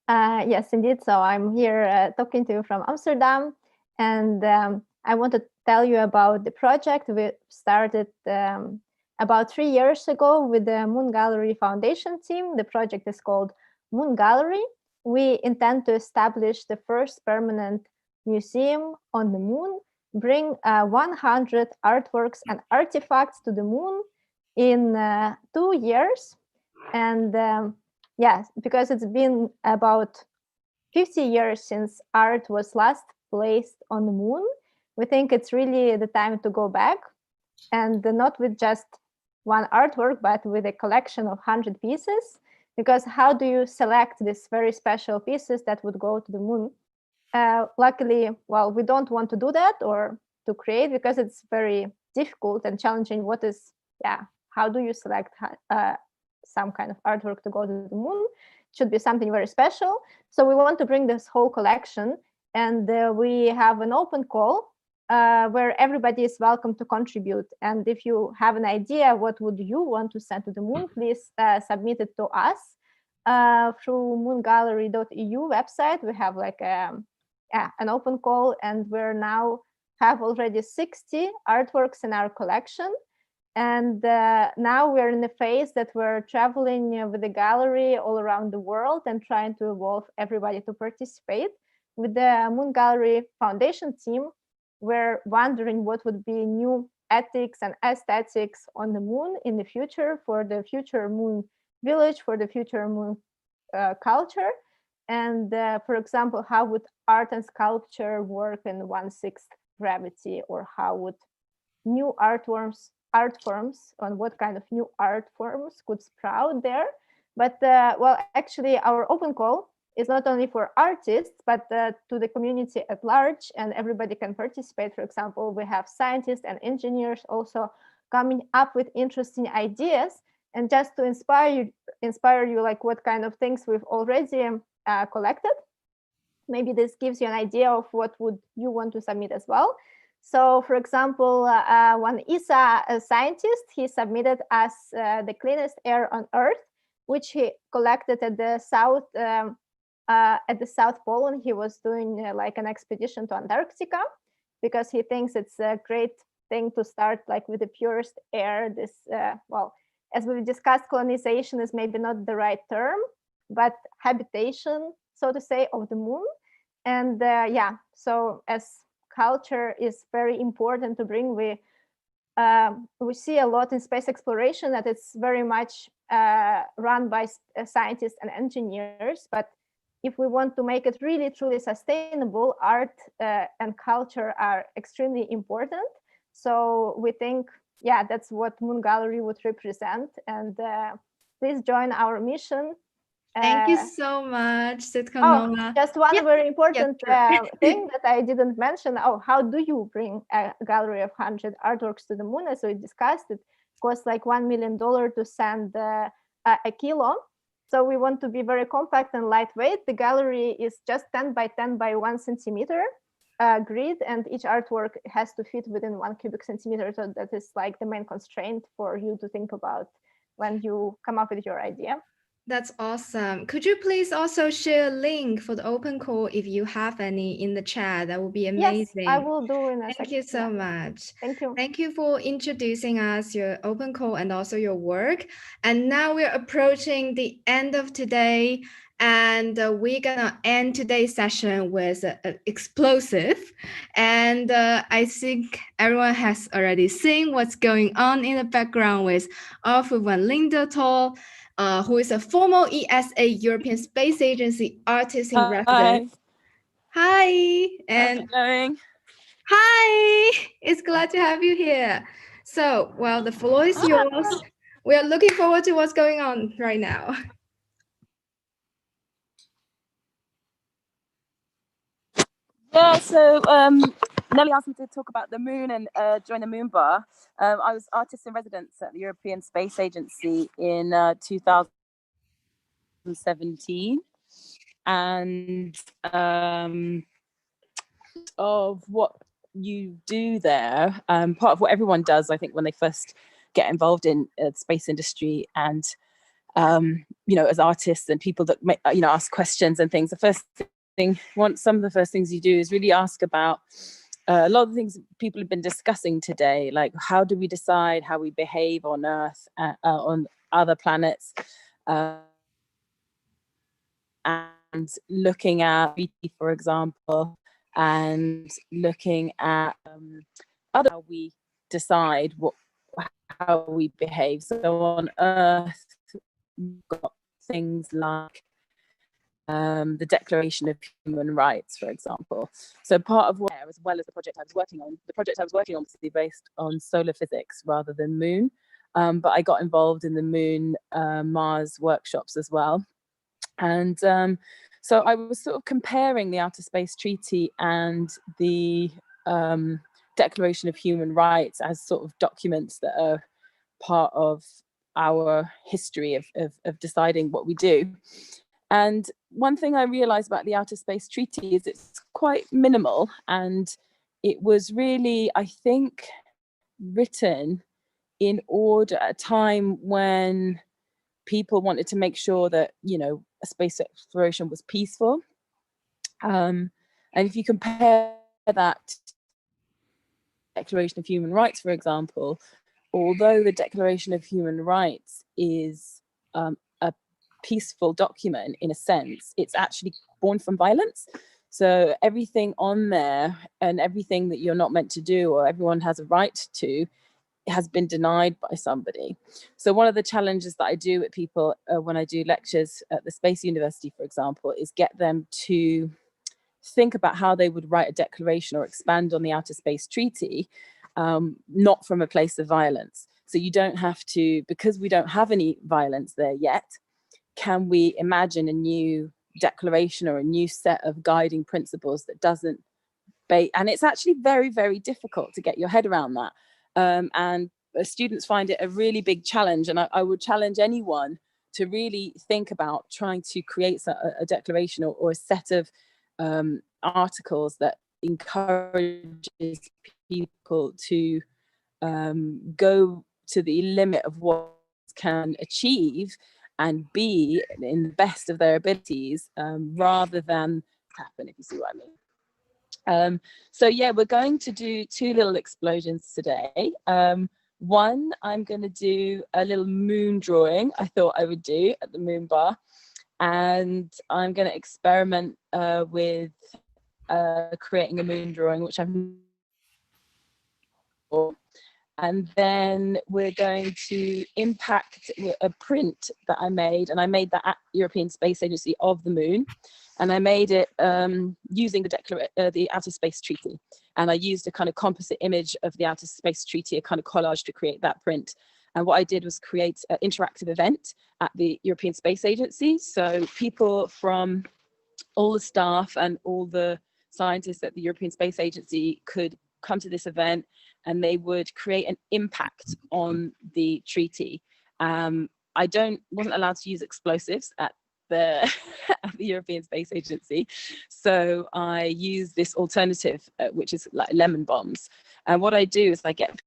Yes, indeed. So I'm here talking to you from Amsterdam, and I want to tell you about the project we started about 3 years ago with the Moon Gallery Foundation team. The project is called Moon Gallery. We intend to establish the first permanent museum on the moon, bring 100 artworks and artifacts to the moon in 2 years. And yes, because it's been about 50 years since art was last placed on the moon, we think it's really the time to go back, and not with just one artwork, but with a collection of 100 pieces. Because how do you select these very special pieces that would go to the moon? Luckily, well, we don't want to do that or to create, because it's very difficult and challenging. How do you select some kind of artwork to go to the moon? It should be something very special. So we want to bring this whole collection, and we have an open call where everybody is welcome to contribute. And if you have an idea, what would you want to send to the moon, please submit it to us through moongallery.eu website. We have like an open call, and we're now have already 60 artworks in our collection. And now we're in the phase that we're traveling with the gallery all around the world and trying to involve everybody to participate. With the Moon Gallery Foundation team, we're wondering what would be new ethics and aesthetics on the moon in the future, for the future moon village, for the future moon culture. And for example, how would art and sculpture work in 1/6 gravity, or how would new art forms, on what kind of new art forms could sprout there. But well, actually our open call is not only for artists, but to the community at large, and everybody can participate. For example, we have scientists and engineers also coming up with interesting ideas, and just to inspire you like what kind of things we've already collected. Maybe this gives you an idea of what would you want to submit as well. So, for example, one ESA scientist, he submitted us the cleanest air on Earth, which he collected at the South Pole, and he was doing like an expedition to Antarctica, because he thinks it's a great thing to start like with the purest air. This, well, as we've discussed, colonization is maybe not the right term, but habitation, so to say, of the moon. And yeah, so as culture is very important to bring, we see a lot in space exploration that it's very much run by scientists and engineers. But if we want to make it really truly sustainable, art and culture are extremely important. So we think, yeah, that's what Moon Gallery would represent. And please join our mission. Thank you so much, Sitnokova. Oh, just one very important thing that I didn't mention. Oh, how do you bring a gallery of 100 artworks to the moon? As we discussed, it costs like $1 million to send a kilo. So we want to be very compact and lightweight. The gallery is just 10 by 10 by 1 centimeter grid, and each artwork has to fit within 1 cubic centimeter. So that is like the main constraint for you to think about when you come up with your idea. That's awesome. Could you please also share a link for the open call if you have any in the chat? That would be amazing. Yes, I will do in a Thank second. you so much. Thank you. Thank you for introducing us, your open call and also your work. And now we're approaching the end of today. And we're gonna end today's session with explosive. And I think everyone has already seen what's going on in the background with Arthur van Linderthal, who is a former ESA European Space Agency artist in residence. Hi, and how's it going? Hi, it's glad to have you here. So, well, the floor is yours. We are looking forward to what's going on right now. Yeah, so Nelly asked me to talk about the moon and join the Moon Bar. I was artist in residence at the European Space Agency in 2017, and of what you do there, part of what everyone does, I think, when they first get involved in the space industry, and you know, as artists and people that ask questions and things, the first thing, some of the first things you do is really ask about a lot of the things people have been discussing today, like how do we decide how we behave on Earth, on other planets, and looking at, for example, and looking at how we decide how we behave. So on Earth, we've got things like the Declaration of Human Rights, for example. So part of what, as well as the project I was working on, was based on solar physics rather than moon, but I got involved in the Moon Mars workshops as well. And so I was sort of comparing the Outer Space Treaty and the Declaration of Human Rights as sort of documents that are part of our history of deciding what we do. And one thing I realized about the Outer Space Treaty is it's quite minimal, and it was really, I think, written in order at a time when people wanted to make sure that, you know, a space exploration was peaceful. And if you compare that to the Declaration of Human Rights, for example, although the Declaration of Human Rights is a peaceful document in a sense, it's actually born from violence. So everything on there and everything that you're not meant to do or everyone has a right to has been denied by somebody. So one of the challenges that I do with people when I do lectures at the Space University, for example, is get them to think about how they would write a declaration or expand on the Outer Space Treaty, not from a place of violence. So you don't have to, because we don't have any violence there yet, can we imagine a new declaration or a new set of guiding principles that doesn't and it's actually very, very difficult to get your head around that. And students find it a really big challenge. And I would challenge anyone to really think about trying to create a declaration or a set of articles that encourages people to go to the limit of what can achieve and be in the best of their abilities, rather than happen, if you see what I mean. So yeah, we're going to do two little explosions today. One, I'm going to do a little moon drawing I thought I would do at the Moon Bar, and I'm going to experiment with creating a moon drawing, which I've and then we're going to impact a print that I made, and I made that at European Space Agency of the moon, and I made it using the Outer Space Treaty, and I used a kind of composite image of the Outer Space Treaty, a kind of collage to create that print. And what I did was create an interactive event at the European Space Agency, so people from all the staff and all the scientists at the European Space Agency could come to this event, and they would create an impact on the treaty. I wasn't allowed to use explosives at the European Space Agency, so I used this alternative, which is like lemon bombs. And what I do is I get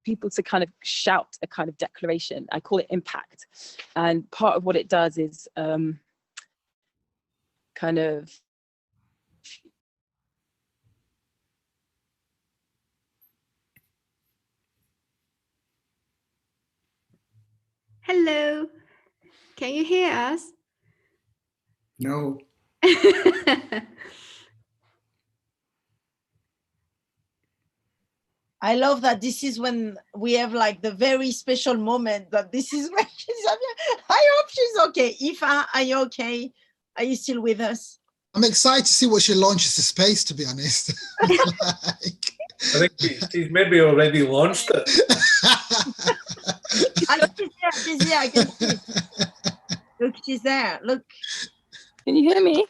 people to kind of shout a kind of declaration. I call it impact. And part of what it does is kind of Hello, can you hear us? No. I love that this is when we have like the very special moment that this is when she's, I hope she's okay. Aoife, are you okay? Are you still with us? I'm excited to see what she launches to space, to be honest. I think she's maybe already launched it. She's here, I can see. Look, she's there, look. Can you hear me?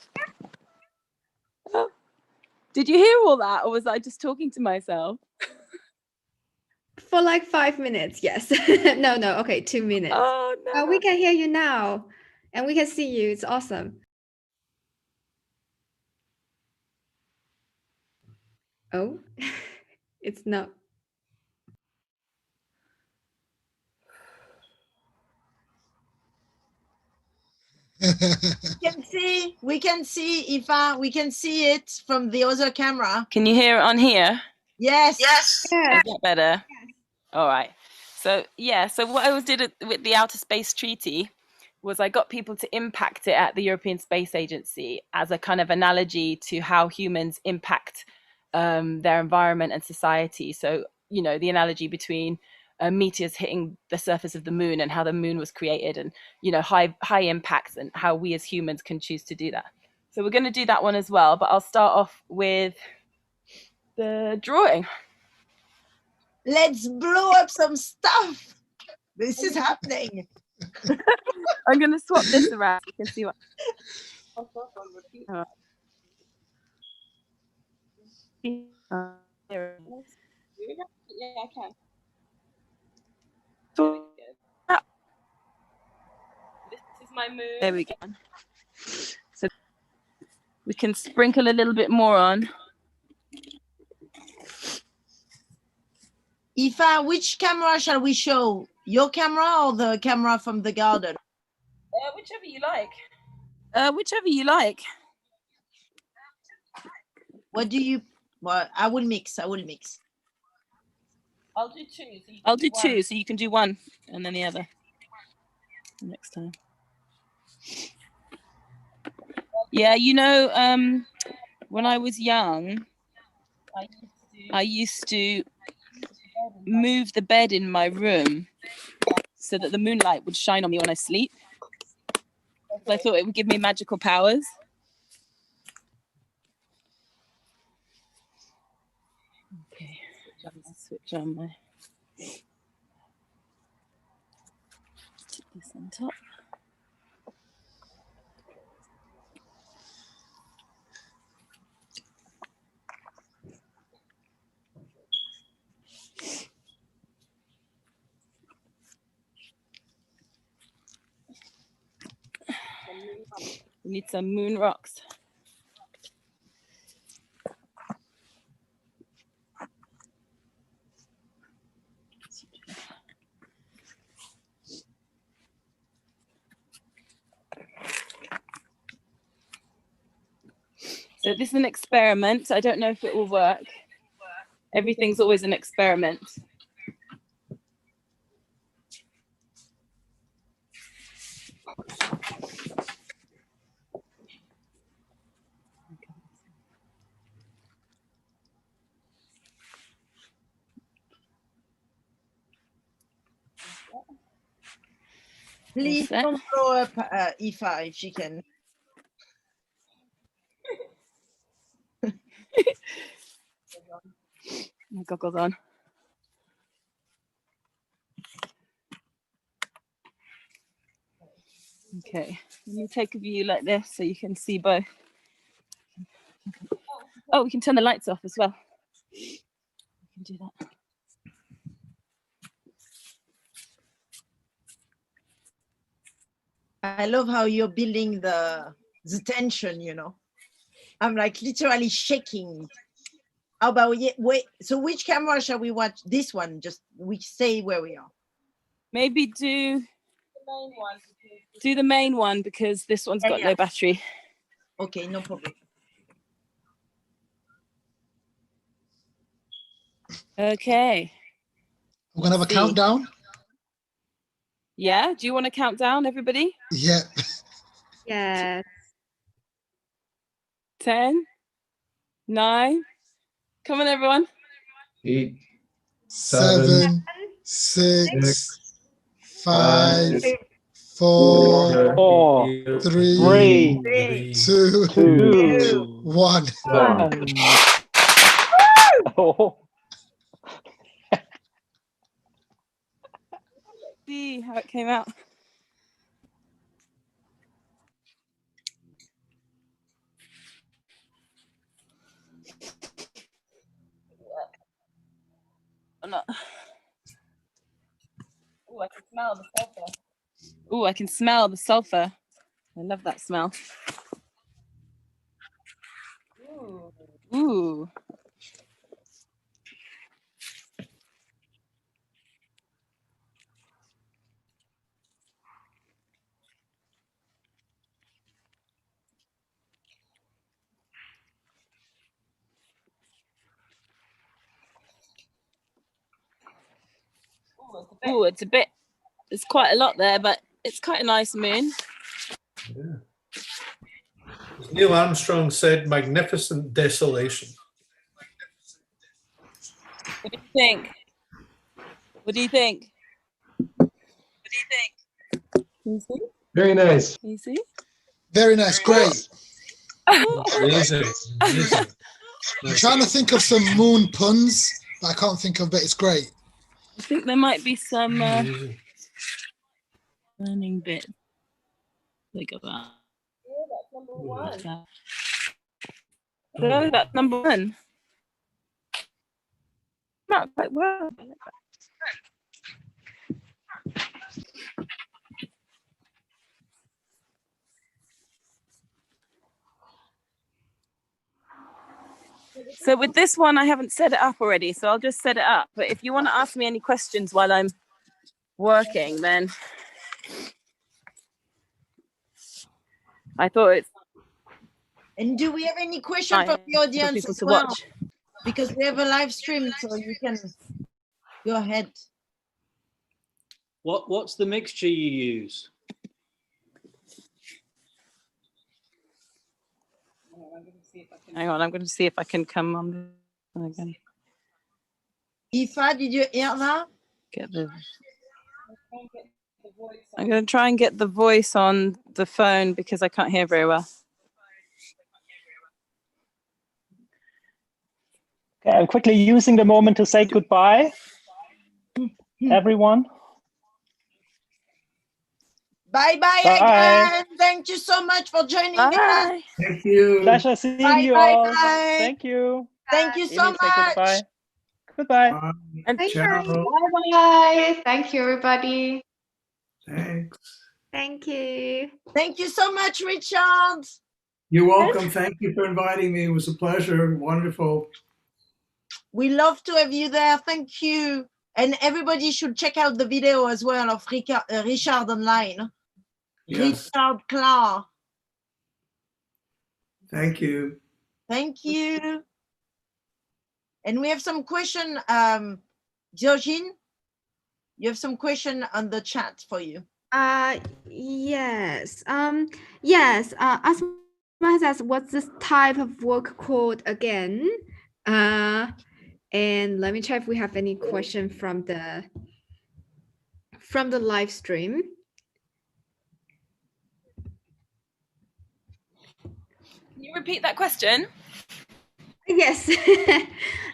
Oh. Did you hear all that, or was I just talking to myself? For like 5 minutes, yes. No, okay, 2 minutes. Oh, no. We can hear you now, and we can see you. It's awesome. Oh, it's not. We can see, Aoife, we can see it from the other camera. Can you hear it on here? Yes. Is that better? All right. So yeah, so what I did with the Outer Space Treaty was I got people to impact it at the European Space Agency as a kind of analogy to how humans impact their environment and society. So, you know, the analogy between meteors hitting the surface of the moon and how the moon was created, and, you know, high impacts and how we as humans can choose to do that. So we're going to do that one as well, but I'll start off with the drawing. Let's blow up some stuff. This is happening. I'm going to swap this around. You can see what. Here it is. Yeah, I can. This is my moon. There we go. So we can sprinkle a little bit more on. Aoife, which camera shall we show? Your camera or the camera from the garden? Whichever you like. Whichever you like. What do you? Well, I will mix. I'll do two. I'll do two, so you can do one and then the other next time. Yeah, you know, when I was young, I used to move the bed in my room so that the moonlight would shine on me when I sleep. I thought it would give me magical powers. Okay, switch on my. Put this on top. We need some moon rocks. So this is an experiment. I don't know if it will work. Everything's always an experiment. Please don't blow up Aoife if she can. My goggles on. Okay, let me take a view like this so you can see both. Oh, we can turn the lights off as well. We can do that. I love how you're building the tension, you know. I'm like literally shaking. How about wait? So which camera shall we watch? This one. Just we say where we are. Maybe do the main one. Do the main one because this one's got no battery. Okay, no problem. Okay. We're gonna have a countdown. Yeah. Do you want to count down, everybody? Yeah. Yes. 10, 9. Come on, everyone. 8, 7, 6, 5, 4, 3, 2, 1. Oh. See how it came out. Oh, no. Oh, I can smell the sulfur. Oh, I can smell the sulfur. I love that smell. Ooh. Oh, it's quite a lot there, but it's quite a nice moon. Yeah. As Neil Armstrong said, magnificent desolation. What do you think? What do you think? Easy? Very nice. Easy? Very nice. Great. Amazing. Amazing. I'm trying to think of some moon puns, but I can't think of. But it's great. I think there might be some learning bit. Look at that. Oh, that's number 1. No, that's number 1. Not quite well. So with this one, I haven't set it up already, so I'll just set it up. But if you want to ask me any questions while I'm working, then I thought it's. And do we have any question from the audience as well? Because we have a live stream, so you can go ahead. What's the mixture you use? Hang on, I'm going to see if I can come on again. Aoife, did you hear that? I'm going to try and get the voice on the phone because I can't hear very well. Okay, I'm quickly using the moment to say goodbye, everyone. Bye-bye again. Thank you so much for joining us. Thank you. Pleasure seeing you all. Thank you. Thank you so Amy, say much. goodbye. Goodbye. And Thank you. Ciao. Bye. Thank you, everybody. Thanks. Thank you. Thank you so much, Richard. You're welcome. Thank you for inviting me. It was a pleasure. Wonderful. We love to have you there. Thank you. And everybody should check out the video as well of Richard online. Yes. Richard Clark. Thank you. Thank you. And we have some question. Diogene, you have some question on the chat for you. Yes. Yes. Asma says, what's this type of work called again? And let me check if we have any question from the live stream. Can you repeat that question? Yes.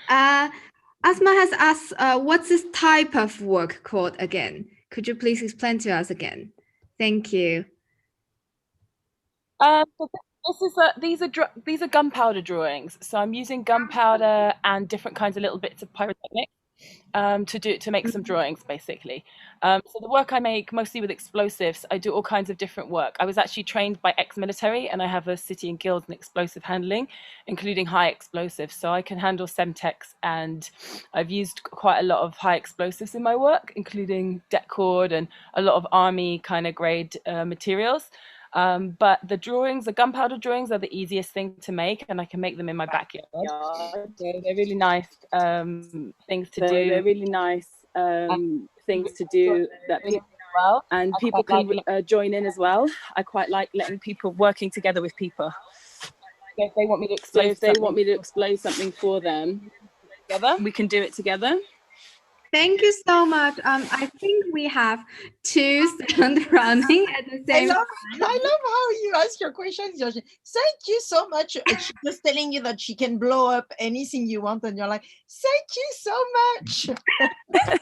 Asma has asked, what's this type of work called again? Could you please explain to us again? Thank you. These are gunpowder drawings. So I'm using gunpowder and different kinds of little bits of pyrotechnics. to make some drawings, basically. So the work I make, mostly with explosives, I do all kinds of different work. I was actually trained by ex-military, and I have a City and Guilds in explosive handling, including high explosives. So I can handle Semtex, and I've used quite a lot of high explosives in my work, including det cord and a lot of army kind of grade materials. But the drawings, the gunpowder drawings, are the easiest thing to make, and I can make them in my backyard. So they're really nice things to do. They're really nice things to do that people well, and people can join in as well. I quite like letting people working together with people. If they want me to explain something for them, together, we can do it together. Thank you so much. I think we have 2 sound running at the same time. I love how you ask your questions, Yoshi. Thank you so much. She's just telling you that she can blow up anything you want, and you're like, thank you so much. Yeah,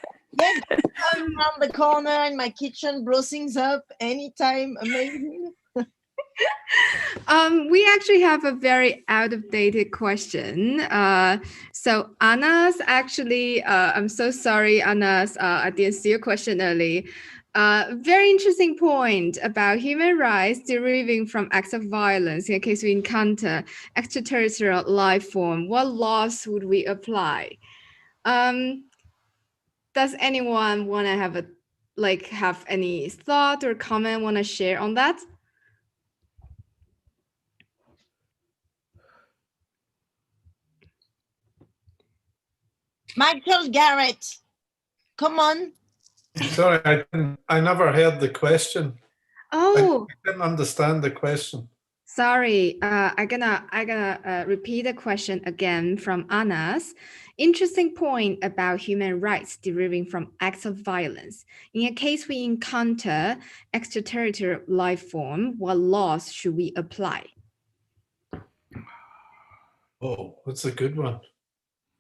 come around the corner in my kitchen, blow things up anytime. Amazing. We actually have a very out-of-dated question. So Anas, actually, I'm so sorry, Anas, I didn't see your question early. Very interesting point about human rights deriving from acts of violence. In case we encounter extraterrestrial life form, what laws would we apply? Does anyone want to have any thought or comment want to share on that? Michael Garrett, come on. Sorry, I never heard the question. Oh, I didn't understand the question. sorry. I gonna repeat the question again from Anas. Interesting point about human rights deriving from acts of violence. In a case we encounter extraterrestrial life form, what laws should we apply? Oh, that's a good one.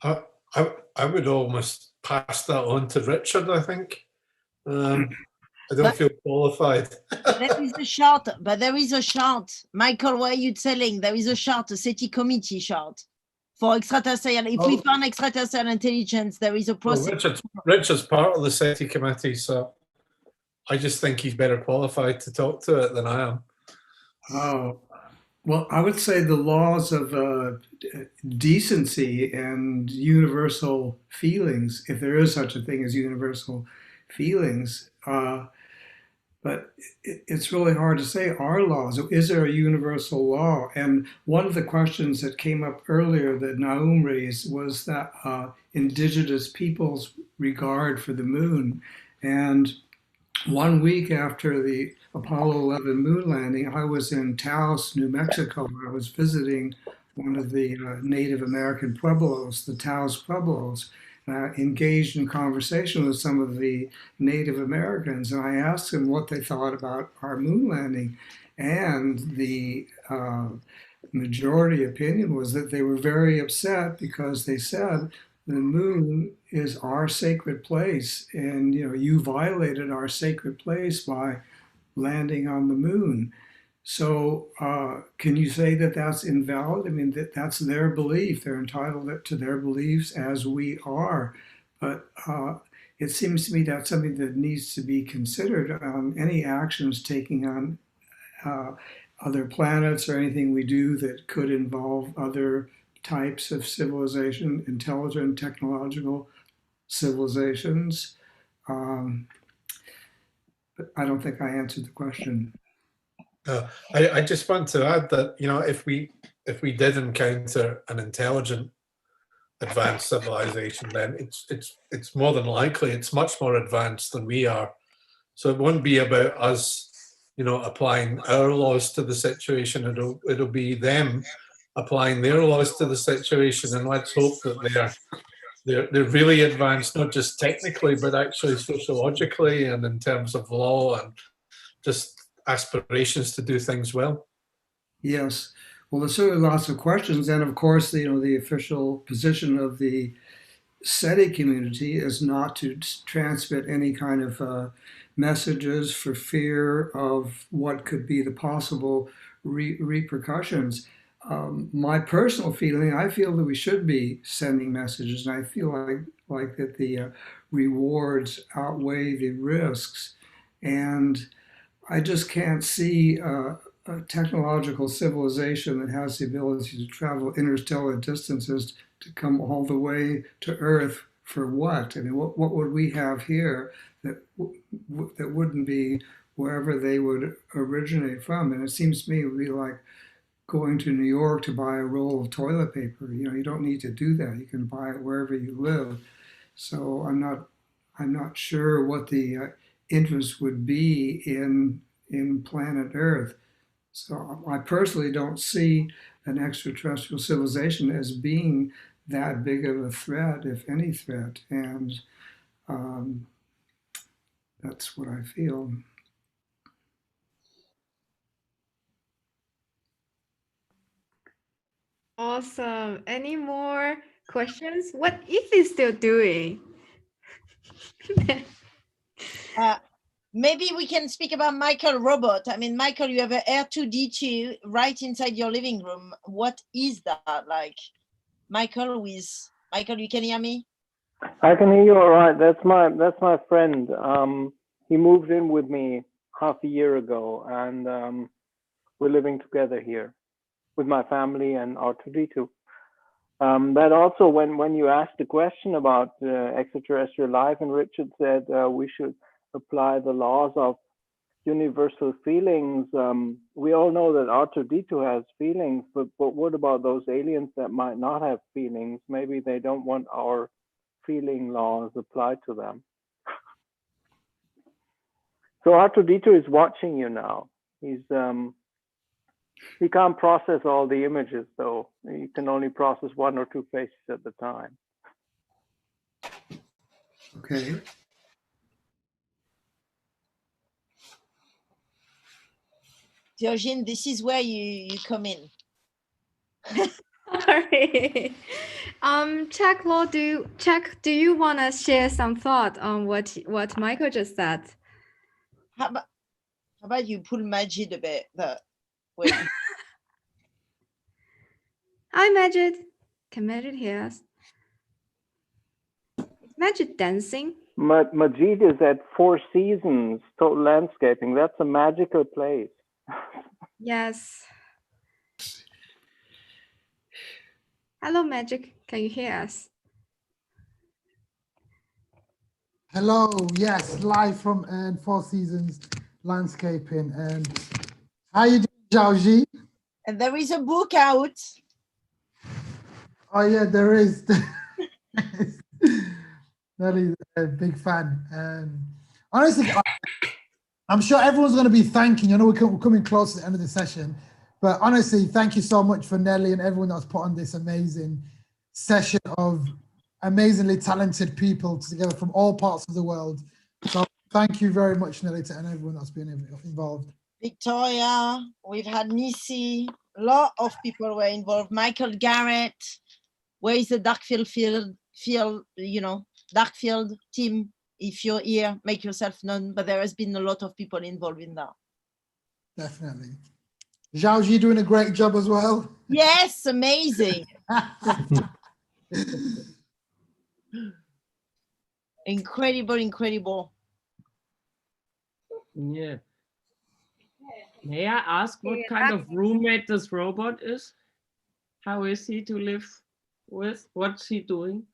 I would almost pass that on to Richard, I think. I don't feel qualified. There is a chart, but there is a chart. Michael, what are you telling? There is a chart, a SETI committee chart for extraterrestrial. If we found extraterrestrial intelligence, there is a process. Well, Richard's part of the SETI committee, so I just think he's better qualified to talk to it than I am. Oh, well, I would say the laws of decency and universal feelings, if there is such a thing as universal feelings. But it's really hard to say our laws. Is there a universal law? And one of the questions that came up earlier that Naum raised was that indigenous peoples' regard for the moon. And 1 week after the Apollo 11 moon landing, I was in Taos, New Mexico. I was visiting one of the Native American Pueblos, the Taos Pueblos, engaged in conversation with some of the Native Americans. And I asked them what they thought about our moon landing. And the majority opinion was that they were very upset because they said, the moon is our sacred place, and you violated our sacred place by landing on the moon. So can you say that that's invalid? I mean, that's their belief. They're entitled to their beliefs as we are. But it seems to me that's something that needs to be considered. Any actions taking on other planets or anything we do that could involve other types of civilization, intelligent, technological civilizations. But I don't think I answered the question. I just want to add that if we did encounter an intelligent, advanced civilization, then it's more than likely it's much more advanced than we are. So it won't be about us, applying our laws to the situation. It'll be them applying their laws to the situation, and let's hope that they're really advanced, not just technically, but actually sociologically and in terms of law and just aspirations to do things well. Yes. Well, there's certainly lots of questions, and of course, the official position of the SETI community is not to transmit any kind of messages for fear of what could be the possible repercussions. my personal feeling, I feel that we should be sending messages, and I feel like that the rewards outweigh the risks, and I just can't see a technological civilization that has the ability to travel interstellar distances to come all the way to Earth for what? I mean, what would we have here that that wouldn't be wherever they would originate from? And it seems to me it would be like going to New York to buy a roll of toilet paper. You know, you don't need to do that. You can buy it wherever you live. So I'm not sure what the interest would be in planet Earth. So I personally don't see an extraterrestrial civilization as being that big of a threat, if any threat. And that's what I feel. Awesome. Any more questions? What is still doing? Maybe we can speak about Michael Robot. I mean, Michael, you have an R2-D2 right inside your living room. What is that like? Michael, you can hear me? I can hear you all right. That's my friend. He moved in with me half a year ago, and we're living together here with my family and R2-D2. That also, when you asked the question about extraterrestrial life, and Richard said we should apply the laws of universal feelings. We all know that R2-D2 has feelings, but what about those aliens that might not have feelings? Maybe they don't want our feeling laws applied to them. So R2-D2 is watching you now. He can't process all the images, though. He can only process 1 or 2 faces at the time. Okay. Georgine, this is where you come in. Sorry. Do you want to share some thought on what Michael just said? How about you pull Majid a bit? Hi, Majid. Can Majid hear us? Is Majid dancing? Majid is at Four Seasons Total Landscaping. That's a magical place. Yes. Hello, Magic. Can you hear us? Hello. Yes, live from Four Seasons Landscaping. And how you doing, Zhaoji? And there is a book out. Oh yeah, there is. That is a big fan. Honestly, I'm sure everyone's going to be thanking you. I know we're coming close to the end of the session, but honestly, thank you so much for Nelly and everyone that's put on this amazing session of amazingly talented people together from all parts of the world. So thank you very much, Nelly, and everyone that's been involved. Victoria, we've had Nisi, a lot of people were involved. Michael Garrett, where is the Darkfield Darkfield team? If you're here, make yourself known, but there has been a lot of people involved in that. Definitely. Zhaoji doing a great job as well. Yes, amazing. Incredible. Yeah. May I ask what kind of roommate this robot is? How is he to live with? What's he doing?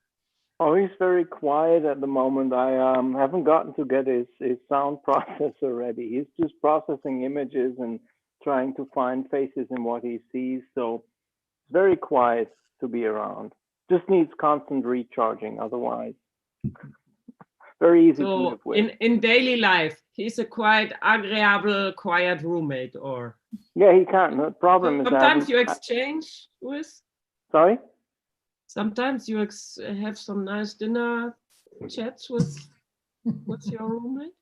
Oh, he's very quiet at the moment. I haven't gotten to get his sound processor ready. He's just processing images and trying to find faces in what he sees. So it's very quiet to be around. Just needs constant recharging. Otherwise, very easy to live with. In daily life, he's a quite agreeable, quiet roommate, or? Yeah, he can. The problem is that sometimes you exchange with? Sorry? Sometimes you have some nice dinner chats with your roommate.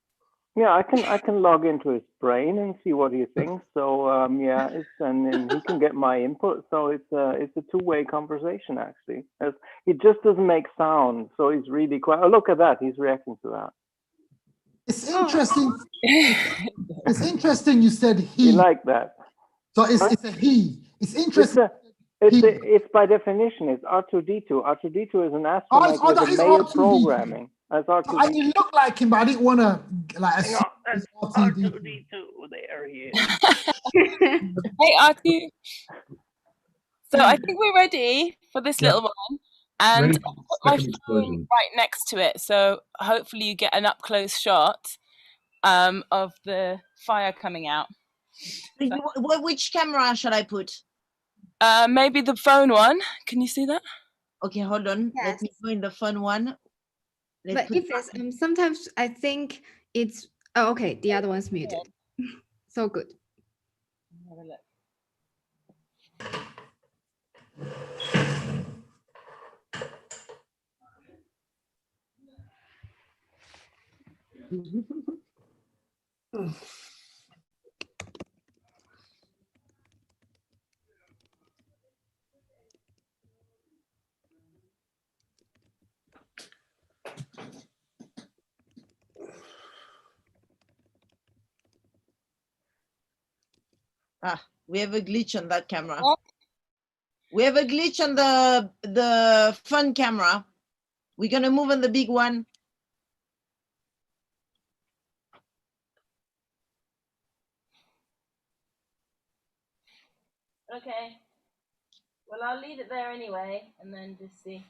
Yeah, I can log into his brain and see what he thinks. So yeah, and then he can get my input. So it's a two-way conversation actually. He just doesn't make sound, so he's really quiet. Oh, look at that! He's reacting to that. It's interesting. It's interesting you said he. You like that? So it's a he. it's interesting. It's by definition, it's R2D2. R2D2 is an astromech that with is a male R2D2. programming. That's R2D2. I mean, look like him, but I didn't want to like. Hang on, that's R2D2. There he is. Hey, Artie. So I think we're ready for this little one. And Ready. I'll put my Second phone explosion. right next to it. So hopefully you get an up-close shot of the fire coming out. Which camera shall I put? Maybe the phone one. Can you see that? Okay, hold on. Yes. Let me go in the phone one. But if it's, sometimes I think it's, oh, okay, the other one's muted. So good. Have a look. We have a glitch on that camera. We have a glitch on the fun camera. We're gonna move on the big one. Okay. Well, I'll leave it there anyway, and then just see.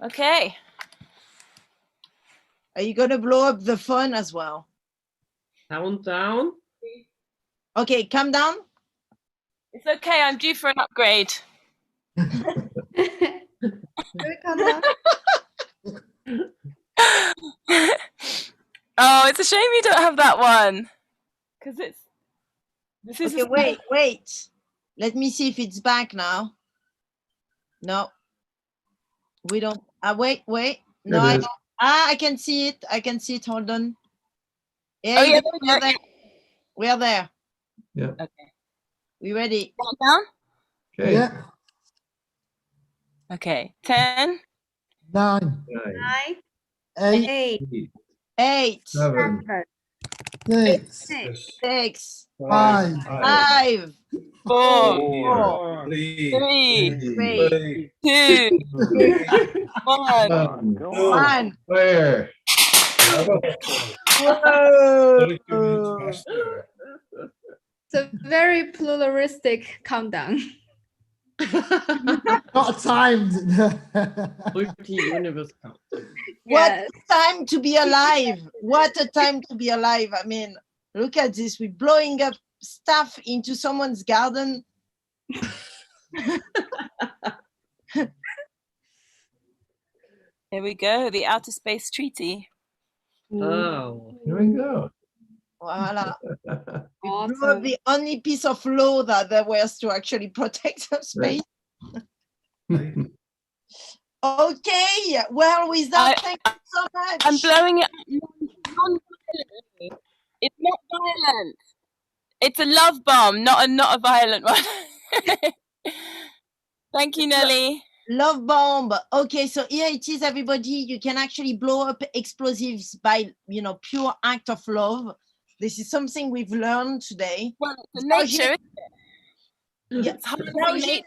Okay. Are you gonna blow up the phone as well? Countdown. Okay, calm down. It's okay. I'm due for an upgrade. Oh, it's a shame you don't have that one. Because it's. This is. Okay, wait. Let me see if it's back now. No. We don't. Wait. No, I is. don't. I can see it. I can see it. Hold on. Oh, yeah, we're there. We're there. Yeah. Okay. We ready? Down? Okay. Yeah. Okay. 10. 9, 8, 8, 7, 6, 6, 5, 5, 4, 3, 2, 1. 1. Where? It's a very pluralistic countdown. Not timed. Multi-universe count. What a time to be alive. What a time to be alive. I mean, look at this. We're blowing up stuff into someone's garden. Here we go. The Outer Space Treaty. Oh. Here we go. Voila. We blew up the only piece of law that there was to actually protect the space. Okay, well, with that, thank you so much. I'm blowing it up non-violently. It's not violent. It's a love bomb, not a violent one. Thank you, Nelly. Love bomb. Okay, so here it is, everybody. You can actually blow up explosives by, pure act of love. This is something we've learned today. Well, it's nature, isn't it? Yeah. It's hard to nature.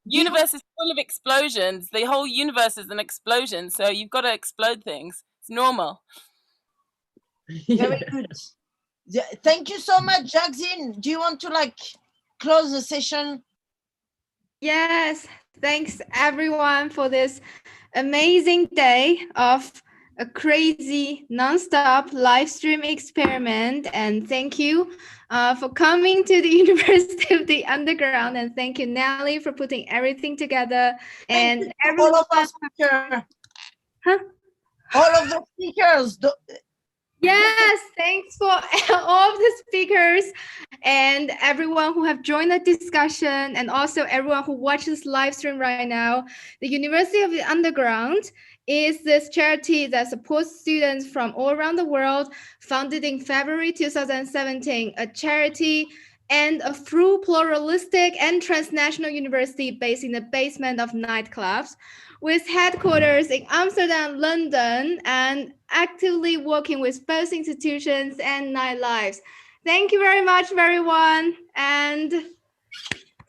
Universe is full of explosions. The whole universe is an explosion, so you've got to explode things. It's normal. Very good. Yeah, thank you so much, Jackson. Do you want to close the session? Yes, thanks everyone for this amazing day of a crazy non-stop live stream experiment, and thank you for coming to the University of the Underground, and thank you, Nelly, for putting everything together. And everyone, all of the speakers. Huh? All of the speakers. Yes, thanks for all of the speakers and everyone who have joined the discussion, and also everyone who watches live stream right now. The University of the Underground is this charity that supports students from all around the world, founded in February 2017, a charity and a true pluralistic and transnational university based in the basement of nightclubs, with headquarters in Amsterdam, London, and actively working with both institutions and nightlives. Thank you very much, everyone, and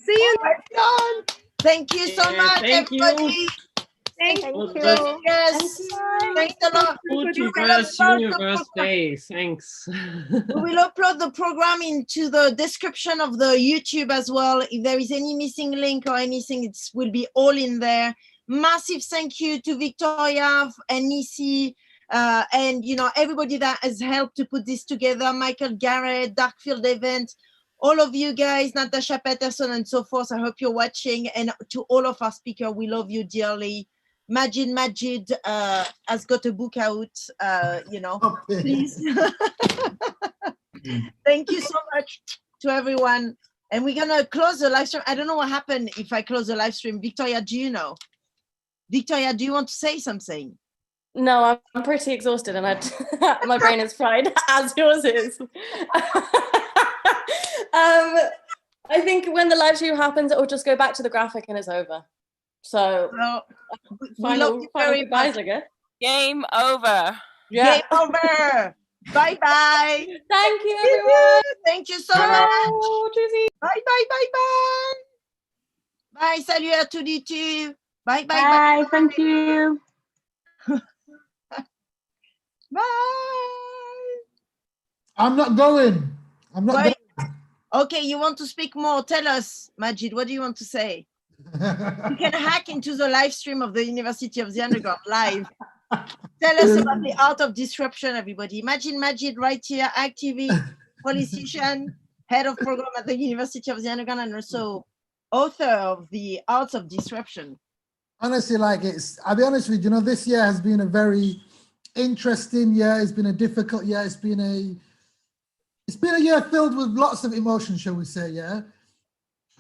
See you. Thank you so much, thank you. everybody. Thank you. you. Yes. Thanks a lot. Multiverse Universe Day. Thanks. We will upload the program into the description of the YouTube as well. If there is any missing link or anything, it will be all in there. Massive thank you to Victoria and Nisi, and everybody that has helped to put this together. Michael Garrett, Darkfield Event, all of you guys, Natasha Patterson and so forth. I hope you're watching. And to all of our speakers, we love you dearly. Majid has got a book out, please. Thank you so much to everyone. And we're going to close the live stream. I don't know what happened if I close the live stream. Victoria, do you know? Victoria, do you want to say something? No, I'm pretty exhausted and my brain is fried, as yours is. I think when the live stream happens, it will just go back to the graphic and it's over. So, final goodbyes, I guess. Game over. Yeah. Game over. Bye-bye. Thank you, everyone. Thank you so much. Bye-bye. Bye. Salut à tous les deux. Bye. Bye. Thank you. Bye. I'm not going. Wait. Okay, you want to speak more? Tell us, Majid, what do you want to say? You can hack into the live stream of the University of the Underground live. Tell us about the art of disruption, everybody. Imagine Majid right here, activist, politician, head of program at the University of the Underground, and also author of The Arts of Disruption. Honestly, I'll be honest with you, this year has been a very interesting year. It's been a difficult year. It's been a year filled with lots of emotion, shall we say, yeah?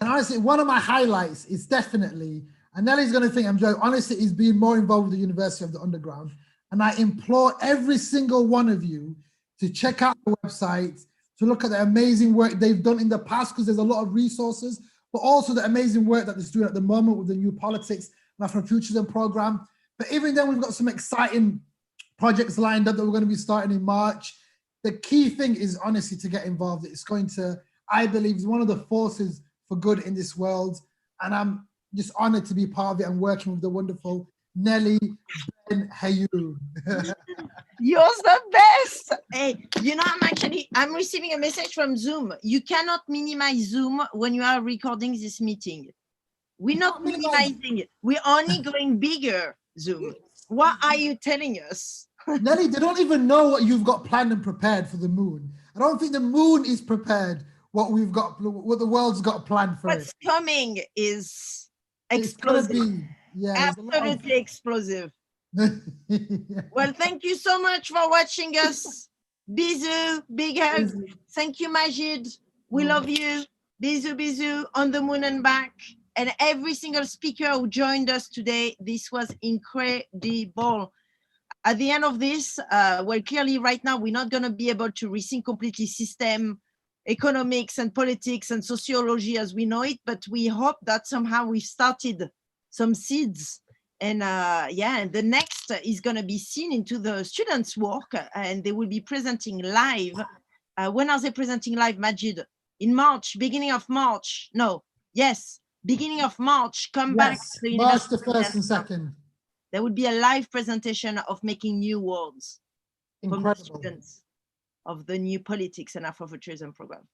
And honestly, one of my highlights is definitely, and Nelly's going to think I'm joking, honestly, is being more involved with the University of the Underground. And I implore every single one of you to check out the website, to look at the amazing work they've done in the past, because there's a lot of resources, but also the amazing work that they're doing at the moment with the New Politics National Futurism program. But even then, we've got some exciting projects lined up that we're going to be starting in March. The key thing is honestly to get involved. It's going to, I believe, is one of the forces for good in this world. And I'm just honored to be part of it and working with the wonderful Nelly Ben Hayoun. You're the best. Hey, I'm receiving a message from Zoom. You cannot minimize Zoom when you are recording this meeting. We're not minimizing it. We're only going bigger, Zoom. What are you telling us? Nelly, they don't even know what you've got planned and prepared for the moon. I don't think the moon is prepared what the world's got planned for What's it. coming is explosive. Absolutely explosive. Well, thank you so much for watching us. Bisous, big hug. Thank you, Majid. We love you. Bisous, bisous, on the moon and back. And every single speaker who joined us today, this was incredible. At the end of this, well, clearly right now, we're not going to be able to rethink completely system, economics and politics and sociology as we know it, but we hope that somehow we've started some seeds. And and the next is going to be seen into the students' work, and they will be presenting live. When are they presenting live, Majid? In March, beginning of March? No, yes, beginning of March. Come back to the March the University 1st and 2nd. There would be a live presentation of making new worlds from the students of the New Politics and Afrofuturism program.